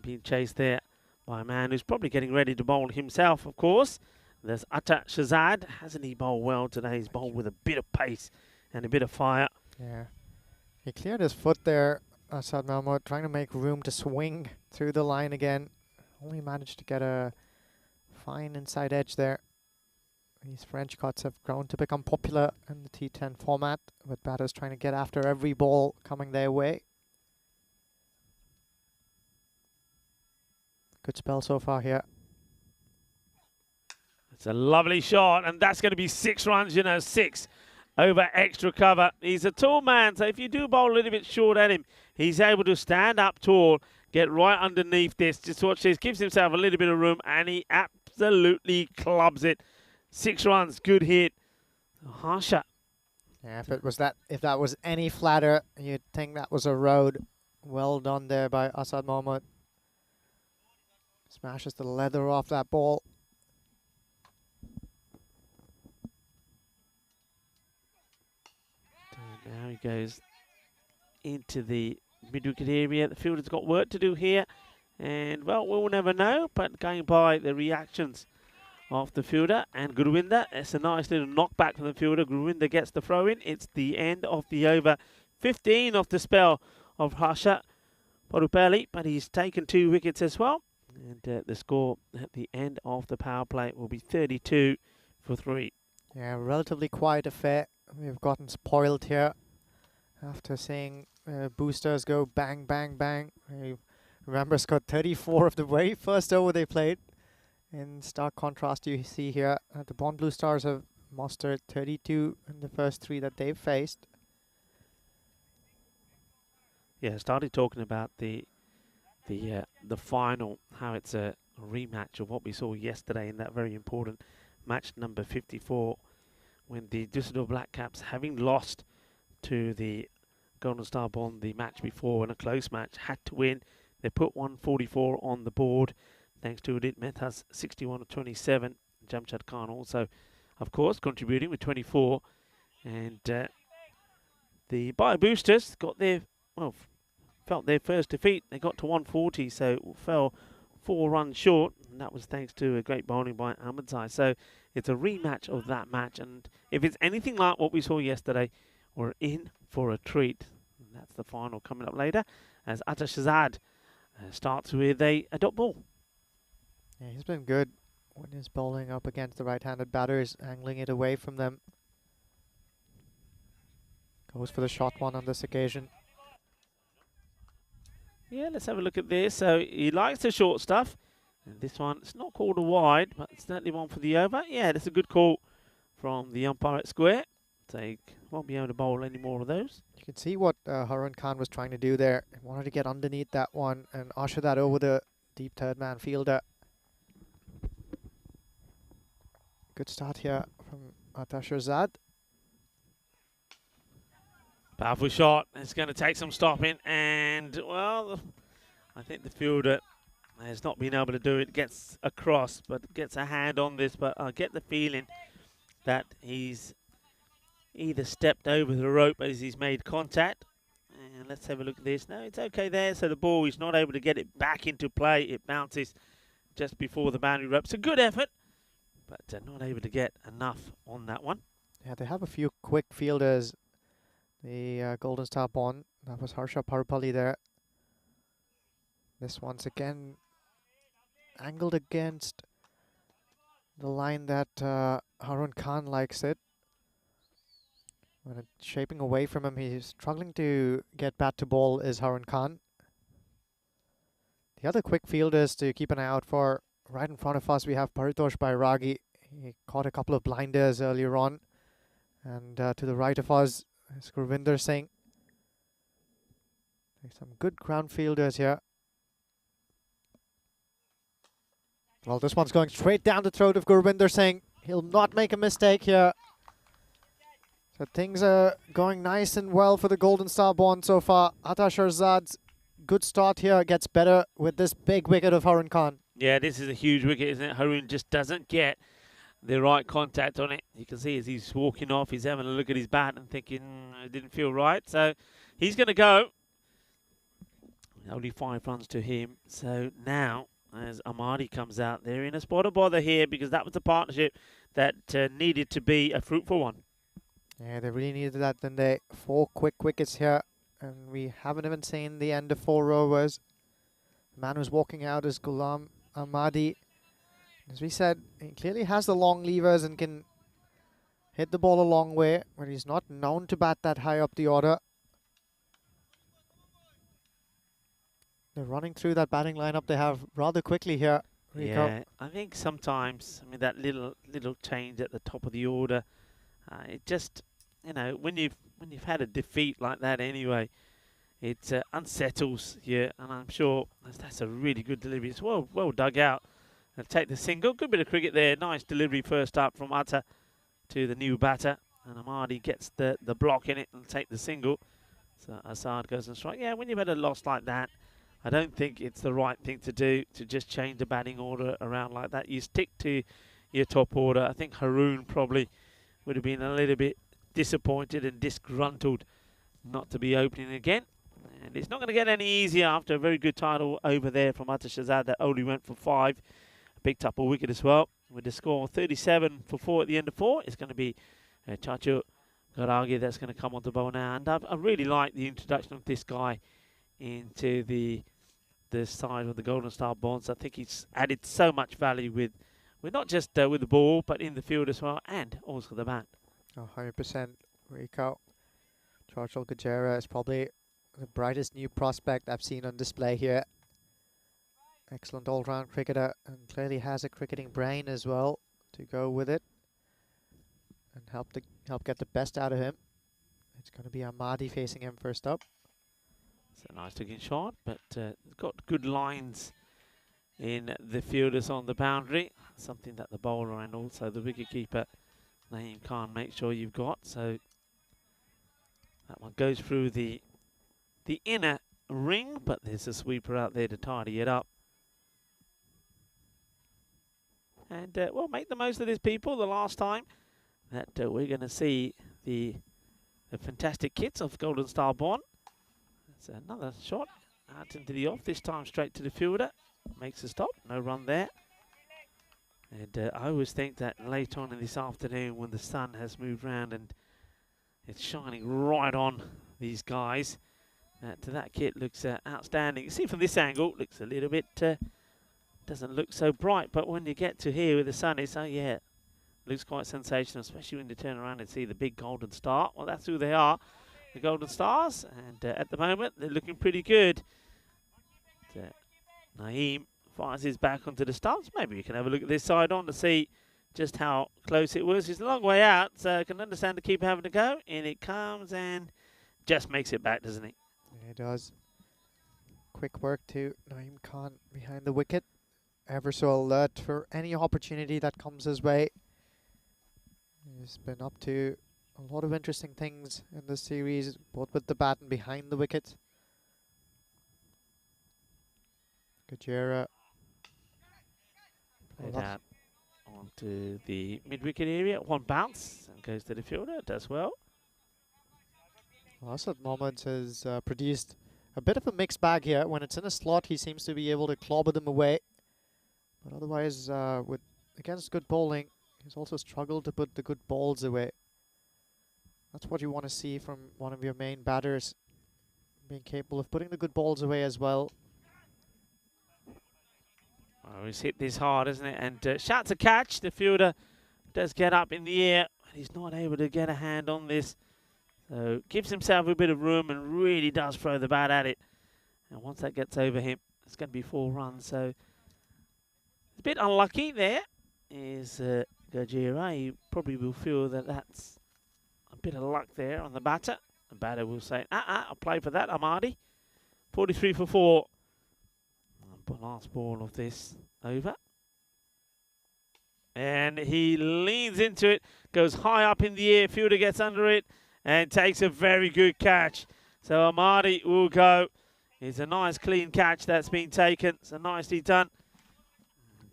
[SPEAKER 5] Being chased there by a man who's probably getting ready to bowl himself, of course. There's Atta Shazad. Hasn't he bowled well today? He's bowled with a bit of pace and a bit of fire.
[SPEAKER 4] Yeah. He cleared his foot there, Asad Mahmood, trying to make room to swing through the line again. Only managed to get a fine inside edge there. These French cuts have grown to become popular in the T10 format, with batters trying to get after every ball coming their way. Good spell so far here.
[SPEAKER 5] It's a lovely shot, and that's going to be 6 runs, 6 over extra cover. He's a tall man, so if you do bowl a little bit short at him, he's able to stand up tall, get right underneath this. Just watch this, gives himself a little bit of room, and he absolutely clubs it. 6 runs, good hit. Harsha.
[SPEAKER 4] Yeah, if that was any flatter, you'd think that was a road. Well done there by Asad Mohammed. Smashes the leather off that ball.
[SPEAKER 5] And now he goes into the mid-wicket area. The fielder's got work to do here. And, well, we'll never know. But going by the reactions of the fielder and Gurwinder, it's a nice little knockback from the fielder. Gurwinder gets the throw in. It's the end of the over. 15 off the spell of Harsha Parupelli, but he's taken 2 wickets as well. And the score at the end of the power play will be 32 for 3.
[SPEAKER 4] Yeah, relatively quiet affair. We've gotten spoiled here after seeing boosters go bang, bang, bang. Remember, scored 34 of the very first over they played. In stark contrast, you see here the Bond Blue Stars have mustered 32 in the first 3 that they've faced.
[SPEAKER 5] Yeah, started talking about the final, how it's a rematch of what we saw yesterday in that very important match number 54, when the Düsseldorf Black Caps, having lost to the Golden Star Bond the match before in a close match, had to win. They put 144 on the board thanks to Udit Mehta's 61 of 27. Jamshad Khan also, of course, contributing with 24. And the Bio Boosters got their, well, felt their first defeat. They got to 140, so fell 4 runs short, and that was thanks to a great bowling by Ahmedzai. So it's a rematch of that match, and if it's anything like what we saw yesterday, we're in for a treat. And that's the final coming up later, as Atta Shahzad starts with a dot ball.
[SPEAKER 4] Yeah, he's been good when he's bowling up against the right-handed batters, angling it away from them. Goes for the short one on this occasion.
[SPEAKER 5] Yeah, let's have a look at this. So he likes the short stuff. And this one, it's not called a wide, but it's certainly one for the over. Yeah, that's a good call from the umpire at square. They won't be able to bowl any more of those.
[SPEAKER 4] You can see what Harun Khan was trying to do there. He wanted to get underneath that one and usher that over the deep third man fielder. Good start here from Atta Shahzad.
[SPEAKER 5] Powerful shot. It's going to take some stopping, and, well, I think the fielder has not been able to do it. Gets across, but gets a hand on this, but I get the feeling that he's either stepped over the rope as he's made contact. And let's have a look at this. No, it's okay there. So the ball is not able to get it back into play. It bounces just before the boundary rope. It's a good effort, but not able to get enough on that one.
[SPEAKER 4] Yeah, they have a few quick fielders. The Golden Star Bond, that was Harsha Parupelli there. This one's again angled against the line that Harun Khan likes it. When it's shaping away from him, he's struggling to get bat to ball is Harun Khan. The other quick fielders to keep an eye out for, right in front of us, we have Paritosh Bairagi. He caught a couple of blinders earlier on. And to the right of us, is Gurwinder Singh. There's some good ground fielders here. Well, this one's going straight down the throat of Gurwinder Singh. He'll not make a mistake here. So things are going nice and well for the Golden Star Bond so far. Atta Shahzad's good start here gets better with this big wicket of Harun Khan.
[SPEAKER 5] Yeah, this is a huge wicket, isn't it? Harun just doesn't get the right contact on it. You can see as he's walking off, he's having a look at his bat and thinking, it didn't feel right. So he's going to go. Only 5 runs to him. So now, as Amadi comes out, they're in a spot of bother here because that was a partnership that needed to be a fruitful one.
[SPEAKER 4] Yeah, they really needed that. Then they 4 quick wickets here. And we haven't even seen the end of 4 overs. The man who's walking out is Ghulam Ahmadi. As we said, he clearly has the long levers and can hit the ball a long way, but he's not known to bat that high up the order. They're running through that batting lineup they have rather quickly here, Rico.
[SPEAKER 5] Yeah, I think sometimes, I mean, that little change at the top of the order, it just, you know, when you've had a defeat like that anyway, it unsettles you, and I'm sure that's a really good delivery. It's well dug out. And take the single. Good bit of cricket there. Nice delivery first up from Atta to the new batter. And Amadi gets the block in it and take the single. So Assad goes and strike. Yeah, when you've had a loss like that, I don't think it's the right thing to do to just change the batting order around like that. You stick to your top order. I think Harun probably would have been a little bit disappointed and disgruntled not to be opening again. And it's not going to get any easier after a very good title over there from Atta Shahzad that only went for 5. Picked up a wicket as well. With the score 37 for 4 at the end of 4, it's going to be Chacho Garagi that's going to come on the bowl now. And I really like the introduction of this guy into the side of the Golden Star Bonds. I think he's added so much value with not just with the ball, but in the field as well, and also the bat.
[SPEAKER 4] 100%, Rico. Churchill Gajera is probably the brightest new prospect I've seen on display here. Excellent all-round cricketer, and clearly has a cricketing brain as well to go with it and help get the best out of him. It's going to be Ahmadi facing him first up.
[SPEAKER 5] It's a nice looking shot, but got good lines in the fielders on the boundary. Something that the bowler and also the wicketkeeper Naeem Khan make sure you've got. So that one goes through the inner ring, but there's a sweeper out there to tidy it up. And we'll make the most of this, people. The last time that we're going to see the fantastic kits of Golden Star Bond. It's another shot out into the off, this time straight to the fielder. Makes a stop, no run there. And I always think that late on in this afternoon when the sun has moved round and it's shining right on these guys, that kit looks outstanding. You see from this angle, looks a little bit, doesn't look so bright, but when you get to here with the sun, it's, yeah, looks quite sensational, especially when you turn around and see the big Golden Star. Well, that's who they are, the Golden Stars, and at the moment, they're looking pretty good. Naeem fires his back onto the stumps. Maybe we can have a look at this side on to see just how close it was. It's a long way out, so I can understand the keeper having to go. In it comes and just makes it back, doesn't he?
[SPEAKER 4] Yeah, it does. Quick work to Naeem Khan behind the wicket. Ever so alert for any opportunity that comes his way. He's been up to a lot of interesting things in this series, both with the bat and behind the wicket. Gajera.
[SPEAKER 5] Played out onto the mid-wicket area. One bounce and goes to the fielder. Does well.
[SPEAKER 4] Asad Mohammed has produced a bit of a mixed bag here. When it's in a slot, he seems to be able to clobber them away. But otherwise, against good bowling, he's also struggled to put the good balls away. That's what you want to see from one of your main batters, being capable of putting the good balls away as well.
[SPEAKER 5] Oh, he's hit this hard, isn't it? And shouts a catch. The fielder does get up in the air, and he's not able to get a hand on this. So gives himself a bit of room and really does throw the bat at it. And once that gets over him, it's going to be 4 runs. So a bit unlucky there is Gajera. He probably will feel that that's a bit of luck there on the batter. The batter will say, I'll play for that, Ahmadi. 43 for 4. Last ball of this over. And he leans into it, goes high up in the air, fielder gets under it, and takes a very good catch. So Ahmadi will go. It's a nice clean catch that's been taken. So nicely done.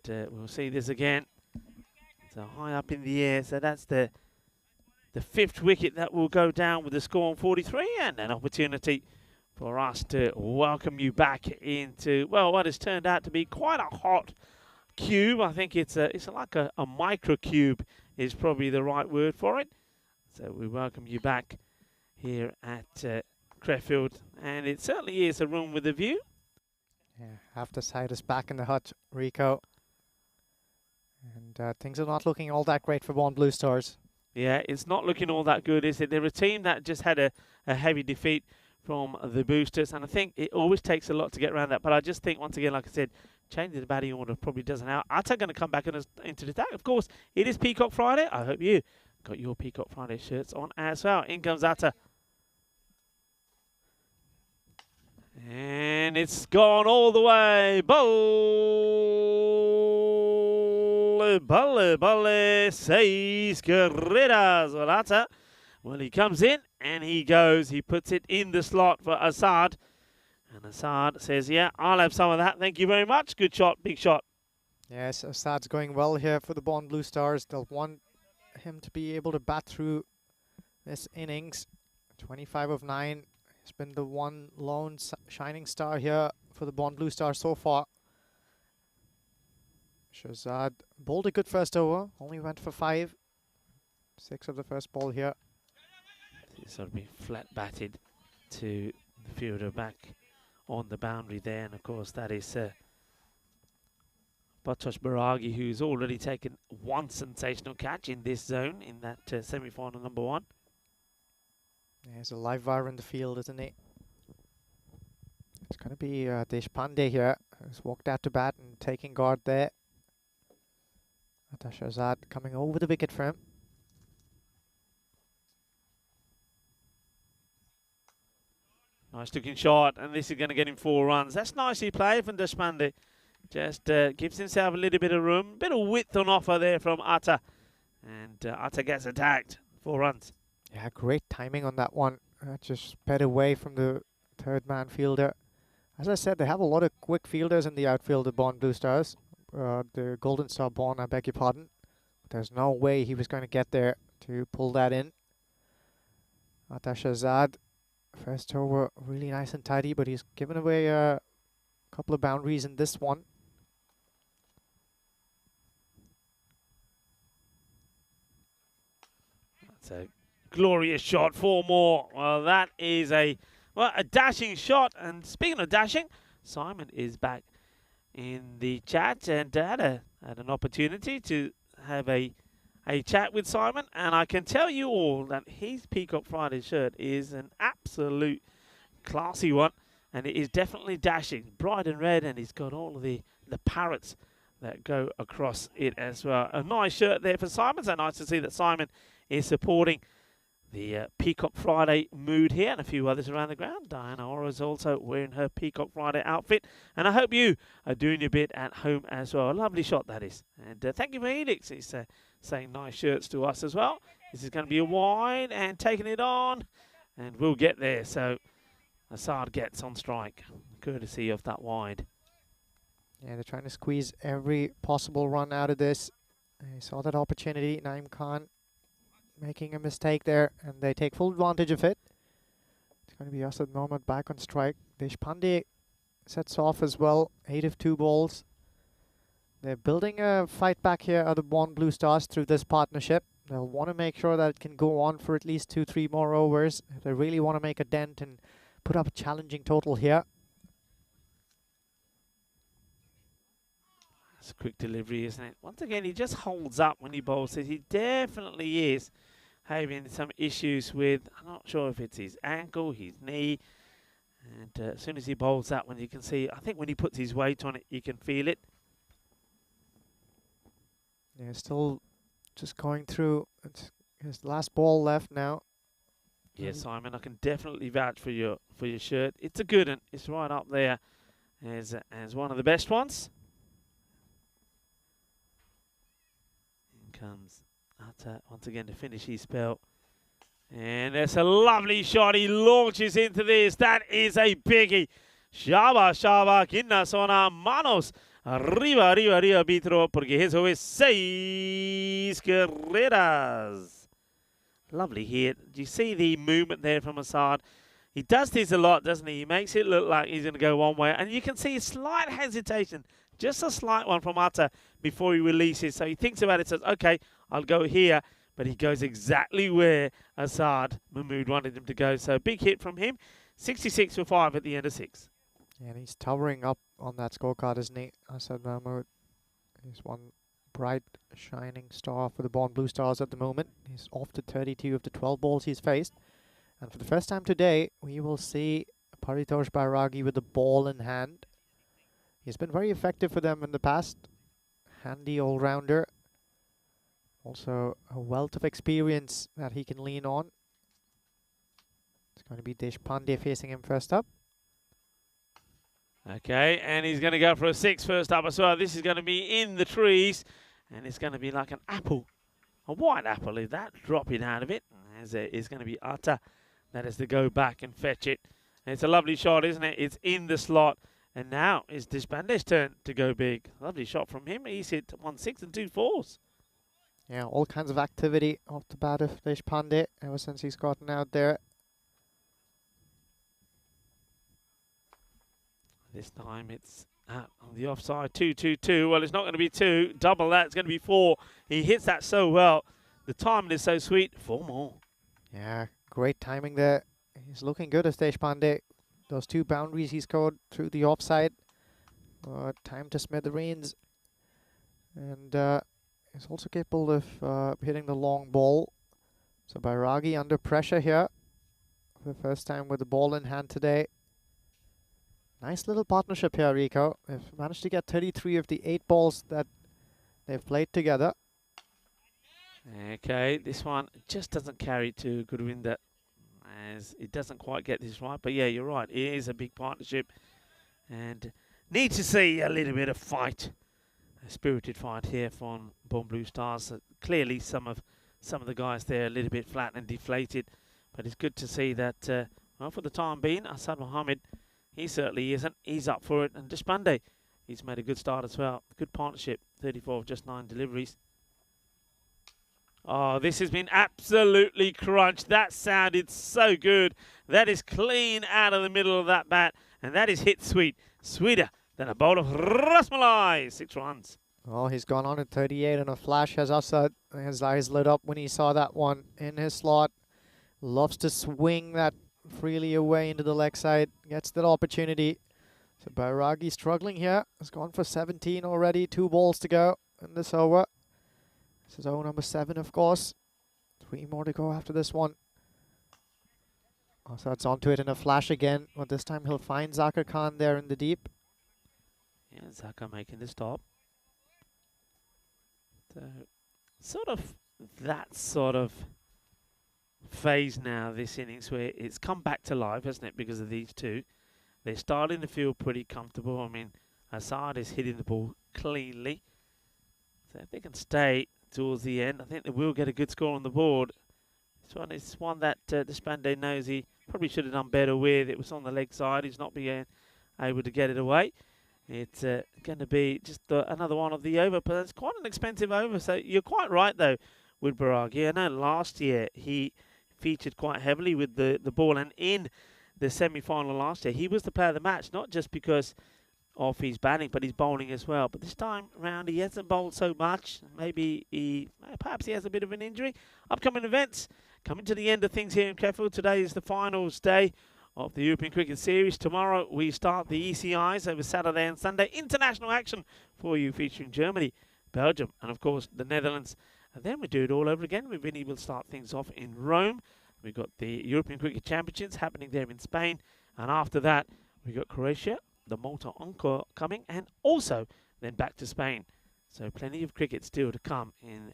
[SPEAKER 5] And we'll see this again. So high up in the air. So that's the 5th wicket that will go down with the score on 43, and an opportunity for us to welcome you back into, well, what has turned out to be quite a hot cube. I think it's like a micro cube is probably the right word for it. So we welcome you back here at Krefeld, and it certainly is a room with a view.
[SPEAKER 4] Yeah, half the side is back in the hut, Rico. And things are not looking all that great for Bond Blue Stars.
[SPEAKER 5] Yeah, it's not looking all that good, is it? They're a team that just had a heavy defeat from the boosters, and I think it always takes a lot to get around that. But I just think, once again, like I said, changing the batting order probably doesn't help. Atta going to come back into the attack. Of course, it is Peacock Friday. I hope you got your Peacock Friday shirts on as well. In comes Atta. And it's gone all the way. Balle, 6 carreras. Well, Atta, well, he comes in and he goes. He puts it in the slot for Assad. And Assad says, yeah, I'll have some of that. Thank you very much. Good shot, big shot.
[SPEAKER 4] Yes, Assad's going well here for the Bond Blue Stars. They'll want him to be able to bat through this innings. 25 of 9. It's been the one lone shining star here for the Bond Blue Stars so far. Shahzad bowled a good first over, only went for 5. 6 of the first ball here.
[SPEAKER 5] It's sort of been flat batted to the fielder back on the boundary there, and of course that is Batosh Baragi, who's already taken one sensational catch in this zone in that semi-final number 1.
[SPEAKER 4] There's a live wire in the field, isn't it? It's going to be Deshpande here, who's walked out to bat and taking guard there. Shahzad coming over the wicket for him.
[SPEAKER 5] Nice looking shot, and this is going to get him 4 runs. That's nicely played from Deshpande. Just gives himself a little bit of room, bit of width on offer there from Atta. And Atta gets attacked, 4 runs.
[SPEAKER 4] Yeah, great timing on that one. Just sped away from the third man fielder. As I said, they have a lot of quick fielders in the outfield, the Bond Blue Stars. The Golden Star Bond, I beg your pardon. But there's no way he was going to get there to pull that in. Atta Shahzad, first over, really nice and tidy, but he's given away a couple of boundaries in this one.
[SPEAKER 5] That's a glorious shot, 4 more. Well, that is a dashing shot. And speaking of dashing, Simon is back in the chat and had an opportunity to have a chat with Simon. And I can tell you all that his Peacock Friday shirt is an absolute classy one. And it is definitely dashing, bright and red, and he's got all of the parrots that go across it as well. A nice shirt there for Simon. So nice to see that Simon is supporting the Peacock Friday mood here, and a few others around the ground. Diana Ora is also wearing her Peacock Friday outfit, and I hope you are doing your bit at home as well. A lovely shot that is. And thank you for Edix. He's saying nice shirts to us as well. This is going to be a wide and taking it on, and we'll get there. So Assad gets on strike, courtesy of that wide.
[SPEAKER 4] Yeah, they're trying to squeeze every possible run out of this. They saw that opportunity. Naeem Khan making a mistake there, and they take full advantage of it. It's going to be Asad Mohammed back on strike. Deshpande sets off as well, 8 of 2 balls. They're building a fight back here at the Bond Blue Stars through this partnership. They'll want to make sure that it can go on for at least 2-3 more overs if they really want to make a dent and put up a challenging total here.
[SPEAKER 5] That's a quick delivery, isn't it? Once again, he just holds up when he bowls it. He definitely is having some issues with, I'm not sure if it's his ankle, his knee. And as soon as he bowls that one, you can see, I think when he puts his weight on it, you can feel it.
[SPEAKER 4] Yeah, still just going through. It's his last ball left now.
[SPEAKER 5] Yeah, Simon, I can definitely vouch for your shirt. It's a good one. It's right up there as one of the best ones. In comes Atta once again to finish his spell. And that's a lovely shot. He launches into this. That is a biggie. Shaba, Kinna Sona Manos. Arriba, Vitro, porque eso es 6 carreras. Lovely hit. Do you see the movement there from Assad? He does this a lot, doesn't he? He makes it look like he's going to go one way. And you can see a slight hesitation, just a slight one from Atta before he releases. So he thinks about it, says, okay, I'll go here. But he goes exactly where Assad Mahmood wanted him to go. So big hit from him. 66 for 5 at the end of 6.
[SPEAKER 4] Yeah, and he's towering up on that scorecard, isn't he? Asad Mahmood. He's one bright, shining star for the Bond Blue Stars at the moment. He's off to 32 of the 12 balls he's faced. And for the first time today, we will see Paritosh Bairagi with the ball in hand. He's been very effective for them in the past. Handy all-rounder. Also a wealth of experience that he can lean on. It's going to be Deshpande facing him first up.
[SPEAKER 5] Okay, and he's going to go for a 6 first up as well. This is going to be in the trees, and it's going to be like an apple, a white apple, is that dropping out of it. As it is going to be Atta that has to go back and fetch it. And it's a lovely shot, isn't it? It's in the slot, and now it's Deshpande's turn to go big. Lovely shot from him. He's hit 1 6 and 2 4s.
[SPEAKER 4] Yeah, all kinds of activity off the bat of Deshpande ever since he's gotten out there.
[SPEAKER 5] This time it's out on the offside. 2-2-2. Well, it's not going to be 2. Double that. It's going to be 4. He hits that so well. The timing is so sweet. 4 more.
[SPEAKER 4] Yeah, great timing there. He's looking good as Deshpande. Those 2 boundaries he scored through the offside. Time to smithereens. And he's also capable of hitting the long ball. So Bairagi under pressure here. For the first time with the ball in hand today. Nice little partnership here, Rico. They've managed to get 33 of the 8 balls that they've played together.
[SPEAKER 5] Okay, this one just doesn't carry to Gurwinder, as it doesn't quite get this right. But yeah, you're right. It is a big partnership, and need to see a little bit of fight, a spirited fight here from Born Blue Stars. Clearly, some of the guys there are a little bit flat and deflated, but it's good to see that. Well, for the time being, Asad Mohammed, he certainly isn't. He's up for it, and Deshpande, he's made a good start as well. Good partnership. 34 of just 9 deliveries. Oh, this has been absolutely crunched. That sounded so good. That is clean out of the middle of that bat. And that is hit sweet. Sweeter than a bowl of rasmalai. 6 runs.
[SPEAKER 4] Oh, he's gone on at 38 and a flash has Asad. His eyes lit up when he saw that one in his slot. Loves to swing that freely away into the leg side. Gets that opportunity. So Bairagi struggling here. Has gone for 17 already. 2 balls to go in this over. This is over number 7, of course. 3 more to go after this one. Asad's onto it in a flash again. But this time he'll find Zakir Khan there in the deep.
[SPEAKER 5] Yeah, Zakir making the stop. So, sort of that sort of phase now, this innings, where it's come back to life, hasn't it, because of these 2. They're starting to feel pretty comfortable. I mean, Asad is hitting the ball cleanly. So if they can stay towards the end, I think they will get a good score on the board. This one is one that Deshpande knows he probably should have done better with. It was on the leg side. He's not being able to get it away. It's going to be just another one of the over, but it's quite an expensive over. So you're quite right, though, with Bairagi. I know last year he featured quite heavily with the ball, and in the semi-final last year, he was the player of the match, not just because of his batting, but his bowling as well. But this time round, he hasn't bowled so much. Perhaps he has a bit of an injury. Upcoming events coming to the end of things here in Krefeld. Today is the finals day of the European Cricket Series. Tomorrow we start the ECIs over Saturday and Sunday. International action for you, featuring Germany, Belgium, and of course the Netherlands. And then we do it all over again. We've been able to start things off in Rome. We've got the European Cricket Championships happening there in Spain, and after that we've got Croatia, the Malta Encore coming, and also then back to Spain. So plenty of cricket still to come in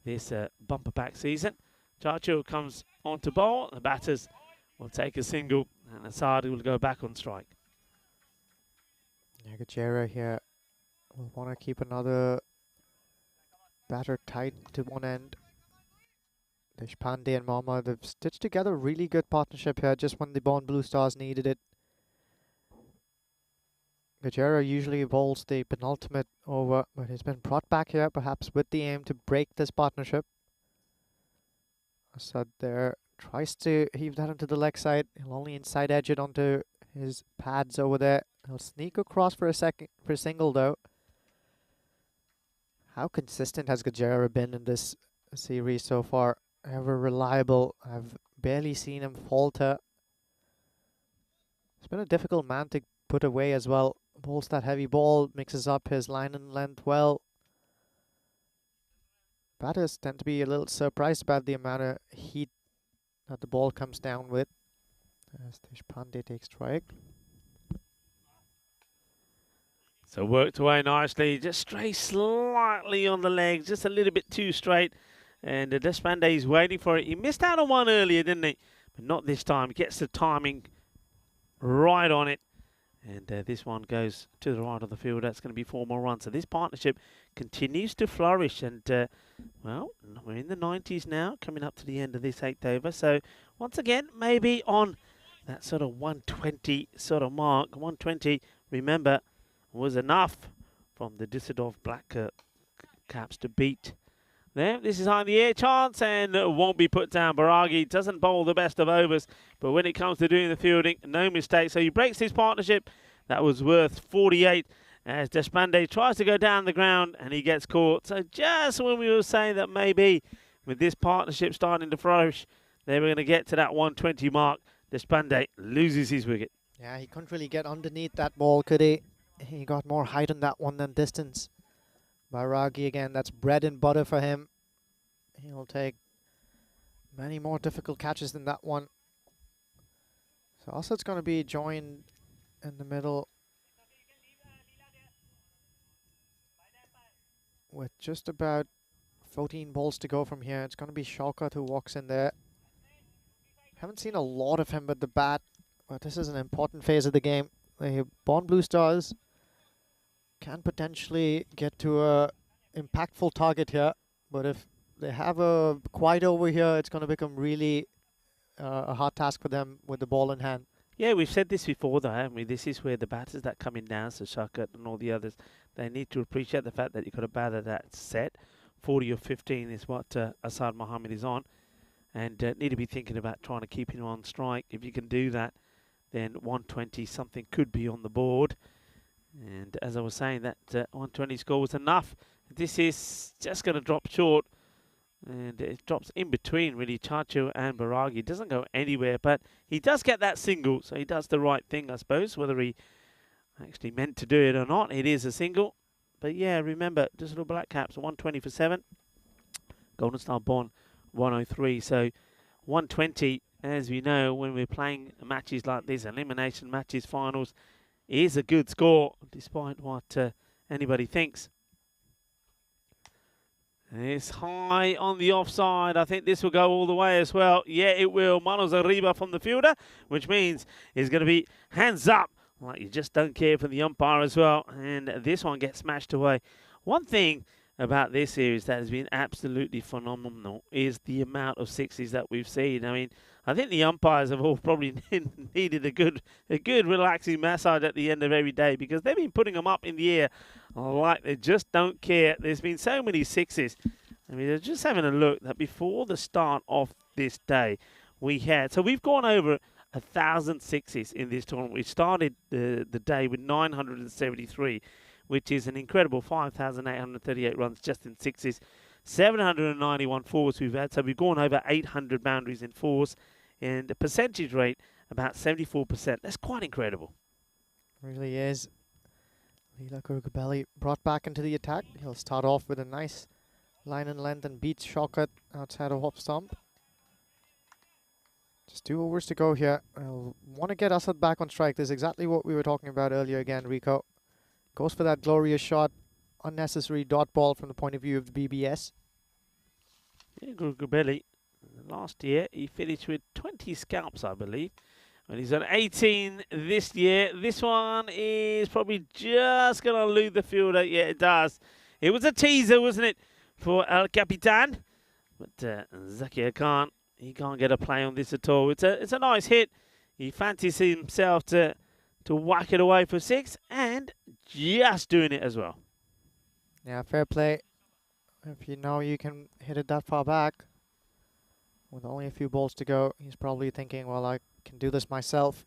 [SPEAKER 5] this bumper pack season. Churchill comes on to bowl. The batters will take a single, and Asad will go back on strike.
[SPEAKER 4] Yeah, Gajera here will want to keep another batter tight to one end. Deshpande and Mohammed have stitched together a really good partnership here just when the Born Blue Stars needed it. Gajera usually bowls the penultimate over, but he's been brought back here perhaps with the aim to break this partnership. Asad there tries to heave that onto the leg side. He'll only inside edge it onto his pads over there. He'll sneak across for a single though. How consistent has Gajera been in this series so far? Ever reliable. I've barely seen him falter. It's been a difficult man to put away as well. Bowls that heavy ball, mixes up his line and length well. Batters tend to be a little surprised about the amount of heat that the ball comes down with. As Deshpande takes strike.
[SPEAKER 5] So worked away nicely, just stray slightly on the legs, just a little bit too straight. And Deshpande is waiting for it. He missed out on one earlier, didn't he? But not this time. Gets the timing right on it. And this one goes to the right of the field. That's going to be 4 more runs. So this partnership continues to flourish. And, well, we're in the 90s now, coming up to the end of this 8th over. So, once again, maybe on that sort of 120 sort of mark. 120, remember, was enough from the Düsseldorf Black Caps to beat them. This is high in the air chance and won't be put down. Bairagi doesn't bowl the best of overs, but when it comes to doing the fielding, no mistake. So he breaks his partnership. That was worth 48 as Deshpande tries to go down the ground and he gets caught. So just when we were saying that maybe with this partnership starting to flourish, they were going to get to that 120 mark, Deshpande loses his wicket.
[SPEAKER 4] Yeah, he couldn't really get underneath that ball, could he? He got more height on that one than distance. Bairagi again, that's bread and butter for him. He'll take many more difficult catches than that one. So also it's going to be joined in the middle with just about 14 balls to go from here. It's going to be Shaukat who walks in there. Haven't seen a lot of him with the bat, but this is an important phase of the game. The Born Blue Stars can potentially get to a impactful target here, but if they have a quiet over here, it's going to become really a hard task for them with the ball in hand.
[SPEAKER 5] Yeah, we've said this before though, haven't we? This is where the batters that come in now, so Shaukat and all the others, they need to appreciate the fact that you've got a batter that's set. 40 or 15 is what Asad Mohammed is on, and need to be thinking about trying to keep him on strike. If you can do that, then 120 something could be on the board. And as I was saying, that 120 score was enough. This is just going to drop short, and it drops in between really Chacho and Bairagi. Doesn't go anywhere, but he does get that single, so he does the right thing, I suppose. Whether he actually meant to do it or not, it is a single. But yeah, remember, just little Black Caps, 120 for 7. Golden Star Bond, 103. So 120, as we know, when we're playing matches like this, elimination matches, finals, is a good score, despite what anybody thinks. It's high on the offside. I think this will go all the way as well. Yeah, it will. Manos arriba from the fielder, which means it's going to be hands up. Like you just don't care from the umpire as well. And this one gets smashed away. One thing about this series that has been absolutely phenomenal is the amount of sixes that we've seen. I mean, I think the umpires have all probably needed a good relaxing massage at the end of every day, because they've been putting them up in the air like they just don't care. There's been so many sixes. I mean, just having a look that before the start of this day, we've gone over 1,000 sixes in this tournament. We started the day with 973, which is an incredible 5,838 runs just in sixes. 791 fours we've had, so we've gone over 800 boundaries in fours, and the percentage rate about 74%. That's quite incredible.
[SPEAKER 4] Really is. Leela Gurgabelli brought back into the attack. He'll start off with a nice line and length and beats Shaukat outside of off stump. Just 2 overs to go here. I'll want to get Asad back on strike. This is exactly what we were talking about earlier again, Rico. Goes for that glorious shot. Unnecessary dot ball from the point of view of the BBS.
[SPEAKER 5] Yeah, Gurgabelli, last year he finished with 20 scalps, I believe. And he's on 18 this year. This one is probably just going to elude the fielder. Yeah, it does. It was a teaser, wasn't it, for El Capitan? But Zakir Khan, he can't get a play on this at all. It's a nice hit. He fancies himself to whack it away for 6, and just doing it as well.
[SPEAKER 4] Yeah, fair play. If you know you can hit it that far back, with only a few balls to go, he's probably thinking, well, I can do this myself.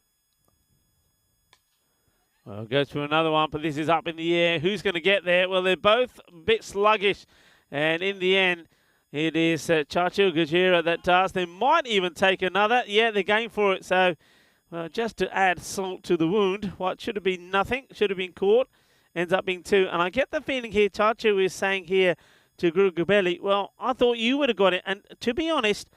[SPEAKER 5] Well, goes for another one, but this is up in the air. Who's going to get there? Well, they're both a bit sluggish, and in the end, it is Chacho Gajira that does. They might even take another. Yeah, they're going for it. So, well, just to add salt to the wound, what should have been nothing, should have been caught, ends up being 2. And I get the feeling here, Chacho is saying here to Gurgabelli, well, I thought you would have got it. And to be honest,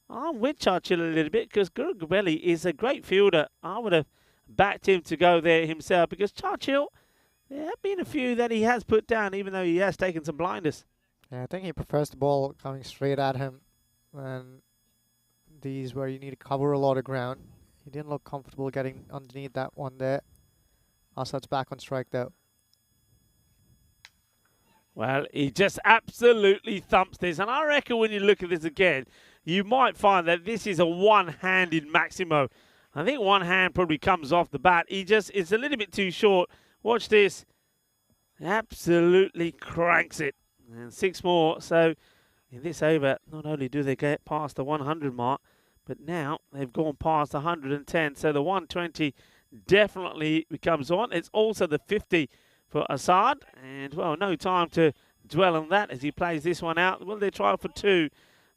[SPEAKER 5] I'm with Chacho a little bit, because Gurgabelli is a great fielder. I would have backed him to go there himself, because Chacho, there have been a few that he has put down, even though he has taken some blinders.
[SPEAKER 4] Yeah, I think he prefers the ball coming straight at him than these where you need to cover a lot of ground. He didn't look comfortable getting underneath that one there. Asad's back on strike though.
[SPEAKER 5] Well, he just absolutely thumps this. And I reckon when you look at this again, you might find that this is a one-handed Maximo. I think one hand probably comes off the bat. It's a little bit too short. Watch this. Absolutely cranks it. And 6 more. So in this over, not only do they get past the 100 mark, but now they've gone past 110. So the 120 definitely becomes on. It's also the 50 for Assad. And, well, no time to dwell on that as he plays this one out. Will they try for 2?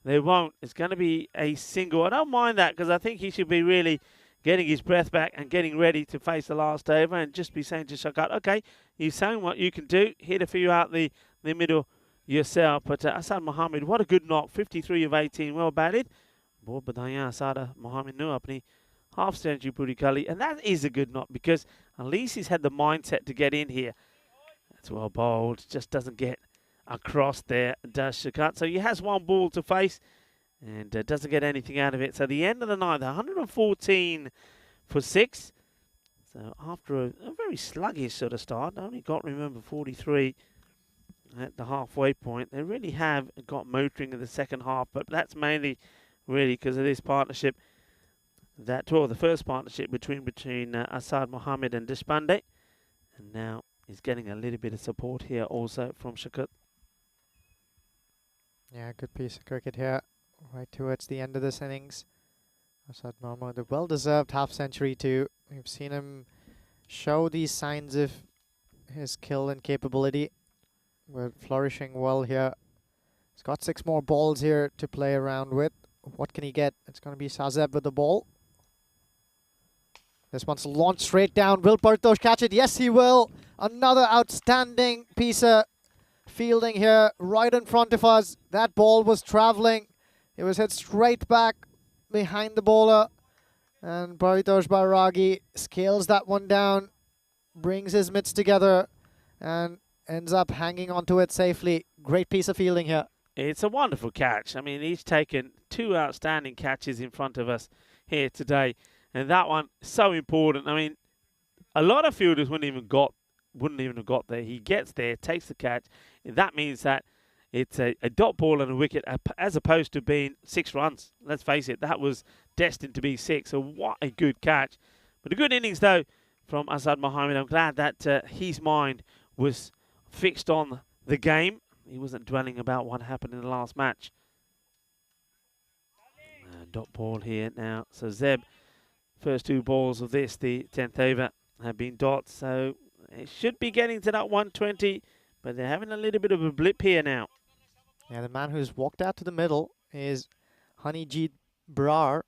[SPEAKER 5] They won't. It's going to be a single. I don't mind that because I think he should be really getting his breath back and getting ready to face the last over and just be saying to Shakat, okay, you've shown what you can do. Hit a few out the middle yourself. But Assad Mohammed, what a good knock. 53 of 18. Well batted. बहुत बधाइयाँ Assad Mohammed ने अपनी half century पूरी कर ली. And that is a good knock because at least he's had the mindset to get in here. That's well bowled. Just doesn't get across there, does Shakat. So he has one ball to face and doesn't get anything out of it. So the end of the ninth, 114 for 6. So after a very sluggish sort of start, only got, remember, 43 at the halfway point. They really have got motoring in the second half, but that's mainly really because of this partnership. The first partnership between Assad Mohammed and Deshpande. And now he's getting a little bit of support here also from Shakat.
[SPEAKER 4] Yeah, good piece of cricket here, right towards the end of this innings. Assad Mohammed, a well-deserved half-century too. We've seen him show these signs of his skill and capability. We're flourishing well here. He's got 6 more balls here to play around with. What can he get? It's going to be Sazeb with the ball. This one's launched straight down. Will Partosh catch it? Yes, he will. Another outstanding piece of fielding here right in front of us. That ball was traveling. It was hit straight back behind the bowler. And Paritosh Bairagi scales that one down, brings his mitts together and ends up hanging onto it safely. Great piece of fielding here.
[SPEAKER 5] It's a wonderful catch. I mean, he's taken 2 outstanding catches in front of us here today. And that one, so important. I mean, a lot of fielders wouldn't even have got there. He gets there, takes the catch. And that means that it's a dot ball and a wicket as opposed to being 6 runs. Let's face it, that was destined to be 6. So what a good catch. But a good innings, though, from Assad Mohammed. I'm glad that his mind was fixed on the game. He wasn't dwelling about what happened in the last match. Dot ball here now. So Zeb, first 2 balls of this, the 10th over, have been dots. So it should be getting to that 120, but they're having a little bit of a blip here now.
[SPEAKER 4] Yeah, the man who's walked out to the middle is Honeyjeet Brar.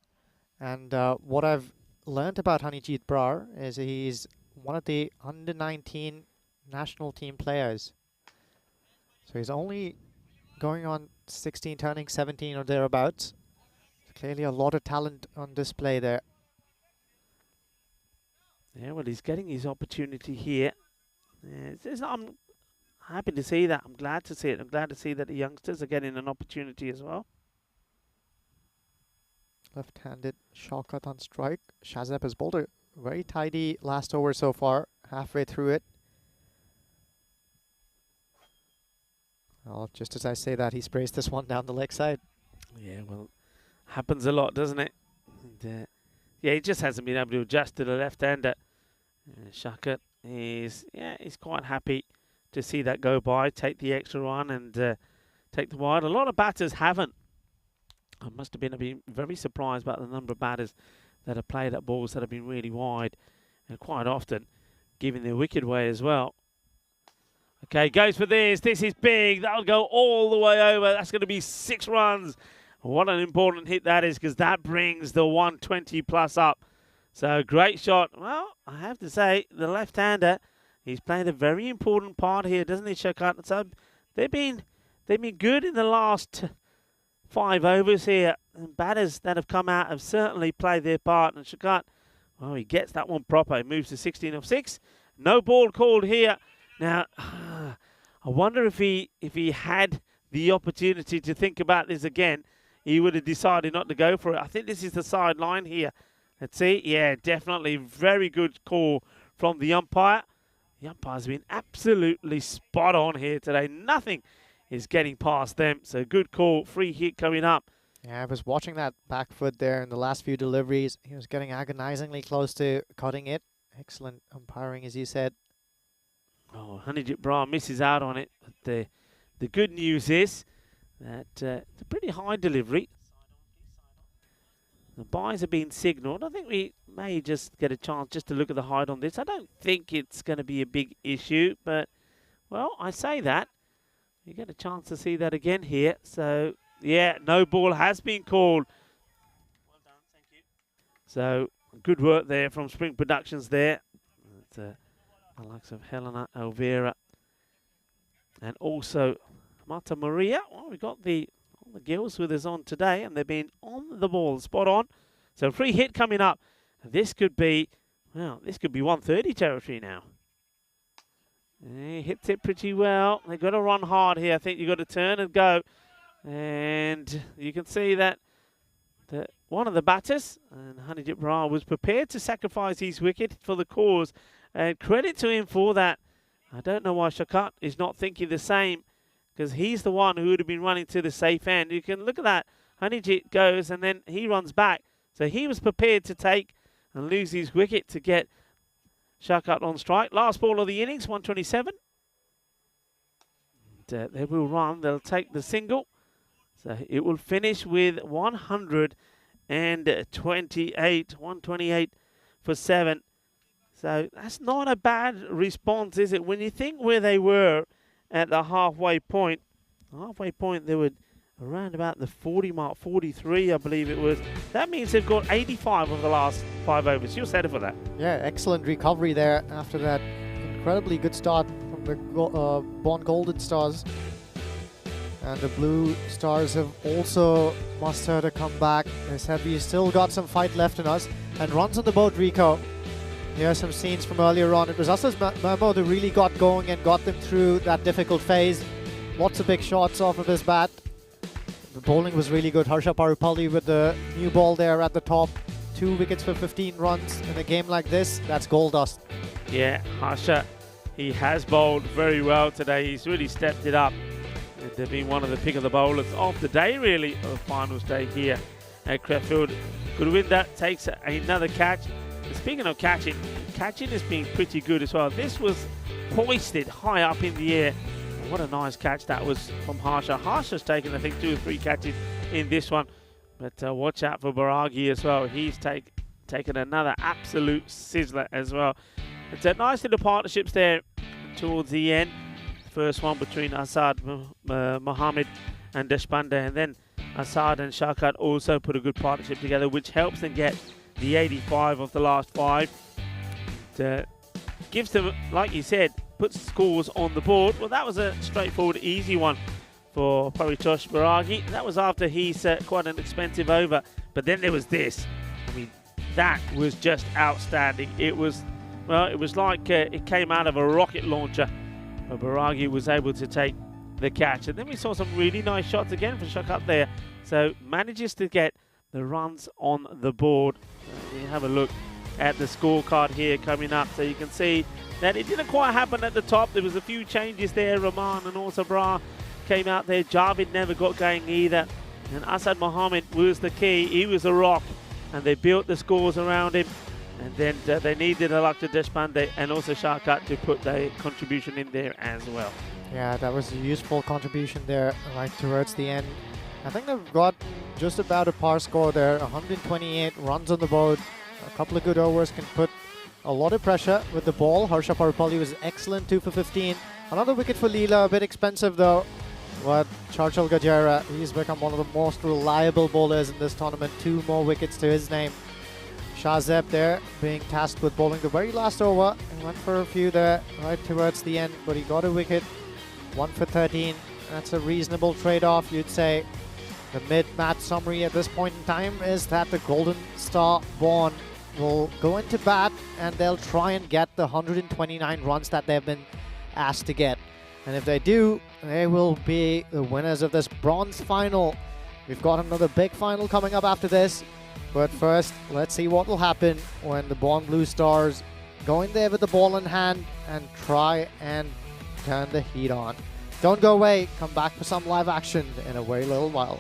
[SPEAKER 4] And what I've learned about Honeyjeet Brar is he's one of the under-19 national team players. So he's only going on 16, turning 17 or thereabouts. Clearly a lot of talent on display there.
[SPEAKER 5] Yeah, well, he's getting his opportunity here. I'm happy to see that. I'm glad to see it. I'm glad to see that the youngsters are getting an opportunity as well.
[SPEAKER 4] Left-handed shortcut on strike. Shazeb has bowled a very tidy last over so far, halfway through it. Well, just as I say that, he sprays this one down the leg side.
[SPEAKER 5] Yeah, well, happens a lot, doesn't it? And, yeah, he just hasn't been able to adjust to the left-hander. Shakat is, he's quite happy to see that go by, take the extra run and take the wide. A lot of batters haven't. I must have been very surprised about the number of batters that have played at balls that have been really wide and quite often giving their wicket away as well. Okay, goes for this. This is big. That'll go all the way over. That's going to be 6 runs. What an important hit that is because that brings the 120 plus up. So great shot. Well, I have to say, the left-hander, he's played a very important part here, doesn't he, Shakat? So they've been good in the last 5 overs here. And batters that have come out have certainly played their part. And Shakat, well, he gets that one proper. He moves to 16 of 6. No ball called here. Now, I wonder if he had the opportunity to think about this again, he would have decided not to go for it. I think this is the sideline here. Let's see. Yeah, definitely very good call from the umpire. The umpire's been absolutely spot on here today. Nothing is getting past them. So good call. Free hit coming up.
[SPEAKER 4] Yeah, I was watching that back foot there in the last few deliveries. He was getting agonizingly close to cutting it. Excellent umpiring, as you said.
[SPEAKER 5] Oh, Honeyjeet Brar misses out on it. But the good news is that it's a pretty high delivery. The buys have been signalled. I think we may just get a chance just to look at the height on this. I don't think it's going to be a big issue, but, well, I say that. You get a chance to see that again here. So, yeah, no ball has been called. Well done, thank you. So, good work there from Spring Productions there. It's, the likes of Helena Elvira and also Marta Maria. Well, we got the girls with us on today, and they've been on the ball, spot on. So free hit coming up. This could be, well, this could be 130 territory now. He hits it pretty well. They've got to run hard here. I think you've got to turn and go. And you can see that one of the batters, and Hanijit Brar, was prepared to sacrifice his wicket for the cause. And credit to him for that. I don't know why Shakat is not thinking the same, because he's the one who would have been running to the safe end. You can look at that. Hanijit goes and then he runs back. So he was prepared to take and lose his wicket to get Shakat on strike. Last ball of the innings, 127. And, they will run. They'll take the single. So it will finish with 128. 128 for 7. So that's not a bad response, is it? When you think where they were at the halfway point, they were around about the 40 mark, 43, I believe it was. That means they've got 85 of the last 5 overs. You're set for that.
[SPEAKER 4] Yeah, excellent recovery there after that incredibly good start from the Born Golden Stars. And the Blue Stars have also mustered a comeback. They said we still got some fight left in us. And runs on the boat, Rico. Here are some scenes from earlier on. It was us as Memo that really got going and got them through that difficult phase. Lots of big shots off of his bat. The bowling was really good. Harsha Parupalli with the new ball there at the top. 2 wickets for 15 runs. In a game like this, that's gold dust.
[SPEAKER 5] Yeah, Harsha, he has bowled very well today. He's really stepped it up. They've been one of the pick of the bowlers of the day, really, of the finals day here at Krefeld. Gurwinder takes another catch. Speaking of catching has been pretty good as well. This was hoisted high up in the air. What a nice catch that was from Harsha. Harsha's taken, I think, 2 or 3 catches in this one. But watch out for Baragi as well. He's taken another absolute sizzler as well. It's a nice little partnerships there towards the end. First one between Asad Mohammed and Deshpande. And then Asad and Shakat also put a good partnership together, which helps them get the 85 of the last 5. Gives them, like you said, puts scores on the board. Well, that was a straightforward, easy one for Paritosh Baragi. That was after he's quite an expensive over. But then there was this. I mean, that was just outstanding. It was, well, it was like it came out of a rocket launcher. But Baragi was able to take the catch. And then we saw some really nice shots again from Shakat there. So manages to get the runs on the board. We have a look at the scorecard here coming up, so you can see that it didn't quite happen at the top. There was a few changes there. Rahman and also Bra came out there. Javid never got going either, and Asad Mohammed was the key. He was a rock, and they built the scores around him. And then they needed Alakta Deshpande and also Shakat to put their contribution in there as well.
[SPEAKER 4] Yeah, that was a useful contribution there, like towards the end. I think they've got just about a par score there. 128 runs on the board. A couple of good overs can put a lot of pressure with the ball. Harsha Parupalli was excellent, 2 for 15. Another wicket for Leela, a bit expensive though. But Charchal Gajera, he's become one of the most reliable bowlers in this tournament. 2 more wickets to his name. Shahzeb there being tasked with bowling the very last over. He went for a few there right towards the end, but he got a wicket. 1 for 13. That's a reasonable trade-off, you'd say. The mid-match summary at this point in time is that the Golden Star Born will go into bat and they'll try and get the 129 runs that they've been asked to get. And if they do, they will be the winners of this bronze final. We've got another big final coming up after this. But first, let's see what will happen when the Born Blue Stars go in there with the ball in hand and try and turn the heat on. Don't go away. Come back for some live action in a very little while.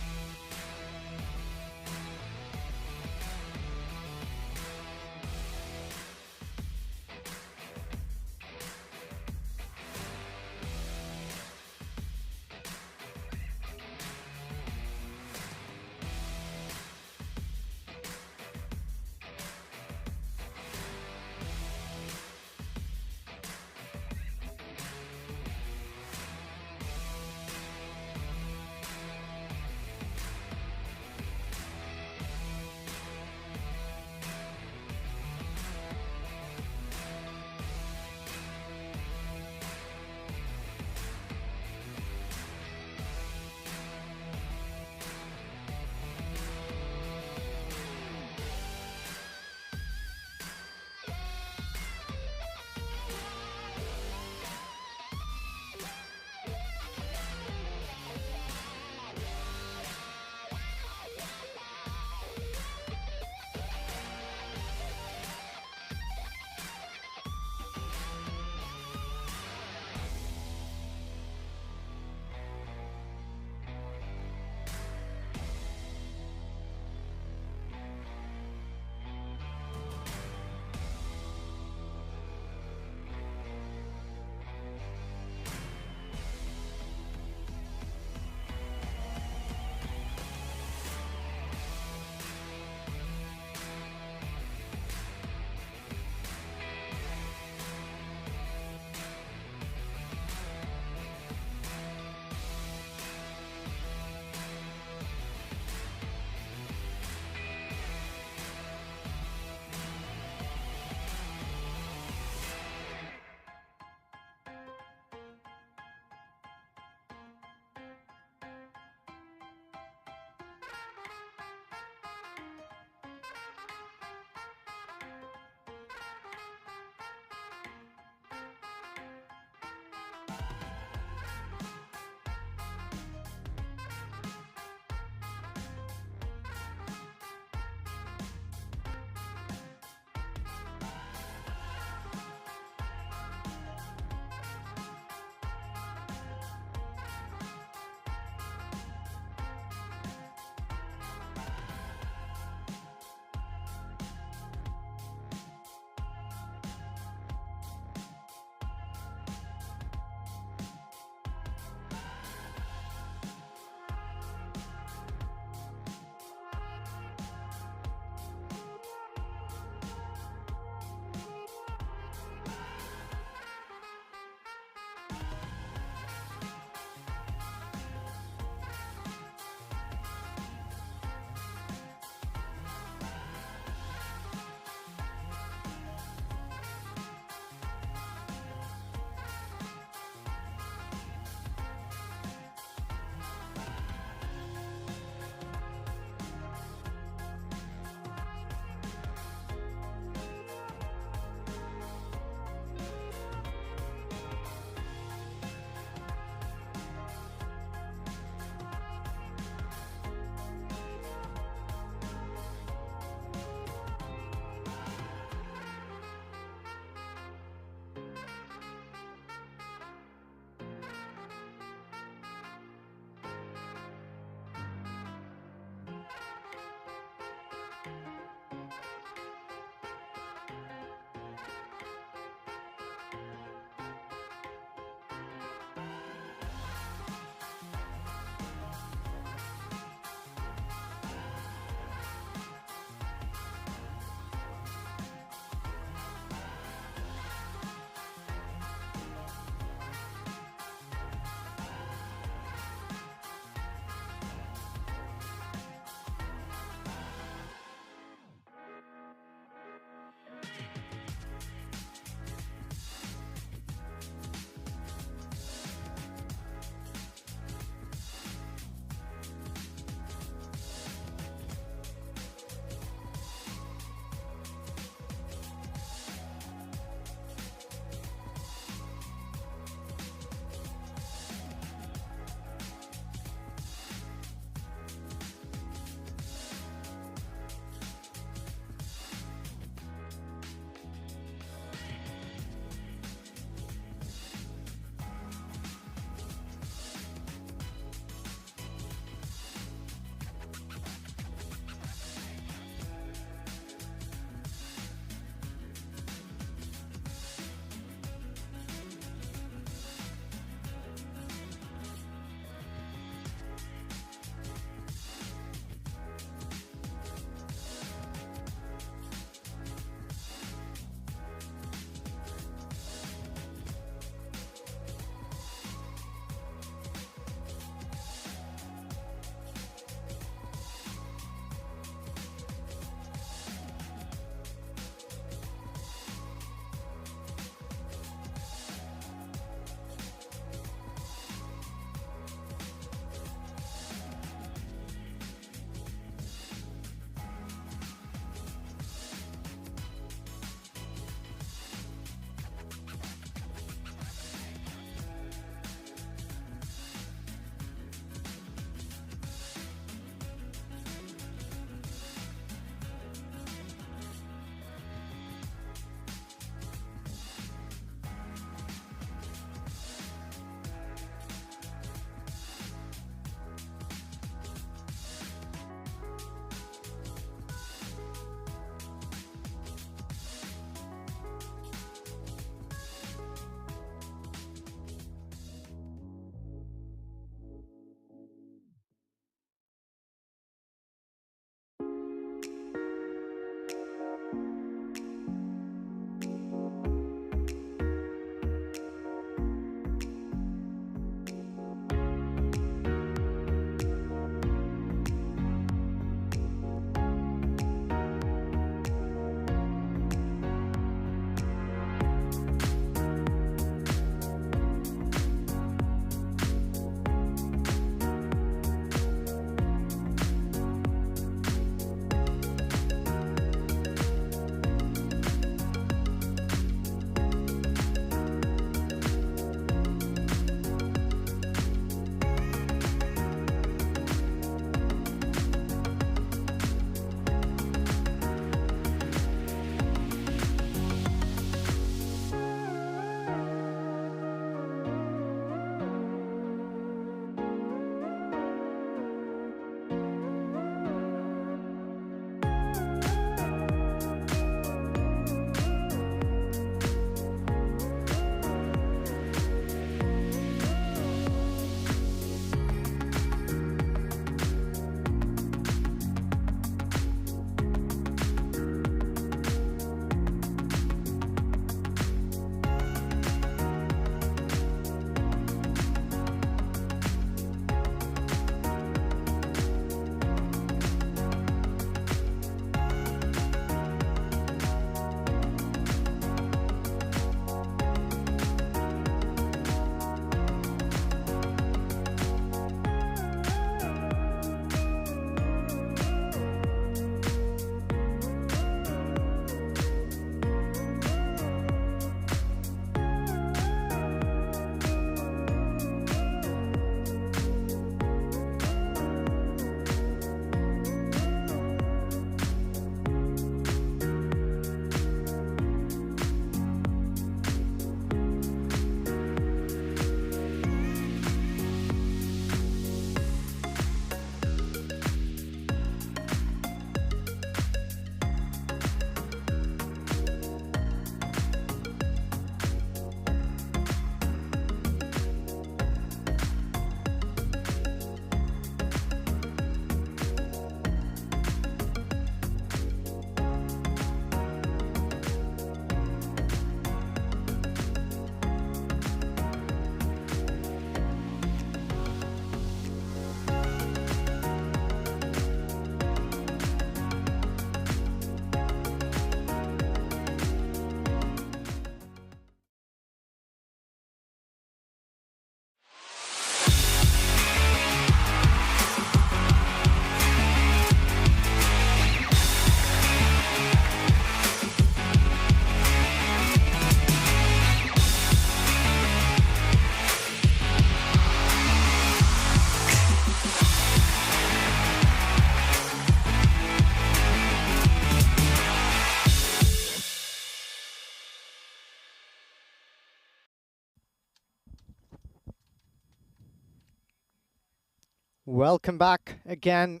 [SPEAKER 4] Welcome back again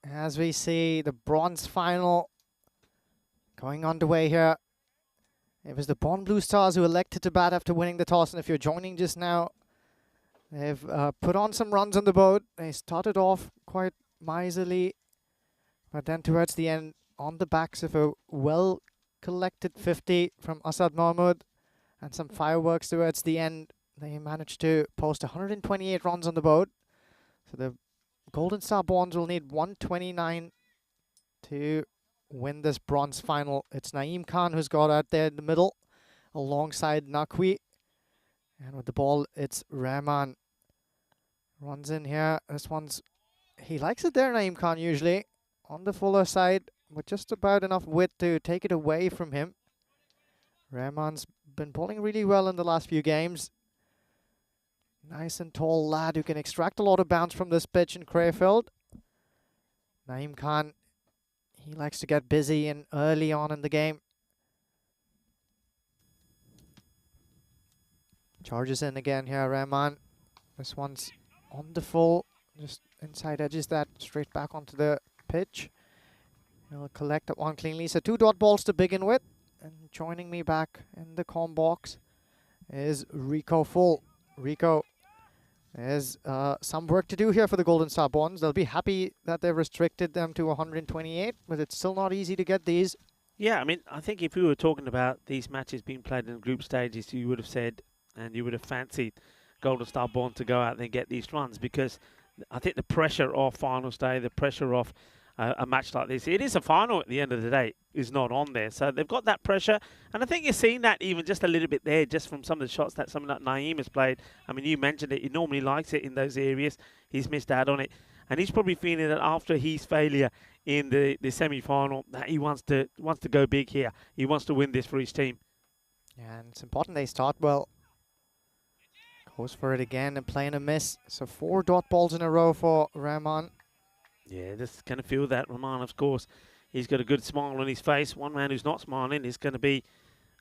[SPEAKER 4] as we see the bronze final going underway here. It was the Bond Blue Stars who elected to bat after winning the toss, and if you're joining just now, they've put on some runs on the board. They started off quite miserly, but then towards the end, on the backs of a well-collected 50 from Asad Mahmoud and some fireworks towards the end, they managed to post 128 runs on the board. So the Golden Star Bonds will need 129 to win this bronze final. It's Naeem Khan who's got out there in the middle alongside Naqvi. And with the ball, it's Rahman. Runs in here. This one's, he likes it there, Naeem Khan, usually. On the fuller side, with just about enough width to take it away from him. Rahman's been bowling really well in the last few games. Nice and tall lad who can extract a lot of bounce from this pitch in Krefeld. Naeem Khan, he likes to get busy and early on in the game. Charges in again here, Rahman. This one's on the full, just inside edges that straight back onto the pitch. He'll collect that one cleanly. So 2 dot balls to begin with. And joining me back in the comm box is Rico Full. Rico, there's some work to do here for the Golden Star Bonds. They'll be happy that they've restricted them to 128, but it's still not easy to get these.
[SPEAKER 5] Yeah, I mean, I think if we were talking about these matches being played in group stages, you would have said, and you would have fancied Golden Star Bond to go out there and get these runs, because I think the pressure of final day, the pressure of a match like this, it is a final at the end of the day, is not on there. So they've got that pressure, and I think you're seeing that even just a little bit there, just from some of the shots that someone like Naeem has played. I mean, you mentioned it, he normally likes it in those areas. He's missed out on it, and he's probably feeling that after his failure in the semi-final, that he wants to go big here. He wants to win this for his team.
[SPEAKER 4] And it's important they start well. Goes for it again and playing a miss. So 4 dot balls in a row for Rahman.
[SPEAKER 5] Yeah, just kind of feel that. Rahman, of course, he's got a good smile on his face. One man who's not smiling is going to be,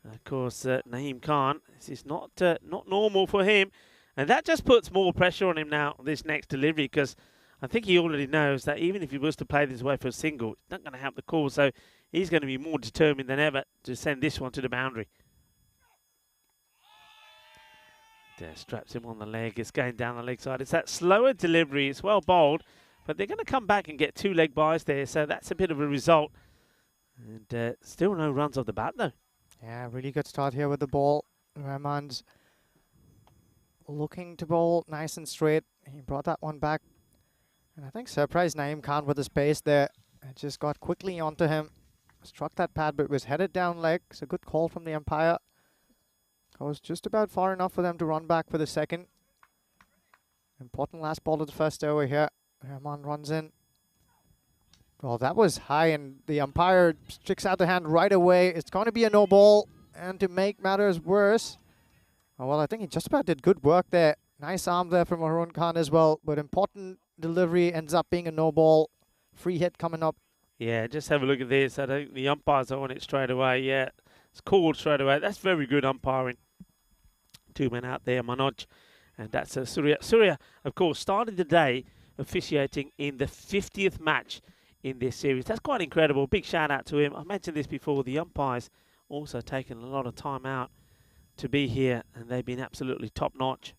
[SPEAKER 5] of course, Naeem Khan. This is not normal for him. And that just puts more pressure on him now, this next delivery, because I think he already knows that even if he was to play this way for a single, it's not going to help the cause. So he's going to be more determined than ever to send this one to the boundary. There, straps him on the leg. It's going down the leg side. It's that slower delivery. It's well bowled. But they're going to come back and get 2 leg byes there, so that's a bit of a result. And still no runs off the bat, though.
[SPEAKER 4] Yeah, really good start here with the ball. Rahman's looking to bowl nice and straight. He brought that one back. And I think surprised Naeem Khan with the space there. It just got quickly onto him. Struck that pad, but was headed down leg. It's a good call from the umpire. Goes just about far enough for them to run back for the second. Important last ball of the first over here. Rahman runs in. Well, that was high, and the umpire sticks out the hand right away. It's going to be a no ball, and to make matters worse, well, I think he just about did good work there. Nice arm there from Arun Khan as well, but important delivery ends up being a no ball. Free hit coming up.
[SPEAKER 5] Yeah, just have a look at this. I think the umpires are on it straight away. Yeah, it's called straight away. That's very good umpiring. 2 men out there, Manoj, and that's Surya. Surya, of course, started the day officiating in the 50th match in this series. That's quite incredible. Big shout out to him. I mentioned this before. The umpires also taken a lot of time out to be here, and they've been absolutely top notch.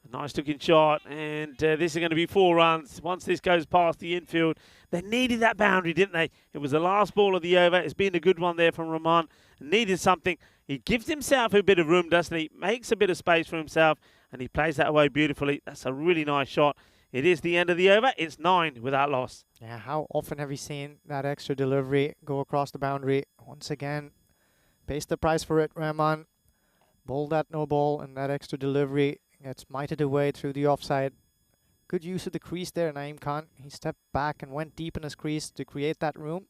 [SPEAKER 5] A nice looking shot, and this is going to be 4 runs once this goes past the infield. They needed that boundary, didn't they? It was the last ball of the over. It's been a good one there from Rahman. Needed something. He gives himself a bit of room, doesn't he? Makes a bit of space for himself, and he plays that away beautifully. That's a really nice shot. It is the end of the over. It's 9 without loss.
[SPEAKER 4] Yeah, how often have you seen that extra delivery go across the boundary? Once again, pays the price for it, Rahman. Bowled that no ball, and that extra delivery gets mited away through the offside. Good use of the crease there, Naeem Khan. He stepped back and went deep in his crease to create that room.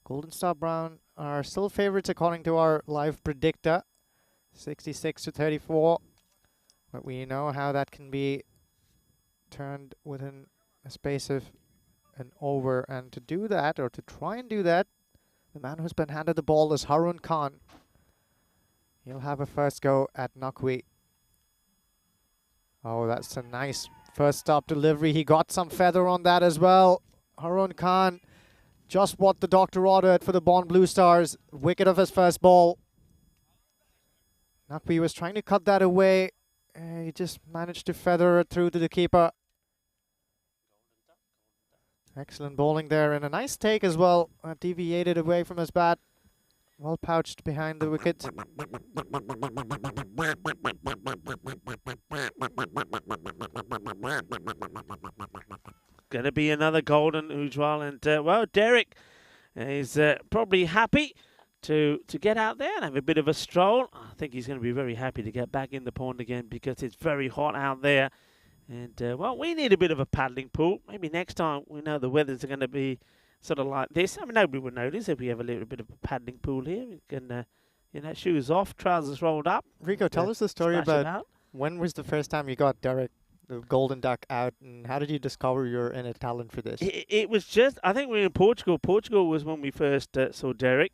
[SPEAKER 4] Golden Star Brown are still favorites according to our live predictor. 66 to 34. But we know how that can be turned within a space of an over. And to do that, or to try and do that, the man who's been handed the ball is Harun Khan. He'll have a first go at Naqvi. Oh, that's a nice First stop delivery, he got some feather on that as well. Harun Khan, just what the doctor ordered for the Bond Blue Stars. Wicket of his first ball. Naqvi was trying to cut that away. He just managed to feather it through to the keeper. Excellent bowling there, and a nice take as well. Deviated away from his bat. Well pouched behind the wicket.
[SPEAKER 5] Going to be another golden Ujwal, and well, Derek is probably happy to get out there and have a bit of a stroll. I think he's going to be very happy to get back in the pond again because it's very hot out there. And, well, we need a bit of a paddling pool. Maybe next time we know the weather's going to be sort of like this. I mean, nobody would notice if we have a little bit of a paddling pool here. We can, you know, shoes off, trousers rolled up.
[SPEAKER 4] Rico, tell us the story about when was the first time you got Derek, the golden duck, out, and how did you discover your inner talent for this?
[SPEAKER 5] It was just, I think we were in Portugal. Portugal was when we first saw Derek.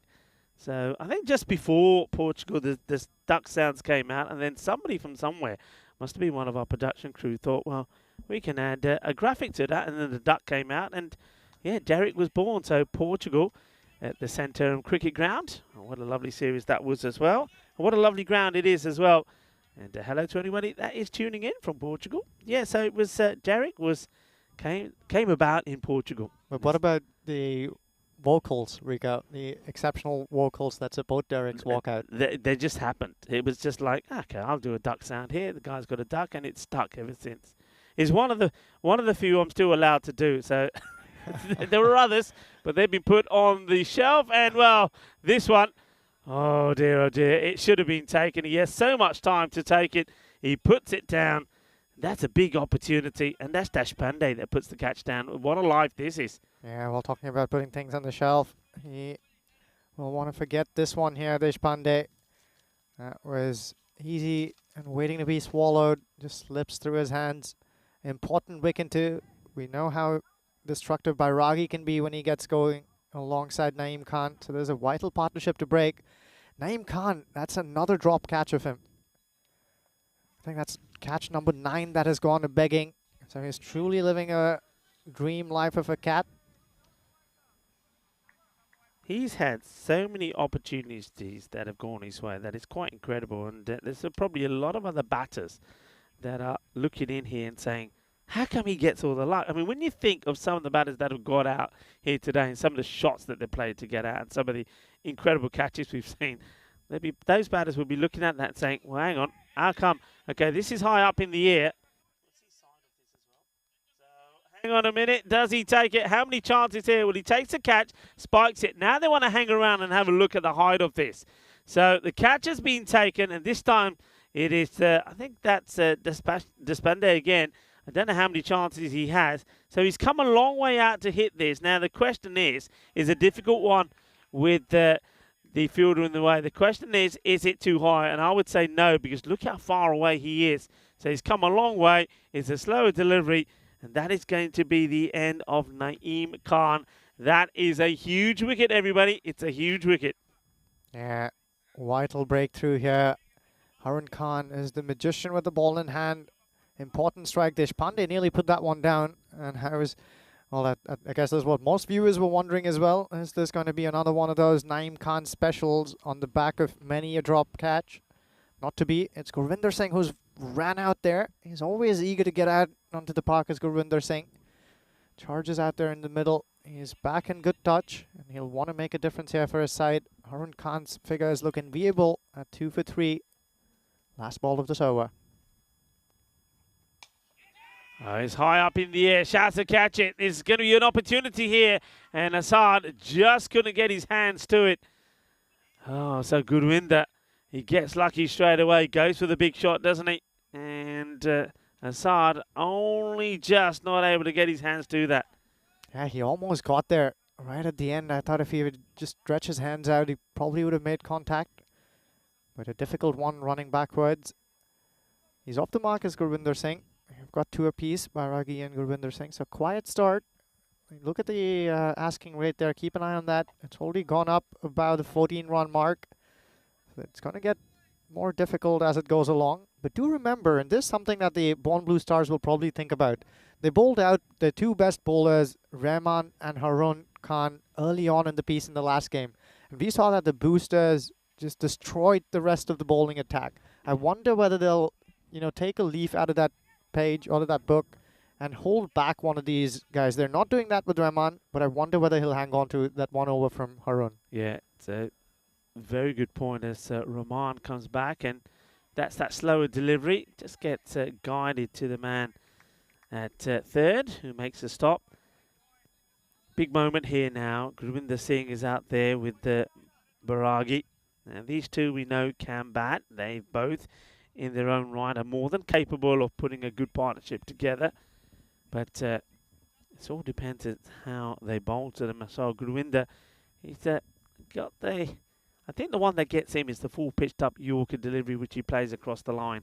[SPEAKER 5] So I think just before Portugal, the duck sounds came out, and then somebody from somewhere, must have been one of our production crew, thought, well, we can add a graphic to that, and then the duck came out, and yeah, Derek was born. So Portugal at the Santorum Cricket Ground. Oh, what a lovely series that was as well. And what a lovely ground it is as well. And hello to anybody that is tuning in from Portugal. Yeah, so it was Derek came about in Portugal.
[SPEAKER 4] But what about the vocals, Rico? The exceptional vocals that support Derek's walkout.
[SPEAKER 5] They just happened. It was just like, okay, I'll do a duck sound here. The guy's got a duck, and it's stuck ever since. It's one of the few I'm still allowed to do. So there were others, but they've been put on the shelf. And well, this one, oh dear, it should have been taken. He has so much time to take it. He puts it down. That's a big opportunity, and that's Deshpande that puts the catch down. What a life this is.
[SPEAKER 4] Yeah, well, talking about putting things on the shelf, he will want to forget this one here, Deshpande. That was easy and waiting to be swallowed. Just slips through his hands. Important wicket too. We know how destructive Bairagi can be when he gets going alongside Naeem Khan. So there's a vital partnership to break. Naeem Khan, that's another drop catch of him. I think that's catch number 9 that has gone to begging. So he's truly living a dream life of a cat.
[SPEAKER 5] He's had so many opportunities that have gone his way that it's quite incredible. And there's probably a lot of other batters that are looking in here and saying, how come he gets all the luck? I mean, when you think of some of the batters that have got out here today and some of the shots that they played to get out and some of the incredible catches we've seen, those batters will be looking at that and saying, well, hang on, how come? Okay, this is high up in the air. Hang on a minute. Does he take it? How many chances here? Well, he takes the catch, spikes it. Now they want to hang around and have a look at the height of this. So the catch has been taken, and this time it is, I think that's Deshpande again. I don't know how many chances he has. So he's come a long way out to hit this. Now the question is a difficult one with the fielder in the way. The question is it too high? And I would say no, because look how far away he is. So he's come a long way. It's a slower delivery. And that is going to be the end of Naeem Khan. That is a huge wicket, everybody. It's a huge wicket.
[SPEAKER 4] Yeah, vital breakthrough here. Harun Khan is the magician with the ball in hand. Important strike. Deshpande nearly put that one down. And I was, well, I guess that's what most viewers were wondering as well. Is this going to be another one of those Naeem Khan specials on the back of many a drop catch? Not to be. It's Gurvinder Singh who's ran out there. He's always eager to get out onto the park as Gurvinder Singh. Charges out there in the middle. He's back in good touch, and he'll want to make a difference here for his side. Harun Khan's figure is looking viable at 2 for 3. Last ball of this over.
[SPEAKER 5] Oh, he's high up in the air. Shouts to catch it. There's going to be an opportunity here, and Assad just couldn't get his hands to it. Oh, so Gurvinder. He gets lucky straight away, goes for the big shot, doesn't he? And Assad only just not able to get his hands to that.
[SPEAKER 4] Yeah, he almost got there right at the end. I thought if he would just stretch his hands out, he probably would have made contact. But a difficult one running backwards. He's off the mark as Gurvinder Singh. We've got 2 apiece, Bairagi and Gurvinder Singh. So quiet start. Look at the asking rate there. Keep an eye on that. It's already gone up about the 14-run mark. It's going to get more difficult as it goes along. But do remember, and this is something that the Born Blue Stars will probably think about, they bowled out the two best bowlers, Rahman and Harun Khan, early on in the piece in the last game. And we saw that the boosters just destroyed the rest of the bowling attack. I wonder whether they'll, take a leaf out of that page, out of that book, and hold back one of these guys. They're not doing that with Rahman, but I wonder whether he'll hang on to that one over from Harun.
[SPEAKER 5] Yeah, it's a very good point as Rahman comes back, and that's that slower delivery. Just gets guided to the man at third, who makes a stop. Big moment here now. Gurvinder Singh is out there with the Baragi. Now these two we know can bat. They both, in their own right, are more than capable of putting a good partnership together. But it all depends on how they bowl to them. So Gurvinder, he's got the... I think the one that gets him is the full pitched up Yorker delivery, which he plays across the line.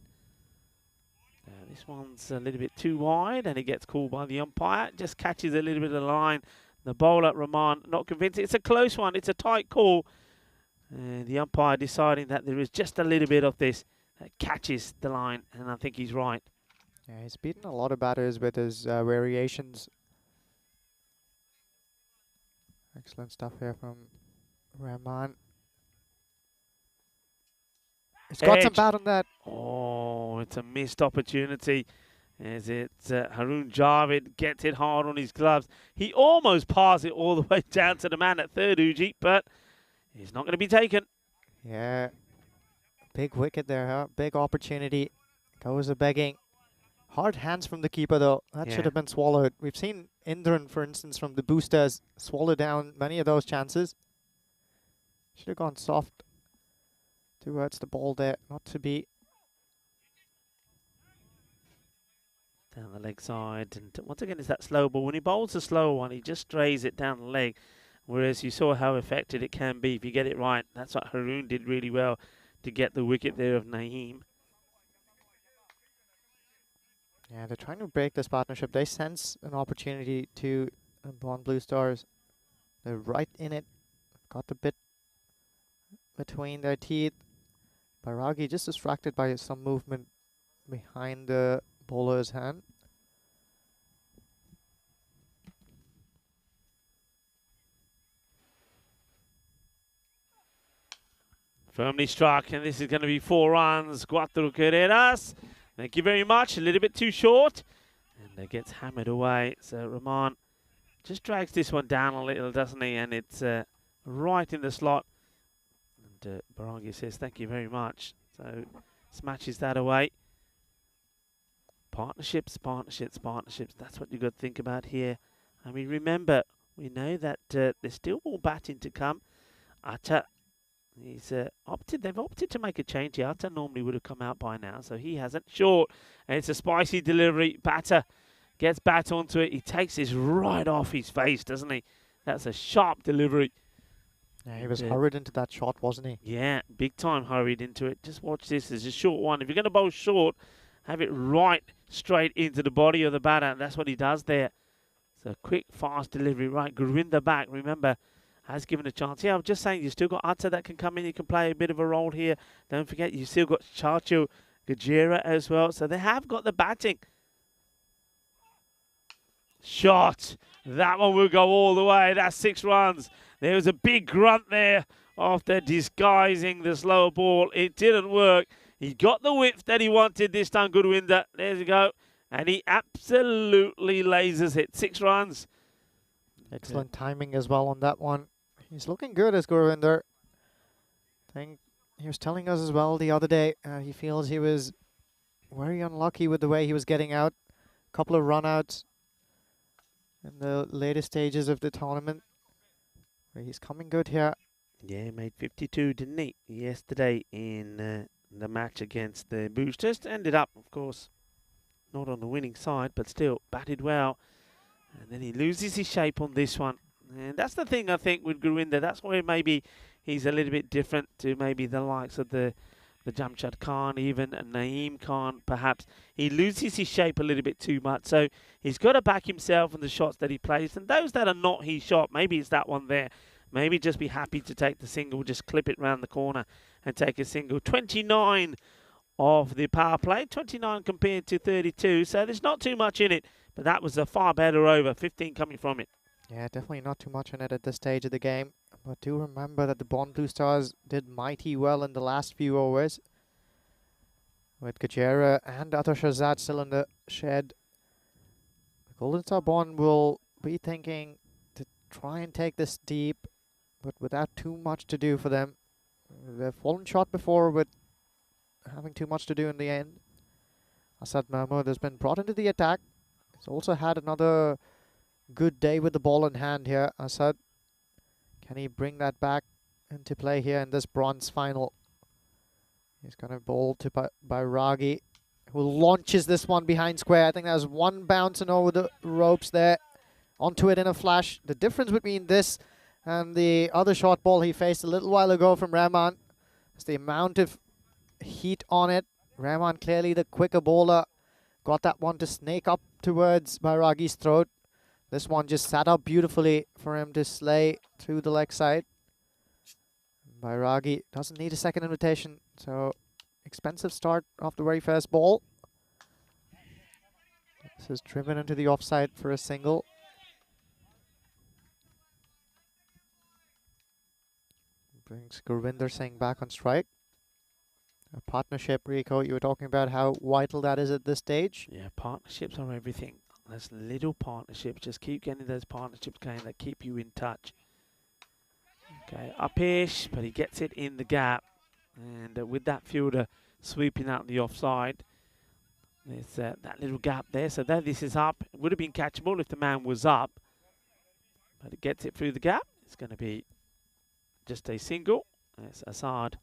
[SPEAKER 5] This one's a little bit too wide, and it gets called by the umpire. Just catches a little bit of the line. The bowler, Rahman, not convinced. It's a close one. It's a tight call. The umpire deciding that there is just a little bit of this that catches the line, and I think he's right.
[SPEAKER 4] Yeah, he's beaten a lot of batters with his variations. Excellent stuff here from Rahman. He's got some bat on that.
[SPEAKER 5] Oh, it's a missed opportunity. As it's Harun Javed gets it hard on his gloves. He almost passed it all the way down to the man at third, Uji, but he's not going to be taken.
[SPEAKER 4] Yeah, big wicket there, huh? Big opportunity. Goes a begging. Hard hands from the keeper, though. That should have been swallowed. We've seen Indran, for instance, from the boosters, swallow down many of those chances. Should have gone soft towards the ball there, not to be.
[SPEAKER 5] Down the leg side, and once again, it's that slow ball. When he bowls a slow one, he just strays it down the leg, whereas you saw how effective it can be if you get it right. That's what Harun did really well to get the wicket there of Naeem.
[SPEAKER 4] Yeah, they're trying to break this partnership. They sense an opportunity to Born Blue Stars. They're right in it. Got the bit between their teeth. Baragi just distracted by some movement behind the bowler's hand.
[SPEAKER 5] Firmly struck, and this is going to be 4 runs. Cuatro carreras. Thank you very much. A little bit too short, and it gets hammered away. So Rahman just drags this one down a little, doesn't he? And it's right in the slot. And Baragi says, thank you very much. So smashes that away. Partnerships, partnerships, partnerships. That's what you've got to think about here. I mean, remember, we know that there's still more batting to come. Atta, he's they've opted to make a change here. Atta normally would have come out by now, so he hasn't. Short, and it's a spicy delivery. Batter gets bat onto it. He takes this right off his face, doesn't he? That's a sharp delivery.
[SPEAKER 4] Yeah, he was hurried into that shot, wasn't he?
[SPEAKER 5] Yeah, big time hurried into it. Just watch this. It's a short one. If you're going to bowl short, have it right straight into the body of the batter. And that's what he does there. So quick, fast delivery. Right, Gurvinder back, remember, has given a chance. Yeah, I'm just saying, you still got Atta that can come in. You can play a bit of a role here. Don't forget, you still got Chacho Gajera as well. So they have got the batting. Shot. That one will go all the way. That's 6 runs. There was a big grunt there after disguising the slow ball. It didn't work. He got the width that he wanted this time, Gurvinder. There you go. And he absolutely lasers it. 6 runs.
[SPEAKER 4] Excellent timing as well on that one. He's looking good as Gurvinder. I think he was telling us as well the other day, he feels he was very unlucky with the way he was getting out. A couple of run-outs in the later stages of the tournament. He's coming good here.
[SPEAKER 5] Yeah, he made 52, didn't he, yesterday in the match against the Boosters. Ended up, of course, not on the winning side, but still batted well. And then he loses his shape on this one. And that's the thing, I think, with Gurvinder. That's where maybe he's a little bit different to maybe the likes of the Jamshad Khan, even and Naeem Khan, perhaps. He loses his shape a little bit too much. So he's got to back himself in the shots that he plays. And those that are not his shot, maybe it's that one there. maybe just be happy to take the single, just clip it round the corner and take a single. 29 of the power play, 29 compared to 32, so there's not too much in it, but that was a far better over, 15 coming from it.
[SPEAKER 4] Yeah, definitely not too much in it at this stage of the game. But do remember that the Bond Blue Stars did mighty well in the last few overs. With Gajera and Atar Shahzad still in the shed. The Golden Star Bond will be thinking to try and take this deep, but without too much to do for them. They've fallen short before with having too much to do in the end. Asad Mahmoud has been brought into the attack. He's also had another good day with the ball in hand here. Asad, can he bring that back into play here in this bronze final? He's going to bowl to Bairagi, who launches this one behind square. I think that was one bouncing over the ropes there. Onto it in a flash. The difference between this and the other short ball he faced a little while ago from Rahman is the amount of heat on it. Rahman, clearly the quicker bowler, got that one to snake up towards Bairagi's throat. This one just sat up beautifully for him to slay through the leg side. Bairagi doesn't need a second invitation, so expensive start off the very first ball. This is driven into the offside for a single. Brings Gurvinder Singh back on strike. A partnership, Rico, you were talking about how vital that is at this stage.
[SPEAKER 5] Yeah, partnerships are everything. Those little partnerships, just keep getting those partnerships going that keep you in touch. Okay, up-ish, but he gets it in the gap. And with that fielder sweeping out the offside, there's that little gap there. So there, this is up. It would have been catchable if the man was up. But it gets it through the gap. It's going to be just a single. That's Asad.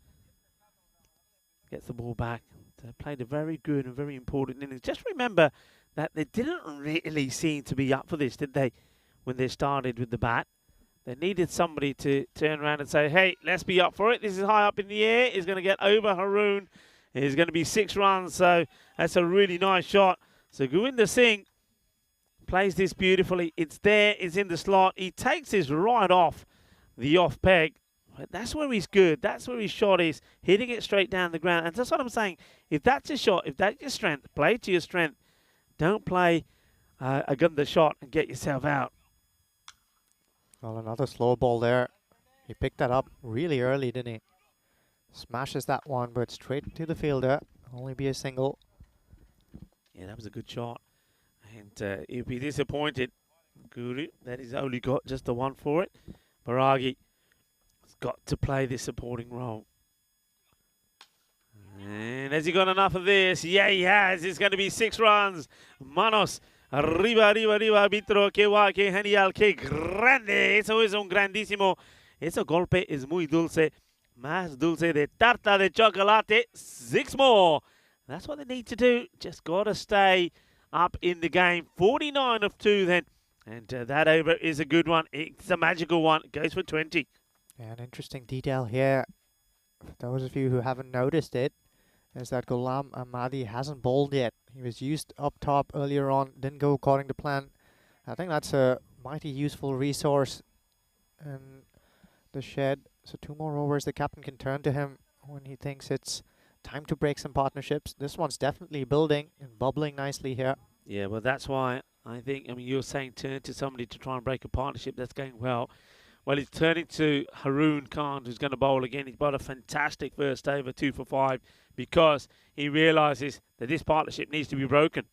[SPEAKER 5] Gets the ball back. They played a very good and very important innings. Just remember that they didn't really seem to be up for this, did they, when they started with the bat? They needed somebody to turn around and say, hey, let's be up for it. This is high up in the air. It's going to get over Haroon. It's going to be 6 runs, so that's a really nice shot. So Gurvinder Singh plays this beautifully. It's there. It's in the slot. He takes this right off the off peg. But that's where he's good. That's where his shot is, hitting it straight down the ground. And that's what I'm saying. If that's your shot, if that's your strength, play to your strength. Don't play a gun shot and get yourself out.
[SPEAKER 4] Well, another slow ball there. He picked that up really early, didn't he? Smashes that one, but straight to the fielder. Only be a single.
[SPEAKER 5] Yeah, that was a good shot. And he'll be disappointed, Guru, that he's only got just the one for it. Bairagi has got to play this supporting role. And has he got enough of this? Yeah, he has. It's going to be 6 runs. Manos. Arriba, arriba, arriba, arbitro, que va, que genial, que grande. Eso es un grandísimo. Ese golpe es muy dulce. Más dulce de tarta de chocolate. 6 more. That's what they need to do. Just got to stay up in the game. 49 of 2 then. And that over is a good one. It's a magical one. It goes for 20.
[SPEAKER 4] Yeah, an interesting detail here, for those of you who haven't noticed it, is that Ghulam Ahmadi hasn't bowled yet. He was used up top earlier on, didn't go according to plan. I think that's a mighty useful resource in the shed. So 2 more overs, the captain can turn to him when he thinks it's time to break some partnerships. This one's definitely building and bubbling nicely here.
[SPEAKER 5] Yeah, well, that's why I think, you're saying turn to somebody to try and break a partnership that's going well. Well, he's turning to Haroon Khan, who's going to bowl again. He's got a fantastic first over, 2 for 5, because he realises that this partnership needs to be broken.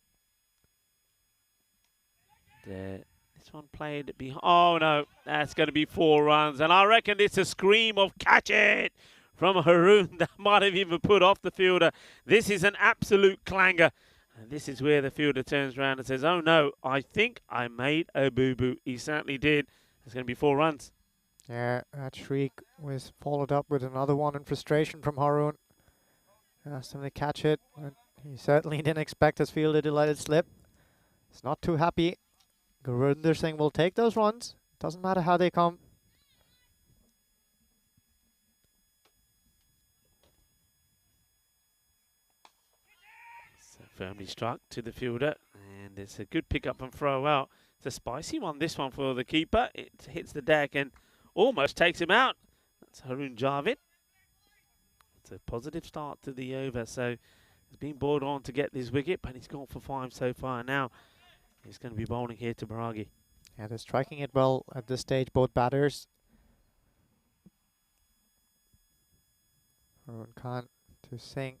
[SPEAKER 5] This one played behind. Oh, no, that's going to be 4 runs. And I reckon it's a scream of catch it from Haroon that might have even put off the fielder. This is an absolute clanger. And this is where the fielder turns around and says, oh, no, I think I made a boo-boo. He certainly did. It's going to be 4 runs.
[SPEAKER 4] Yeah, that shriek was followed up with another one in frustration from Haroon. Asked him to catch it, but he certainly didn't expect his fielder to let it slip. He's not too happy. Gurvinder Singh will take those runs. Doesn't matter how they come.
[SPEAKER 5] So firmly struck to the fielder, and it's a good pick up and throw out. It's a spicy one, this one, for the keeper. It hits the deck, and almost takes him out. That's Haroon Javid. It's a positive start to the over, so he's been brought on to get this wicket, but he's gone for 5 so far. Now he's going to be bowling here to Baragi.
[SPEAKER 4] Yeah, they're striking it well at this stage, both batters. Haroon Khan to Singh.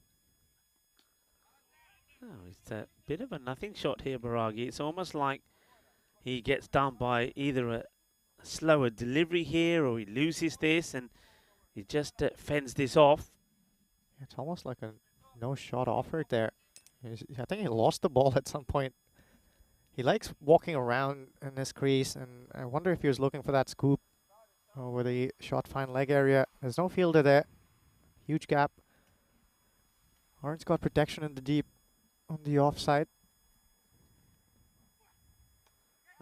[SPEAKER 5] Oh, it's a bit of a nothing shot here, Baragi. It's almost like he gets done by either a slower delivery here, or he loses this and he just fends this off.
[SPEAKER 4] It's almost like a no shot offered there. I think he lost the ball at some point. He likes walking around in this crease, and I wonder if he was looking for that scoop over the short fine leg area. There's no fielder there. Huge gap. Orange got protection in the deep on the offside.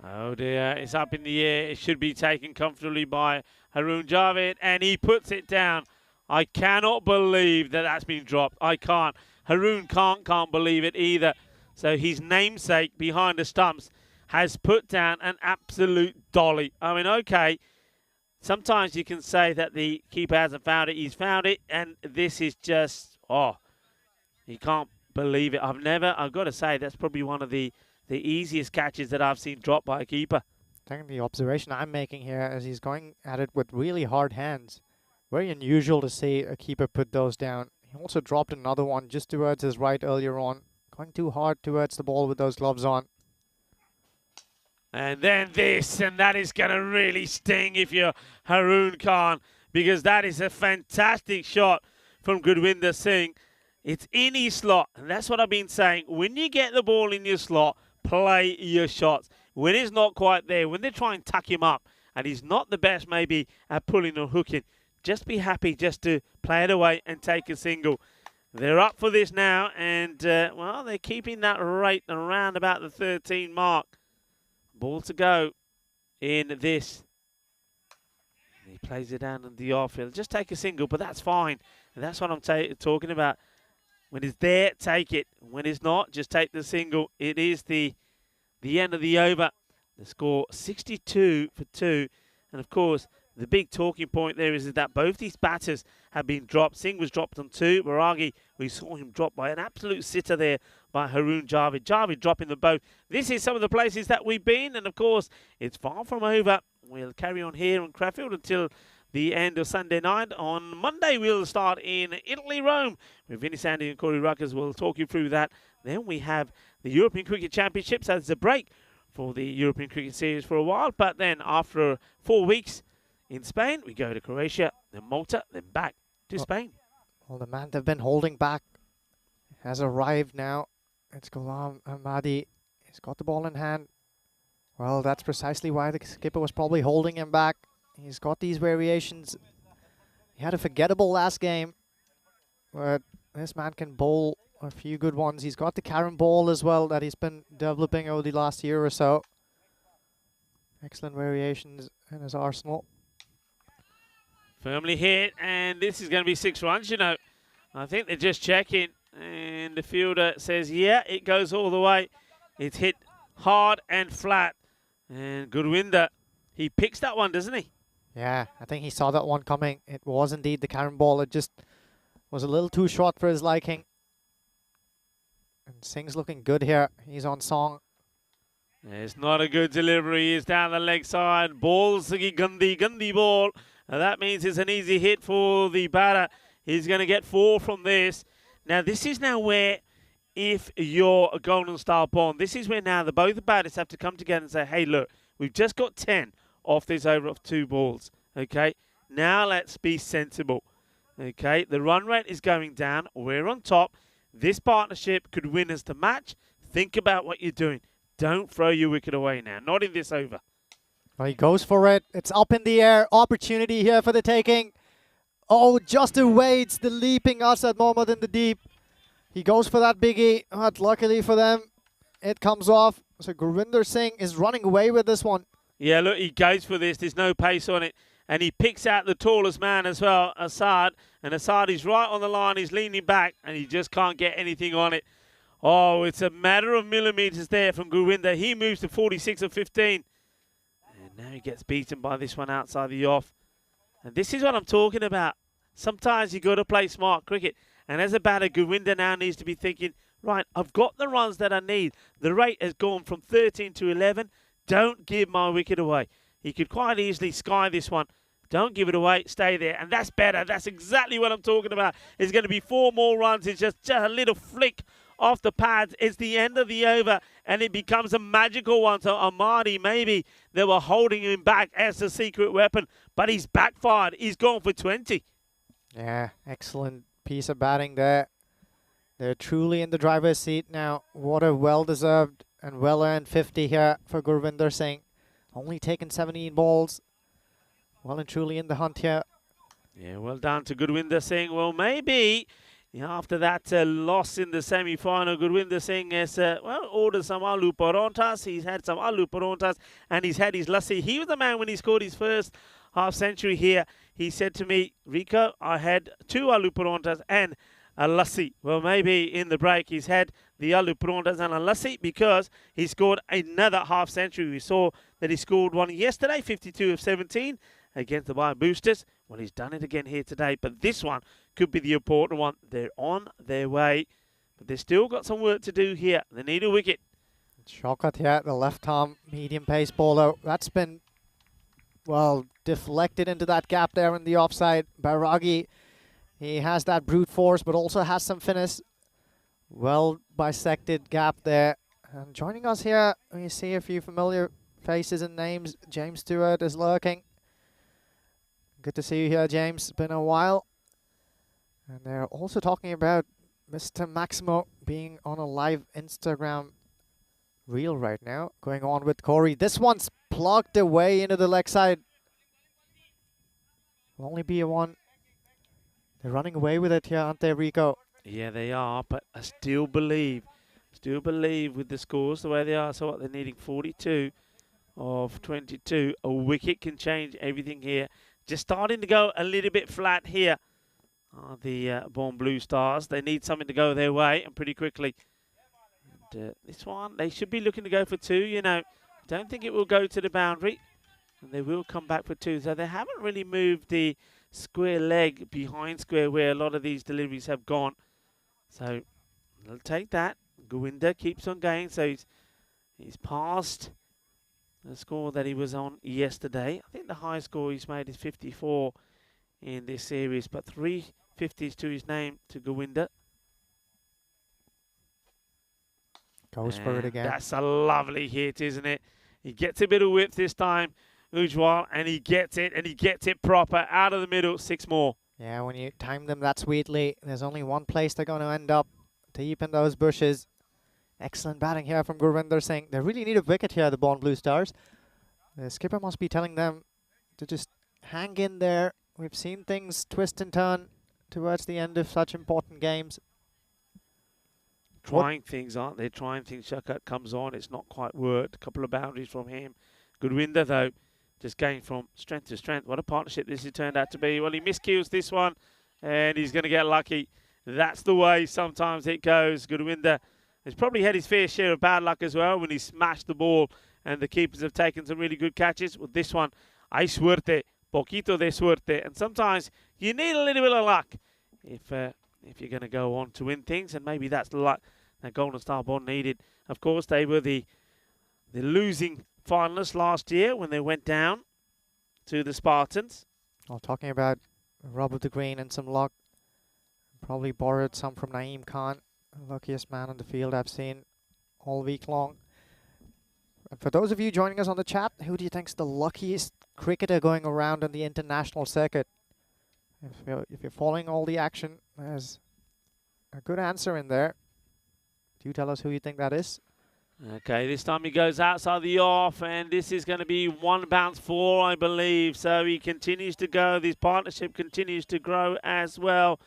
[SPEAKER 5] Oh dear, it's up in the air. It should be taken comfortably by Haroon Javid, and he puts it down. I cannot believe that that's been dropped. I can't. Haroon can't believe it either. So his namesake behind the stumps has put down an absolute dolly. I mean, okay, sometimes you can say that the keeper hasn't found it. He's found it, and this is just, oh, he can't believe it. I've got to say, that's probably one of the easiest catches that I've seen dropped by a keeper.
[SPEAKER 4] I think the observation I'm making here is he's going at it with really hard hands. Very unusual to see a keeper put those down. He also dropped another one just towards his right earlier on. Going too hard towards the ball with those gloves on.
[SPEAKER 5] And then this, and that is going to really sting if you're Haroon Khan, because that is a fantastic shot from Gurwinder Singh. It's in his slot, and that's what I've been saying. When you get the ball in your slot, play your shots. When it's not quite there, when they try and tuck him up, and he's not the best maybe at pulling or hooking, just be happy just to play it away and take a single. They're up for this now, and, well, they're keeping that rate around about the 13 mark. Ball to go in this. And he plays it down in the off-field. Just take a single, but that's fine. And that's what I'm talking about. When it's there, take it. When it's not, just take the single. It is the end of the over. The score 62 for 2. And, of course, the big talking point there is that both these batters have been dropped. Singh was dropped on 2. Baragi, we saw him drop by an absolute sitter there by Haroon Javid. Javid dropping them both. This is some of the places that we've been, and of course, it's far from over. We'll carry on here in Krefeld until the end of Sunday night. On Monday, we'll start in Italy, Rome, with Vinny Sandy and Corey Ruckers. We'll talk you through that. Then we have the European Cricket Championship. So there's a break for the European Cricket Series for a while, but then after 4 weeks, in Spain, we go to Croatia, then Malta, then back to Spain.
[SPEAKER 4] Well, the man they've been holding back has arrived now. It's Ghulam Ahmadi. He's got the ball in hand. Well, that's precisely why the skipper was probably holding him back. He's got these variations. He had a forgettable last game, but this man can bowl a few good ones. He's got the Karen ball as well that he's been developing over the last year or so. Excellent variations in his arsenal.
[SPEAKER 5] Firmly hit, and this is going to be 6 runs, you know. I think they're just checking, and the fielder says, yeah, it goes all the way. It's hit hard and flat. And Gurwinder, he picks that one, doesn't he?
[SPEAKER 4] Yeah, I think he saw that one coming. It was indeed the Karen ball. It just was a little too short for his liking. And Singh's looking good here. He's on song.
[SPEAKER 5] It's not a good delivery. He's down the leg side. Ball's a Gandhi ball. And that means it's an easy hit for the batter. He's going to get 4 from this. Now, this is now where, if you're a Golden Star Bond, this is where now both the batters have to come together and say, hey, look, we've just got 10 off this over of 2 balls. Okay, now let's be sensible. Okay, the run rate is going down. We're on top. This partnership could win us the match. Think about what you're doing. Don't throw your wicket away now. Not in this over.
[SPEAKER 4] Well, he goes for it. It's up in the air. Opportunity here for the taking. Oh, just awaits the leaping Asad Mohammed in the deep. He goes for that biggie, but luckily for them, it comes off. So Gurwinder Singh is running away with this one.
[SPEAKER 5] Yeah, look, he goes for this. There's no pace on it. And he picks out the tallest man as well, Asad. And Asad is right on the line. He's leaning back, and he just can't get anything on it. Oh, it's a matter of millimetres there from Gurwinder. He moves to 46 of 15. And now he gets beaten by this one outside the off. And this is what I'm talking about. Sometimes you got to play smart cricket. And as a batter, Govinda now needs to be thinking, right, I've got the runs that I need. The rate has gone from 13 to 11. Don't give my wicket away. He could quite easily sky this one. Don't give it away. Stay there. And that's better. That's exactly what I'm talking about. It's going to be 4 more runs. It's just a little flick off the pads. It's the end of the over, and it becomes a magical one. So Amadi, maybe they were holding him back as a secret weapon, but he's backfired. He's gone for 20.
[SPEAKER 4] Yeah, excellent piece of batting there. They're truly in the driver's seat now. What a well-deserved and well-earned 50 here for Gurvinder Singh. Only taken 17 balls. Well and truly in the hunt here.
[SPEAKER 5] Yeah, well done to Gurvinder Singh. Well, maybe after that loss in the semi-final, Gurvinder Singh has ordered some aloo paranthas. He's had some aloo paranthas and he's had his lassi. He was the man when he scored his first half century here. He said to me, Rico, I had 2 aloo paranthas and a lassi. Well, maybe in the break he's had the aloo paranthas and a lassi because he scored another half century. We saw that he scored one yesterday, 52 of 17 against the Bio Boosters. Well, he's done it again here today, but this one could be the important one. They're on their way, but they've still got some work to do here. They need a wicket.
[SPEAKER 4] Shaukat here, the left-arm medium pace bowler. That's been, well, deflected into that gap there in the offside. Bairagi, he has that brute force, but also has some finesse. Well bisected gap there. And joining us here, we see a few familiar faces and names. James Stewart is lurking. Good to see you here, James. It's been a while. And they're also talking about Mr. Maximo being on a live Instagram reel right now. Going on with Corey. This one's plugged away into the leg side. Will only be a 1. They're running away with it here, aren't they, Rico?
[SPEAKER 5] Yeah, they are, but I still believe with the scores the way they are. So what, they're needing 42 of 22. A wicket can change everything here. Just starting to go a little bit flat here are the Born Blue Stars. They need something to go their way and pretty quickly. And, this one, they should be looking to go for 2, you know. Don't think it will go to the boundary. And they will come back for 2. So they haven't really moved the square leg behind square where a lot of these deliveries have gone. So they'll take that. Govinda keeps on going. So he's passed the score that he was on yesterday. I think the highest score he's made is 54 in this series, but 3 50s to his name to Govinda.
[SPEAKER 4] Goes for it again.
[SPEAKER 5] That's a lovely hit, isn't it? He gets a bit of width this time, Ujwal, and he gets it proper out of the middle. 6 more.
[SPEAKER 4] Yeah, when you time them that sweetly, there's only one place they're going to end up, deep in those bushes. Excellent batting here from Gurvinder Singh. They really need a wicket here, the Born Blue Stars. The skipper must be telling them to just hang in there. We've seen things twist and turn towards the end of such important games.
[SPEAKER 5] Trying things, aren't they? Trying things. Shaukat comes on. It's not quite worked. A couple of boundaries from him. Gurvinder, though, just going from strength to strength. What a partnership this has turned out to be. Well, he miskills this one, and he's going to get lucky. That's the way sometimes it goes. Gurvinder has probably had his fair share of bad luck as well when he smashed the ball and the keepers have taken some really good catches. Well, this one, hay suerte, poquito de suerte. And sometimes you need a little bit of luck if you're going to go on to win things. And maybe that's the luck that Golden Star Bond needed. Of course, they were the losing finalists last year when they went down to the Spartans.
[SPEAKER 4] Well, talking about rub of the green and some luck. Probably borrowed some from Naeem Khan. Luckiest man on the field I've seen all week long. And for those of you joining us on the chat, who do you think's the luckiest cricketer going around on the international circuit? If you're following all the action, there's a good answer in there. Do tell us who you think that is.
[SPEAKER 5] Okay, this time he goes outside the off, and this is going to be 1 bounce 4, I believe. So he continues to go. This partnership continues to grow as well.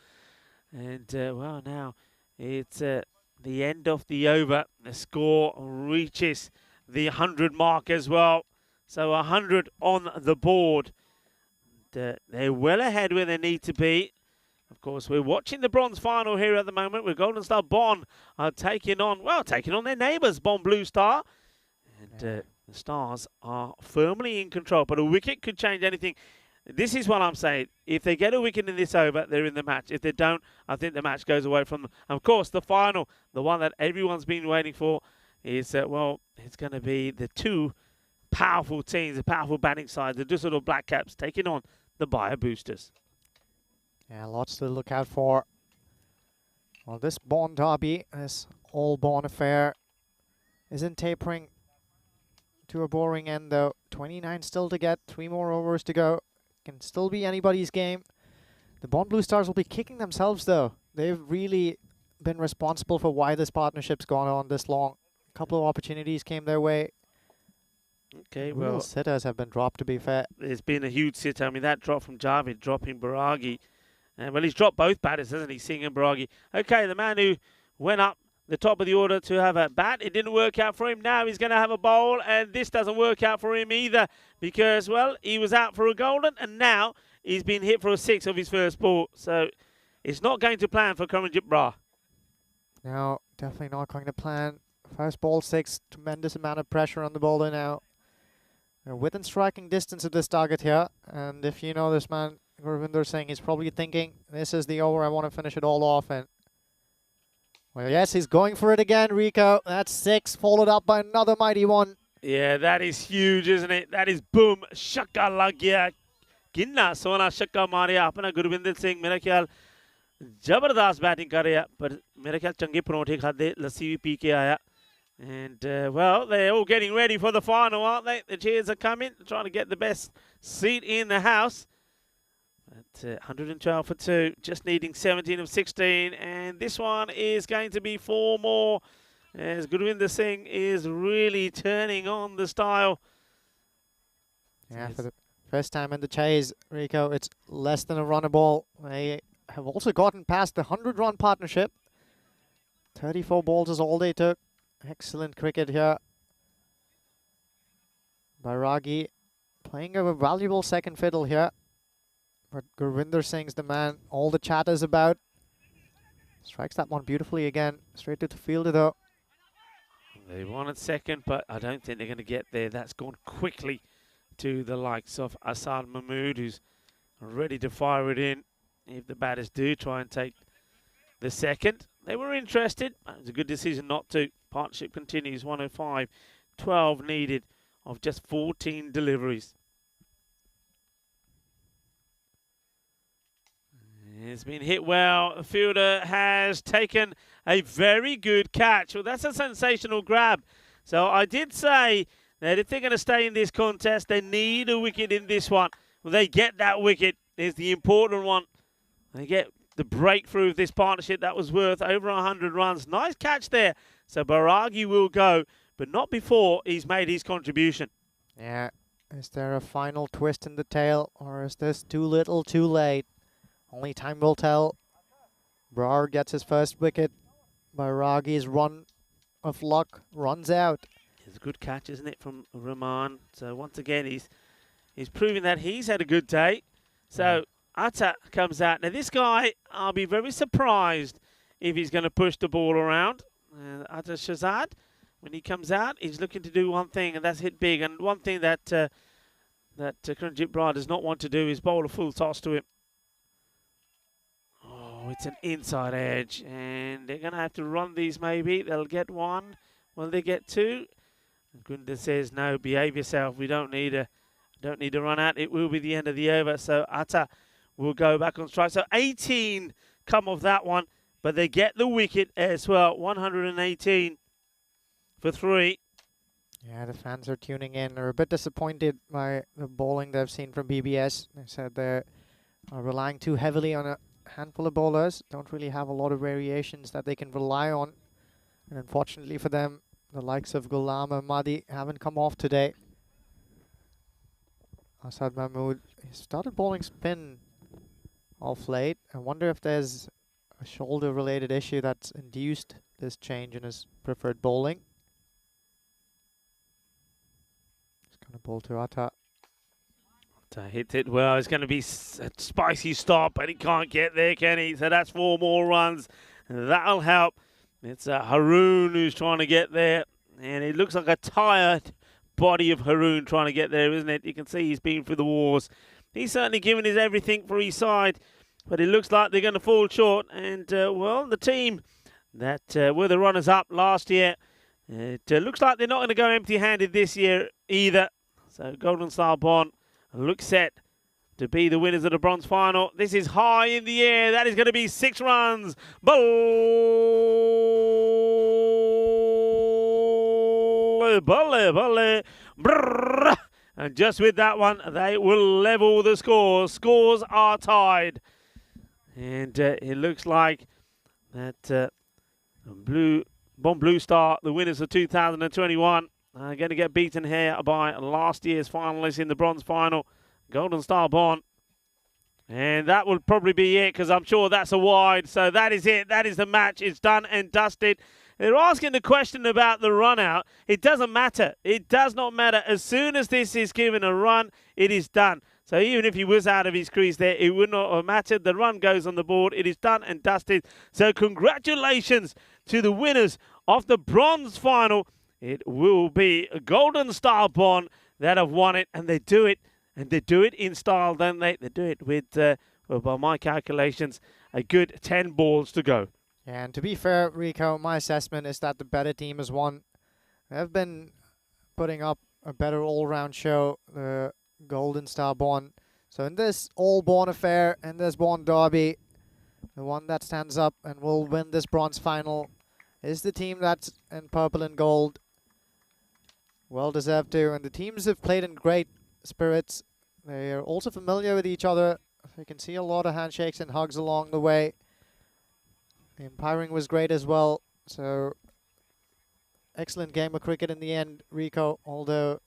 [SPEAKER 5] And, well, now it's the end of the over. The score reaches the 100 mark as well. So 100 on the board. And, they're well ahead where they need to be. Of course, we're watching the bronze final here at the moment with Golden Star Bond taking on their neighbours, Bond Blue Star. And the Stars are firmly in control, but a wicket could change anything. This is what I'm saying. If they get a wicket in this over, they're in the match. If they don't, I think the match goes away from them. And of course, the final, the one that everyone's been waiting for, is, well, it's going to be the two powerful teams, the powerful batting sides, the Düsseldorf Black Caps taking on the Bayer Boosters.
[SPEAKER 4] Yeah, lots to look out for. Well, this Bonn derby, this all-Bonn affair, isn't tapering to a boring end, though. 29 still to get, 3 more overs to go. Can still be anybody's game. The Bonn Blue Stars will be kicking themselves, though. They've really been responsible for why this partnership's gone on this long. A couple of opportunities came their way.
[SPEAKER 5] Okay,
[SPEAKER 4] Real
[SPEAKER 5] well,
[SPEAKER 4] sitters have been dropped, to be fair.
[SPEAKER 5] there's been a huge sitter. I mean, that drop from Javid, dropping Baragi. Well, he's dropped both batters, hasn't he, Singh and Baragi. Okay, the man who went up the top of the order to have a bat, it didn't work out for him. Now he's going to have a bowl, and this doesn't work out for him either because, well, he was out for a golden, and now he's been hit for a 6 of his first ball. So it's not going to plan for Karanjit Brar.
[SPEAKER 4] No, definitely not going to plan. First ball 6, tremendous amount of pressure on the bowler now. They're within striking distance of this target here, and if you know this man, Gurvinder Singh, he's probably thinking, this is the over, I want to finish it all off. And well, yes, he's going for it again, Rico. That's 6, followed up by another mighty one.
[SPEAKER 5] Yeah, that is huge, isn't it? That is boom, shakka lag gaya. Ginna sona shakka Maria अपना गुरविंदर सिंह मेरा ख्याल जबरदस्त batting कर रहा पर मेरा ख्याल चंगे परोठे खाते लस्सी भी पी के आया. And, well, they're all getting ready for the final, aren't they? The cheers are coming, trying to get the best seat in the house. At 112 for 2, just needing 17 of 16. And this one is going to be 4 more, as Gurvinder Singh is really turning on the style.
[SPEAKER 4] Yeah, for the first time in the chase, Rico, it's less than a runner ball. They have also gotten past the 100-run partnership. 34 balls is all they took. Excellent cricket here. Bairagi playing a valuable second fiddle here. But Gurvinder Singh's the man all the chat is about. Strikes that one beautifully again. Straight to the fielder though.
[SPEAKER 5] They wanted second, but I don't think they're going to get there. That's gone quickly to the likes of Asad Mahmood, who's ready to fire it in if the batters do try and take the second. They were interested. It was a good decision not to. Partnership continues, 105. 12 needed of just 14 deliveries. It's been hit well. The fielder has taken a very good catch. Well, that's a sensational grab. So I did say that if they're going to stay in this contest, they need a wicket in this one. Well, they get that wicket. Is the important one. They get the breakthrough of this partnership that was worth over 100 runs. Nice catch there. So Bairagi will go, but not before he's made his contribution.
[SPEAKER 4] Yeah. Is there a final twist in the tail, or is this too little, too late? Only time will tell. Brar gets his first wicket. Bairagi's run of luck runs out.
[SPEAKER 5] It's a good catch, isn't it, from Rahman? So once again, he's proving that he's had a good day. So Atta comes out. Now this guy, I'll be very surprised if he's going to push the ball around. Atta Shazad, when he comes out, he's looking to do one thing, and that's hit big. And one thing that Karanjit Brar does not want to do is bowl a full toss to him. Oh, it's an inside edge, and they're going to have to run these maybe. They'll get 1. Will they get 2? And Gunda says, no, behave yourself. We don't need a run out. It will be the end of the over. So Atta will go back on strike. So 18 come of that one, but they get the wicket as well. 118 for 3.
[SPEAKER 4] Yeah, the fans are tuning in. They're a bit disappointed by the bowling they've seen from BBS. They said they're relying too heavily on a handful of bowlers. Don't really have a lot of variations that they can rely on. And unfortunately for them, the likes of Ghulam Ahmadi haven't come off today. Asad Mahmood, he started bowling spin off late. I wonder if there's a shoulder-related issue that's induced this change in his preferred bowling. He's going to bowl to Atta.
[SPEAKER 5] Atta hits it well. It's going to be a spicy stop, and he can't get there, can he? So that's 4 more runs. That'll help. It's Haroon who's trying to get there, and it looks like a tired body of Haroon trying to get there, isn't it? You can see he's been through the wars. He's certainly given his everything for his side, but it looks like they're going to fall short. And, well, the team that were the runners-up last year, it looks like they're not going to go empty-handed this year either. So Golden Star Bond looks set to be the winners of the bronze final. This is high in the air. That is going to be 6 runs. Brrr. And just with that one, they will level the scores. Scores are tied. And it looks like that Bond Blue Star, the winners of 2021, are going to get beaten here by last year's finalists in the bronze final, Golden Star Bond. And that will probably be it, because I'm sure that's a wide. So that is it. That is the match. It's done and dusted. They're asking the question about the run out. It doesn't matter. It does not matter. As soon as this is given a run, it is done. So even if he was out of his crease there, it would not have mattered. The run goes on the board. It is done and dusted. So congratulations to the winners of the bronze final. It will be a Golden Star Bond that have won it, and they do it. And they do it in style, don't they? They do it with, well, by my calculations, a good 10 balls to go.
[SPEAKER 4] And to be fair, Rico, my assessment is that the better team has won. They've been putting up a better all-round show, the Golden Star Bond. So in this all-Bond affair, in this Bond derby, the one that stands up and will win this bronze final is the team that's in purple and gold. Well deserved to. And the teams have played in great spirits. They are also familiar with each other. You can see a lot of handshakes and hugs along the way. The umpiring was great as well. So excellent game of cricket in the end, Rico, although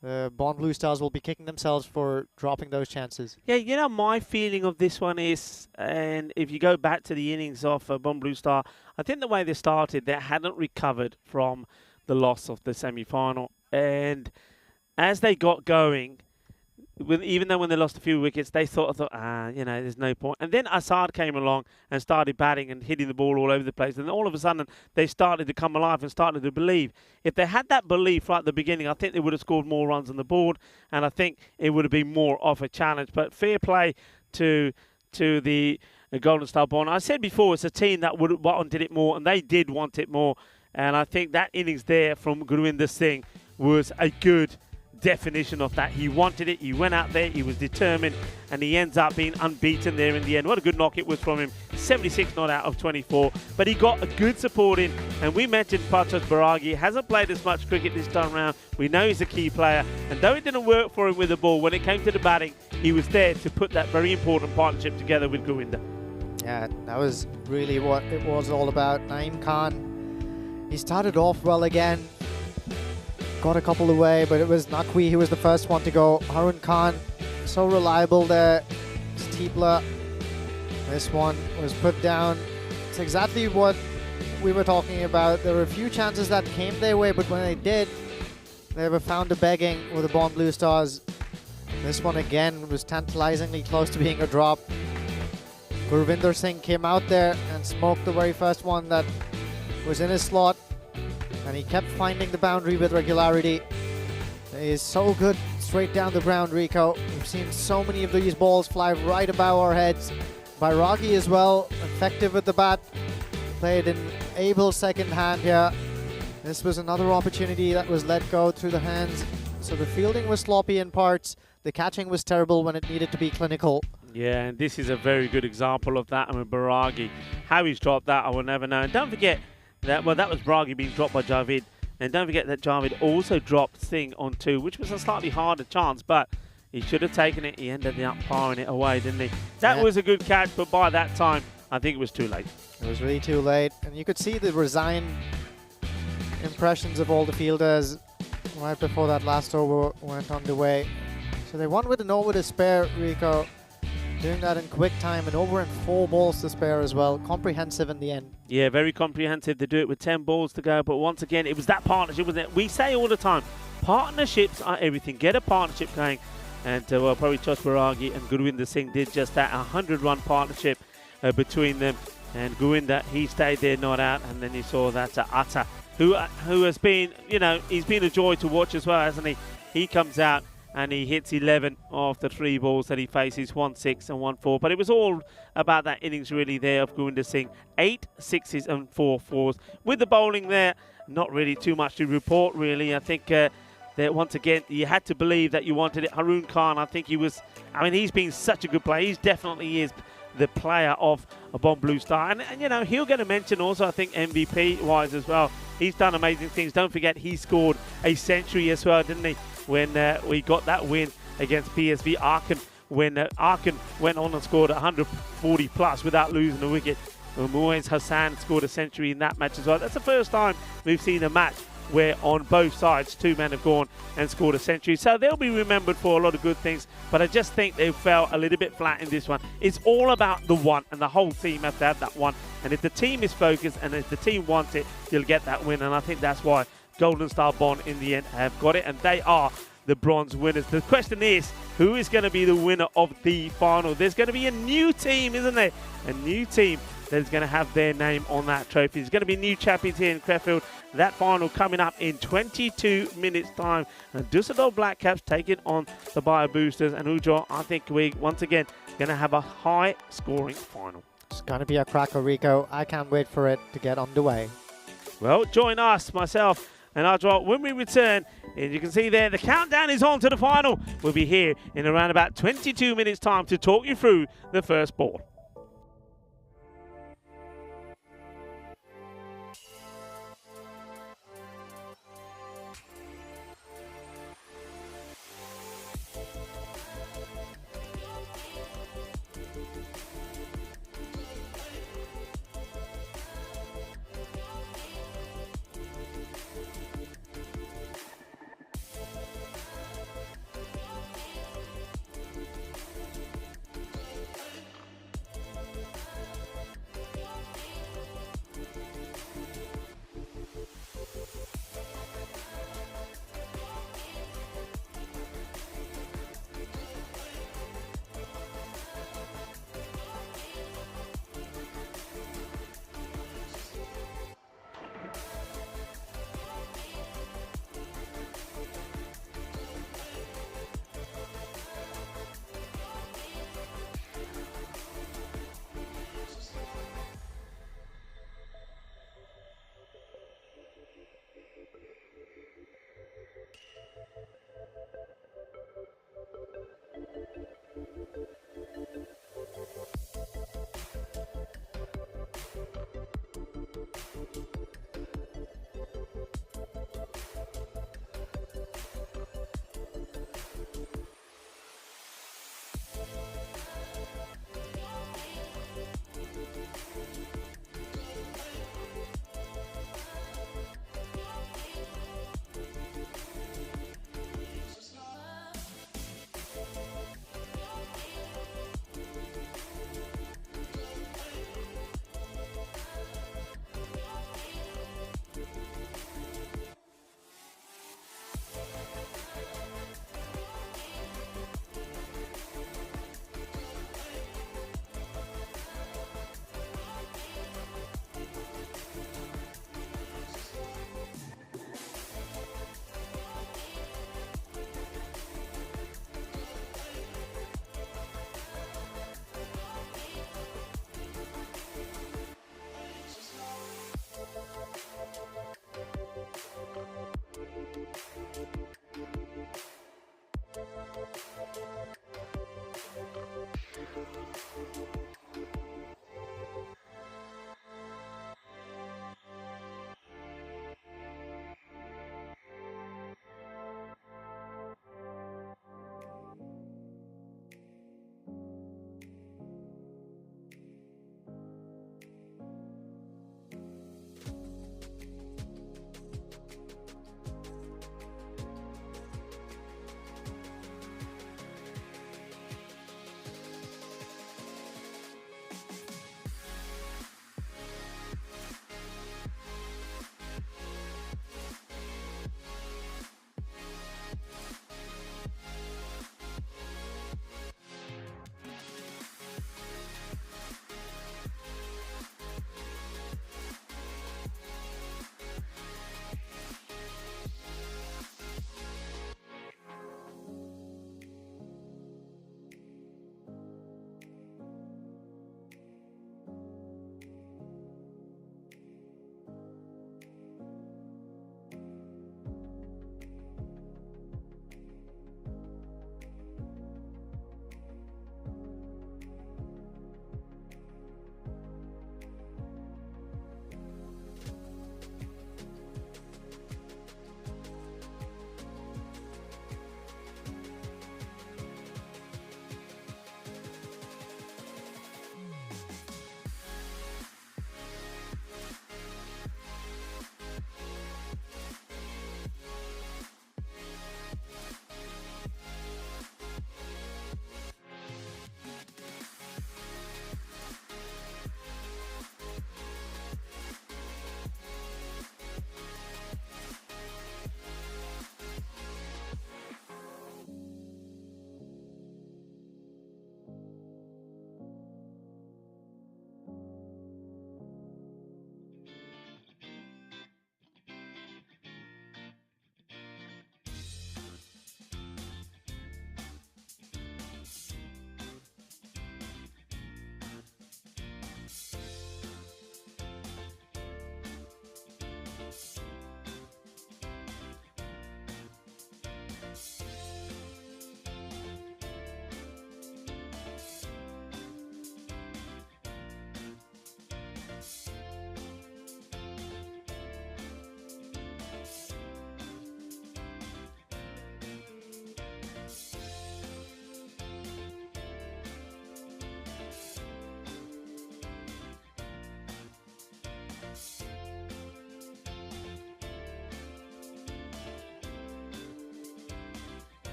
[SPEAKER 4] the Bond Blue Stars will be kicking themselves for dropping those chances.
[SPEAKER 5] Yeah, you know, my feeling of this one is, and if you go back to the innings of Bond Blue Star, I think the way they started, they hadn't recovered from the loss of the semi-final. And as they got going, even though when they lost a few wickets, they thought, you know, there's no point. And then Assad came along and started batting and hitting the ball all over the place. And all of a sudden, they started to come alive and started to believe. If they had that belief right at the beginning, I think they would have scored more runs on the board. And I think it would have been more of a challenge. But fair play to the Golden Star Bond. I said before, it's a team that wanted it more, and they did want it more. And I think that innings there from Gurwinder Singh was a good definition of that. He wanted it, he went out there, he was determined, and he ends up being unbeaten there in the end. What a good knock it was from him. 76 not out of 24, but he got a good support in. And we mentioned Partosh Baragi hasn't played as much cricket this time around. We know he's a key player, and though it didn't work for him with the ball, when it came to the batting, he was there to put that very important partnership together with Gurwinder.
[SPEAKER 4] Yeah, that was really what it was all about. Naeem Khan, he started off well again. Got a couple away, but it was Naqvi who was the first one to go. Harun Khan, so reliable there. Steepler, this one was put down. It's exactly what we were talking about. There were a few chances that came their way, but when they did, they were found a begging with the Bond Blue Stars. This one again was tantalizingly close to being a drop. Gurwinder Singh came out there and smoked the very first one that was in his slot. And he kept finding the boundary with regularity. He is so good straight down the ground, Rico. We've seen so many of these balls fly right above our heads. Bairagi as well, effective with the bat. Played an able second hand here. This was another opportunity that was let go through the hands. So the fielding was sloppy in parts. The catching was terrible when it needed to be clinical.
[SPEAKER 5] Yeah, and this is a very good example of that. I mean, Bairagi, how he's dropped that, I will never know. And don't forget, that was Bairagi being dropped by Javid. And don't forget that Javid also dropped Singh on 2, which was a slightly harder chance, but he should have taken it. He ended up firing it away, didn't he? That was a good catch, but by that time, I think it was too late.
[SPEAKER 4] It was really too late. And you could see the resigned impressions of all the fielders right before that last over went underway. So they won with an over to spare, Rico. Doing that in quick time and over in 4 balls to spare as well. Comprehensive in the end.
[SPEAKER 5] Yeah, very comprehensive. They do it with 10 balls to go. But once again, it was that partnership, wasn't it? We say all the time, partnerships are everything. Get a partnership going. And well, probably Partosh Baragi and Gurwinder Singh did just that. 100-run partnership between them. And Gurwinder, he stayed there, not out. And then you saw that Atta, who has been, you know, he's been a joy to watch as well, hasn't he? He comes out and he hits 11 of the 3 balls that he faces, 1-6 and 1-4. But it was all about that innings really there of Gurinder Singh. 8 6s and 4 4s. With the bowling there, not really too much to report really. I think that once again, you had to believe that you wanted it. Haroon Khan, I think he's been such a good player. He definitely is the player of a Bomb Blue Star. And you know, he'll get a mention also, I think, MVP-wise as well. He's done amazing things. Don't forget, he scored a century as well, didn't he, when we got that win against PSV Aachen, when Aachen went on and scored 140 plus without losing a wicket. Muiz Hassan scored a century in that match as well. That's the first time we've seen a match where on both sides 2 men have gone and scored a century. So they'll be remembered for a lot of good things, but I just think they fell a little bit flat in this one. It's all about the one, and the whole team have to have that one. And if the team is focused and if the team wants it, you'll get that win. And I think that's why Golden Star Bond in the end have got it, and they are the bronze winners. The question is, who is going to be the winner of the final? There's going to be a new team, isn't there? A new team that is going to have their name on that trophy. There's going to be new champions here in Krefeld. That final coming up in 22 minutes time. And Dusseldorf Black Caps taking on the Bayer Boosters. And Ujo, I think we're once again going to have a high scoring final.
[SPEAKER 4] It's going to be a cracker, Rico. I can't wait for it to get underway.
[SPEAKER 5] Well, join us, myself and Ajwa, when we return. And you can see there, the countdown is on to the final. We'll be here in around about 22 minutes time to talk you through the first ball.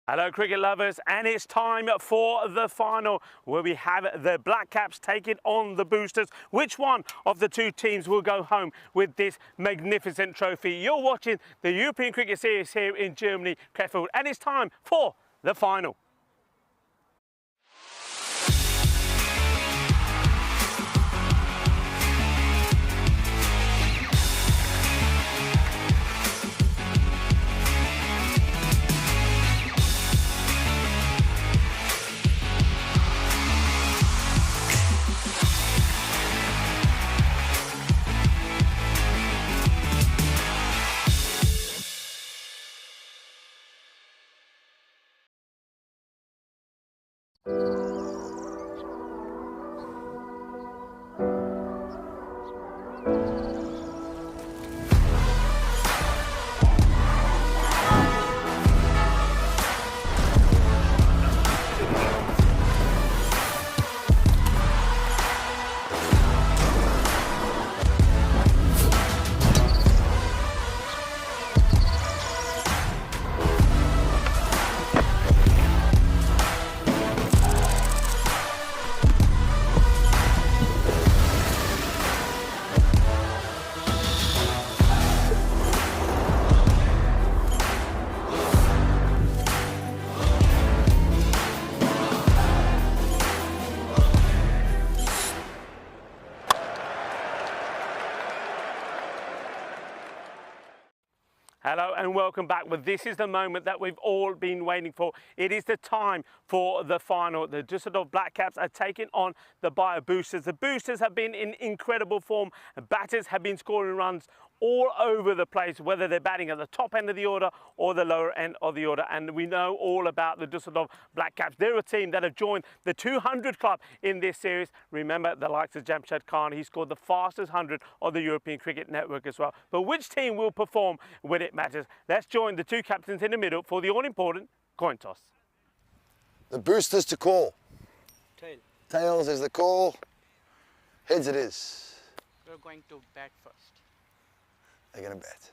[SPEAKER 1] Hello cricket lovers, and it's time for the final where we have the Black Caps taking on the Boosters. Which one of the two teams will go home with this magnificent trophy? You're watching the European Cricket Series here in Germany, Krefeld, and it's time for the final. Hello and welcome back. Well, this is the moment that we've all been waiting for. It is the time for the final. The Düsseldorf Black Caps are taking on the Bayer Boosters. The Boosters have been in incredible form. Batters have been scoring runs all over the place, whether they're batting at the top end of the order or the lower end of the order. And we know all about the Düsseldorf Black Caps. They're a team that have joined the 200 club in this series. Remember the likes of Jamshed Khan, he scored the fastest 100 on the European Cricket Network as well. But which team will perform when it matters? Let's join the two captains in the middle for the all-important coin toss.
[SPEAKER 2] The Boosters to call.
[SPEAKER 3] Tail.
[SPEAKER 2] Tails is the call. Heads it is.
[SPEAKER 3] We're going to bat first.
[SPEAKER 2] They're going to bet.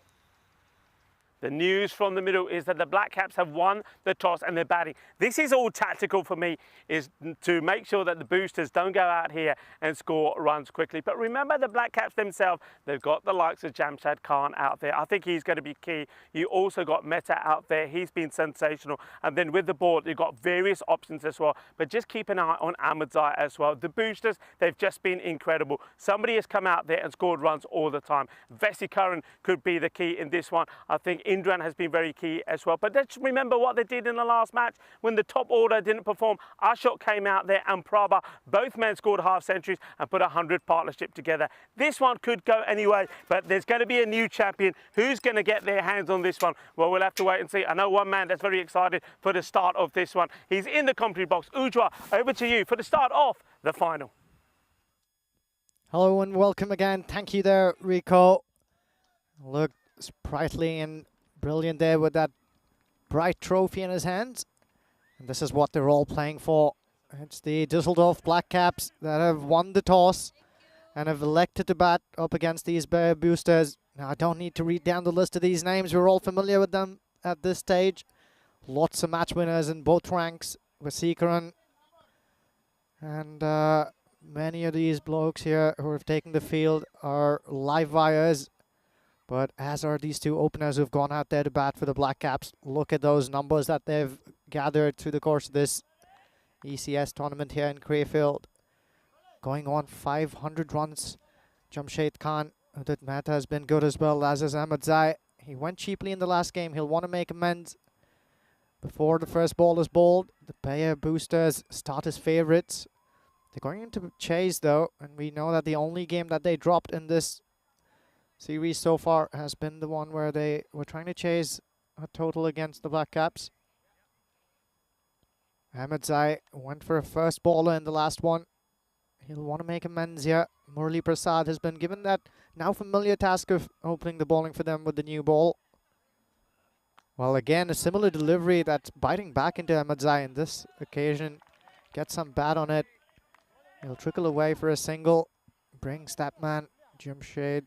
[SPEAKER 1] The news from the middle is that the Black Caps have won the toss and they're batting. This is all tactical for me, is to make sure that the Boosters don't go out here and score runs quickly. But remember the Black Caps themselves, they've got the likes of Jamshed Khan out there. I think he's going to be key. You also got Mehta out there. He's been sensational. And then with the board, you've got various options as well. But just keep an eye on Ahmedzai as well. The Boosters, they've just been incredible. Somebody has come out there and scored runs all the time. Vessi Curran could be the key in this one. I think Indran has been very key as well. But let's remember what they did in the last match when the top order didn't perform. Ashok came out there and Prabha, both men scored half centuries and put a 100 partnership together. This one could go anyway, but there's going to be a new champion. Who's going to get their hands on this one? Well, we'll have to wait and see. I know one man that's very excited for the start of this one. He's in the commentary box. Ujwa, over to you for the start of the final.
[SPEAKER 4] Hello and welcome again. Thank you there, Rico. Look sprightly and brilliant there with that bright trophy in his hands. And this is what they're all playing for. It's the Düsseldorf Black Caps that have won the toss and have elected to bat up against these Bayer Boosters. Now, I don't need to read down the list of these names. We're all familiar with them at this stage. Lots of match winners in both ranks. Vasikaran and many of these blokes here who have taken the field are live wires. But as are these two openers who've gone out there to bat for the Black Caps. Look at those numbers that they've gathered through the course of this ECS tournament here in Krefeld. Going on 500 runs. Jamshed Khan, Udit Mehta has been good as well, as is Ahmedzai. He went cheaply in the last game. He'll want to make amends before the first ball is bowled. The Bayer Boosters start as favourites. They're going into chase though, and we know that the only game that they dropped in this series so far has been the one where they were trying to chase a total against the Black Caps. Ahmedzai went for a first bowler in the last one. He'll want to make amends here. Murali Prasad has been given that now familiar task of opening the bowling for them with the new ball. Well, again, a similar delivery that's biting back into Ahmedzai in this occasion. Gets some bat on it. He'll trickle away for a single. Brings that man, Jamshed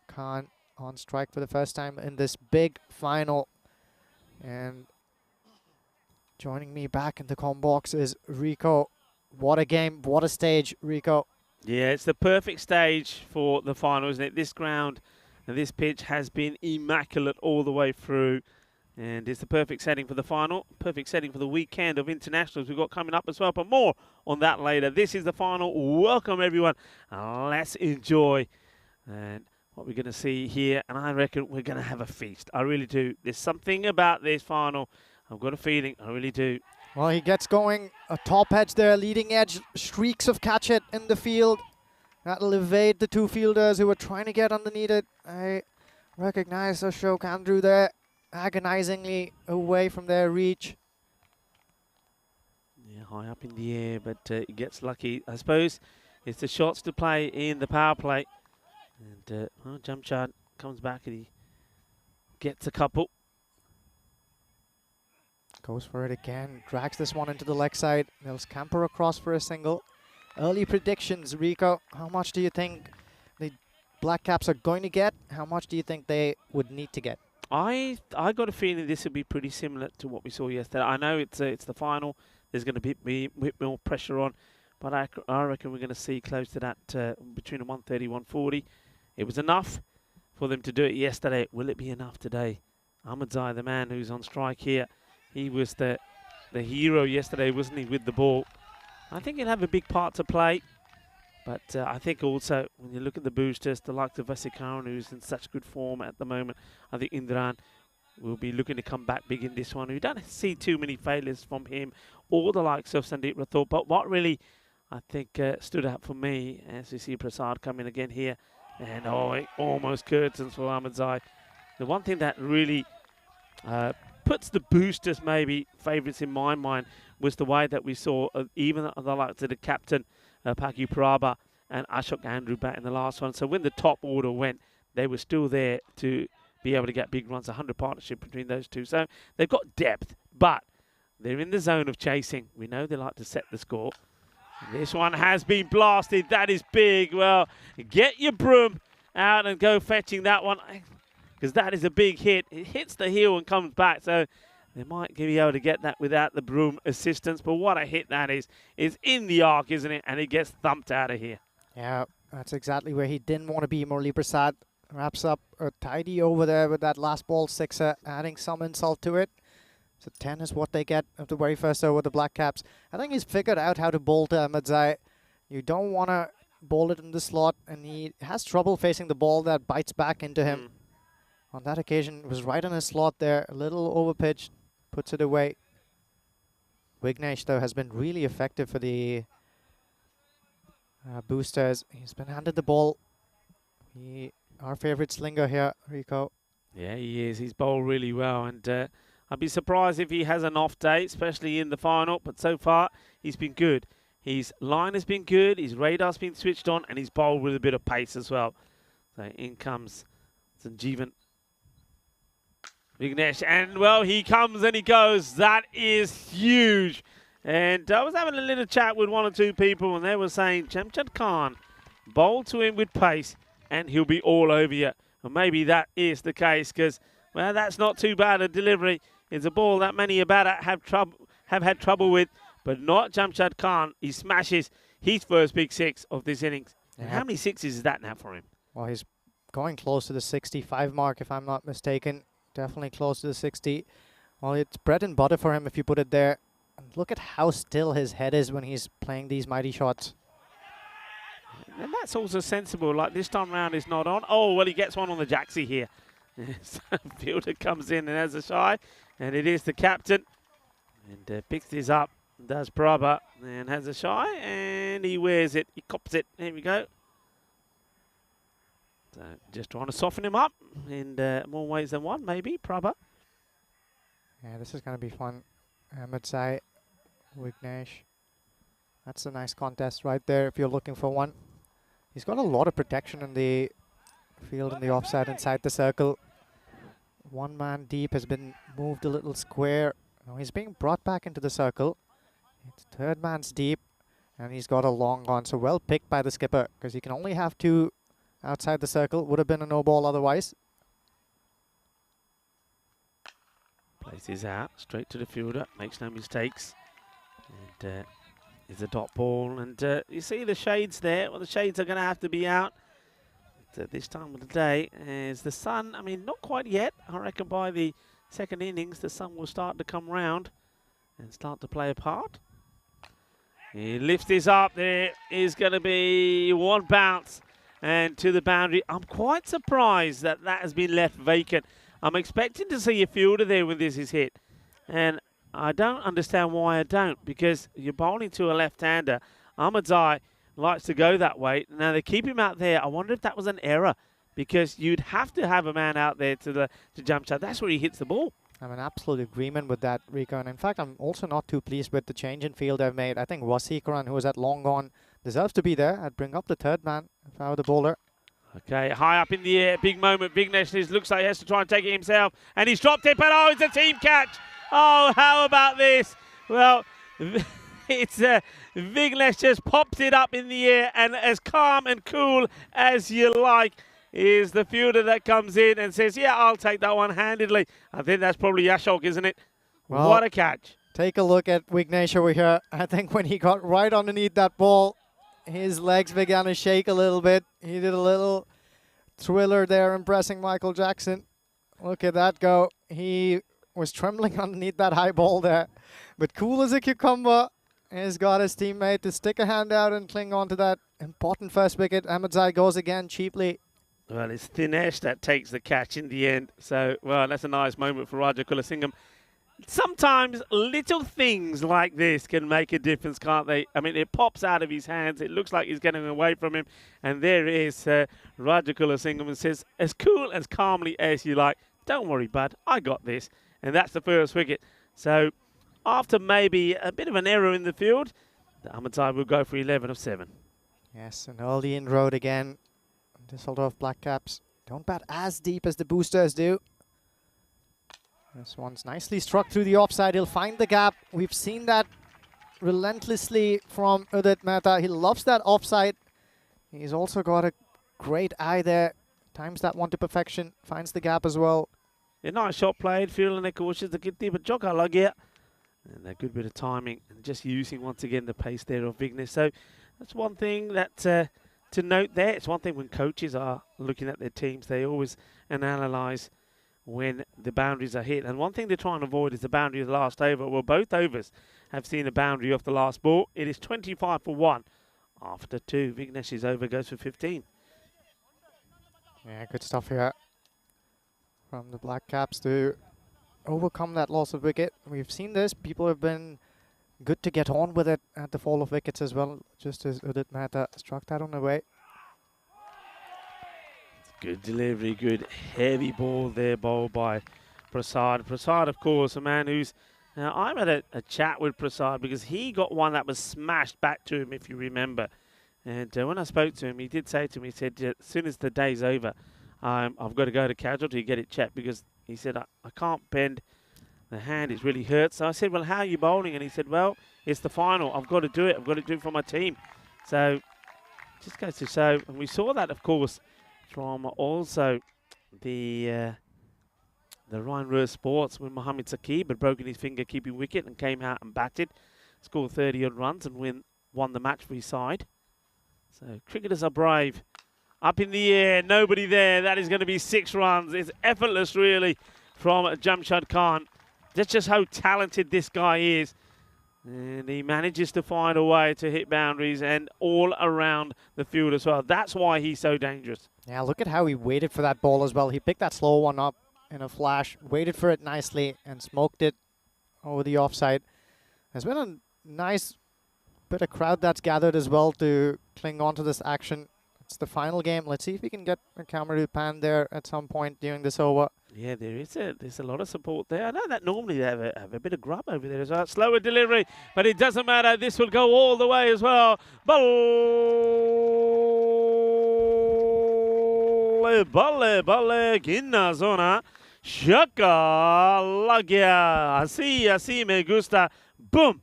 [SPEAKER 4] Khan, on strike for the first time in this big final. And Joining me back in the comm box is Rico. What a game, what a stage, Rico.
[SPEAKER 5] Yeah, it's the perfect stage for the final, isn't it? This ground and this pitch has been immaculate all the way through. And it's the perfect setting for the final, perfect setting for the weekend of internationals we've got coming up as well. But more on that later. This is the final. Welcome, everyone. Let's enjoy and what we're going to see here. And I reckon we're going to have a feast. I really do. There's something about this final. I've got a feeling. I really do.
[SPEAKER 4] Well, he gets going. A top edge there, leading edge, streaks of catch it in the field. That'll evade the two fielders who were trying to get underneath it. I recognize Ashok Andrew there, agonizingly away from their reach.
[SPEAKER 5] Yeah, high up in the air, but he gets lucky. I suppose it's the shots to play in the power play. And well, Jamshad comes back and he gets a couple.
[SPEAKER 4] Goes for it again, drags this one into the leg side. They'll scamper across for a single. Early predictions, Rico. How much do you think the Black Caps are going to get? How much do you think they would need to get?
[SPEAKER 5] I got a feeling this would be pretty similar to what we saw yesterday. I know it's the final. There's going to be a bit more pressure on, but I reckon we're going to see close to that between a 130, 140. It was enough for them to do it yesterday. Will it be enough today? Ahmadzai, the man who's on strike here, he was the hero yesterday, wasn't he, with the ball? I think he'll have a big part to play. But I think also, when you look at the boosters, the likes of Vasikaran, who's in such good form at the moment, I think Indran will be looking to come back big in this one. We don't see too many failures from him or the likes of Sandeep Rathore. But what really, I think, stood out for me, as we see Prasad come in again here, and it almost curtains for Ahmadzai. The one thing that really puts the boosters maybe favourites in my mind was the way that we saw even the likes of the captain, Paki Paraba and Ashok Andrew back in the last one. So when the top order went, they were still there to be able to get big runs, 100 partnership between those two. So they've got depth, but they're in the zone of chasing. We know they like to set the score. This one has been blasted. That is big. Well, get your broom out and go fetching that one, because that is a big hit. It hits the heel and comes back. So they might be able to get that without the broom assistance, but what a hit that is. It's in the arc, isn't it? And it gets thumped out of here.
[SPEAKER 4] Yeah, that's exactly where he didn't want to be. Murali Prasad wraps up a tidy over there with that last ball sixer, adding some insult to it. So 10 is what they get of the very first over the Black Caps. I think he's figured out how to bowl to Ahmadzai. You don't want to bowl it in the slot, and he has trouble facing the ball that bites back into him. On that occasion, it was right in his slot there, a little overpitched, puts it away. Vignesh, though, has been really effective for the boosters. He's been handed the ball. Our favorite slinger here, Rico.
[SPEAKER 5] Yeah, he is. He's bowled really well, and I'd be surprised if he has an off day, especially in the final, but so far he's been good. His line has been good, his radar's been switched on, and he's bowled with a bit of pace as well. So in comes Sanjeevan Vignesh, and well, he comes and he goes. That is huge. And I was having a little chat with one or two people, and they were saying Jamshad Khan, bowl to him with pace, and he'll be all over you. Well, maybe that is the case, because, well, that's not too bad a delivery. It's a ball that many about it have had trouble with, but not Jamshad Khan. He smashes his first big six of this innings.
[SPEAKER 4] Yeah.
[SPEAKER 5] How many sixes is that now for him?
[SPEAKER 4] Well, he's going close to the 65 mark, if I'm not mistaken. Definitely close to the 60. Well, it's bread and butter for him if you put it there. And look at how still his head is when he's playing these mighty shots.
[SPEAKER 5] And that's also sensible. Like this time round is not on. Oh, well, he gets one on the Jaxie here. So fielder comes in and has a shy. And it is the captain. And picks this up. Does Prabha. And has a shy. And he wears it. He cops it. There we go. So just trying to soften him up in more ways than one, maybe, Prabha.
[SPEAKER 4] Yeah, this is going to be fun. Ahmadzai, Vignesh. That's a nice contest right there if you're looking for one. He's got a lot of protection in the field in the offside inside the circle. One man deep has been moved a little square. Now he's being brought back into the circle. It's third man's deep, and he's got a long on. So well picked by the skipper, because he can only have two outside the circle. Would have been a no ball otherwise.
[SPEAKER 5] Places out, straight to the fielder, makes no mistakes. And it's a dot ball. And you see the shades there. Well, the shades are going to have to be out at this time of the day. As the sun, I mean, not quite yet. I reckon by the second innings, the sun will start to come round and start to play a part. He lifts this up. There is going to be one bounce and to the boundary. I'm quite surprised that that has been left vacant. I'm expecting to see a fielder there when this is hit. And I don't understand why I don't, because you're bowling to a left-hander. Ahmadzai likes to go that way. Now, they keep him out there. I wonder if that was an error, because you'd have to have a man out there to jump shot. That's where he hits the ball.
[SPEAKER 4] I'm in absolute agreement with that, Rico. And in fact, I'm also not too pleased with the change in field they've made. I think Wasikaran, who was at long gone, deserves to be there. I'd bring up the third man if I were the bowler.
[SPEAKER 5] Okay, high up in the air, big moment. Vignesh looks like he has to try and take it himself. And he's dropped it, but oh, it's a team catch. Oh, how about this? Well, it's Vignesh just pops it up in the air, and as calm and cool as you like is the fielder that comes in and says, yeah, I'll take that one handedly. I think that's probably Ashok, isn't it?
[SPEAKER 4] Well,
[SPEAKER 5] what a catch.
[SPEAKER 4] Take a look at Vignesh over here. I think when he got right underneath that ball, his legs began to shake a little bit. He did a little thriller there, impressing Michael Jackson. Look at that go. He was trembling underneath that high ball there. But cool as a cucumber, he's got his teammate to stick a hand out and cling on to that important first wicket. Ahmadzai goes again cheaply.
[SPEAKER 5] Well, it's Dinesh that takes the catch in the end. So, well, that's a nice moment for Raja Kulasingham. Sometimes little things like this can make a difference, can't they? I mean, it pops out of his hands. It looks like he's getting away from him. And there is Raja Kulasingham and says, as cool, as calmly as you like, don't worry, bud, I got this. And that's the first wicket. So after maybe a bit of an error in the field, the Ahmadzai will go for 11 of 7.
[SPEAKER 4] Yes, an early inroad again. This sort of Black Caps don't bat as deep as the boosters do. This one's nicely struck through the offside. He'll find the gap. We've seen that relentlessly from Udit Mehta. He loves that offside. He's also got a great eye there. Times that one to perfection. Finds the gap as well.
[SPEAKER 5] A nice shot played. Feeling the cautious. The good deep jogger lag here. And a good bit of timing. And just using once again the pace there of Vignesh. So that's one thing that to note there. It's one thing when coaches are looking at their teams. They always analyse when the boundaries are hit. And one thing they're trying to avoid is the boundary of the last over. Well, both overs have seen a boundary off the last ball. It is 25 for 1 after 2. Vignesh's over goes for 15.
[SPEAKER 4] Yeah, good stuff here from the Black Caps to overcome that loss of wicket. We've seen this. People have been good to get on with it at the fall of wickets as well, just as Udit Mehta struck that on the way.
[SPEAKER 5] Good delivery, good heavy ball there, bowled by Prasad. Prasad, of course, a man who's... Now, I had a chat with Prasad because he got one that was smashed back to him, if you remember. And when I spoke to him, he did say to me, he said, as soon as the day's over, I've got to go to casualty to get it checked, because he said, I can't bend the hand, it really hurts. So I said, well, how are you bowling? And he said, well, it's the final. I've got to do it. I've got to do it for my team. So just goes to show, and we saw that, of course, from also the Ryan Rur Sports when Mohamed Saqib had broken his finger keeping wicket and came out and batted, scored 30-odd runs and won the match for his side. So cricketers are brave. Up in the air, nobody there. That is going to be 6 runs. It's effortless, really, from Jamshad Khan. That's just how talented this guy is. And he manages to find a way to hit boundaries and all around the field as well. That's why he's so dangerous.
[SPEAKER 4] Yeah, look at how he waited for that ball as well. He picked that slow one up in a flash, waited for it nicely, and smoked it over the offside. There's been a nice bit of crowd that's gathered as well to cling on to this action. It's the final game. Let's see if we can get a camera to pan there at some point during this over.
[SPEAKER 5] Yeah, there's a lot of support there. I know that normally they have a bit of grub over there as well. Slower delivery, but it doesn't matter. This will go all the way as well. Balle, ginna zona. Shaka lagya. Asi me gusta. Boom.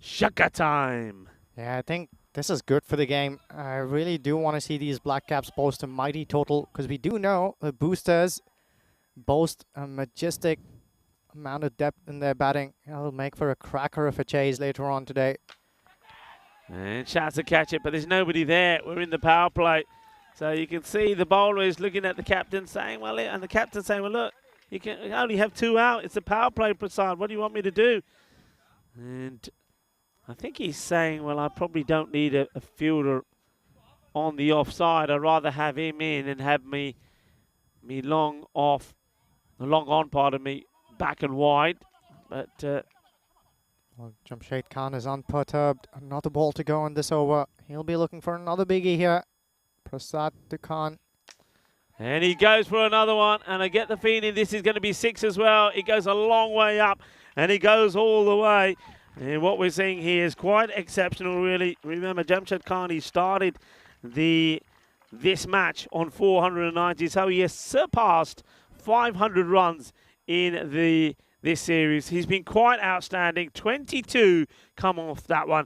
[SPEAKER 5] Shaka time.
[SPEAKER 4] Yeah, I think this is good for the game. I really do want to see these Black Caps post a mighty total, because we do know the boosters boast a majestic amount of depth in their batting. It'll make for a cracker of a chase later on today.
[SPEAKER 5] And shots to catch it, but there's nobody there. We're in the power play. So you can see the bowler is looking at the captain saying, well, and the captain saying, well, look, you can only have 2 out. It's a power play, Prasad. What do you want me to do? And I think he's saying, well, I probably don't need a fielder on the offside. I'd rather have him in and have me long on, pardon me, back and wide. But
[SPEAKER 4] well, Jamshed Khan is unperturbed. Another ball to go in this over. He'll be looking for another biggie here. Prasad Khan.
[SPEAKER 5] And he goes for another one, and I get the feeling this is going to be 6 as well. He goes a long way up, and he goes all the way. And what we're seeing here is quite exceptional, really. Remember, Jamshed Khan, he started this match on 490, so he has surpassed 500 runs in this series. He's been quite outstanding. 22 come off that one.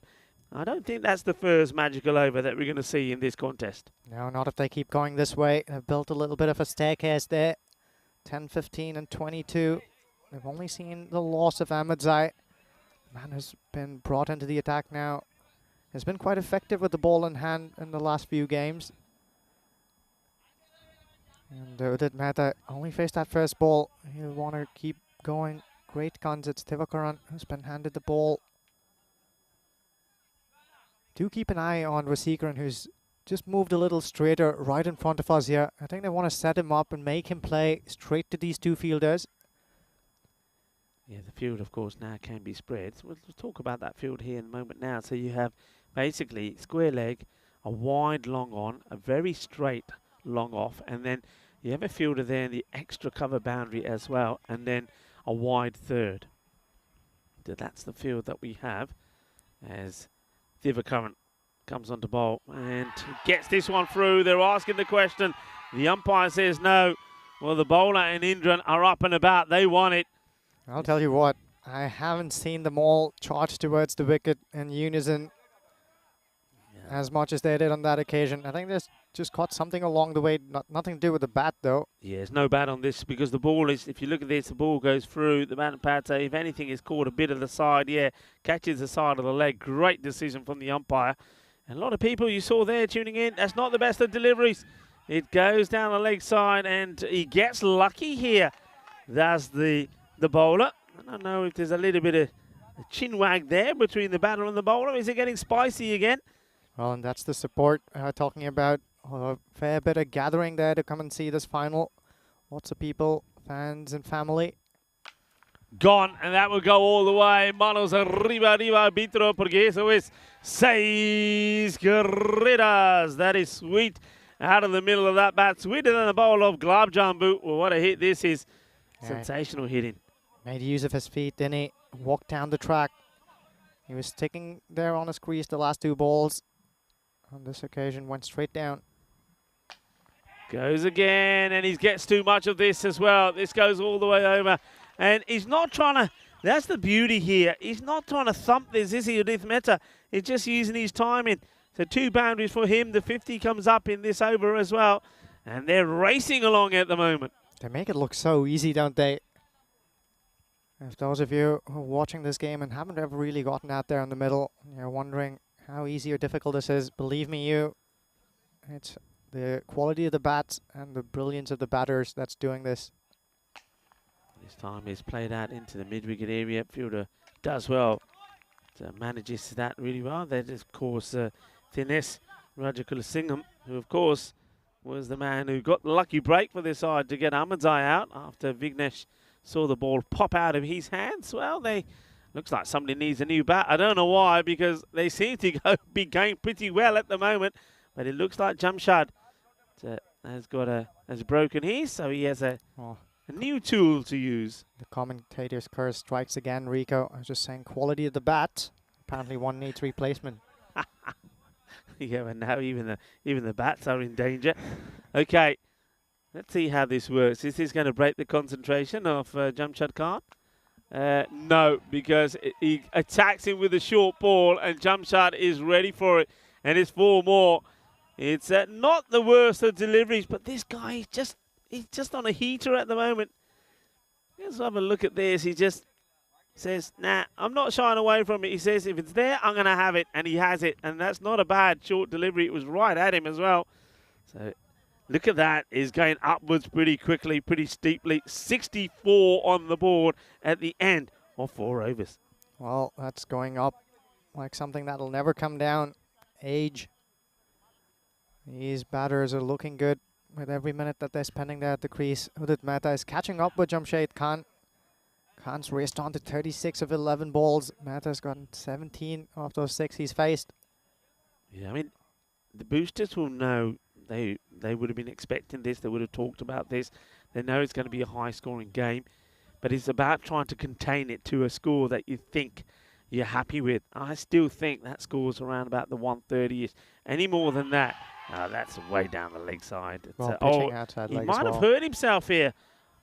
[SPEAKER 5] I don't think that's the first magical over that we're going to see in this contest.
[SPEAKER 4] No, not if they keep going this way. They've built a little bit of a staircase there. 10, 15 and 22. They've only seen the loss of Ahmedzai. Man has been brought into the attack now. Has been quite effective with the ball in hand in the last few games. And Udit Mehta only faced that first ball. He'll want to keep going. Great guns. It's Thivakaran who's been handed the ball. Do keep an eye on Vasikaran, who's just moved a little straighter right in front of us here. I think they want to set him up and make him play straight to these two fielders.
[SPEAKER 5] Yeah, the field, of course, now can be spread. So we'll talk about that field here in a moment now. So you have basically square leg, a wide long on, a very straight long off, and then you have a fielder there in the extra cover boundary as well, and then a wide third. So that's the field that we have as Thivakaran comes on to bowl and gets this one through. They're asking the question. The umpire says no. Well, the bowler and Indran are up and about. They want it.
[SPEAKER 4] I'll tell you what, I haven't seen them all charge towards the wicket in unison as much as they did on that occasion. I think there's just caught something along the way, nothing to do with the bat though.
[SPEAKER 5] Yeah, there's no bat on this because the ball is, if you look at this, the ball goes through the bat and pad. So if anything is caught a bit of the side, yeah, catches the side of the leg. Great decision from the umpire. And a lot of people you saw there tuning in, that's not the best of deliveries. It goes down the leg side and he gets lucky here. That's the bowler. I don't know if there's a little bit of a chin wag there between the batter and the bowler. Is it getting spicy again?
[SPEAKER 4] Well, and that's the support talking about. A fair bit of gathering there to come and see this final. Lots of people, fans and family.
[SPEAKER 5] Gone, and that will go all the way. Manos arriba, arbitro, porque eso es 6 carreras. That is sweet. Out of the middle of that bat. Sweeter than the bowl of Glab Jambu. Well, what a hit this is. Sensational hitting.
[SPEAKER 4] Made use of his feet, then he walked down the track. He was sticking there on his crease the last 2 balls. On this occasion, went straight down.
[SPEAKER 5] Goes again, and he gets too much of this as well. This goes all the way over. And he's not trying to, that's the beauty here. He's not trying to thump this, is he, Udit Mehta? He's just using his timing. So 2 boundaries for him. The 50 comes up in this over as well. And they're racing along at the moment.
[SPEAKER 4] They make it look so easy, don't they? If those of you who are watching this game and haven't ever really gotten out there in the middle, you're wondering how easy or difficult this is, believe me, it's the quality of the bats and the brilliance of the batters that's doing this.
[SPEAKER 5] This time is played out into the mid-wicket area. Fielder does well. So manages that really well. That is, of course, Thinesh Rajagulasingham, who, of course, was the man who got the lucky break for this side to get Ahmedzai out after Vignesh saw the ball pop out of his hands. Well, looks like somebody needs a new bat. I don't know why, because they seem to be going pretty well at the moment. But it looks like Jamshad has broken his, so he has a new tool to use.
[SPEAKER 4] The commentator's curse strikes again, Rico. I was just saying quality of the bat. Apparently one needs replacement.
[SPEAKER 5] Yeah, but now even the bats are in danger. Okay, let's see how this works. Is this going to break the concentration of Jamshad Khan? No, because he attacks him with a short ball, and Jamshad is ready for it, and it's 4 more. It's not the worst of deliveries, but this guy he's just on a heater at the moment. Let's have a look at this. He just says, nah, I'm not shying away from it. He says, if it's there, I'm going to have it. And he has it. And that's not a bad short delivery. It was right at him as well. So look at that. He's going upwards pretty quickly, pretty steeply. 64 on the board at the end of 4 overs.
[SPEAKER 4] Well, that's going up like something that'll never come down. Age. These batters are looking good with every minute that they're spending there at the crease. Udit Mehta is catching up with Jamshed Khan. Khan's raced on to 36 of 11 balls. Mehta's gotten 17 of those 6 he's faced.
[SPEAKER 5] Yeah, I mean, the boosters will know. They would have been expecting this. They would have talked about this. They know it's going to be a high-scoring game. But it's about trying to contain it to a score that you think you're happy with. I still think that score's around about the 130-ish. Any more than that, that's way down the leg side.
[SPEAKER 4] Well, pitching outside
[SPEAKER 5] he
[SPEAKER 4] leg
[SPEAKER 5] might
[SPEAKER 4] as
[SPEAKER 5] have
[SPEAKER 4] well.
[SPEAKER 5] hurt himself here.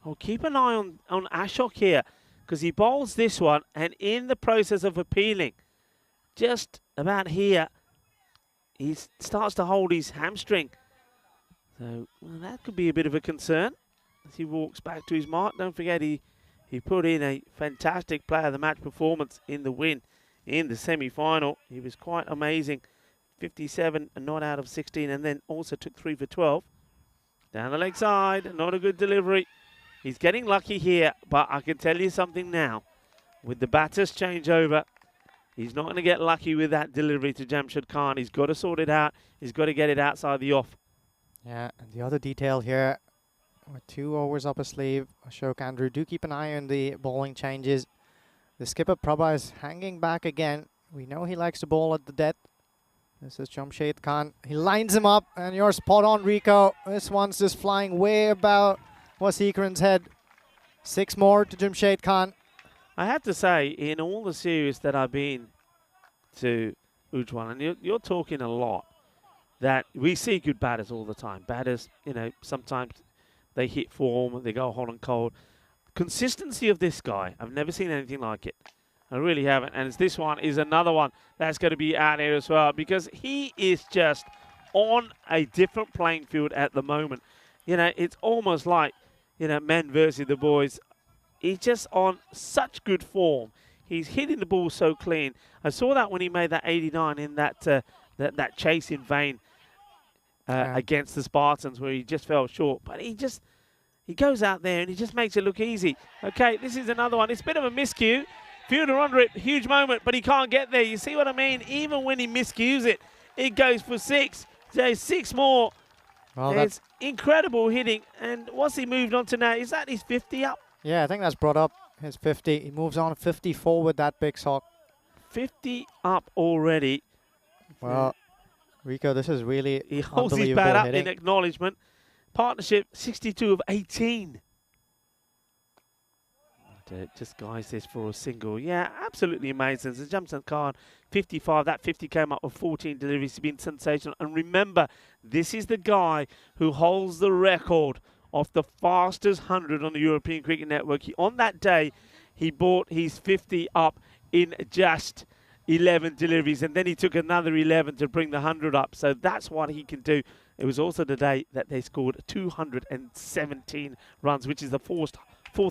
[SPEAKER 5] Oh, keep an eye on Ashok here, because he bowls this one, and in the process of appealing, just about here, he starts to hold his hamstring. So well, that could be a bit of a concern as he walks back to his mark. Don't forget, he put in a fantastic player of the match performance in the win in the semi-final. He was quite amazing. 57 and not out of 16, and then also took 3 for 12. Down the leg side, not a good delivery. He's getting lucky here, but I can tell you something now. With the batters changeover, he's not going to get lucky with that delivery to Jamshed Khan. He's got to sort it out. He's got to get it outside the off.
[SPEAKER 4] Yeah, and the other detail here, with 2 overs up his sleeve, Ashok Andrew, do keep an eye on the bowling changes. The skipper Prabha is hanging back again. We know he likes to bowl at the death. This is Jamshed Khan. He lines him up, and you're spot on, Rico. This one's just flying way about Waseekaran's head. 6 more to Jamshed Khan.
[SPEAKER 5] I have to say, in all the series that I've been to, Ujjwal, and you're talking a lot, that we see good batters all the time. Batters, you know, sometimes they hit form, they go hot and cold. Consistency of this guy, I've never seen anything like it. I really haven't. And this one is another one that's going to be out there as well, because he is just on a different playing field at the moment. You know, it's almost like, you know, men versus the boys. He's just on such good form. He's hitting the ball so clean. I saw that when he made that 89 in that that chase in vain against the Spartans, where he just fell short. But he goes out there and he just makes it look easy. Okay, this is another one. It's a bit of a miscue. Fielder under it, huge moment, but he can't get there. You see what I mean? Even when he miscues it, it goes for 6. There's 6 more.
[SPEAKER 4] Well,
[SPEAKER 5] it's incredible hitting. And what's he moved on to now? Is that his 50 up?
[SPEAKER 4] yeah, I think that's brought up his 50. He moves on 54 with that big sock.
[SPEAKER 5] 50 up already.
[SPEAKER 4] Well, Rico, this is really
[SPEAKER 5] He holds his bat
[SPEAKER 4] unbelievable
[SPEAKER 5] up
[SPEAKER 4] hitting.
[SPEAKER 5] in acknowledgement. Partnership, 62 of 18. Just guys this for a single. Yeah, absolutely amazing. So Jamshed Khan, 55. That 50 came up with 14 deliveries. He's been sensational. And remember, this is the guy who holds the record of the fastest 100 on the European Cricket Network. On that day, he brought his 50 up in just 11 deliveries, and then he took another 11 to bring the 100 up. So that's what he can do. It was also the day that they scored 217 runs, which is the fourth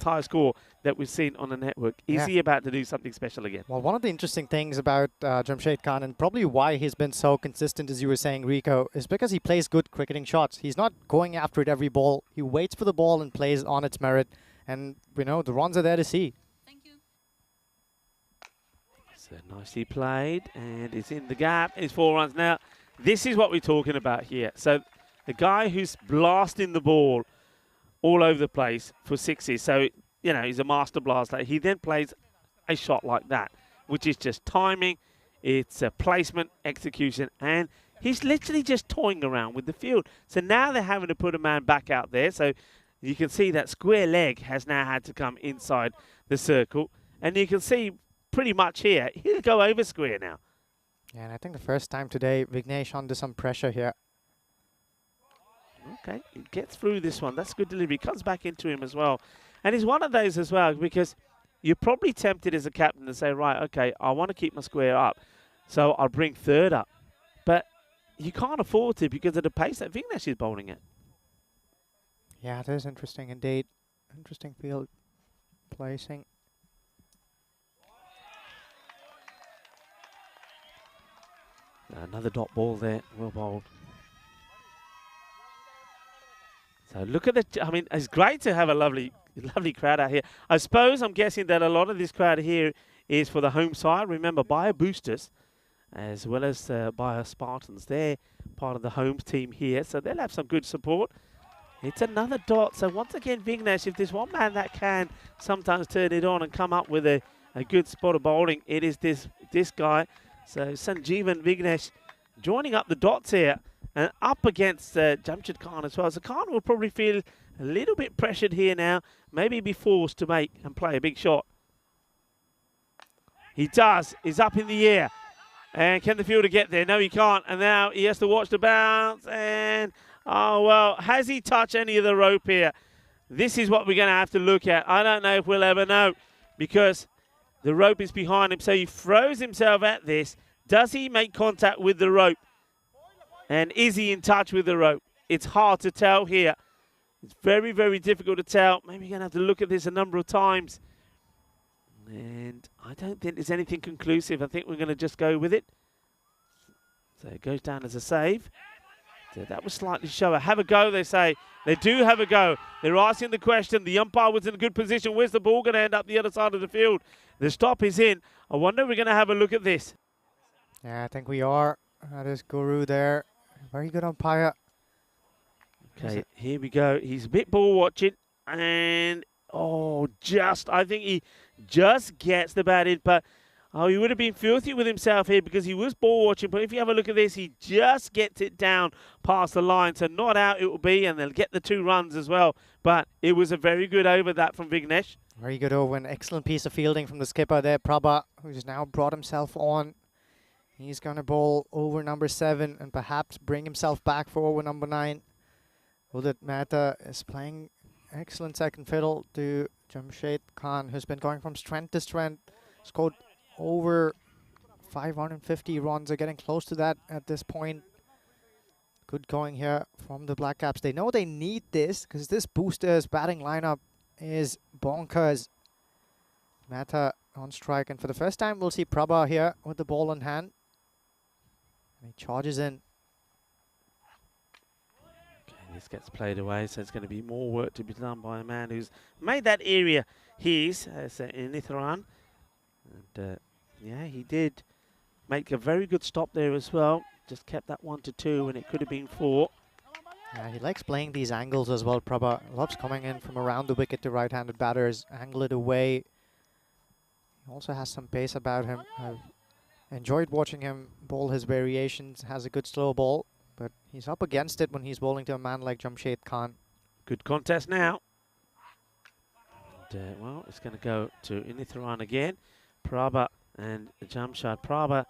[SPEAKER 5] highest score that we've seen on the network. Is he about to do something special again?
[SPEAKER 4] Well, one of the interesting things about Jamshed Khan, and probably why he's been so consistent, as you were saying, Rico, is because he plays good cricketing shots. He's not going after it every ball. He waits for the ball and plays on its merit. And, you know, the runs are there to see.
[SPEAKER 5] So nicely played, and it's in the gap. It's 4 runs. Now, this is what we're talking about here. So the guy who's blasting the ball all over the place for 6s. So, you know, he's a master blaster. He then plays a shot like that, which is just timing. It's a placement, execution, and he's literally just toying around with the field. So now they're having to put a man back out there. So you can see that square leg has now had to come inside the circle. And you can see pretty much here, he'll go over square now.
[SPEAKER 4] Yeah, and I think the first time today, Vignesh under some pressure here.
[SPEAKER 5] Okay, he gets through this one. That's good delivery. Comes back into him as well. And he's one of those as well, because you're probably tempted as a captain to say, right, okay, I want to keep my square up, so I'll bring 3rd up. But you can't afford to because of the pace that Vignesh is bowling at.
[SPEAKER 4] Yeah, it is interesting indeed. Interesting field. placing.
[SPEAKER 5] Another dot ball there, well bowled. So look at the, I mean, it's great to have a lovely crowd out here. I suppose I'm guessing that a lot of this crowd here is for the home side. Remember, Bayer Boosters, as well as Bayer Spartans, they're part of the home team here, so they'll have some good support. It's another dot, so once again, Vignesh, if there's one man that can sometimes turn it on and come up with a good spot of bowling, it is this guy. So Sanjeevan Vignesh joining up the dots here and up against Jamshid Khan as well. So Khan will probably feel a little bit pressured here now, maybe be forced to make and play a big shot. He does, he's up in the air. And can the fielder get there? No, he can't. And now he has to watch the bounce. And, oh, well, has he touched any of the rope here? This is what we're going to have to look at. I don't know if we'll ever know because the rope is behind him. So he throws himself at this. Does he make contact with the rope? And is he in touch with the rope? It's hard to tell here. It's very, very difficult to tell. Maybe you're going to have to look at this a number of times. And I don't think there's anything conclusive. I think we're going to just go with it. So it goes down as a save. So that was slightly shower. Have a go, they say. They do have a go. They're asking the question. The umpire was in a good position. Where's the ball going to end up the other side of the field? The stop is in. I wonder if we're going to have a look at this.
[SPEAKER 4] Yeah, I think we are. That is Guru there. Very good umpire.
[SPEAKER 5] Okay, here we go. He's a bit ball watching. And, oh, I think he just gets the bat in. But, oh, he would have been filthy with himself here because he was ball watching. But if you have a look at this, he just gets it down past the line. So not out it will be, and they'll get the 2 runs as well. But it was a very good over that from Vignesh.
[SPEAKER 4] Very good over. An excellent piece of fielding from the skipper there, Prabha, who's now brought himself on. He's going to bowl over number 7 and perhaps bring himself back for over number 9. Udit Mehta is playing excellent second fiddle to Jamshid Khan, who's been going from strength to strength. Scored over 550 runs. They're getting close to that at this point. Good going here from the Black Caps. They know they need this because this Boosters batting lineup is bonkers. Mehta on strike, and for the first time we'll see Prabha here with the ball in hand. And he charges in.
[SPEAKER 5] Okay, this gets played away, so it's going to be more work to be done by a man who's made that area his, in Nitharan. And yeah, he did make a very good stop there as well. Just kept that 1 to 2 when it could have been 4.
[SPEAKER 4] Yeah, he likes playing these angles as well, Prabha. Loves coming in from around the wicket to right-handed batters, angle it away. He also has some pace about him. I've enjoyed watching him bowl his variations. Has a good slow ball, but he's up against it when he's bowling to a man like Jamshid Khan.
[SPEAKER 5] Good contest now. And, well, it's going to go to Initharan again. Prabha and Jamshid. Prabha,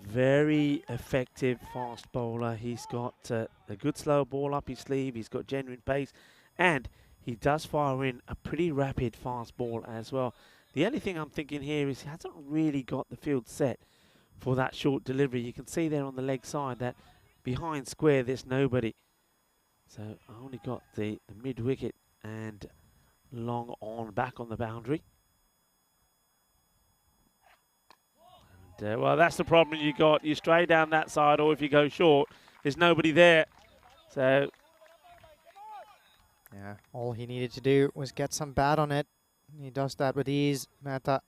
[SPEAKER 5] very effective fast bowler. He's got a good slow ball up his sleeve. He's got genuine pace, and he does fire in a pretty rapid fast ball as well. The only thing I'm thinking here is he hasn't really got the field set for that short delivery. You can see there on the leg side that behind square there's nobody. So I only got the mid wicket and long on back on the boundary. And, well, that's the problem you got. You stray down that side, or if you go short, there's nobody there. So
[SPEAKER 4] yeah, all he needed to do was get some bat on it. He does that with ease, Mehta.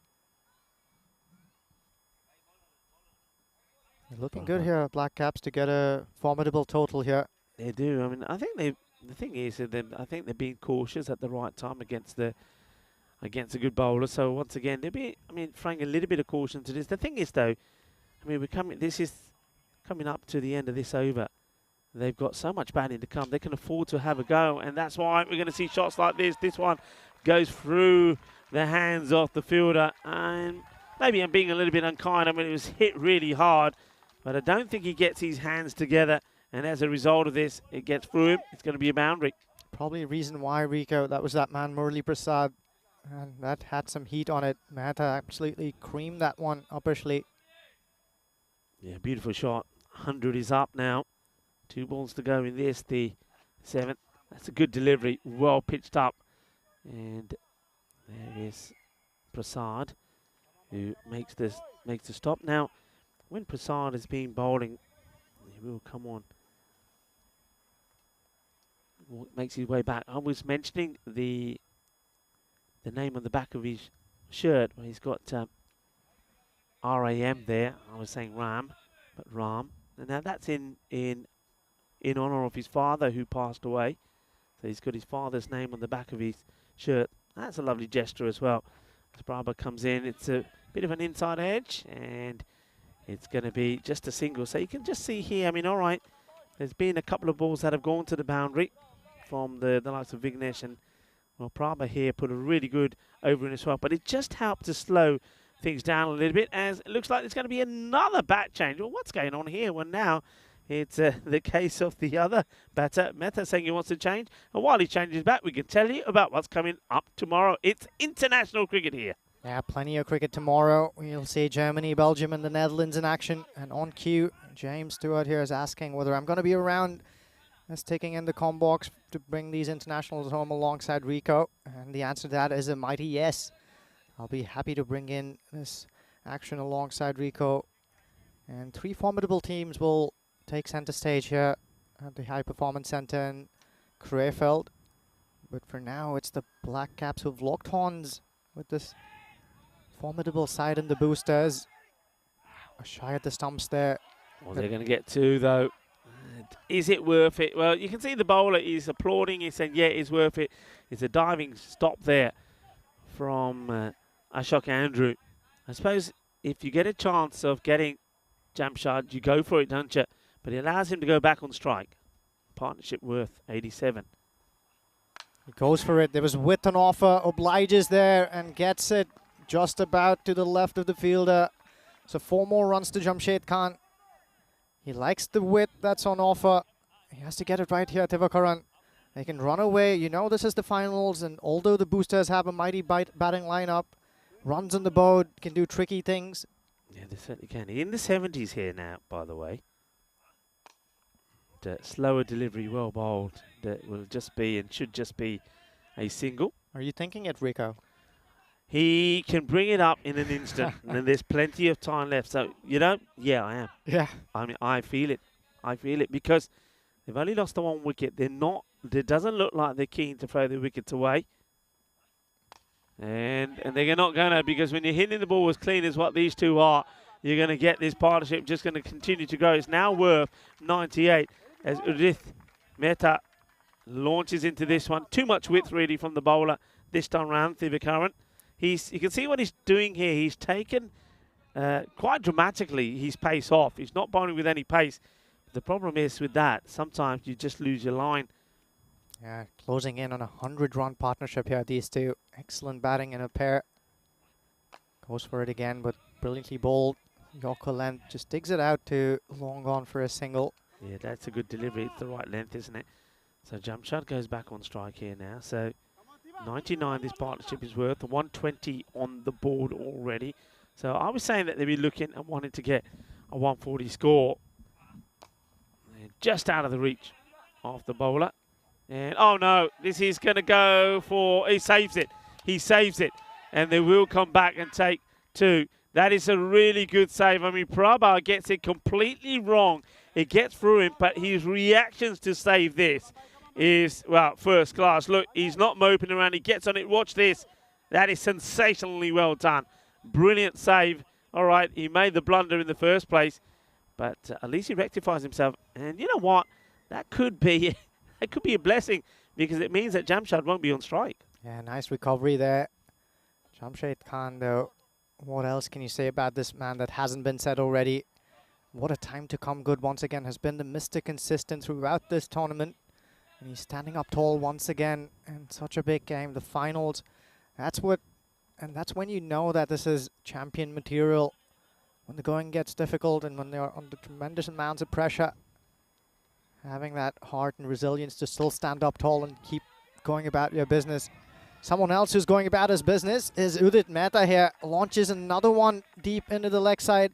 [SPEAKER 4] Looking good here, Black Caps, to get a formidable total here.
[SPEAKER 5] They do. I mean, I think the thing is that I think they're being cautious at the right time against a good bowler. So once again, throwing a little bit of caution to this. The thing is, though, I mean, this is coming up to the end of this over. They've got so much batting to come. They can afford to have a go, and that's why we're going to see shots like this. This one goes through the hands of the fielder, and maybe I'm being a little bit unkind. I mean, it was hit really hard, but I don't think he gets his hands together, and as a result of this, it gets through him. It's going to be a boundary.
[SPEAKER 4] Probably a reason why, Rico, that was that man Murli Prasad, and that had some heat on it. Mehta absolutely creamed that one upper sleeve.
[SPEAKER 5] Yeah, beautiful shot. 100 is up now. 2 balls to go in this, the 7th. That's a good delivery, well pitched up. And There is Prasad, who makes the stop. Now, when Prasad has been bowling, he will come on. Makes his way back. I was mentioning the name on the back of his shirt where he's got RAM there. I was saying Ram, but Ram. And now that's in honor of his father who passed away. So he's got his father's name on the back of his shirt. That's a lovely gesture as well. As Braba comes in, it's a bit of an inside edge, and it's going to be just a single. So you can just see here, I mean, all right, there's been a couple of balls that have gone to the boundary from the likes of Vignesh, and well, Prabha here put a really good over in as well. But it just helped to slow things down a little bit, as it looks like there's going to be another bat change. Well, what's going on here? Well, now it's the case of the other batter, Mehta, saying he wants to change. And while he changes back, we can tell you about what's coming up tomorrow. It's international cricket here.
[SPEAKER 4] Yeah, plenty of cricket tomorrow. We'll see Germany, Belgium, and the Netherlands in action. And on cue, James Stewart here is asking whether I'm going to be around as taking in the comm box to bring these internationals home alongside Rico. And the answer to that is a mighty yes. I'll be happy to bring in this action alongside Rico. And 3 formidable teams will take center stage here at the High Performance Center in Krefeld. But for now, it's the Black Caps who've locked horns with this formidable side in the boosters. Shy at the stumps there.
[SPEAKER 5] Well, they're going to get 2, though. Is it worth it? Well, you can see the bowler is applauding. He's saying, yeah, it's worth it. It's a diving stop there from Ashok Andrew. I suppose if you get a chance of getting Jamshad, you go for it, don't you? But it allows him to go back on strike. Partnership worth 87.
[SPEAKER 4] He goes for it. There was width on offer. Obliges there and gets it just about to the left of the fielder. So 4 more runs to Jamshed Khan. He likes the width that's on offer. He has to get it right here, Thivakaran. They can run away. You know this is the finals, and although the boosters have a mighty batting lineup, runs on the board, can do tricky things.
[SPEAKER 5] Yeah, they certainly can. In the 70s here now, by the way. The slower delivery, well bowled. That will just be and should just be a single.
[SPEAKER 4] Are you thinking it, Rico?
[SPEAKER 5] He can bring it up in an instant, and there's plenty of time left. So, you know, yeah, I am.
[SPEAKER 4] Yeah.
[SPEAKER 5] I mean, I feel it. I feel it because they've only lost the 1 wicket. They're not, it doesn't look like they're keen to throw the wickets away. And they're not going to, because when you're hitting the ball as clean as what these two are, you're going to get this partnership just going to continue to grow. It's now worth 98 as Udith Mehta launches into this one. Too much width, really, from the bowler this time round, Thivakaran. You can see what he's doing here. He's taken quite dramatically his pace off. He's not bowling with any pace. The problem is with that, sometimes you just lose your line.
[SPEAKER 4] Yeah, closing in on a 100-run partnership here, these two. Excellent batting in a pair. Goes for it again, but brilliantly bowled. Yorker length just digs it out to long on for a single.
[SPEAKER 5] Yeah, that's a good delivery. It's the right length, isn't it? So Jamshad goes back on strike here now. So 99 this partnership is worth. 120 on the board already. So I was saying that they'd be looking and wanting to get a 140 score. And just out of the reach of the bowler. And oh no, this is going to go for, he saves it. He saves it. And they will come back and take 2. That is a really good save. I mean, Prabha gets it completely wrong. It gets through him, but his reactions to save this is, well, first class. Look, he's not moping around. He gets on it. Watch this. That is sensationally well done. Brilliant save. All right, he made the blunder in the first place, but at least he rectifies himself. And you know what? That could be it could be a blessing, because it means that Jamshad won't be on strike.
[SPEAKER 4] Yeah, nice recovery there. Jamshed Khan, though, what else can you say about this man that hasn't been said already? What a time to come good once again. Has been the Mr. Consistent throughout this tournament. And he's standing up tall once again in such a big game. The finals, that's when you know that this is champion material. When the going gets difficult and when they're under tremendous amounts of pressure, having that heart and resilience to still stand up tall and keep going about your business. Someone else who's going about his business is Udit Mehta here. Launches another one deep into the leg side.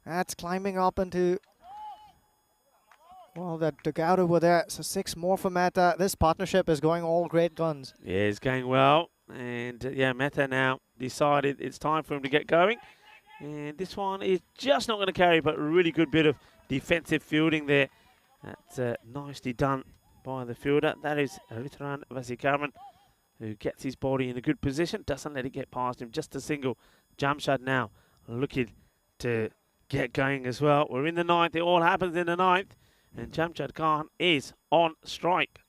[SPEAKER 4] That's climbing up into, well, that dugout over there. So 6 more for Mehta. This partnership is going all great guns.
[SPEAKER 5] Yeah, it's going well. And yeah, Mehta now decided it's time for him to get going. And this one is just not going to carry, but a really good bit of defensive fielding there. That's nicely done by the fielder. That is Ritran Vasikaran, who gets his body in a good position, doesn't let it get past him. Just a single. Jamshad now looking to get going as well. We're in the 9th. It all happens in the 9th. And Jamshad Khan is on strike.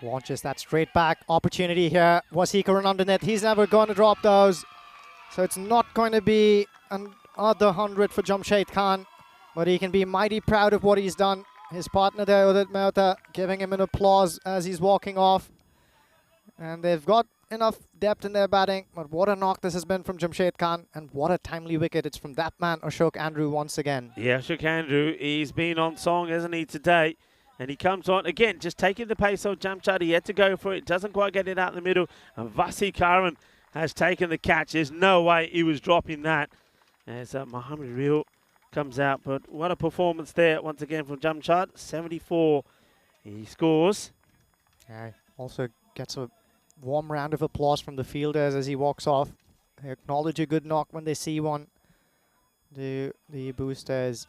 [SPEAKER 4] Launches that straight back opportunity here. Vasikaran underneath. He's never going to drop those. So it's not going to be another 100 for Jamshad Khan. But he can be mighty proud of what he's done. His partner there, Udit Mehta, giving him an applause as he's walking off. And they've got enough depth in their batting. But what a knock this has been from Jamshad Khan. And what a timely wicket. It's from that man, Ashok Andrew, once again.
[SPEAKER 5] Yeah, Ashok Andrew, he's been on song, hasn't he, today? And he comes on, again, just taking the pace of Jamshad. He had to go for it. Doesn't quite get it out in the middle. And Vasikaran has taken the catch. There's no way he was dropping that. As Mohammad Reel comes out, but what a performance there once again from Jamshad. 74 he scores.
[SPEAKER 4] Yeah, also gets a warm round of applause from the fielders as he walks off. They acknowledge a good knock when they see one. The boosters.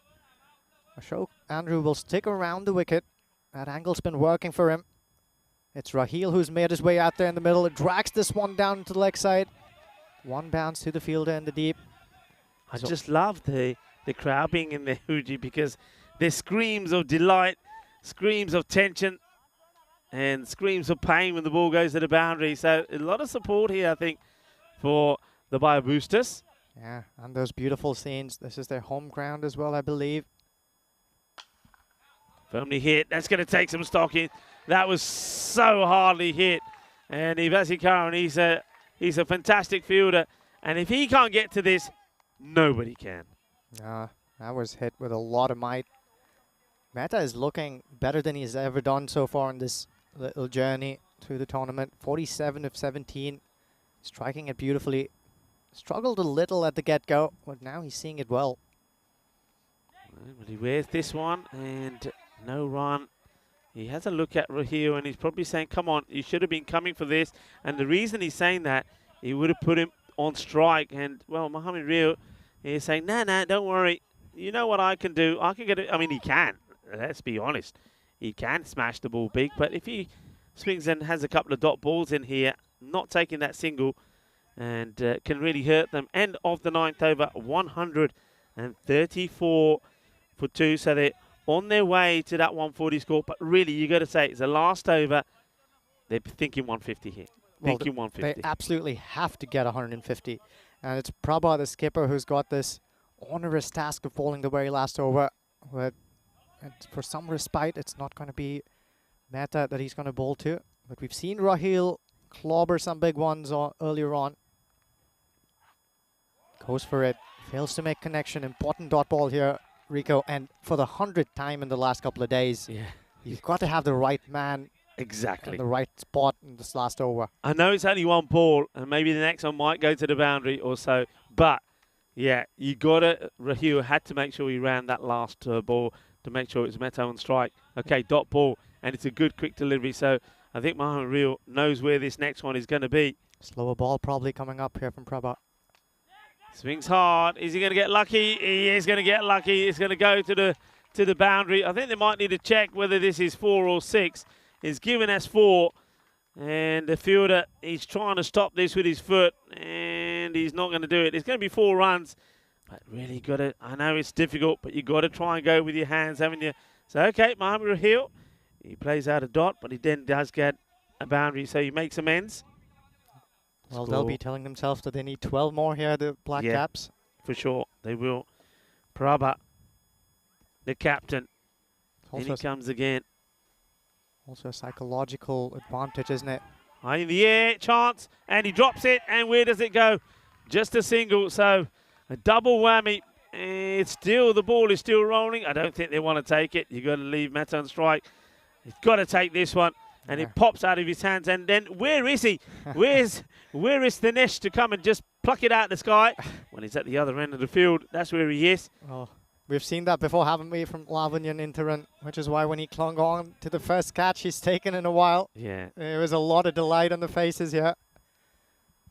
[SPEAKER 4] Ashok Andrew will stick around the wicket. That angle's been working for him. It's Raheel who's made his way out there in the middle. It drags this one down to the leg side. One bounce to the fielder in the deep.
[SPEAKER 5] I just love the crowd being in there, Huji, because there's screams of delight, screams of tension, and screams of pain when the ball goes to the boundary. So a lot of support here, I think, for the Bio Boosters.
[SPEAKER 4] Yeah, and those beautiful scenes. This is their home ground as well, I believe.
[SPEAKER 5] Firmly hit. That's going to take some stock in. That was so hardly hit. And Vasikaran, he's a fantastic fielder. And if he can't get to this, nobody can.
[SPEAKER 4] That was hit with a lot of might. Mehta is looking better than he's ever done so far in this little journey through the tournament. 47 of 17, striking it beautifully. Struggled a little at the get-go, but now he's seeing it well.
[SPEAKER 5] But he wears this one, and no run. He has a look at Raheel, and he's probably saying, come on, you should have been coming for this. And the reason he's saying that, he would have put him on strike. And, well, Mohammad Reel is saying, nah, don't worry. You know what I can do? I can get it. I mean, he can. Let's be honest. He can smash the ball big. But if he swings and has a couple of dot balls in here, not taking that single, and can really hurt them. End of the 9th over, 134 for 2. So they're on their way to that 140 score. But really, you got to say, it's the last over. They're thinking 150 here.
[SPEAKER 4] Well,
[SPEAKER 5] thinking 150.
[SPEAKER 4] They absolutely have to get 150. And it's Prabha, the skipper, who's got this onerous task of bowling the very last over. But for some respite, it's not going to be Mehta that he's going to bowl to. But we've seen Raheel clobber some big ones earlier on. Goes for it. Fails to make connection. Important dot ball here, Rico. And for the 100th time in the last couple of days, you've got to have the right man
[SPEAKER 5] exactly
[SPEAKER 4] in the right spot in this last over.
[SPEAKER 5] I know it's only one ball, and maybe the next one might go to the boundary or so. But, yeah, you got to, Raheel had to make sure he ran that last ball to make sure it was Mehta on strike. Okay, dot ball, and it's a good quick delivery. So I think Mohammad Reel knows where this next one is going to be.
[SPEAKER 4] Slower ball probably coming up here from Prabha.
[SPEAKER 5] Swings hard. Is he going to get lucky? He is going to get lucky. It's going to go to the boundary. I think they might need to check whether this is 4 or 6. It's given as 4. And the fielder, he's trying to stop this with his foot. And he's not going to do it. It's going to be 4 runs. But really got to, I know it's difficult, but you got to try and go with your hands, haven't you? So, okay, Mohammad Raheel, he plays out a dot, but he then does get a boundary, so he makes amends.
[SPEAKER 4] Well, they'll be telling themselves that they need 12 more here, the Black Caps.
[SPEAKER 5] For sure, they will. Prabha, the captain, and he comes again.
[SPEAKER 4] Also a psychological advantage, isn't it?
[SPEAKER 5] High in the air, chance, and he drops it, and where does it go? Just a single, so a double whammy. It's still, the ball is still rolling. I don't think they want to take it. You've got to leave Mehta on strike. He's got to take this one. And it pops out of his hands. And then where is he? Where is Dinesh to come and just pluck it out of the sky? When he's at the other end of the field, that's where he is.
[SPEAKER 4] Well, We've seen that before, haven't we, from Lavanyan Interan, which is why when he clung on to the first catch he's taken in a while.
[SPEAKER 5] Yeah.
[SPEAKER 4] There was a lot of delight on the faces here.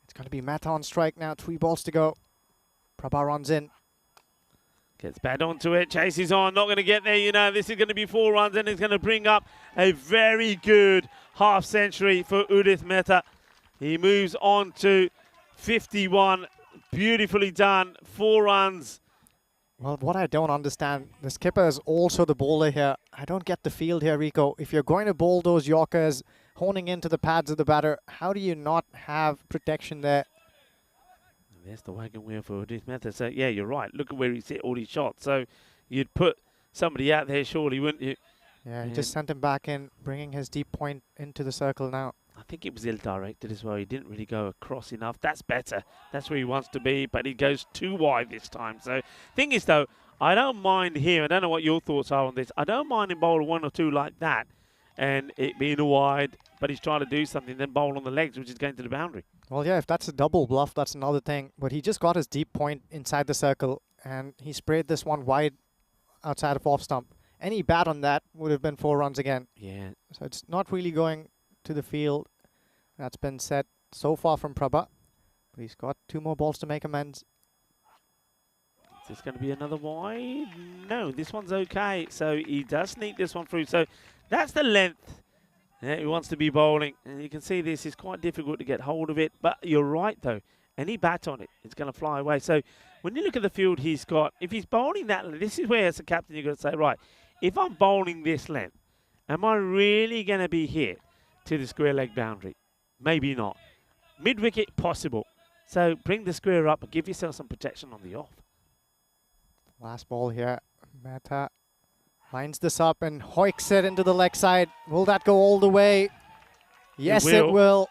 [SPEAKER 4] It's going to be Mehta on strike now. 3 balls to go. Prabha runs in.
[SPEAKER 5] Gets back onto it. Chases on. Not going to get there. You know, this is going to be 4 runs, and it's going to bring up a very good half century for Udit Mehta. He moves on to 51. Beautifully done. 4 runs.
[SPEAKER 4] Well, what I don't understand, the skipper is also the bowler here. I don't get the field here, Rico. If you're going to bowl those Yorkers, honing into the pads of the batter, how do you not have protection there?
[SPEAKER 5] There's the wagon wheel for Udit Mehta. So, yeah, you're right. Look at where he's hit all these shots. So, you'd put somebody out there, surely, wouldn't you?
[SPEAKER 4] Yeah, he just sent him back in, bringing his deep point into the circle now.
[SPEAKER 5] I think it was ill-directed as well. He didn't really go across enough. That's better. That's where he wants to be, but he goes too wide this time. So, thing is, though, I don't mind here. I don't know what your thoughts are on this. I don't mind him bowl 1 or 2 like that and it being a wide, but he's trying to do something, then bowl on the legs, which is going to the boundary.
[SPEAKER 4] Well, yeah, if that's a double bluff, that's another thing. But he just got his deep point inside the circle, and he sprayed this one wide outside of off stump. Any bat on that would have been 4 runs again.
[SPEAKER 5] Yeah.
[SPEAKER 4] So it's not really going to the field. That's been set so far from Prabha. But he's got 2 more balls to make amends.
[SPEAKER 5] Is this going to be another wide? No, this one's okay. So he does sneak this one through. So that's the length that he wants to be bowling. And you can see this is quite difficult to get hold of it. But you're right, though. Any bat on it, it's going to fly away. So when you look at the field he's got, if he's bowling that, this is where as a captain you've got to say, right, if I'm bowling this length, am I really going to be hit to the square leg boundary? Maybe not. Mid-wicket, possible. So bring the square up and give yourself some protection on the off.
[SPEAKER 4] Last ball here. Mehta lines this up and hoiks it into the leg side. Will that go all the way? Yes, it will.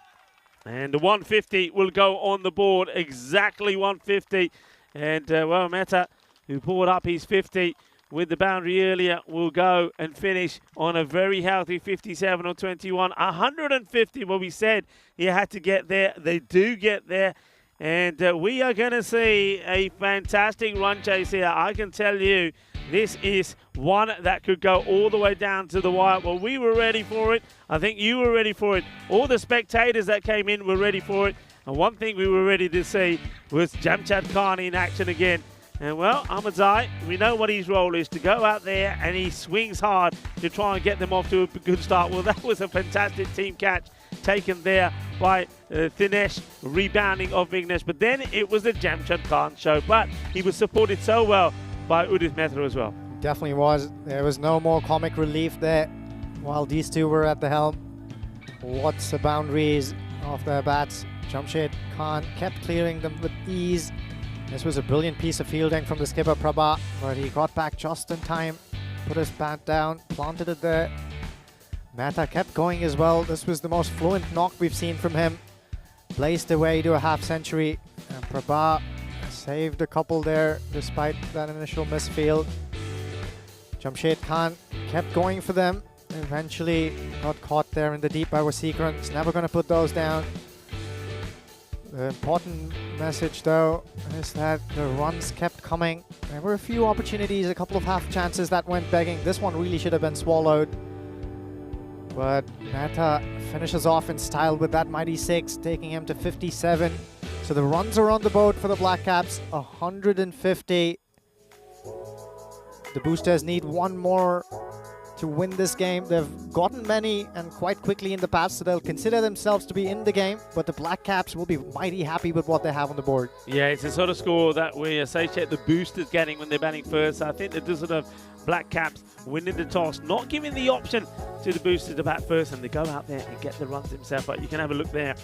[SPEAKER 5] And the 150 will go on the board. Exactly 150. And, well, Mehta, who pulled up his 50 with the boundary earlier, will go and finish on a very healthy 57 or 21. 150, well, we said he had to get there. They do get there. And we are going to see a fantastic run chase here. I can tell you this is one that could go all the way down to the wire. Well, we were ready for it. I think you were ready for it. All the spectators that came in were ready for it. And one thing we were ready to see was Jamshad Khan in action again. And, well, Ahmadzai, we know what his role is, to go out there and he swings hard to try and get them off to a good start. Well, that was a fantastic team catch taken there by Thinesh, rebounding of Vignesh. But then it was the Jamshad Khan show. But he was supported so well by Udit Mehta as well.
[SPEAKER 4] Definitely was. There was no more comic relief there while these two were at the helm. What's the boundaries of their bats? Jamshad Khan kept clearing them with ease. This was a brilliant piece of fielding from the skipper Prabha, but he got back just in time, put his bat down, planted it there. Mehta kept going as well. This was the most fluent knock we've seen from him. Blazed away to a half century, and Prabha saved a couple there despite that initial misfield. Jamshad Khan kept going for them. Eventually got caught there in the deep by Waseekran. He's never going to put those down. The important message, though, is that the runs kept coming. There were a few opportunities, a couple of half chances that went begging. This one really should have been swallowed. But Mehta finishes off in style with that mighty 6, taking him to 57. So the runs are on the board for the Black Caps, 150. The Boosters need one more to win this game. They've gotten many and quite quickly in the past, so they'll consider themselves to be in the game, but the Black Caps will be mighty happy with what they have on the board.
[SPEAKER 5] Yeah, it's the sort of score that we associate the Boosters getting when they're batting first. I think the sort of Black Caps winning the toss, not giving the option to the Boosters to bat first, and they go out there and get the runs themselves. But you can have a look there.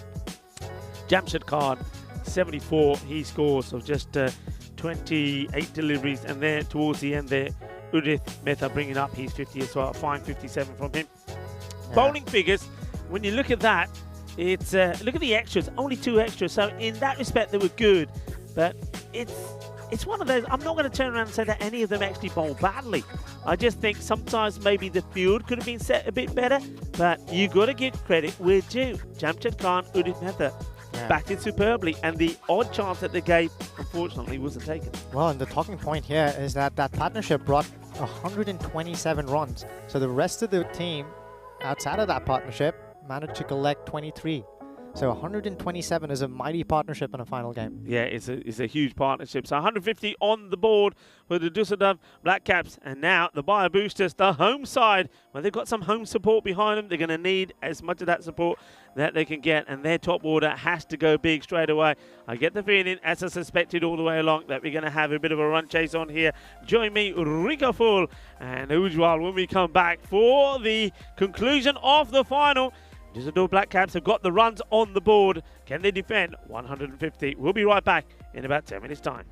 [SPEAKER 5] Jamshad Khan, 74 he scores of just 28 deliveries, and there towards the end there, Udit Mehta bringing up his 50 as well. Fine 57 from him. Yeah. Bowling figures, when you look at that, it's look at the extras, only 2 extras. So in that respect, they were good. But it's one of those, I'm not going to turn around and say that any of them actually bowl badly. I just think sometimes maybe the field could have been set a bit better. But you got to give credit where due. Jamshad Khan, Udit Mehta,
[SPEAKER 4] Yeah.
[SPEAKER 5] batted superbly, and the odd chance that they gave, unfortunately, wasn't taken.
[SPEAKER 4] Well, and the talking point here is that that partnership brought 127 runs. So the rest of the team, outside of that partnership, managed to collect 23. So 127 is a mighty partnership in a final game.
[SPEAKER 5] Yeah, it's a huge partnership. So 150 on the board for the Düsseldorf Black Caps. And now the Bayer Boosters, the home side, well, they've got some home support behind them. They're going to need as much of that support that they can get. And their top order has to go big straight away. I get the feeling, as I suspected all the way along, that we're going to have a bit of a run chase on here. Join me, Rico Full and Ujwal, when we come back for the conclusion of the final. Düsseldorf Black Caps have got the runs on the board. Can they defend 150? We'll be right back in about 10 minutes' time.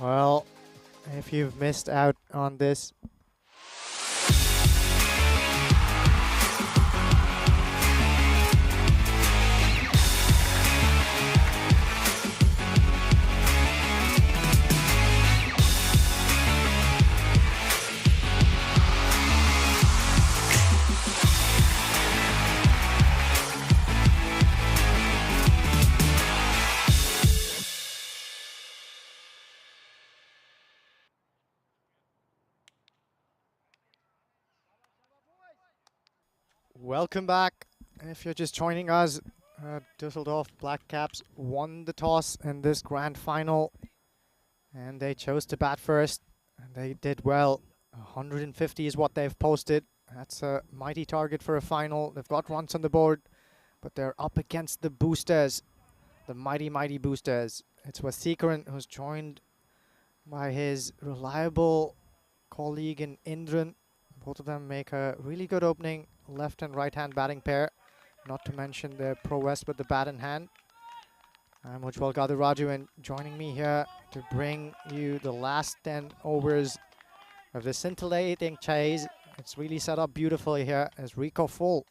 [SPEAKER 4] Well, if you've missed out on this, welcome back. If you're just joining us, Düsseldorf Black Caps won the toss in this grand final, and they chose to bat first, and they did well. 150 is what they've posted. That's a mighty target for a final. They've got runs on the board, but they're up against the boosters, the mighty boosters. It's Wasikaran, who's joined by his reliable colleague in Indran. Both of them make a really good opening left and right hand batting pair, not to mention their prowess with the bat in hand. I'm Ujjwal Gadaraju, and joining me here to bring you the last 10 overs of the scintillating chase. It's really set up beautifully here as Rico Full.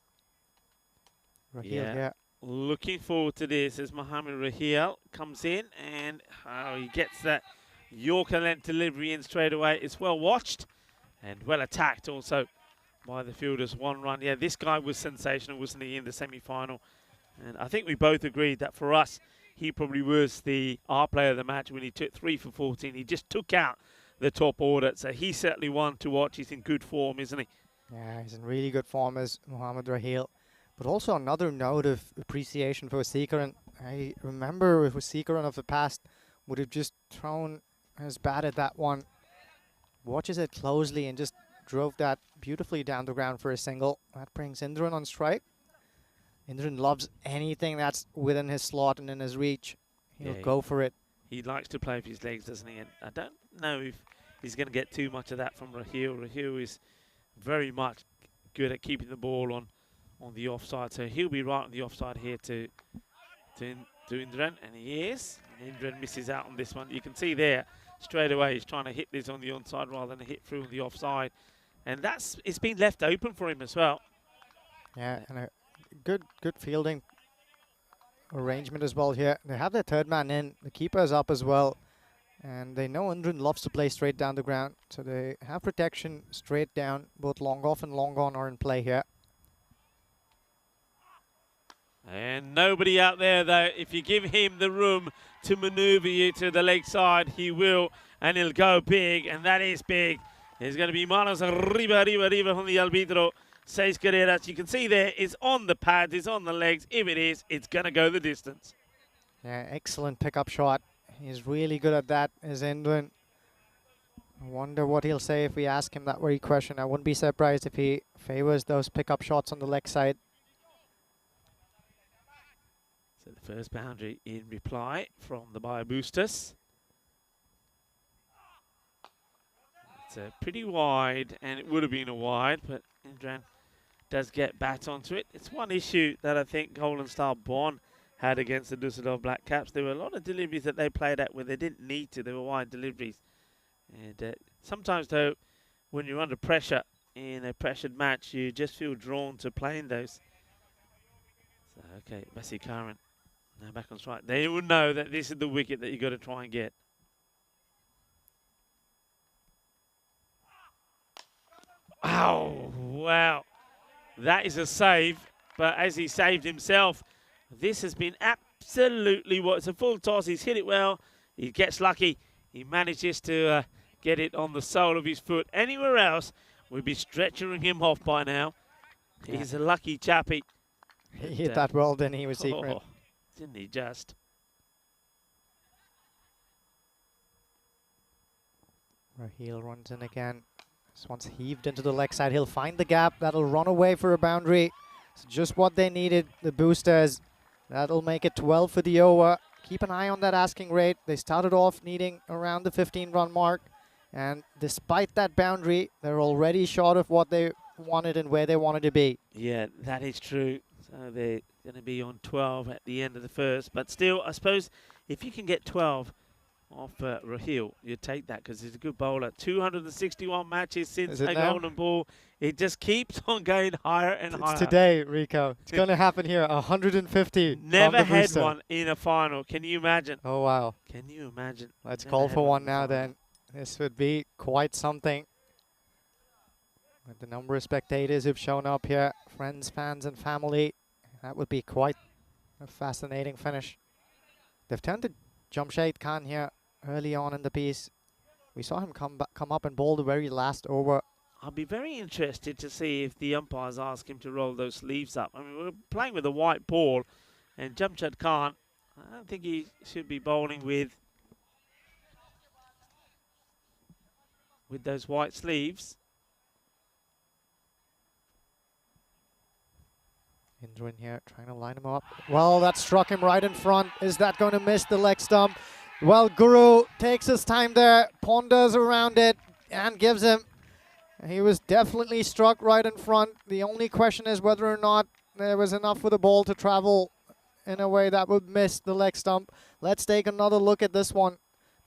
[SPEAKER 4] Raheel here.
[SPEAKER 5] Looking forward to this as Mohamed Raheel comes in, and he gets that Yorker length delivery in straight away. It's well watched and well attacked also by the fielders. 1 run. Yeah, this guy was sensational, wasn't he, in the semi-final? And I think we both agreed that for us, he probably was our player of the match when he took 3 for 14. He just took out the top order. So he's certainly one to watch. He's in good form, isn't he?
[SPEAKER 4] Yeah, he's in really good form as Mohamed Raheel. But also another note of appreciation for Wasikaran. I remember if Wasikaran of the past would have just thrown his bat at that one, watches it closely, and just drove that beautifully down the ground for a single. That brings Indran on strike. Indran loves anything that's within his slot and in his reach. He'll go for it.
[SPEAKER 5] He likes to play with his legs, doesn't he? And I don't know if he's going to get too much of that from Raheel. Raheel is very much good at keeping the ball on the offside, so he'll be right on the offside here to Indran, and he is. And Indran misses out on this one. You can see there straight away he's trying to hit this on the onside rather than hit through on the offside, and it's been left open for him as well.
[SPEAKER 4] Yeah, and a good fielding arrangement as well here. They have their third man in, the keeper is up as well, and they know Indran loves to play straight down the ground, so they have protection straight down. Both long off and long on are in play here.
[SPEAKER 5] And nobody out there, though. If you give him the room to maneuver you to the leg side, he will, and he'll go big, and that is big. There's going to be manos arriba from the arbitro. 6 carreras. You can see there, it's on the pads, it's on the legs. If it is, it's going to go the distance.
[SPEAKER 4] Yeah, excellent pickup shot. He's really good at that, is Indran. I wonder what he'll say if we ask him that very question. I wouldn't be surprised if he favors those pickup shots on the leg side.
[SPEAKER 5] So the first boundary in reply from the Bio Boosters. It's pretty wide, and it would have been a wide, but Indran does get bat onto it. It's one issue that I think Golden Star Bonn had against the Düsseldorf Black Caps. There were a lot of deliveries that they played at where they didn't need to. They were wide deliveries. And sometimes, though, when you're under pressure in a pressured match, you just feel drawn to playing those. So, okay, Wasikaran now back on strike. They will know that this is the wicket that you got to try and get. Oh, wow. That is a save. But as he saved himself, this has been absolutely it's a full toss. He's hit it well. He gets lucky. He manages to get it on the sole of his foot. Anywhere else, we'd be stretching him off by now. Yeah. He's a lucky chappie.
[SPEAKER 4] He hit that well, didn't he, Wasikaran?
[SPEAKER 5] Didn't he just?
[SPEAKER 4] Raheel runs in again. This one's heaved into the leg side. He'll find the gap. That'll run away for a boundary. It's just what they needed, the boosters. That'll make it 12 for the over. Keep an eye on that asking rate. They started off needing around the 15-run mark. And despite that boundary, they're already short of what they wanted and where they wanted to be.
[SPEAKER 5] Yeah, that is true. So they're going to be on 12 at the end of the first. But still, I suppose if you can get 12 off Raheel. You take that because he's a good bowler. 261 matches since a
[SPEAKER 4] now?
[SPEAKER 5] golden ball. It just keeps on going higher and higher.
[SPEAKER 4] It's today, Rico. It's going to happen here. 150.
[SPEAKER 5] Never
[SPEAKER 4] from the
[SPEAKER 5] had
[SPEAKER 4] booster.
[SPEAKER 5] one in a final. Can you imagine?
[SPEAKER 4] Oh, wow.
[SPEAKER 5] Can you imagine?
[SPEAKER 4] Let's
[SPEAKER 5] Never
[SPEAKER 4] call
[SPEAKER 5] had
[SPEAKER 4] for one
[SPEAKER 5] in
[SPEAKER 4] now
[SPEAKER 5] a final.
[SPEAKER 4] then. This would be quite something. With the number of spectators who've shown up here, friends, fans and family, that would be quite a fascinating finish. They've turned to Jamshed Khan here early on in the piece. We saw him come up and bowl the very last over.
[SPEAKER 5] I'll be very interested to see if the umpires ask him to roll those sleeves up. I mean, we're playing with a white ball, and Jamshed Khan, I don't think he should be bowling with those white sleeves.
[SPEAKER 4] Indran here trying to line him up. Well, that struck him right in front. Is that going to miss the leg stump? Well, Guru takes his time there, ponders around it, and gives him. He was definitely struck right in front. The only question is whether or not there was enough for the ball to travel in a way that would miss the leg stump. Let's take another look at this one.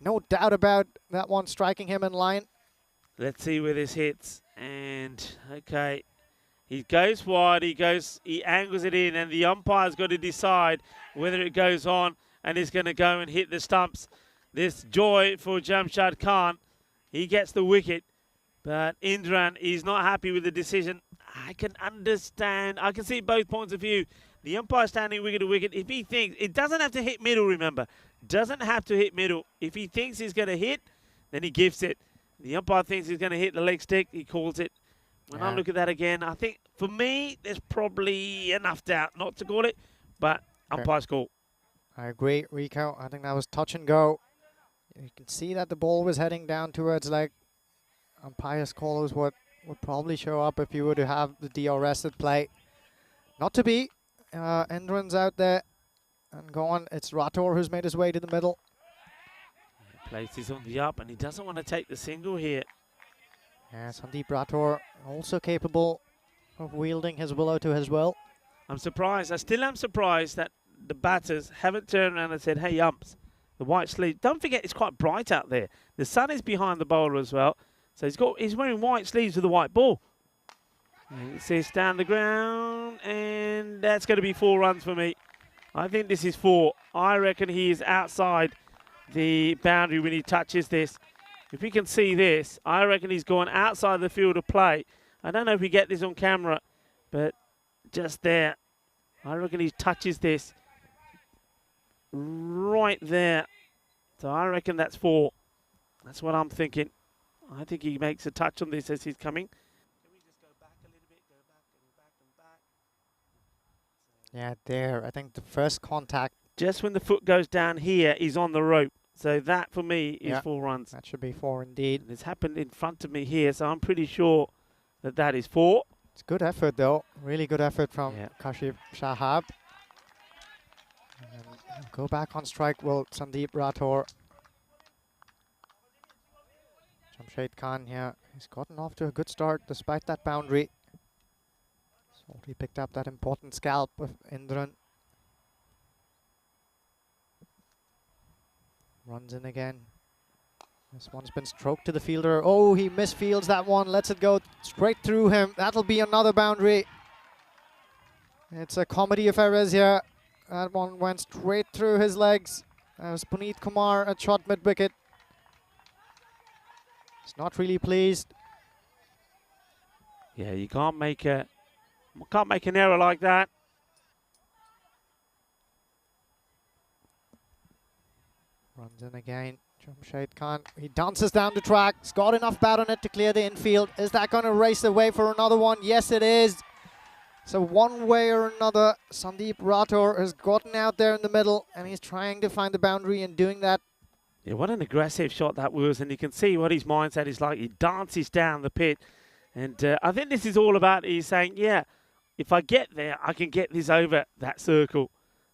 [SPEAKER 4] No doubt about that one striking him in line.
[SPEAKER 5] Let's see where this hits. And, okay, he goes wide, he angles it in, and the umpire's got to decide whether it goes on and is going to go and hit the stumps. This joy for Jamshed Khan. He gets the wicket, but Indran is not happy with the decision. I can understand. I can see both points of view. The umpire standing wicket to wicket. If he thinks, it doesn't have to hit middle, remember. Doesn't have to hit middle. If he thinks he's going to hit, then he gives it. The umpire thinks he's going to hit the leg stick, he calls it. When I look at that again, I think, for me, there's probably enough doubt not to call it, but umpire's call.
[SPEAKER 4] I agree, Rico. I think that was touch and go. You can see that the ball was heading down towards leg. Umpire's call is what would probably show up if you were to have the DRS at play. Not to be. Indran's out there and gone. It's Rathore who's made his way to the middle.
[SPEAKER 5] Places on the up, and he doesn't want to take the single here.
[SPEAKER 4] Yeah, Sandeep Rathore also capable of wielding his willow to his will.
[SPEAKER 5] I'm surprised. I still am surprised that the batters haven't turned around and said, hey, umps, the white sleeve. Don't forget, it's quite bright out there. The sun is behind the bowler as well. So he's wearing white sleeves with a white ball. And it says down the ground, and that's going to be 4 runs for me. I think this is 4. I reckon he is outside the boundary when he touches this. If we can see this, I reckon he's gone outside the field of play. I don't know if we get this on camera, but just there. I reckon he touches this right there. So I reckon that's 4. That's what I'm thinking. I think he makes a touch on this as he's coming. Can we just go back a little bit? Go back and back and back.
[SPEAKER 4] Yeah, there. I think the first contact.
[SPEAKER 5] Just when the foot goes down here, he's on the rope. So that, for me, is 4 runs.
[SPEAKER 4] That should be 4 indeed.
[SPEAKER 5] And it's happened in front of me here, so I'm pretty sure that that is 4.
[SPEAKER 4] It's good effort, though. Really good effort from Kashif Shahab. And go back on strike will Sandeep Rathore. Jamshed Khan here. He's gotten off to a good start despite that boundary. So he picked up that important scalp of Indran. Runs in again. This one's been stroked to the fielder. Oh, he misfields that one. Lets it go straight through him. That'll be another boundary. It's a comedy of errors here. That one went straight through his legs. That was Puneet Kumar at short mid-wicket. He's not really pleased.
[SPEAKER 5] Yeah, you can't make an error like that.
[SPEAKER 4] Runs in again. Jamshed Khan, he dances down the track. He's got enough bat on it to clear the infield. Is that going to race the way for another one? Yes, it is. So one way or another, Sandeep Rathore has gotten out there in the middle, and he's trying to find the boundary and doing that.
[SPEAKER 5] Yeah, what an aggressive shot that was, and you can see what his mindset is like. He dances down the pit, and I think this is all about, he's saying, yeah, if I get there, I can get this over that circle.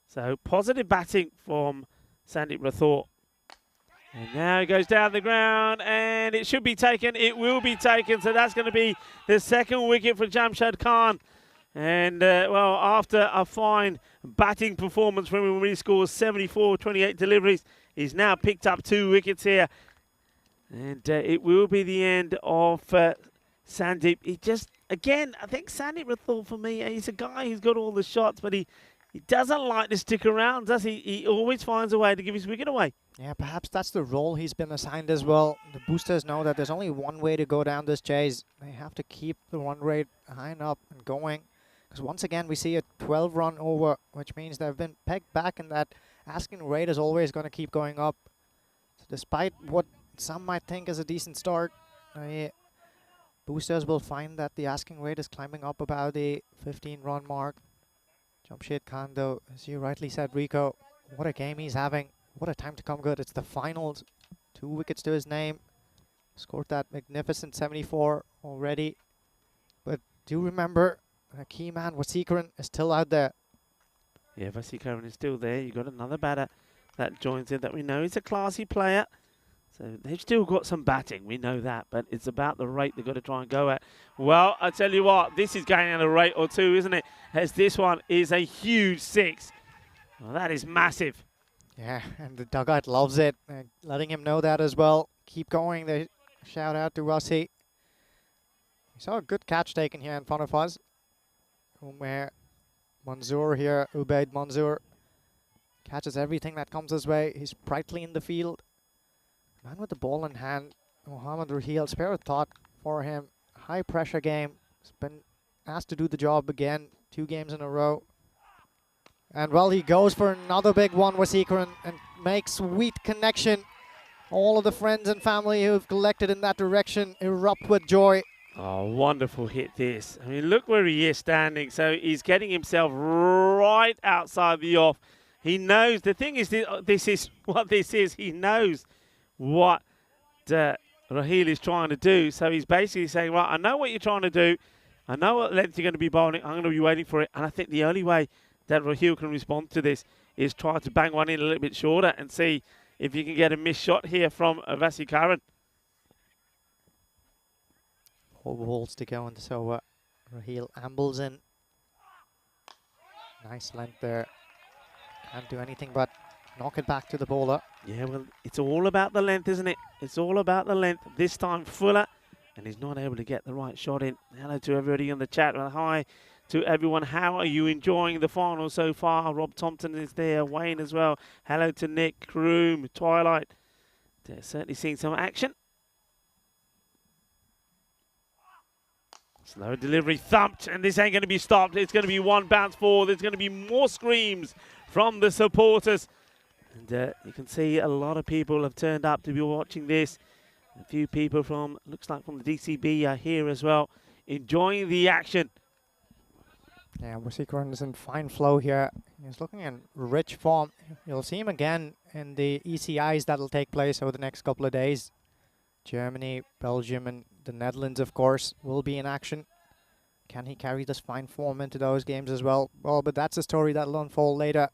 [SPEAKER 5] So positive batting from Sandeep Rathore. And now he goes down the ground, and it should be taken. It will be taken, so that's going to be the 2nd wicket for Jamshed Khan. And, well, after a fine batting performance when he scores 74, 28 deliveries, He's now picked up 2 wickets here. And it will be the end of Sandeep. He just, again, I think Sandeep Rathore for me, he's a guy who's got all the shots, but he doesn't like to stick around, does he? He always finds a way to give his wicket away.
[SPEAKER 4] Yeah, perhaps that's the role he's been assigned as well. The boosters know that there's only one way to go down this chase. They have to keep the run rate high and up and going. Because once again, we see a 12-run over, which means they've been pegged back, and that asking rate is always going to keep going up. So despite what some might think is a decent start, boosters will find that the asking rate is climbing up about the 15-run mark. Jamshed Khan, though, as you rightly said, Rico, what a game he's having. What a time to come good. It's the finals. 2 wickets to his name. Scored that magnificent 74 already. But do remember, a key man, Wasikaran, is still out there.
[SPEAKER 5] Yeah, Vasikaran is still there. You've got another batter that joins in that we know is a classy player. So they've still got some batting, we know that, but it's about the rate they've got to try and go at. Well, I tell you what, this is going at a rate or 2, isn't it? As this one is a huge 6. Well, that is massive.
[SPEAKER 4] Yeah, and the dugout loves it. Letting him know that as well. Keep going. They shout out to Rossi. We saw a good catch taken here in front of us. Umair Manzoor here, Ubaid Manzoor. Catches everything that comes his way. He's brightly in the field. Man with the ball in hand, Mohammad Raheel, spare a thought for him. High pressure game. He's been asked to do the job again, 2 games in a row. And well, he goes for another big one, Wasikaran, and makes sweet connection. All of the friends and family who've collected in that direction erupt with joy.
[SPEAKER 5] Oh, wonderful hit this. I mean, look where he is standing. So he's getting himself right outside the off. He knows, the thing is, this is what this is. He knows what Raheel is trying to do. So he's basically saying, right, I know what you're trying to do. I know what length you're going to be bowling. I'm going to be waiting for it. And I think the only way that Raheel can respond to this is try to bang one in a little bit shorter and see if you can get a missed shot here from Vasikaran.
[SPEAKER 4] 4 balls to go, and so Raheel ambles in. Nice length there. Can't do anything but knock it back to the bowler.
[SPEAKER 5] Yeah, well, it's all about the length, isn't it? It's all about the length. This time Fuller, and he's not able to get the right shot in. Hello to everybody in the chat. Well, hi to everyone. How are you enjoying the final so far? Rob Thompson is there. Wayne as well. Hello to Nick, Kroom, Twilight. They're certainly seeing some action. Slow delivery, thumped, and this ain't going to be stopped. It's going to be one bounce forward. There's going to be more screams from the supporters. And you can see a lot of people have turned up to be watching this. A few people from, looks like from the DCB are here as well, enjoying the action.
[SPEAKER 4] Yeah, Wasikaran is in fine flow here. He's looking in rich form. You'll see him again in the ECIs that'll take place over the next couple of days. Germany, Belgium, and the Netherlands, of course, will be in action. Can he carry this fine form into those games as well? Well, but that's a story that'll unfold later.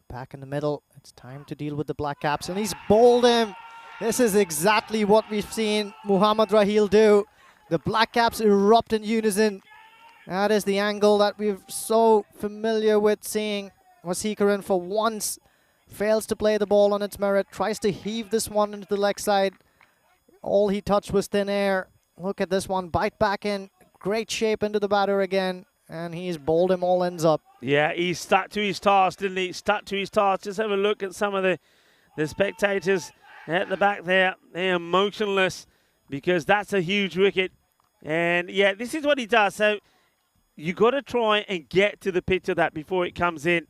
[SPEAKER 4] Back in the middle, it's time to deal with the Black Caps, and he's bowled him. This is exactly what we've seen Mohammad Raheel do. The Black Caps erupt in unison. That is the angle that we're so familiar with seeing. Wasikaran for once fails to play the ball on its merit, tries to heave this one into the leg side. All he touched was thin air. Look at this one, bite back in, great shape into the batter again, and he's bowled him all ends up.
[SPEAKER 5] Yeah, he stuck to his task, didn't he? Stuck to his task. Just have a look at some of the spectators at the back there. They are motionless because that's a huge wicket. And yeah, this is what he does. So you got to try and get to the pitch of that before it comes in.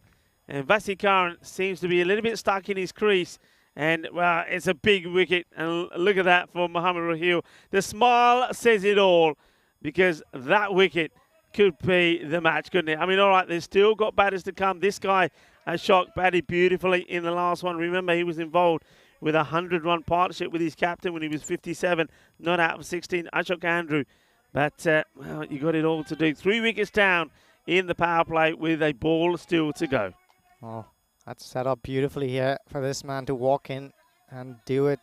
[SPEAKER 5] And Vasikaran seems to be a little bit stuck in his crease. And, well, it's a big wicket. And look at that for Mohammad Raheel. The smile says it all because that wicket could be the match, couldn't it? I mean, all right, there's still got batters to come. This guy, Ashok, batted beautifully in the last one. Remember, he was involved with a 100-run partnership with his captain when he was 57, not out of 16, Ashok Andrew. But, well, you got it all to do. 3 wickets down in the power play with a ball still to go.
[SPEAKER 4] Oh, that's set up beautifully here for this man to walk in and do it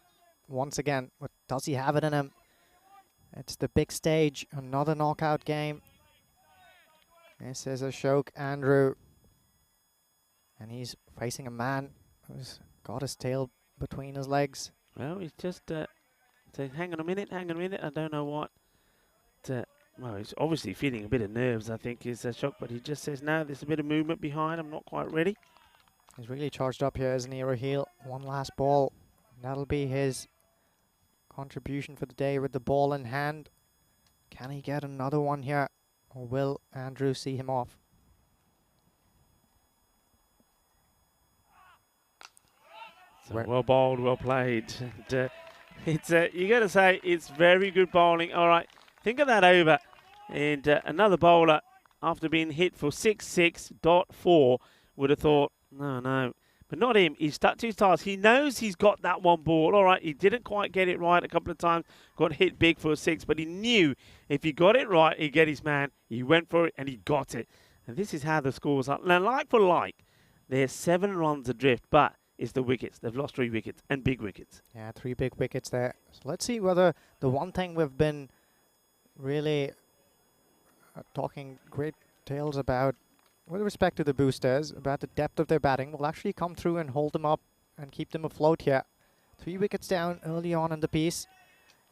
[SPEAKER 4] once again. But does he have it in him? It's the big stage, another knockout game. This is Ashok Andrew. And he's facing a man who's got his tail between his legs.
[SPEAKER 5] Well, he's just saying, hang on a minute, I don't know what. Well, he's obviously feeling a bit of nerves, I think, is a shock, but he just says, no, there's a bit of movement behind, I'm not quite ready.
[SPEAKER 4] He's really charged up here, isn't he, Raheel? One last ball. That'll be his contribution for the day with the ball in hand. Can he get another one here, or will Andrew see him off?
[SPEAKER 5] So well bowled, well played. And, it's you got to say it's very good bowling. All right, think of that over, and another bowler after being hit for 6.4 would have thought, no, but not him. He stuck to his task. He knows he's got that one ball. All right, he didn't quite get it right a couple of times. Got hit big for a 6, but he knew if he got it right, he'd get his man. He went for it and he got it. And this is how the scores are. Now, like for like, they're 7 runs adrift, but it's the wickets. They've lost 3 wickets and big wickets.
[SPEAKER 4] Yeah, 3 big wickets there. So let's see whether the one thing we've been really talking great tales about with respect to the boosters, about the depth of their batting, will actually come through and hold them up and keep them afloat here. 3 wickets down early on in the piece.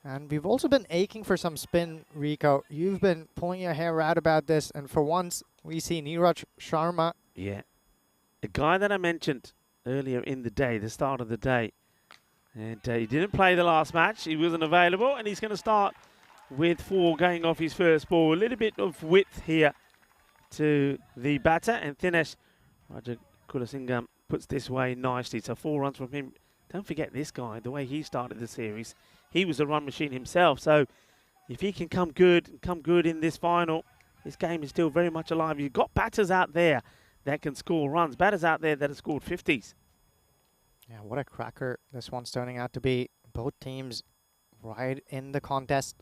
[SPEAKER 4] And we've also been aching for some spin, Rico. You've been pulling your hair out about this, and for once, we see Neeraj Sharma.
[SPEAKER 5] Yeah. The guy that I mentioned earlier in the day, the start of the day. And he didn't play the last match. He wasn't available, and he's going to start with 4 going off his first ball. A little bit of width here to the batter, and Thinesh Rajakulasingam puts this way nicely. So 4 runs from him. Don't forget this guy, the way he started the series. He was a run machine himself. So if he can come good in this final, this game is still very much alive. You've got batters out there that can score runs, batters out there that have scored 50s.
[SPEAKER 4] Yeah, what a cracker this one's turning out to be. Both teams right in the contest.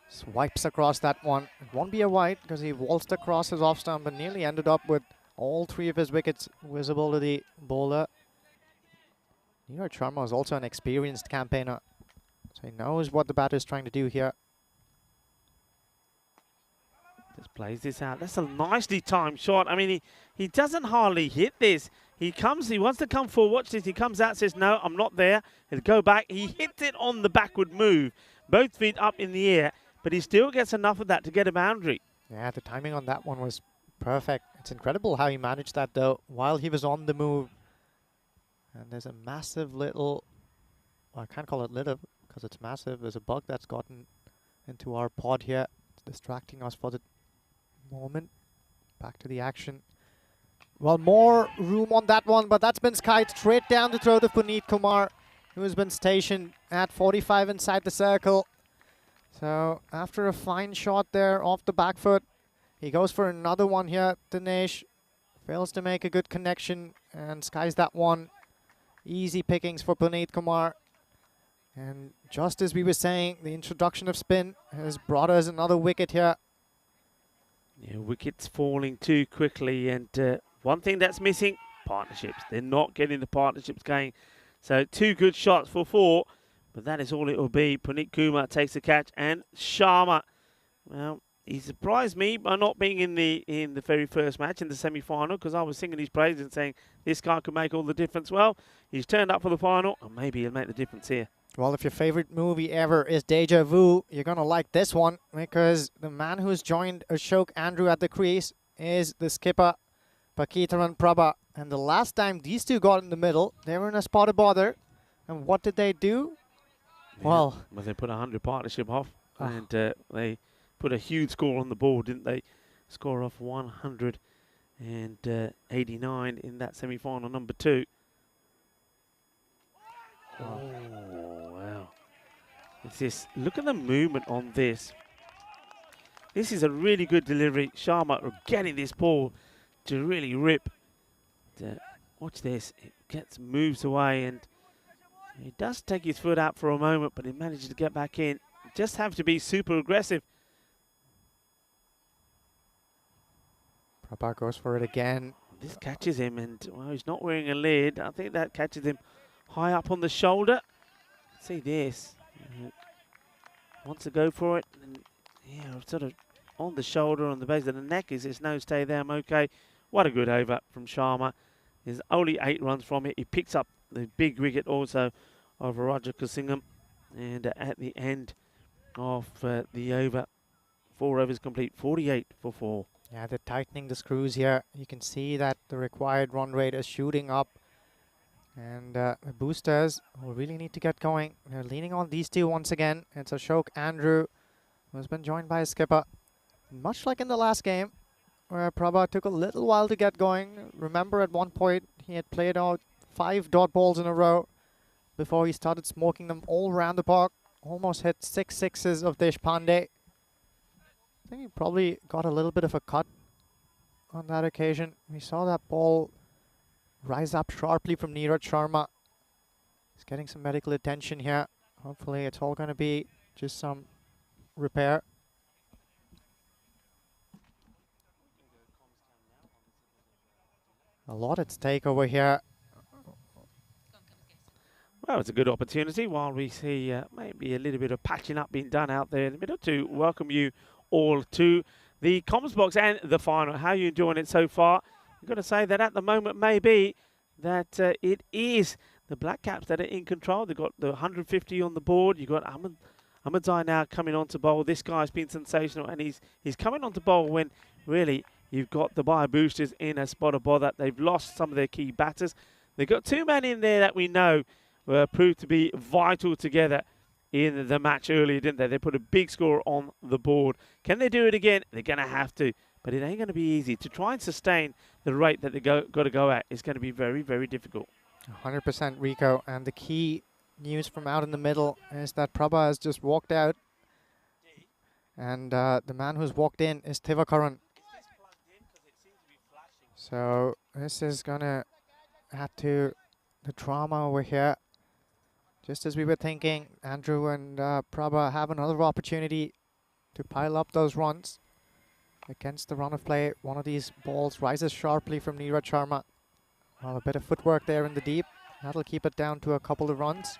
[SPEAKER 4] Swipes across that one. It won't be a wide because he waltzed across his off stump and nearly ended up with all 3 of his wickets visible to the bowler. Neeraj Sharma is also an experienced campaigner, so he knows what the batter is trying to do here.
[SPEAKER 5] Just plays this out. That's a nicely timed shot. I mean, he doesn't hardly hit this. He wants to come forward. Watch this. He comes out, says, no, I'm not there. He'll go back. He hits it on the backward move. Both feet up in the air, but he still gets enough of that to get a boundary.
[SPEAKER 4] Yeah, the timing on that one was perfect. It's incredible how he managed that, though, while he was on the move. And there's a massive little, well, I can't call it little because it's massive. There's a bug that's gotten into our pod here. It's distracting us for the moment. Back to the action. Well, more room on that one, but that's been skied straight down the throat of Puneet Kumar, who has been stationed at 45 inside the circle. So after a fine shot there off the back foot, he goes for another one here. Dinesh fails to make a good connection and skies that one. Easy pickings for Puneet Kumar. And just as we were saying, the introduction of spin has brought us another wicket here.
[SPEAKER 5] Yeah, wickets falling too quickly, and one thing that's missing, partnerships. They're not getting the partnerships going. So 2 good shots for 4, but that is all it will be. Puneet Kumar takes the catch, and Sharma, well, he surprised me by not being in the very first match in the semi-final, because I was singing his praises and saying this guy could make all the difference. Well, he's turned up for the final, and maybe he'll make the difference here.
[SPEAKER 4] Well, if your favorite movie ever is Deja Vu, you're going to like this one, because the man who's joined Ashok Andrew at the crease is the skipper, Pakitaran Prabha. And the last time these two got in the middle, they were in a spot of bother. And what did they do?
[SPEAKER 5] Yeah.
[SPEAKER 4] Well,
[SPEAKER 5] They put 100 partnership off, and they put a huge score on the board, didn't they? Score off 189 in that semi-final, number 2. Oh, wow. It's this. Look at the movement on this. This is a really good delivery. Sharma are getting this ball to really rip. Watch this. It moves away, and he does take his foot out for a moment, but he manages to get back in. Just have to be super aggressive.
[SPEAKER 4] Prabha goes for it again.
[SPEAKER 5] This catches him, and well, he's not wearing a lid. I think that catches him high up on the shoulder. See this. Wants to go for it. And yeah, sort of on the shoulder, on the base of the neck. Is his nose stay there? I'm okay. What a good over from Sharma. There's only 8 runs from it. He picks up the big wicket also of Roger Kasingham. And at the end of the over, 4 overs complete, 48 for 4.
[SPEAKER 4] Yeah, they're tightening the screws here. You can see that the required run rate is shooting up. And the boosters will really need to get going. They're leaning on these two once again. It's Ashok Andrew, who's been joined by his skipper. Much like in the last game, where Prabha took a little while to get going. Remember, at one point, he had played out 5 dot balls in a row before he started smoking them all around the park. Almost hit 6 sixes of Deshpande. I think he probably got a little bit of a cut on that occasion. We saw that ball rise up sharply from Neeraj Sharma. He's getting some medical attention here. Hopefully it's all going to be just some repair. A lot at stake over here.
[SPEAKER 5] Well, it's a good opportunity while we see maybe a little bit of patching up being done out there in the middle to welcome you all to the comms box and the final. How are you enjoying it so far? I've got to say that at the moment maybe that it is the Black Caps that are in control. They've got the 150 on the board. You've got Ahmadzai now coming on to bowl. This guy's been sensational, and he's coming on to bowl when really you've got the Bio Boosters in a spot of bother. They've lost some of their key batters. They've got 2 men in there that we know proved to be vital together in the match earlier, didn't they? They put a big score on the board. Can they do it again? They're going to have to. But it ain't going to be easy. To try and sustain the rate that they got to go at is going to be very, very difficult.
[SPEAKER 4] 100% Rico. And the key news from out in the middle is that Prabha has just walked out. And the man who's walked in is Thivakaran. So this is going to add to the drama over here. Just as we were thinking, Andrew and Prabha have another opportunity to pile up those runs against the run of play. One of these balls rises sharply from Neeraj Sharma. Well, a bit of footwork there in the deep. That'll keep it down to a couple of runs.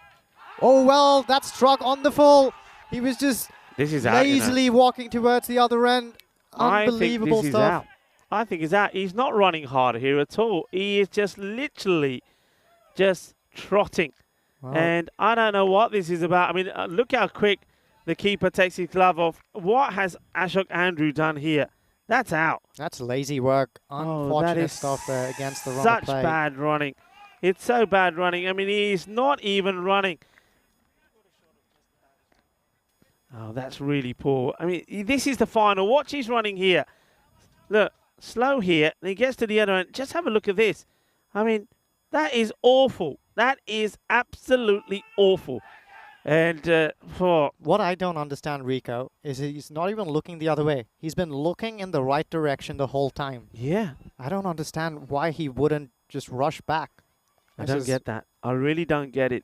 [SPEAKER 4] Oh, well, that struck on the full. He was just lazily walking towards the other end. Unbelievable stuff.
[SPEAKER 5] I think he's out. He's not running hard here at all. He is just literally just trotting. Wow. And I don't know what this is about. I mean, look how quick the keeper takes his glove off. What has Ashok Andrew done here? That's out.
[SPEAKER 4] That's lazy work. Unfortunate stuff there against the run of play.
[SPEAKER 5] Such bad running. It's so bad running. I mean, he's not even running. Oh, that's really poor. I mean, this is the final. Watch his running here. Look, slow here. And he gets to the other end. Just have a look at this. I mean, that is awful. That is absolutely awful. And
[SPEAKER 4] what I don't understand, Rico, is he's not even looking the other way. He's been looking in the right direction the whole time.
[SPEAKER 5] Yeah.
[SPEAKER 4] I don't understand why he wouldn't just rush back.
[SPEAKER 5] I don't get that. I really don't get it.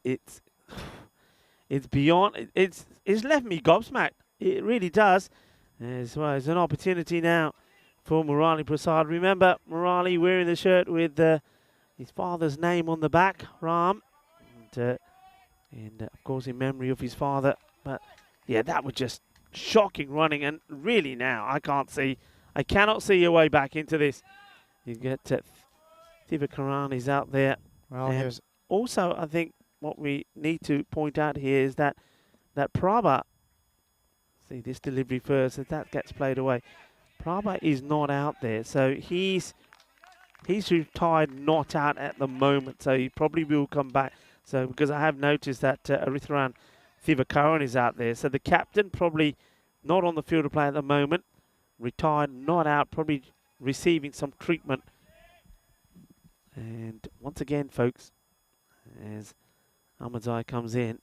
[SPEAKER 5] It's beyond. It's left me gobsmacked. It really does. As well as an opportunity now for Murali Prasad. Remember, Murali wearing the shirt with his father's name on the back, Ram. And of course, in memory of his father. But yeah, that was just shocking running. And really now, I cannot see a way back into this. You get Thivakaran out there.
[SPEAKER 4] Well,
[SPEAKER 5] and also, I think what we need to point out here is that Prabha, see this delivery first, as that gets played away. Prabha is not out there, so he's retired, not out at the moment, so he probably will come back. So because I have noticed that Aritharan Thivakaran is out there, so the captain probably not on the field of play at the moment, retired, not out, probably receiving some treatment. And once again, folks, as Ahmadzai comes in,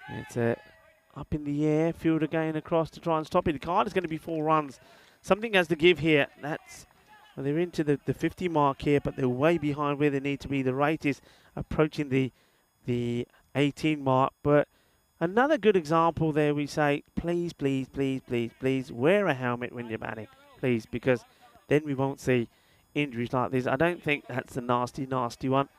[SPEAKER 5] it's up in the air, fielder going across to try and stop it. The card is going to be 4 runs. Something has to give here. Well, they're into the 50 mark here, but they're way behind where they need to be. The rate is approaching the 18 mark. But another good example there, we say, please, please, please, please, please, wear a helmet when you're batting. Please, because then we won't see injuries like this. I don't think that's a nasty, nasty one.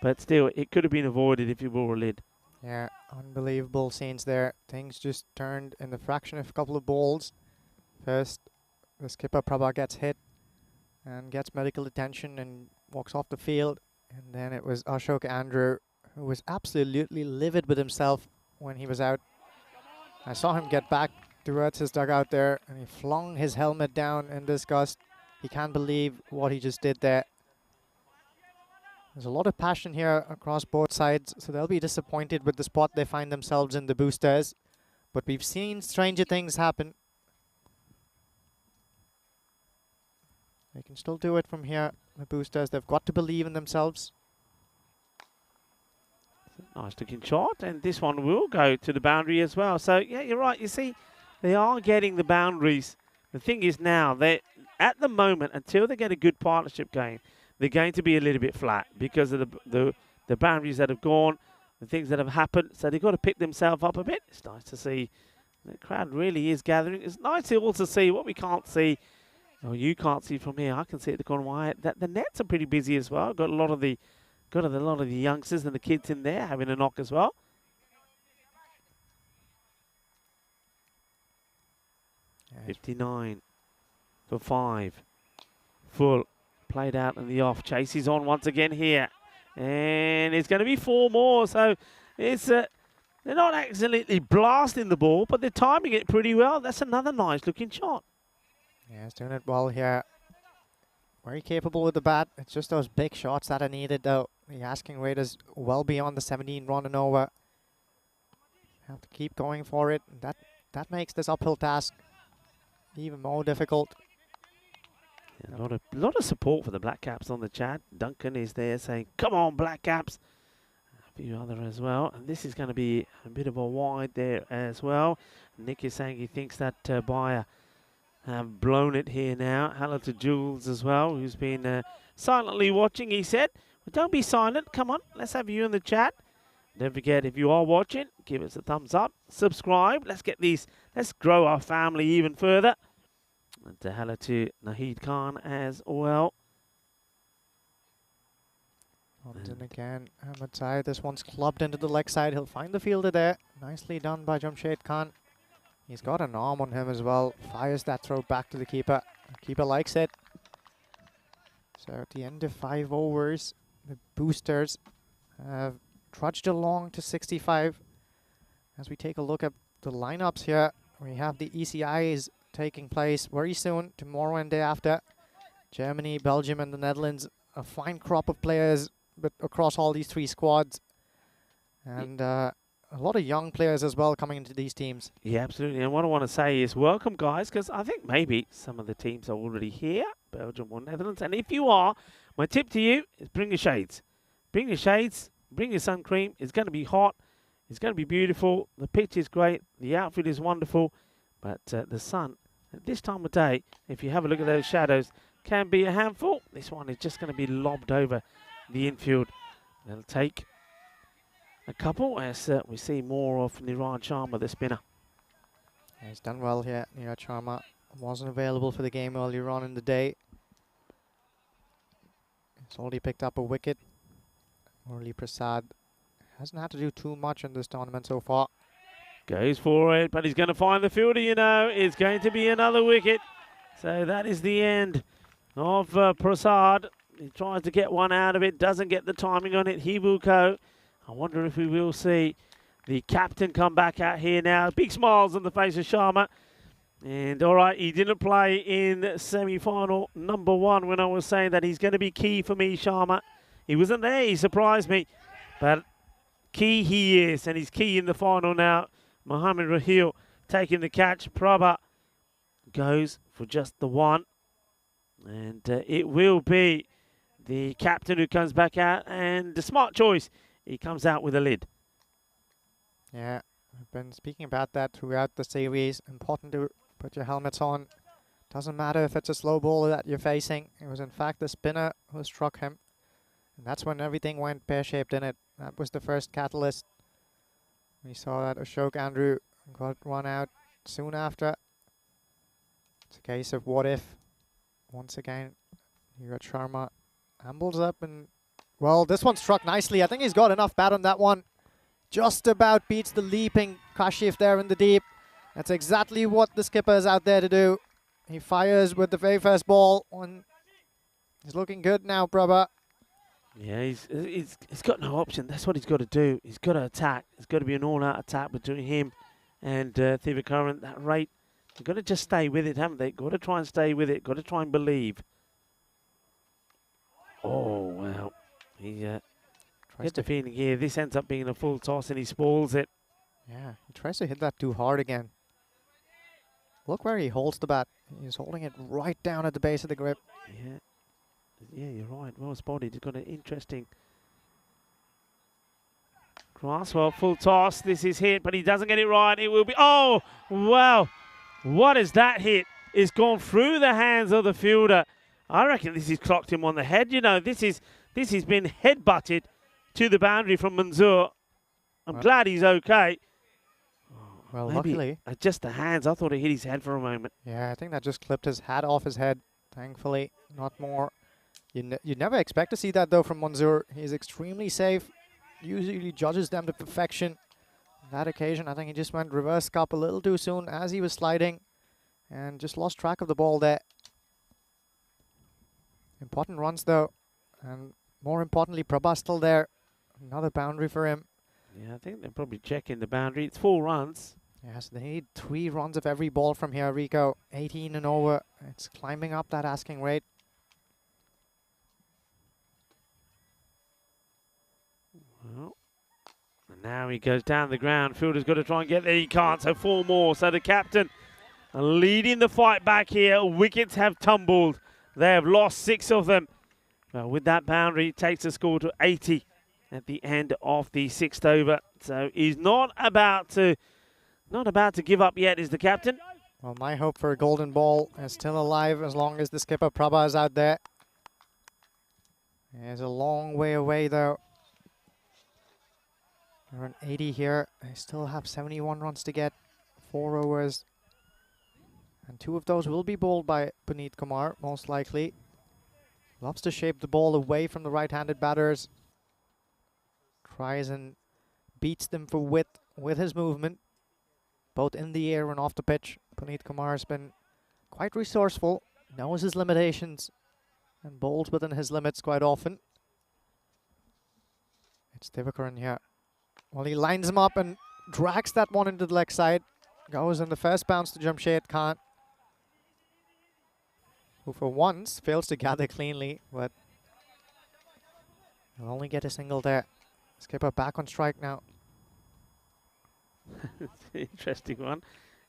[SPEAKER 5] But still, it could have been avoided if you wore a lid.
[SPEAKER 4] Yeah, unbelievable scenes there. Things just turned in the fraction of a couple of balls. First, the skipper Prabha gets hit and gets medical attention, and walks off the field. And then it was Ashok Andrew, who was absolutely livid with himself when he was out. I saw him get back towards his dugout there, and he flung his helmet down in disgust. He can't believe what he just did there. There's a lot of passion here across both sides, so they'll be disappointed with the spot they find themselves in, the boosters. But we've seen stranger things happen. They can still do it from here, the boosters. They've got to believe in themselves.
[SPEAKER 5] Nice looking shot, and this one will go to the boundary as well. So, yeah, you're right. You see, they are getting the boundaries. The thing is now, they at the moment, until they get a good partnership going, they're going to be a little bit flat because of the boundaries that have gone, the things that have happened. So they've got to pick themselves up a bit. It's nice to see the crowd really is gathering. It's nice to also see what we can't see, or you can't see from here. I can see at the corner of my eye that the nets are pretty busy as well. Got a lot of the youngsters and the kids in there having a knock as well.
[SPEAKER 4] Yeah,
[SPEAKER 5] 59 for 5. Full. Played out in the off. Chase is on once again here. And it's going to be 4 more. So it's they're not absolutely blasting the ball, but they're timing it pretty well. That's another nice looking shot.
[SPEAKER 4] Yeah, he's doing it well here. Very capable with the bat. It's just those big shots that are needed, though. The asking rate is well beyond the 17 run and over. Have to keep going for it. That makes this uphill task even more difficult.
[SPEAKER 5] Yeah, a lot of support for the Black Caps on the chat. Duncan is there saying, "Come on, Black Caps." A few other as well. And this is going to be a bit of a wide there as well. Nick is saying he thinks that Bayer have blown it here now. Hello to Jules as well, who's been silently watching. He said, well, don't be silent. Come on, let's have you in the chat. Don't forget, if you are watching, give us a thumbs up, subscribe. Let's grow our family even further. And hello to Nahid Khan as well.
[SPEAKER 4] And again, Ahmed Syed, this one's clubbed into the leg side. He'll find the fielder there. Nicely done by Jamshed Khan. He's got an arm on him as well. Fires that throw back to the keeper. The keeper likes it. So at the end of 5 overs, the boosters have trudged along to 65. As we take a look at the lineups here, we have the ECIs taking place very soon, tomorrow and day after. Germany, Belgium and the Netherlands, a fine crop of players but across all these 3 squads. And a lot of young players as well coming into these teams.
[SPEAKER 5] Yeah, absolutely. And what I want to say is welcome, guys, because I think maybe some of the teams are already here, Belgium or Netherlands. And if you are, my tip to you is bring your shades. Bring your shades, bring your sun cream. It's going to be hot. It's going to be beautiful. The pitch is great. The outfit is wonderful. But the sun, at this time of day, if you have a look at those shadows, can be a handful. This one is just going to be lobbed over the infield. It'll take a couple as we see more of Niraj Sharma, the spinner.
[SPEAKER 4] Yeah, he's done well here. Niraj Sharma wasn't available for the game earlier on in the day. He's already picked up a wicket. Murali Prasad hasn't had to do too much in this tournament so far.
[SPEAKER 5] Goes for it, but he's going to find the fielder, you know. It's going to be another wicket. So that is the end of Prasad. He tries to get one out of it, doesn't get the timing on it. He will go. I wonder if we will see the captain come back out here now. Big smiles on the face of Sharma. And all right, he didn't play in semi-final number 1 when I was saying that he's going to be key for me, Sharma. He wasn't there, he surprised me. But key he is, and he's key in the final now. Mohammed Rahil taking the catch. Prabha goes for just the 1. And it will be the captain who comes back out. And the smart choice, he comes out with a lid.
[SPEAKER 4] Yeah, I've been speaking about that throughout the series. Important to put your helmets on. Doesn't matter if it's a slow ball that you're facing. It was in fact the spinner who struck him. And that's when everything went pear-shaped in it. That was the first catalyst. We saw that Ashok Andrew got run out soon after. It's a case of what if. Once again, Niraj Sharma ambles up and, well, this one struck nicely. I think he's got enough bat on that one. Just about beats the leaping Kashif there in the deep. That's exactly what the skipper is out there to do. He fires with the very first ball. He's looking good now, Prabha.
[SPEAKER 5] Yeah, he's got no option. That's what he's got to do. He's got to attack. It's got to be an all-out attack between him and Thievacurrent. That rate, they've got to just stay with it, haven't they? Got to try and stay with it. Got to try and believe. Oh, wow. He get the feeling here this ends up being a full toss and he spoils it.
[SPEAKER 4] Yeah, he tries to hit that too hard again. Look where he holds the bat. He's holding it right down at the base of the grip.
[SPEAKER 5] Yeah. Yeah, you're right. Well spotted. He's got an interesting cross. Well, full toss. This is hit, but he doesn't get it right. It will be. Oh, wow. What is that hit? It's gone through the hands of the fielder. I reckon this has clocked him on the head. You know, this has been head-butted to the boundary from Manzoor. I'm glad he's okay.
[SPEAKER 4] Well,
[SPEAKER 5] Maybe
[SPEAKER 4] luckily.
[SPEAKER 5] just the hands. I thought it hit his head for a moment.
[SPEAKER 4] Yeah, I think that just clipped his hat off his head. Thankfully, not more. You'd never expect to see that, though, from Manzoor. He's extremely safe. Usually judges them to perfection. On that occasion, I think he just went reverse cup a little too soon as he was sliding and just lost track of the ball there. Important runs, though. And more importantly, Prabha still there. Another boundary for him.
[SPEAKER 5] Yeah, I think they're probably checking the boundary. It's 4 runs.
[SPEAKER 4] Yes, they need 3 runs of every ball from here, Rico. 18 and over. It's climbing up that asking rate.
[SPEAKER 5] Well, and now he goes down the ground. Fielder's got to try and get there. He can't, so 4 more. So the captain leading the fight back here. Wickets have tumbled. They have lost 6 of them. Well, with that boundary, it takes the score to 80 at the end of the 6th over. So he's not about to give up yet, is the captain.
[SPEAKER 4] Well, my hope for a golden ball is still alive as long as the skipper Prabha is out there. It's a long way away, though. They're on 80 here. They still have 71 runs to get, 4 overs. And 2 of those will be bowled by Puneet Kumar, most likely. Loves to shape the ball away from the right-handed batters. Tries and beats them for width with his movement, both in the air and off the pitch. Puneet Kumar has been quite resourceful, knows his limitations, and bowls within his limits quite often. It's Thievacurrent here. Well, he lines him up and drags that one into the leg side. Goes in the first bounce to Jamshed Khan, who for once fails to gather cleanly, but he'll only get a single there. Skipper back on strike now.
[SPEAKER 5] It's an interesting one.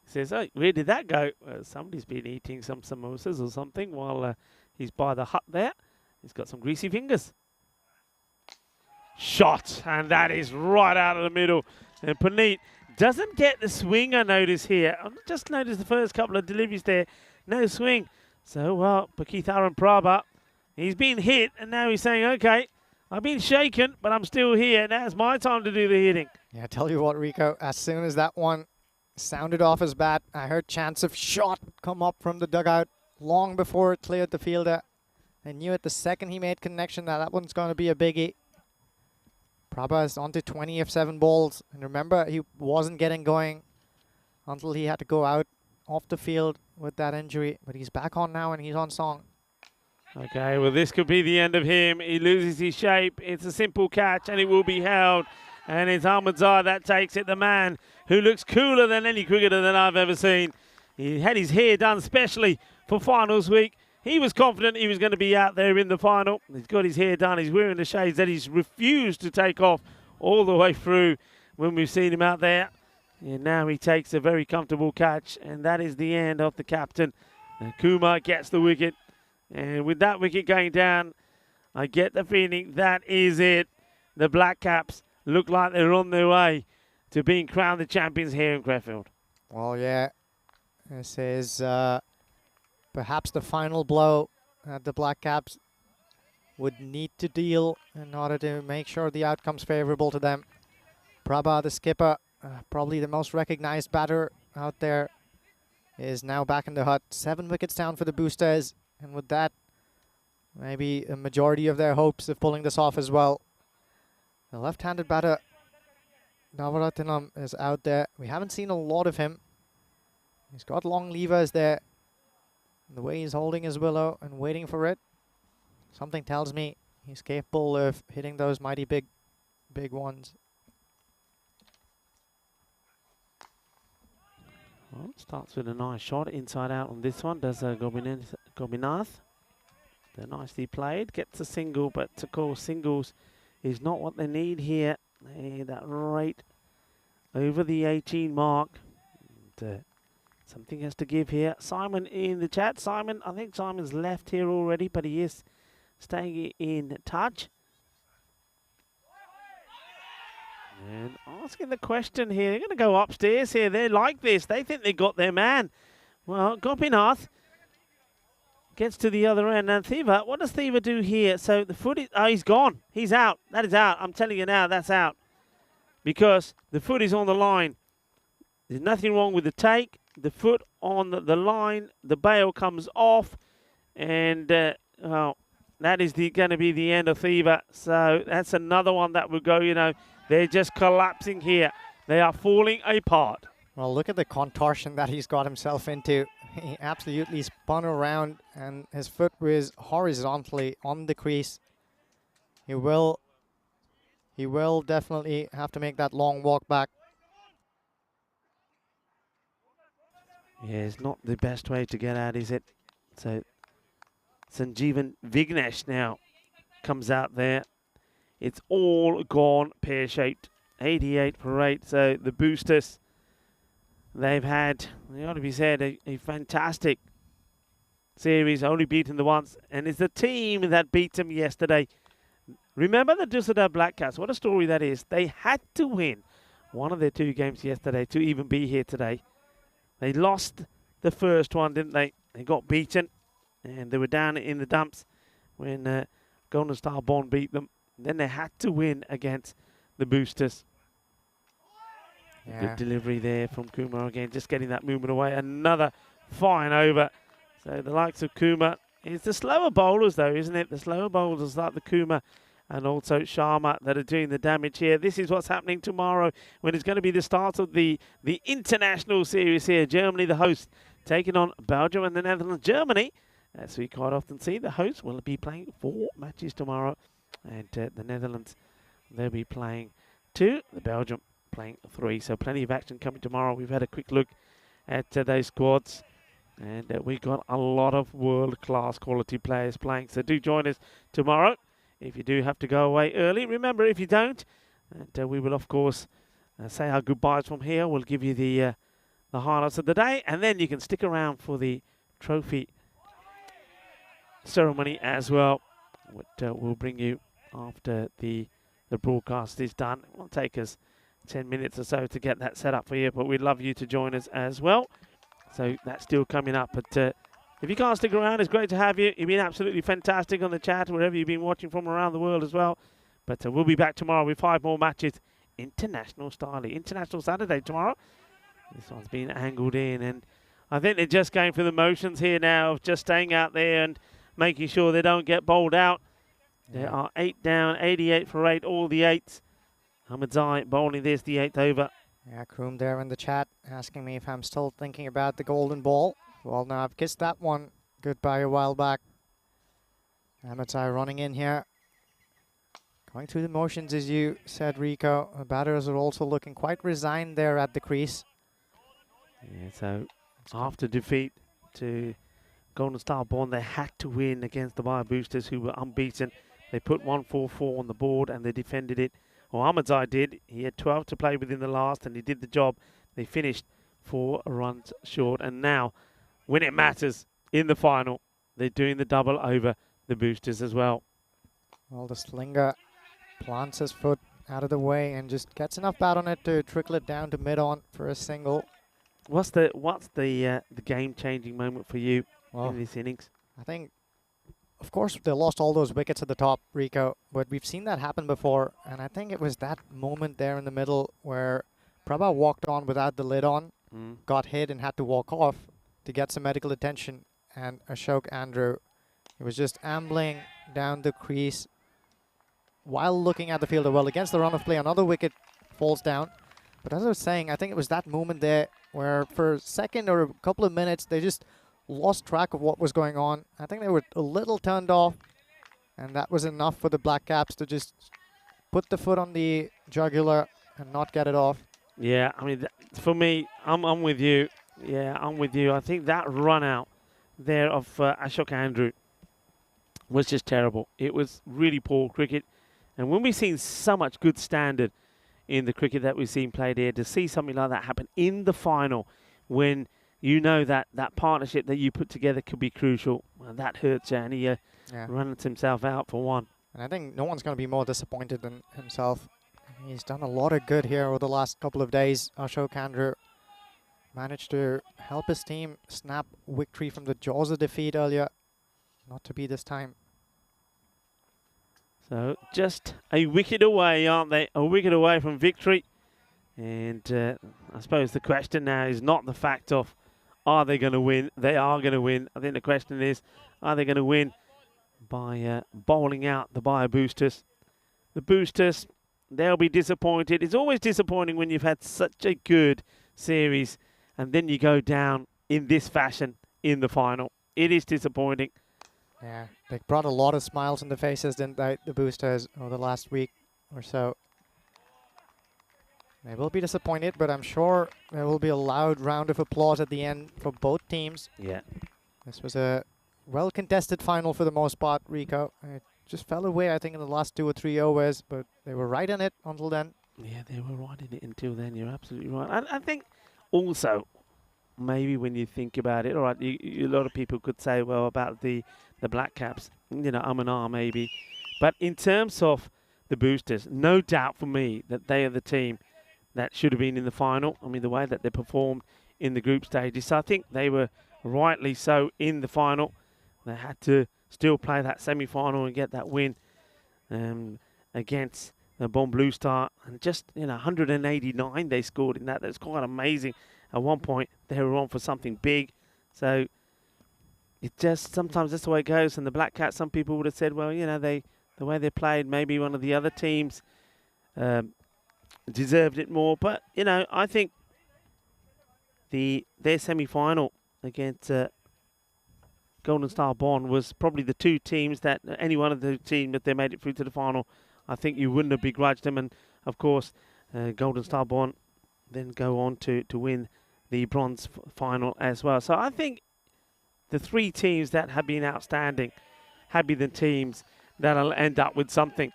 [SPEAKER 5] He says, oh, where did that go? Somebody's been eating some samosas or something while he's by the hut there. He's got some greasy fingers. Shot, and that is right out of the middle. And Puneet doesn't get the swing, I notice here. I just noticed the first couple of deliveries there. No swing. So, well, Pakitharan Prabha, he's been hit, and now he's saying, okay, I've been shaken, but I'm still here. Now it's my time to do the hitting.
[SPEAKER 4] Yeah, I tell you what, Rico, as soon as that one sounded off his bat, I heard chants of shot come up from the dugout long before it cleared the fielder. I knew it the second he made connection that one's going to be a biggie. Prabha is on to 20 of 7 balls. And remember, he wasn't getting going until he had to go out off the field with that injury. But he's back on now and he's on song.
[SPEAKER 5] Okay, well, this could be the end of him. He loses his shape. It's a simple catch, and it will be held. And it's Ahmedzad that takes it, the man who looks cooler than any cricketer that I've ever seen. He had his hair done specially for finals week. He was confident he was going to be out there in the final. He's got his hair done. He's wearing the shades that he's refused to take off all the way through when we've seen him out there. And now he takes a very comfortable catch, and that is the end of the captain. And Kumar gets the wicket. And with that wicket going down, I get the feeling that is it. The Black Caps look like they're on their way to being crowned the champions here in Krefeld.
[SPEAKER 4] Well, yeah, this is perhaps the final blow that the Black Caps would need to deal in order to make sure the outcome's favorable to them. Prabha, the skipper, probably the most recognized batter out there, is now back in the hut. 7 wickets down for the Boosters. And with that, maybe a majority of their hopes of pulling this off as well. The left-handed batter, Navaratinam, is out there. We haven't seen a lot of him. He's got long levers there. And the way he's holding his willow and waiting for it, something tells me He's capable of hitting those mighty big ones.
[SPEAKER 5] Well, starts with a nice shot inside out on this one. Does Gobinath. They're nicely played. Gets a single, but of course singles is not what they need here. They need that rate over the 18 mark. And, something has to give here. Simon in the chat. Simon, I think Simon's left here already, but he is staying in touch. And asking the question here. They're going to go upstairs here. They like this. They think they got their man. Well, Gopinath gets to the other end. And Thiva, what does Thiva do here? So the foot is... Oh, he's gone. He's out. That is out. I'm telling you now, that's out. Because the foot is on the line. There's nothing wrong with the take. The foot on the line. The bail comes off. And, well, that is going to be the end of Thiva. So that's another one that will go, you know... They're just collapsing here. They are falling apart.
[SPEAKER 4] Well, look at the contortion that he's got himself into. He absolutely spun around and his foot was horizontally on the crease. He will definitely have to make that long walk back.
[SPEAKER 5] Yeah, it's not the best way to get out, is it? So Sanjeevan Vignesh now comes out there. It's all gone pear-shaped. 88 for 8. So the Boosters, they've had, it ought to be said, a fantastic series, only beaten the once. And it's the team that beat them yesterday. Remember the Düsseldorf Black Cats? What a story that is. They had to win one of their 2 games yesterday to even be here today. They lost the first one, didn't they? They got beaten. And they were down in the dumps when Golden Star Bond beat them. Then they had to win against the Boosters.
[SPEAKER 4] Yeah.
[SPEAKER 5] Good delivery there from Kumar again, just getting that movement away. Another fine over. So the likes of Kumar. It's the slower bowlers though, isn't it? The slower bowlers like the Kumar and also Sharma that are doing the damage here. This is what's happening tomorrow when it's going to be the start of the international series here. Germany, the host, taking on Belgium and the Netherlands. Germany, as we quite often see, the host will be playing 4 matches tomorrow. And the Netherlands, they'll be playing 2. The Belgium playing 3. So plenty of action coming tomorrow. We've had a quick look at those squads. And we've got a lot of world-class quality players playing. So do join us tomorrow if you do have to go away early. Remember, if you don't, and we will, of course, say our goodbyes from here. We'll give you the highlights of the day. And then you can stick around for the trophy ceremony as well. What we'll bring you after the broadcast is done. It will take us 10 minutes or so to get that set up for you, but we'd love you to join us as well. So that's still coming up. But if you can't stick around, it's great to have you. You've been absolutely fantastic on the chat, wherever you've been watching from around the world as well. But we'll be back tomorrow with 5 more matches. International style. International Saturday tomorrow. This one's been angled in, and I think they're just going through the motions here now of just staying out there and making sure they don't get bowled out. There are 8 down, 88 for 8, all the 8s. Ahmedzai bowling this, the 8th over.
[SPEAKER 4] Yeah, Kroom there in the chat asking me if I'm still thinking about the golden ball. Well, now I've kissed that one goodbye a while back. Ahmedzai running in here. Going through the motions, as you said, Rico. The batters are also looking quite resigned there at the crease.
[SPEAKER 5] Yeah, so after defeat to Golden Star Bond, they had to win against the Bayer Boosters, who were unbeaten. They put 144 on the board and they defended it. Well, Ahmedzai did. He had 12 to play within the last and he did the job. They finished 4 runs short. And now, when it matters in the final, they're doing the double over the Boosters as well.
[SPEAKER 4] Well, the slinger plants his foot out of the way and just gets enough bat on it to trickle it down to mid-on for a single.
[SPEAKER 5] What's the game-changing moment for you in this innings?
[SPEAKER 4] I think, of course, they lost all those wickets at the top, Rico, but we've seen that happen before, and I think it was that moment there in the middle where Prabha walked on without the lid on, got hit and had to walk off to get some medical attention, and Ashok Andrew, he was just ambling down the crease while looking at the fielder. Well, against the run of play, another wicket falls down. But as I was saying, I think it was that moment there where for a second or a couple of minutes, they just lost track of what was going on. I think they were a little turned off And that was enough for the Black Caps to just put the foot on the jugular and not get it off.
[SPEAKER 5] Yeah, I mean, for me, I'm with you. Yeah, I'm with you. I think that run out there of Ashok Andrew was just terrible. It was really poor cricket. And when we've seen so much good standard in the cricket that we've seen played here, to see something like that happen in the final when you know that that partnership that you put together could be crucial, well, that hurts you. And he runs himself out for one.
[SPEAKER 4] And I think no one's going to be more disappointed than himself. He's done a lot of good here over the last couple of days. Ashok Andrew managed to help his team snap victory from the jaws of defeat earlier. Not to be this time.
[SPEAKER 5] So just a wicket away, aren't they? A wicket away from victory. And I suppose the question now is not the fact of, are they going to win? They are going to win. I think the question is, are they going to win by bowling out the Bio Boosters? The Boosters, they'll be disappointed. It's always disappointing when you've had such a good series and then you go down in this fashion in the final. It is disappointing.
[SPEAKER 4] Yeah, they brought a lot of smiles on the faces, didn't they, the Boosters, over the last week or so. They will be disappointed, but I'm sure there will be a loud round of applause at the end for both teams.
[SPEAKER 5] Yeah.
[SPEAKER 4] This was a well-contested final for the most part, Rico. It just fell away, I think, in the last 2 or 3 overs, but they were right in it until then.
[SPEAKER 5] Yeah, they were right in it until then. You're absolutely right. I think also, maybe when you think about it, all right, a lot of people could say, well, about the Black Caps, you know, and ah, maybe. But in terms of the Boosters, no doubt for me that they are the team that should have been in the final. I mean, the way that they performed in the group stages. So I think they were rightly so in the final. They had to still play that semi-final and get that win against the Bomb Blue Star. And just, 189 they scored in that. That's quite amazing. At one point, they were on for something big. So it just, sometimes that's the way it goes. And the Black Cats, some people would have said, well, the way they played, maybe one of the other teams deserved it more. But, I think their semi-final against Golden Star Bond was probably the two teams that, any one of the teams that they made it through to the final, I think you wouldn't have begrudged them. And, of course, Golden Star Bond then go on to win the bronze final as well. So I think the three teams that have been outstanding have been the teams that'll end up with something.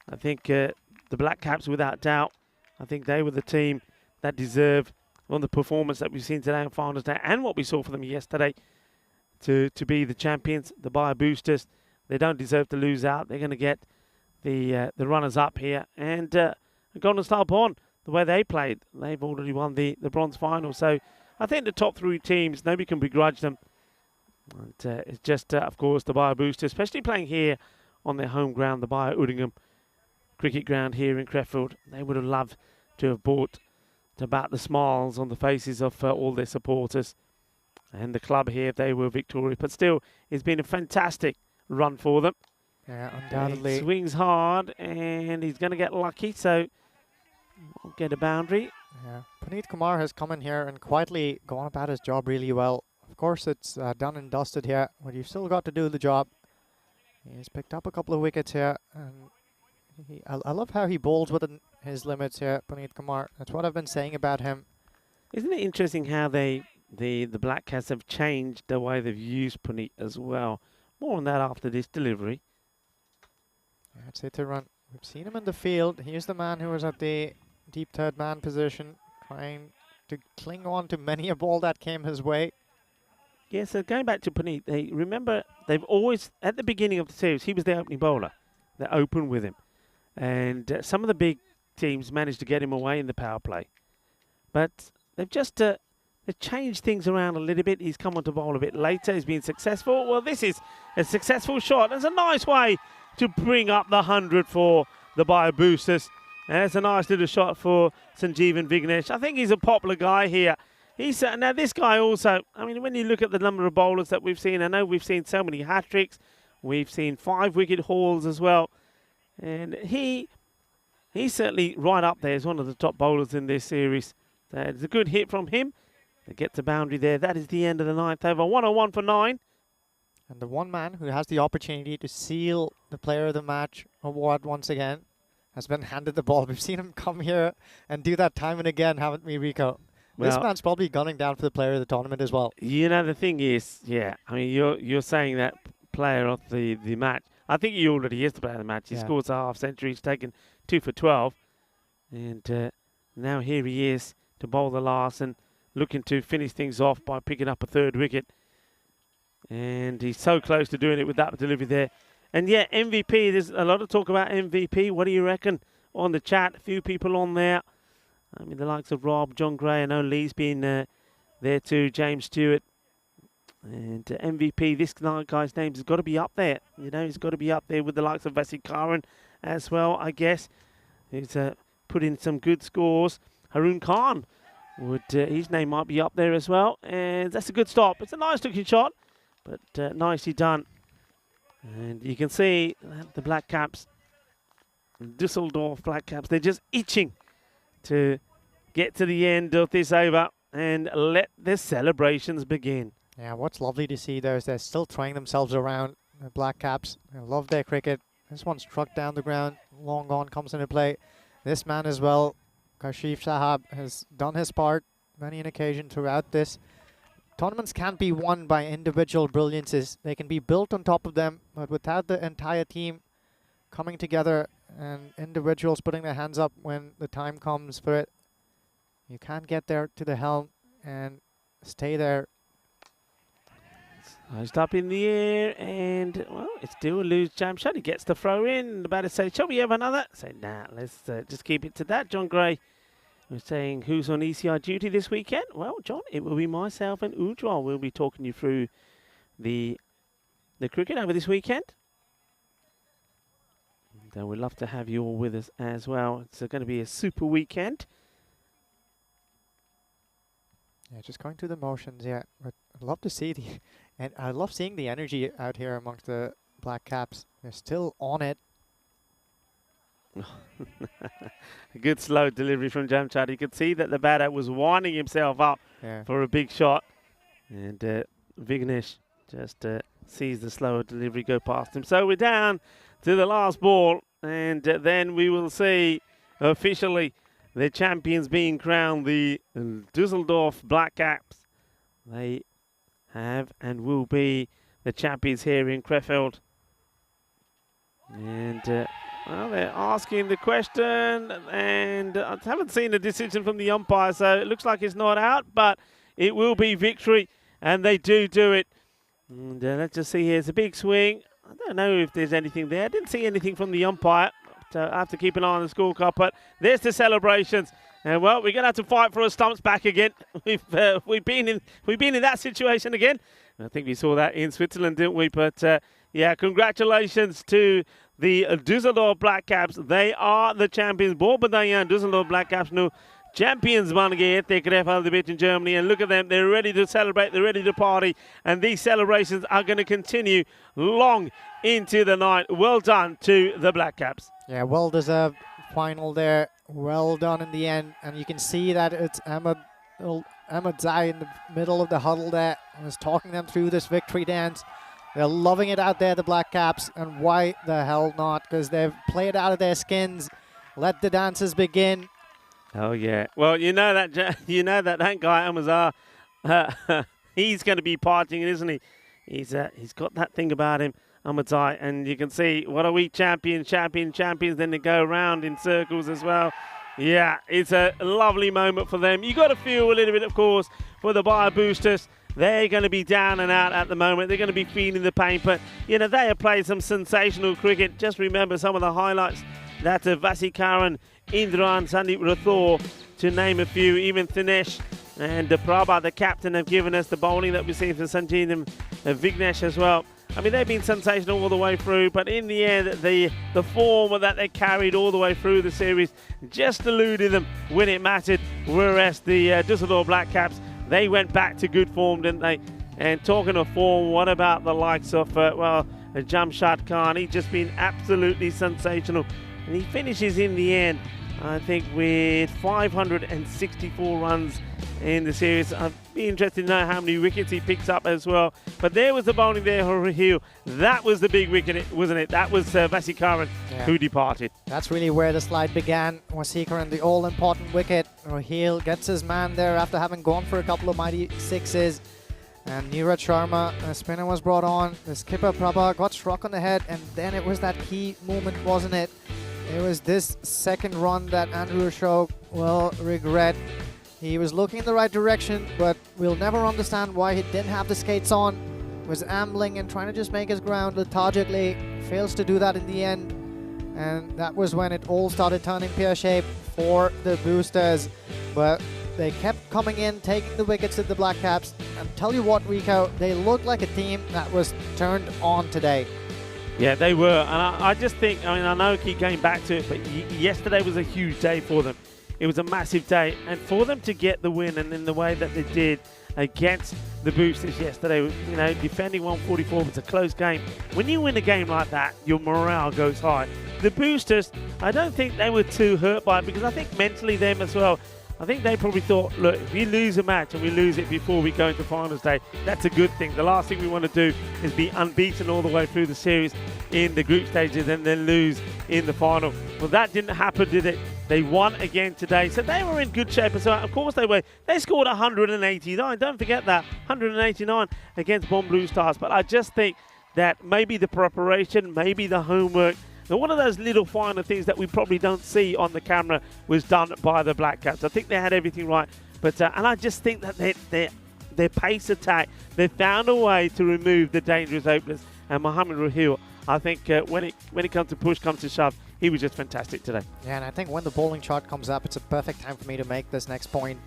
[SPEAKER 5] I think the Black Caps, without doubt, I think they were the team that deserved, on the performance that we've seen today on Finals Day and what we saw for them yesterday, to be the champions, the Bio Boosters. They don't deserve to lose out. They're going to get the runners-up here. And Golden Star Bond, the way they played, they've already won the bronze final. So I think the top three teams, nobody can begrudge them. And it's just, of course, the Bio Boosters, especially playing here on their home ground, the Bio Udingham cricket ground here in Krefeld. They would have loved to have brought about the smiles on the faces of all their supporters and the club here if they were victorious. But still, it's been a fantastic run for them.
[SPEAKER 4] Yeah, undoubtedly.
[SPEAKER 5] He swings hard and he's going to get lucky, so we'll get a boundary.
[SPEAKER 4] Yeah, Puneet Kumar has come in here and quietly gone about his job really well. Of course, it's done and dusted here, but you've still got to do the job. He's picked up a couple of wickets here, and I love how he bowls within his limits here, Puneet Kumar. That's what I've been saying about him.
[SPEAKER 5] Isn't it interesting how the Black Cats have changed the way they've used Puneet as well? More on that after this delivery.
[SPEAKER 4] Yeah, it's hit to run. We've seen him in the field. He's the man who was at the deep third man position, trying to cling on to many a ball that came his way.
[SPEAKER 5] Yeah, so going back to Puneet, they've always, at the beginning of the series, he was the opening bowler. They opened with him. And some of the big teams managed to get him away in the power play. But they've just they've changed things around a little bit. He's come on to bowl a bit later. He's been successful. Well, this is a successful shot. It's a nice way to bring up the 100 for the Bio Boosters. And it's a nice little shot for Sanjeevan Vignesh. I think he's a popular guy here. Now, this guy also, I mean, when you look at the number of bowlers that we've seen, I know we've seen so many hat-tricks. We've seen 5-wicket hauls as well. And he's certainly right up there as one of the top bowlers in this series. It's a good hit from him. They get the boundary there. That is the end of the 9th over. 101 for 9.
[SPEAKER 4] And the one man who has the opportunity to seal the Player of the Match award once again has been handed the ball. We've seen him come here and do that time and again, haven't we, Rico? This
[SPEAKER 5] Well,
[SPEAKER 4] man's probably gunning down for the Player of the tournament as well.
[SPEAKER 5] You know, the thing is, yeah, I mean, you're saying that player of the match. I think he already is the player of the match. He
[SPEAKER 4] Yeah.
[SPEAKER 5] scores a half century. He's taken 2 for 12. And now here he is to bowl the last and looking to finish things off by picking up a 3rd wicket. And he's so close to doing it with that delivery there. And yeah, MVP, there's a lot of talk about MVP. What do you reckon on the chat? A few people on there. I mean, the likes of Rob, John Gray, I know Lee's been there too, James Stewart. And MVP, this guy's name has got to be up there. You know, he's got to be up there with the likes of Vasikaran as well, I guess. He's put in some good scores. Haroon Khan, his name might be up there as well. And that's a good stop. It's a nice looking shot, but nicely done. And you can see that the Black Caps, Dusseldorf Black Caps, they're just itching to get to the end of this over and let the celebrations begin.
[SPEAKER 4] Yeah, what's lovely to see there is they're still throwing themselves around, the Black Caps. They love their cricket. This one struck down the ground, long gone, comes into play. This man as well, Kashif Sahab, has done his part many an occasion throughout this. Tournaments can't be won by individual brilliances. They can be built on top of them, but without the entire team coming together and individuals putting their hands up when the time comes for it, you can't get there to the helm and stay there.
[SPEAKER 5] Sliced up in the air, and well, it's still a loose jump shot. He gets the throw in. The batter says, shall we have another? Say, nah, let's just keep it to that. John Gray was saying, who's on ECI duty this weekend? Well, John, it will be myself and Ujjwal. We'll be talking you through the cricket over this weekend. And we'd love to have you all with us as well. It's going to be a super weekend.
[SPEAKER 4] Yeah, just going through the motions, yeah. But I'd love to see and I love seeing the energy out here amongst the Black Caps. They're still on it.
[SPEAKER 5] A good slow delivery from Jamshad. You could see that the batter was winding himself up for a big shot. And Vignesh just sees the slower delivery go past him. So we're down to the last ball. And then we will see officially the champions being crowned, the Dusseldorf Black Caps. They have and will be the champions here in Krefeld. And well, they're asking the question, and I haven't seen a decision from the umpire, so it looks like it's not out, but it will be victory, and they do it. And let's just see here. It's a big swing. I don't know if there's anything there. I didn't see anything from the umpire. So I have to keep an eye on the scorecard, but there's the celebrations. And well, we're going to have to fight for a stumps back again. We've been in that situation again. I think we saw that in Switzerland, didn't we? But yeah, congratulations to the Dusseldorf Black Caps. They are the champions. Borbadayan Dusseldorf Black Caps no champions bन गए थे Krefeld in Germany, and look at them. They're ready to celebrate. They're ready to party, and these celebrations are going to continue long into the night. Well done to the Black Caps.
[SPEAKER 4] Yeah, well deserved final there. Well done in the end, and you can see that it's Ahmed Zai in the middle of the huddle there, and is talking them through this victory dance. They're loving it out there, the Black Caps, and why the hell not? Because they've played out of their skins. Let the dances begin.
[SPEAKER 5] Oh yeah. Well, you know that guy Amazar, he's going to be partying, isn't he? He's got that thing about him, Amazar, and you can see what are we champions? Then they go around in circles as well. Yeah, it's a lovely moment for them. You got to feel a little bit, of course, for the Bio Boosters. They're going to be down and out at the moment. They're going to be feeling the pain, but you know they have played some sensational cricket. Just remember some of the highlights that Vasikaran, Indran, Sandeep Rathore, to name a few. Even Thinesh and Prabha, the captain, have given us the bowling that we've seen from Sanjeev and Vignesh as well. I mean, they've been sensational all the way through, but in the end, the form that they carried all the way through the series just eluded them when it mattered, whereas the Dusseldorf Black Caps, they went back to good form, didn't they? And talking of form, what about the likes of, Jamshad Khan? He's just been absolutely sensational. And he finishes in the end I think with 564 runs in the series. I'd be interested to know how many wickets he picks up as well. But there was the bowling there, Raheel. That was the big wicket, wasn't it? That was Vasikaran who departed.
[SPEAKER 4] That's really where the slide began. Vasikaran, the all-important wicket. Raheel gets his man there after having gone for a couple of mighty sixes. And Neeraj Sharma, a spinner, was brought on. The skipper Prabha got struck on the head, and then it was that key moment, wasn't it? It was this second run that Andrew Ashok will regret. He was looking in the right direction, but we'll never understand why he didn't have the skates on. Was ambling and trying to just make his ground lethargically. Fails to do that in the end. And that was when it all started turning pear-shaped for the boosters. But they kept coming in, taking the wickets at the Black Caps. And tell you what, Rico, they looked like a team that was turned on today.
[SPEAKER 5] Yeah, they were. And I just think, I mean, I know I keep going back to it, but yesterday was a huge day for them. It was a massive day. And for them to get the win and in the way that they did against the boosters yesterday, you know, defending 144 was a close game. When you win a game like that, your morale goes high. The boosters, I don't think they were too hurt by it, because I think mentally them as well, I think they probably thought, look, if we lose a match and we lose it before we go into finals day, that's a good thing. The last thing we want to do is be unbeaten all the way through the series in the group stages and then lose in the final. Well, that didn't happen, did it? They won again today, so they were in good shape as well. Of course they were. They scored 189. Don't forget that, 189 against Bomb Blue Stars. But I just think that maybe the preparation, maybe the homework, and one of those little finer things that we probably don't see on the camera was done by the Black Caps. I think they had everything right, but and I just think that their pace attack, they found a way to remove the dangerous openers. And Mohammad Raheel, I think when it comes to push, comes to shove, he was just fantastic today.
[SPEAKER 4] Yeah, and I think when the bowling chart comes up, it's a perfect time for me to make this next point.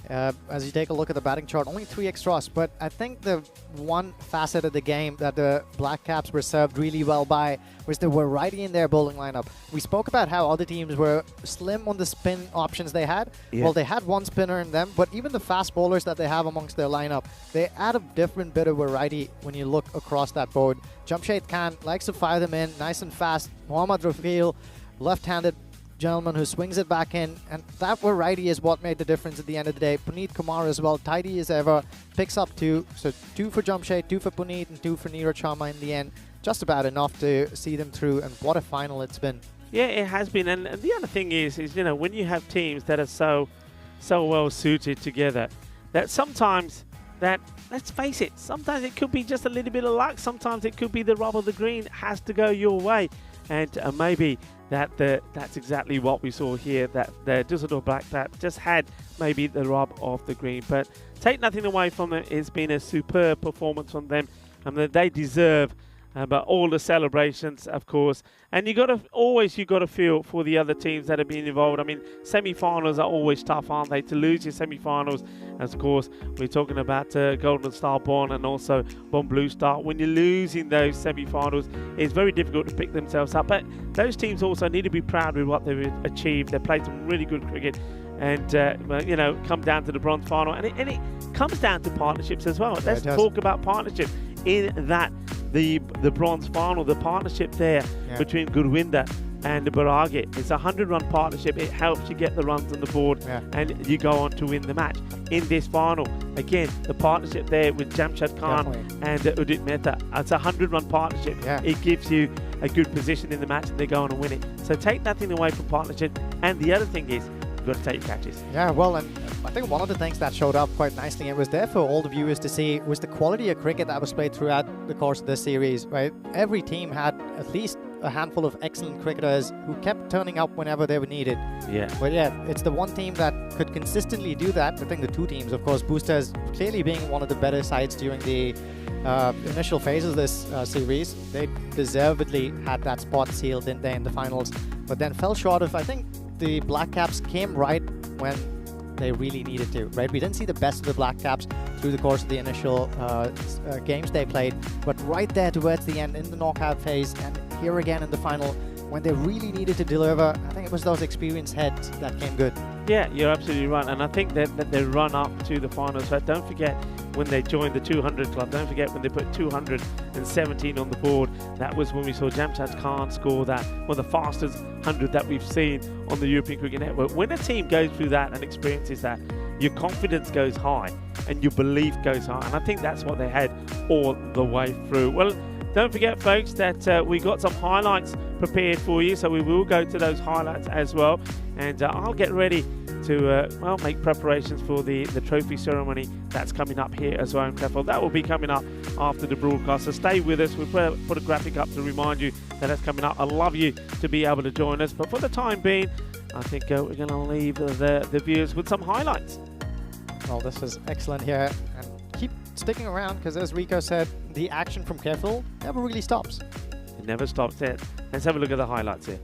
[SPEAKER 4] As you take a look at the batting chart, only 3 extras, but I think the one facet of the game that the Black Caps were served really well by was the variety in their bowling lineup. We spoke about how other teams were slim on the spin options they had. Yeah. Well, they had one spinner in them, but even the fast bowlers that they have amongst their lineup, they add a different bit of variety when you look across that board. Jamshed Khan likes to fire them in nice and fast. Mohammad Raheel, left-handed gentleman who swings it back in, and that variety is what made the difference at the end of the day. Puneet Kumar as well, tidy as ever, picks up 2. So 2 for Jamshed, 2 for Puneet, and 2 for Neeraj Sharma in the end. Just about enough to see them through, and what a final it's been. Yeah, it has been. And the other thing is you know, when you have teams that are so well suited together, that sometimes that, let's face it, sometimes it could be just a little bit of luck. Sometimes it could be the rub of the green has to go your way. And maybe that's exactly what we saw here, that the Düsseldorf Black Caps just had maybe the rub of the green. But take nothing away from it. It's been a superb performance from them, and that they deserve but all the celebrations, of course. And you got to feel for the other teams that have been involved. I mean, semi-finals are always tough, aren't they? To lose your semi-finals, of course, we're talking about Golden Star Bonn and also Bonn Blue Star. When you're losing those semi-finals, it's very difficult to pick themselves up. But those teams also need to be proud with what they've achieved. They played some really good cricket, and you know, come down to the bronze final. And it comes down to partnerships as well. Let's talk about partnership in that. The bronze final, the partnership there between Gurwinder and Barage. It's a 100-run partnership. It helps you get the runs on the board, and you go on to win the match. In this final, again, the partnership there with Jamshed Khan and Udit Mehta. It's a 100-run partnership. It gives you a good position in the match, and they go on and win it. So take nothing away from partnership. And the other thing is, you've got to take your catches. Yeah, well, and I think one of the things that showed up quite nicely, and was there for all the viewers to see, was the quality of cricket that was played throughout the course of this series, right? Every team had at least a handful of excellent cricketers who kept turning up whenever they were needed. Yeah. But yeah, it's the one team that could consistently do that. I think the 2 teams, of course, Boosters clearly being one of the better sides during the initial phases of this series. They deservedly had that spot sealed in there in the finals, but then fell short of, I think, the Black Caps came right when they really needed to, right? We didn't see the best of the Black Caps through the course of the initial games they played, but right there towards the end in the knockout phase, and here again in the final, when they really needed to deliver, I think it was those experienced heads that came good. Yeah, you're absolutely right, and I think that they run up to the finals. But don't forget,
[SPEAKER 5] when they joined the 200 club. Don't forget when they put 217 on the board. That was when we saw Jamshad Khan score that, one of the fastest 100 that we've seen on the European Cricket Network. When a team goes through that and experiences that, your confidence goes high and your belief goes high. And I think that's what they had all the way through. Well, don't forget, folks, that we got some highlights prepared for you, so we will go to those highlights as well. And I'll get ready to well, make preparations for the trophy ceremony that's coming up here as well in Krefeld. That will be coming up after the broadcast, so stay with us. We'll put a graphic up to remind you that that's coming up. I'd love you to be able to join us, but for the time being, I think we're going to leave the viewers with some highlights.
[SPEAKER 4] Well, this was excellent here, and keep sticking around because, as Rico said, the action from Krefeld never really stops.
[SPEAKER 5] It never stops it. Let's have a look at the highlights here.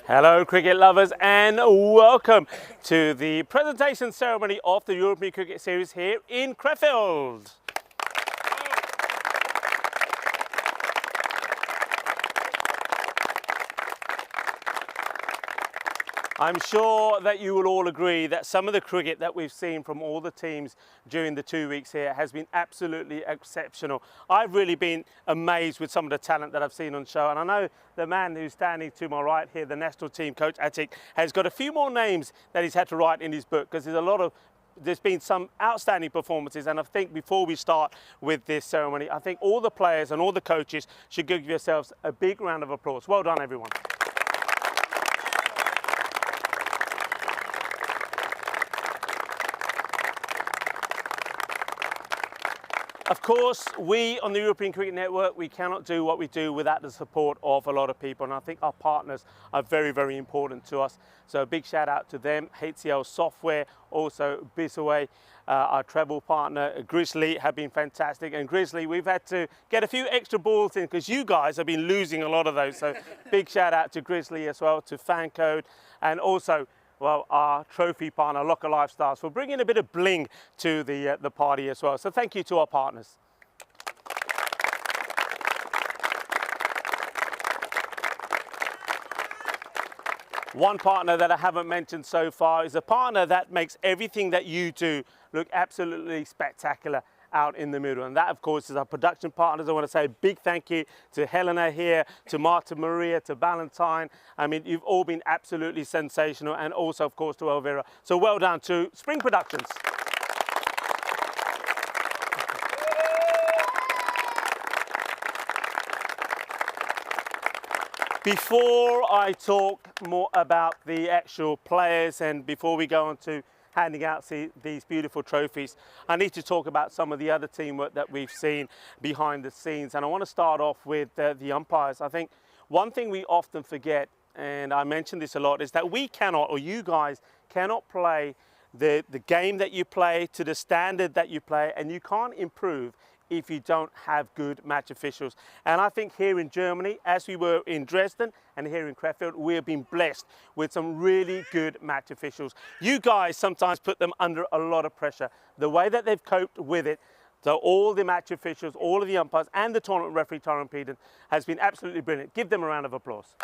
[SPEAKER 1] Hello cricket lovers and welcome to the presentation ceremony of the European Cricket Series here in Krefeld. I'm sure that you will all agree that some of the cricket that we've seen from all the teams during the 2 weeks here has been absolutely exceptional. I've really been amazed with some of the talent that I've seen on show, and I know the man who's standing to my right here, the national team coach Atik, has got a few more names that he's had to write in his book, because there's been some outstanding performances. And I think before we start with this ceremony, I think all the players and all the coaches should give yourselves a big round of applause. Well done everyone. Of course, we on the European Cricket Network, we cannot do what we do without the support of a lot of people, and I think our partners are very, very important to us. So a big shout out to them, HCL Software, also Bisaway, our travel partner, Grizzly, have been fantastic. And Grizzly, we've had to get a few extra balls in because you guys have been losing a lot of those. So big shout out to Grizzly as well, to Fancode, and also well, our trophy partner, Locker Lifestyles, for bringing a bit of bling to the party as well. So thank you to our partners. One partner that I haven't mentioned so far is a partner that makes everything that you do look absolutely spectacular out in the middle, and that of course is our production partners. I want to say a big thank you to Helena here, to Marta Maria, to Valentine. I mean, you've all been absolutely sensational, and also of course to Elvira. So well done to Spring Productions. Before I talk more about the actual players and before we go on to handing out these beautiful trophies, I need to talk about some of the other teamwork that we've seen behind the scenes. And I want to start off with the umpires. I think one thing we often forget, and I mention this a lot, is that we cannot, or you guys cannot play the game that you play to the standard that you play, and you can't improve if you don't have good match officials. And I think here in Germany, as we were in Dresden and here in Krefeld, we have been blessed with some really good match officials. You guys sometimes put them under a lot of pressure. The way that they've coped with it, so all the match officials, all of the umpires and the tournament referee, Tyrone Peden, has been absolutely brilliant. Give them a round of applause.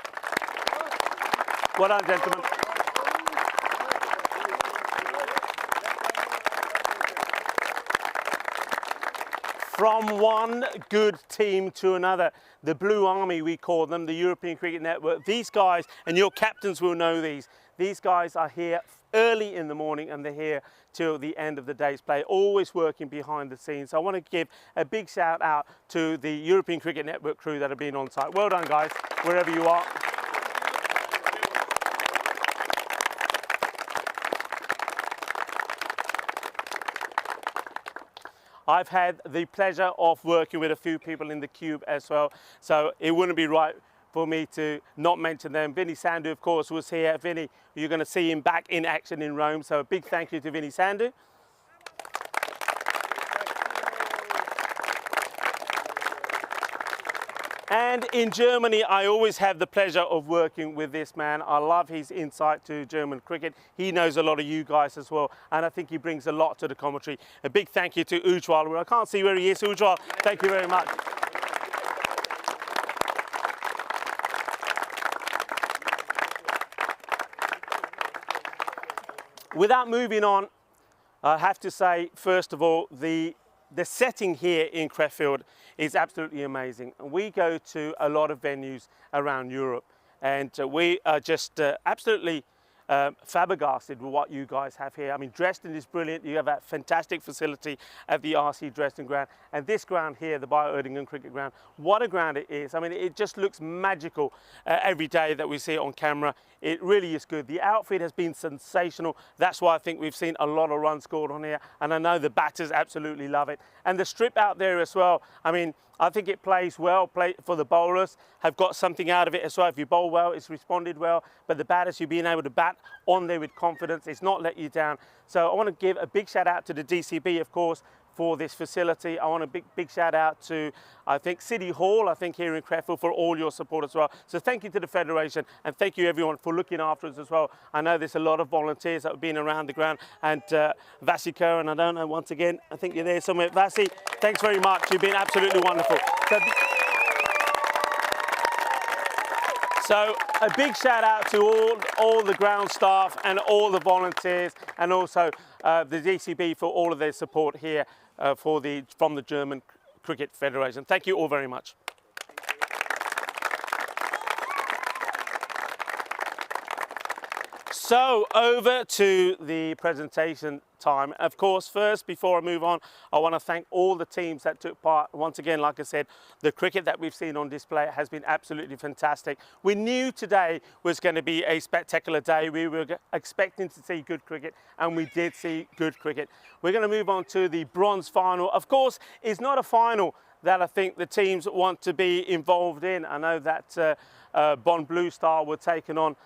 [SPEAKER 1] Well done, gentlemen. From one good team to another, the Blue Army, we call them, the European Cricket Network. These guys, and your captains will know these guys are here early in the morning and they're here till the end of the day's play, always working behind the scenes. So I want to give a big shout out to the European Cricket Network crew that have been on site. Well done guys, wherever you are. I've had the pleasure of working with a few people in the cube as well, so it wouldn't be right for me to not mention them. Vinny Sandhu, of course, was here. Vinny, you're going to see him back in action in Rome, so a big thank you to Vinny Sandhu. And in Germany, I always have the pleasure of working with this man. I love his insight to German cricket. He knows a lot of you guys as well, and I think he brings a lot to the commentary. A big thank you to Ujwal. I can't see where he is. Ujwal, thank you very much. Without moving on, I have to say, first of all, the setting here in Krefeld is absolutely amazing. We go to a lot of venues around Europe, and we are just absolutely flabbergasted with what you guys have here. I mean, Dresden is brilliant. You have that fantastic facility at the RC Dresden ground, and this ground here, the Bayer-Oerdingen cricket ground, what a ground it is. I mean, it just looks magical every day that we see it on camera. It really is good. The outfit has been sensational. That's why I think we've seen a lot of runs scored on here, and I know the batters absolutely love it. And the strip out there as well, I mean, I think it plays well for the bowlers, have got something out of it as well. If you bowl well, it's responded well, but the batters, you've been able to bat on there with confidence. It's not let you down. So I want to give a big shout out to the DCB, of course, for this facility. I want a big shout out to, I think, City Hall, I think here in Krefeld, for all your support as well. So thank you to the Federation, and thank you everyone for looking after us as well. I know there's a lot of volunteers that have been around the ground, and Vasi Curran, I don't know, once again, I think you're there somewhere. Vasi, thanks very much. You've been absolutely wonderful. So a big shout out to all the ground staff and all the volunteers, and also the DCB for all of their support here from the German Cricket Federation. Thank you all very much. So over to the presentation time. Of course, first, before I move on, I want to thank all the teams that took part. Once again, like I said, the cricket that we've seen on display has been absolutely fantastic. We knew today was going to be a spectacular day. We were expecting to see good cricket, and we did see good cricket. We're going to move on to the bronze final. Of course, it's not a final that I think the teams want to be involved in. I know that Bond Blue Star were taking on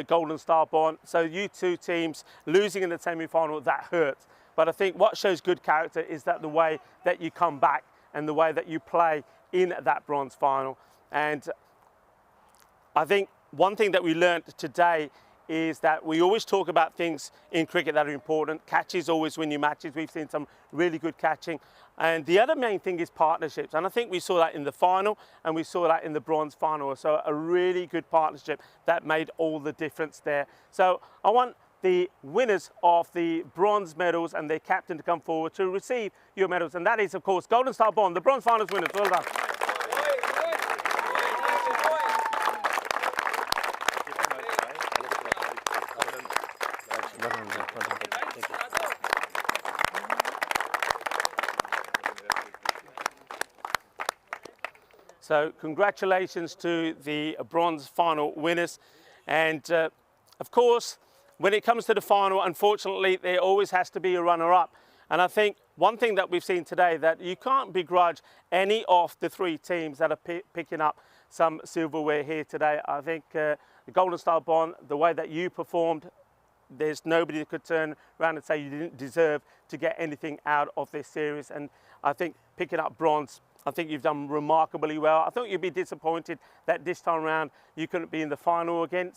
[SPEAKER 1] Golden Star Bond. So you two teams losing in the semi-final, that hurts. But I think what shows good character is that the way that you come back and the way that you play in that bronze final. And I think one thing that we learned today is that we always talk about things in cricket that are important. Catches always win you matches. We've seen some really good catching. And the other main thing is partnerships. And I think we saw that in the final, and we saw that in the bronze final. So a really good partnership that made all the difference there. So I want the winners of the bronze medals and their captain to come forward to receive your medals. And that is, of course, Golden Star Bond, the bronze finals winners. Well done. So congratulations to the bronze final winners. And of course, when it comes to the final, unfortunately, there always has to be a runner-up. And I think one thing that we've seen today, that you can't begrudge any of the three teams that are picking up some silverware here today. I think the Golden Star Bond, the way that you performed, there's nobody that could turn around and say you didn't deserve to get anything out of this series. And I think picking up bronze, I think you've done remarkably well. I thought you'd be disappointed that this time around you couldn't be in the final again.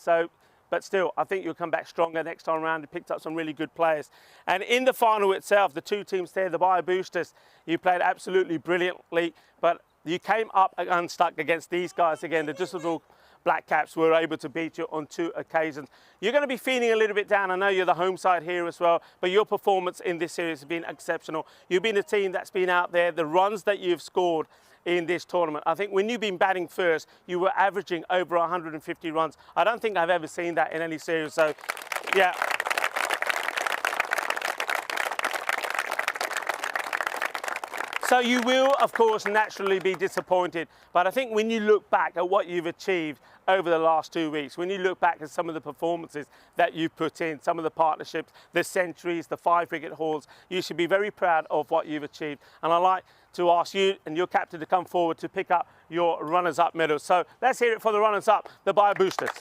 [SPEAKER 1] But still, I think you'll come back stronger next time around. You picked up some really good players. And in the final itself, the two teams there, the Bio Boosters, you played absolutely brilliantly, but you came up unstuck against these guys again. The Düsseldorf Black Caps were able to beat you on 2 occasions. You're going to be feeling a little bit down. I know you're the home side here as well, but your performance in this series has been exceptional. You've been a team that's been out there. The runs that you've scored in this tournament, I think when you've been batting first, you were averaging over 150 runs. I don't think I've ever seen that in any series. So, yeah. So you will, of course, naturally be disappointed. But I think when you look back at what you've achieved over the last 2 weeks, when you look back at some of the performances that you've put in, some of the partnerships, the centuries, the 5 cricket hauls, you should be very proud of what you've achieved. And I'd like to ask you and your captain to come forward to pick up your runners-up medals. So let's hear it for the runners-up, the Bio Boosters.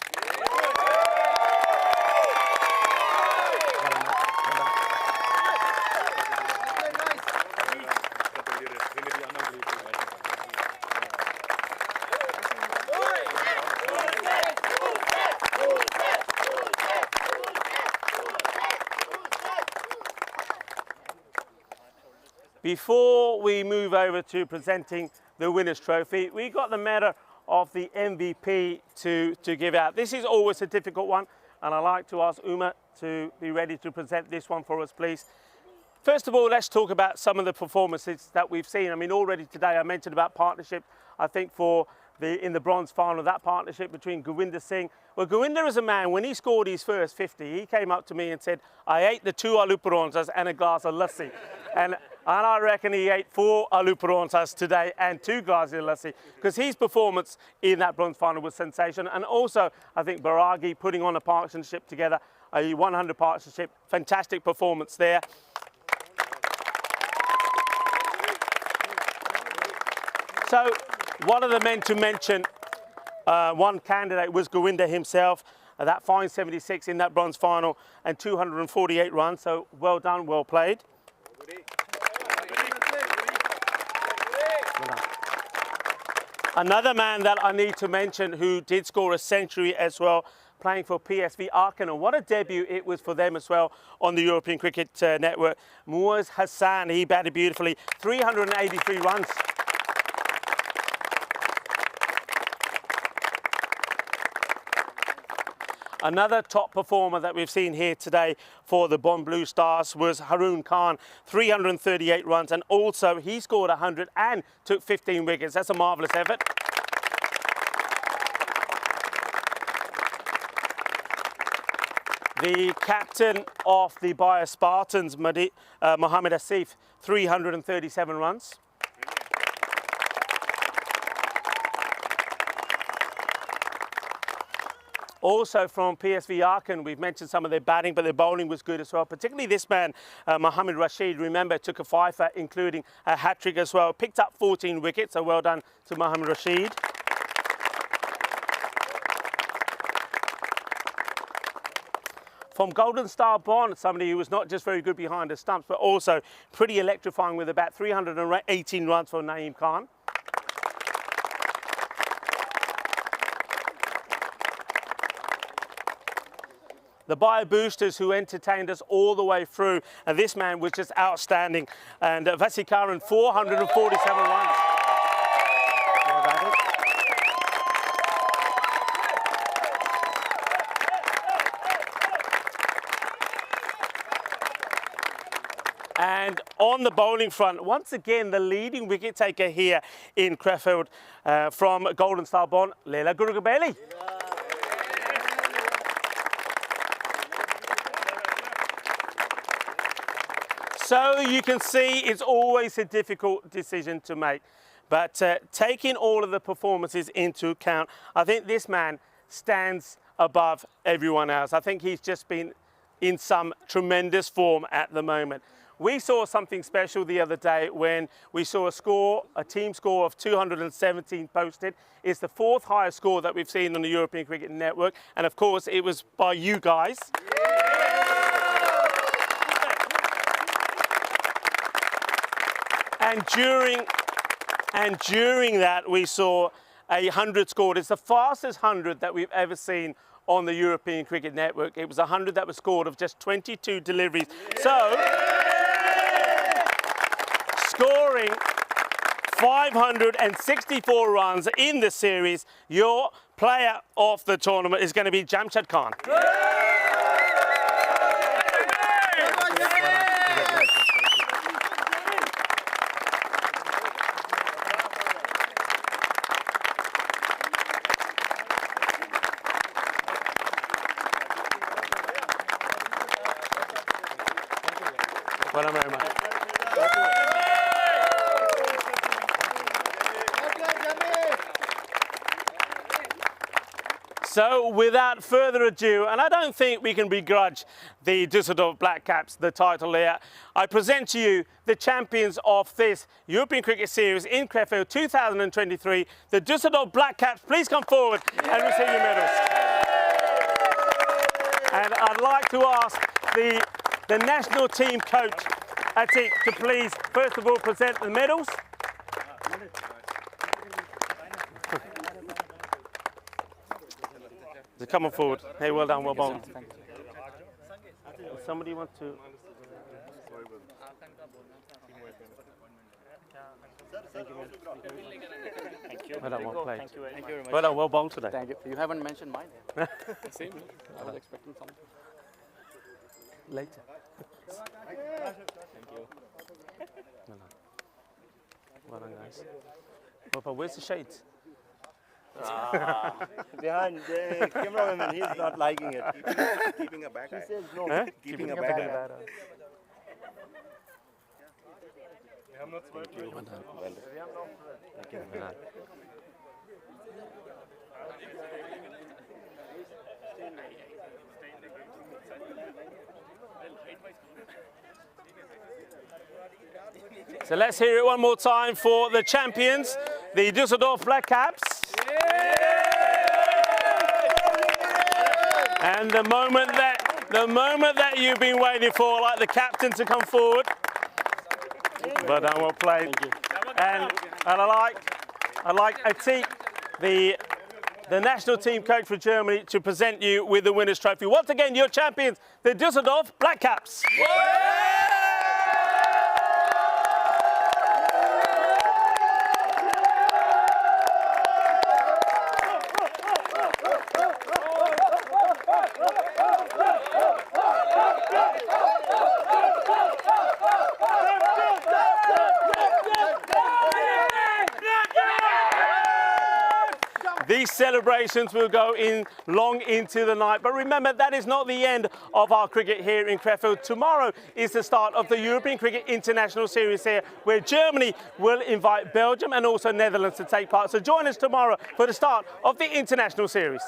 [SPEAKER 1] Before we move over to presenting the winner's trophy, we got the medal of the MVP to give out. This is always a difficult one, and I'd like to ask Uma to be ready to present this one for us, please. First of all, let's talk about some of the performances that we've seen. I mean, already today I mentioned about partnership. I think in the bronze final, that partnership between Govinder Singh. Well, Govinder is a man, when he scored his first 50, he came up to me and said, I ate the 2 aloo paranthas and a glass of lassi. And I reckon he ate 4 aloo paranthas today and 2 glasses of lassi, because his performance in that bronze final was sensational. And also, I think Baragi putting on a partnership together, a 100 partnership, fantastic performance there. So, one of the men to mention, one candidate was Govinder himself, that fine 76 in that bronze final and 248 runs, so well done, well played. Another man that I need to mention who did score a century as well, playing for PSV Aachen, and what a debut it was for them as well on the European Cricket Network. Muaz Hassan, he batted beautifully, 383 runs. Another top performer that we've seen here today for the Bonn Blue Stars was Haroon Khan, 338 runs, and also he scored 100 and took 15 wickets. That's a marvellous effort. The captain of the Bayer Spartans, Mohammed Asif, 337 runs. Also from PSV Aachen, we've mentioned some of their batting, but their bowling was good as well. Particularly this man, Mohammed Rashid, remember, took a fifer, including a hat-trick as well. Picked up 14 wickets, so well done to Mohammed Rashid. From Golden Star Bonn, somebody who was not just very good behind the stumps, but also pretty electrifying with about 318 runs for Naeem Khan. The Bayer Boosters, who entertained us all the way through, and this man was just outstanding. And Vasikaran, 447 runs. Well batted. And on the bowling front, once again, the leading wicket taker here in Krefeld from Golden Star Bonn, Leila Gurugabeli. So you can see it's always a difficult decision to make. But taking all of the performances into account, I think this man stands above everyone else. I think he's just been in some tremendous form at the moment. We saw something special the other day when we saw a team score of 217 posted. It's the fourth highest score that we've seen on the European Cricket Network. And of course, it was by you guys. And during that, we saw 100 scored. It's the fastest 100 that we've ever seen on the European Cricket Network. It was 100 that was scored of just 22 deliveries. So, scoring 564 runs in the series, your player of the tournament is going to be Jamshad Khan. Well done very much. So without further ado, and I don't think we can begrudge the Düsseldorf Black Caps the title here, I present to you the champions of this European Cricket Series in Krefeld 2023, the Düsseldorf Black Caps. Please come forward and receive your medals. And I'd like to ask the national team coach, Atik, to please, first of all, present the medals. So come on forward. Hey, well done, well bowled. Somebody want to?
[SPEAKER 3] Thank you.
[SPEAKER 1] Well done, well played.
[SPEAKER 3] Thank you very much.
[SPEAKER 1] Well done, well bowled today.
[SPEAKER 3] Thank you. You haven't mentioned mine. Same. I was expecting something.
[SPEAKER 1] Later.
[SPEAKER 3] Thank you.
[SPEAKER 1] Well done, guys. Well, but where's the shades?
[SPEAKER 7] Behind the cameraman, he's not liking it.
[SPEAKER 6] Keeping a back eye.
[SPEAKER 7] He says no.
[SPEAKER 1] Huh?
[SPEAKER 6] Keeping a back eye.
[SPEAKER 1] Well done. Well done. So let's hear it one more time for the champions, the Düsseldorf Black Caps. And the moment that you've been waiting for, I'd like the captain to come forward. Well done, well played. And I'd I'd like Atik, the national team coach for Germany, to present you with the winner's trophy. Once again, your champions, the Düsseldorf Black Caps. These celebrations will go in long into the night. But remember, that is not the end of our cricket here in Krefeld. Tomorrow is the start of the European Cricket International Series here, where Germany will invite Belgium and also Netherlands to take part. So join us tomorrow for the start of the International Series.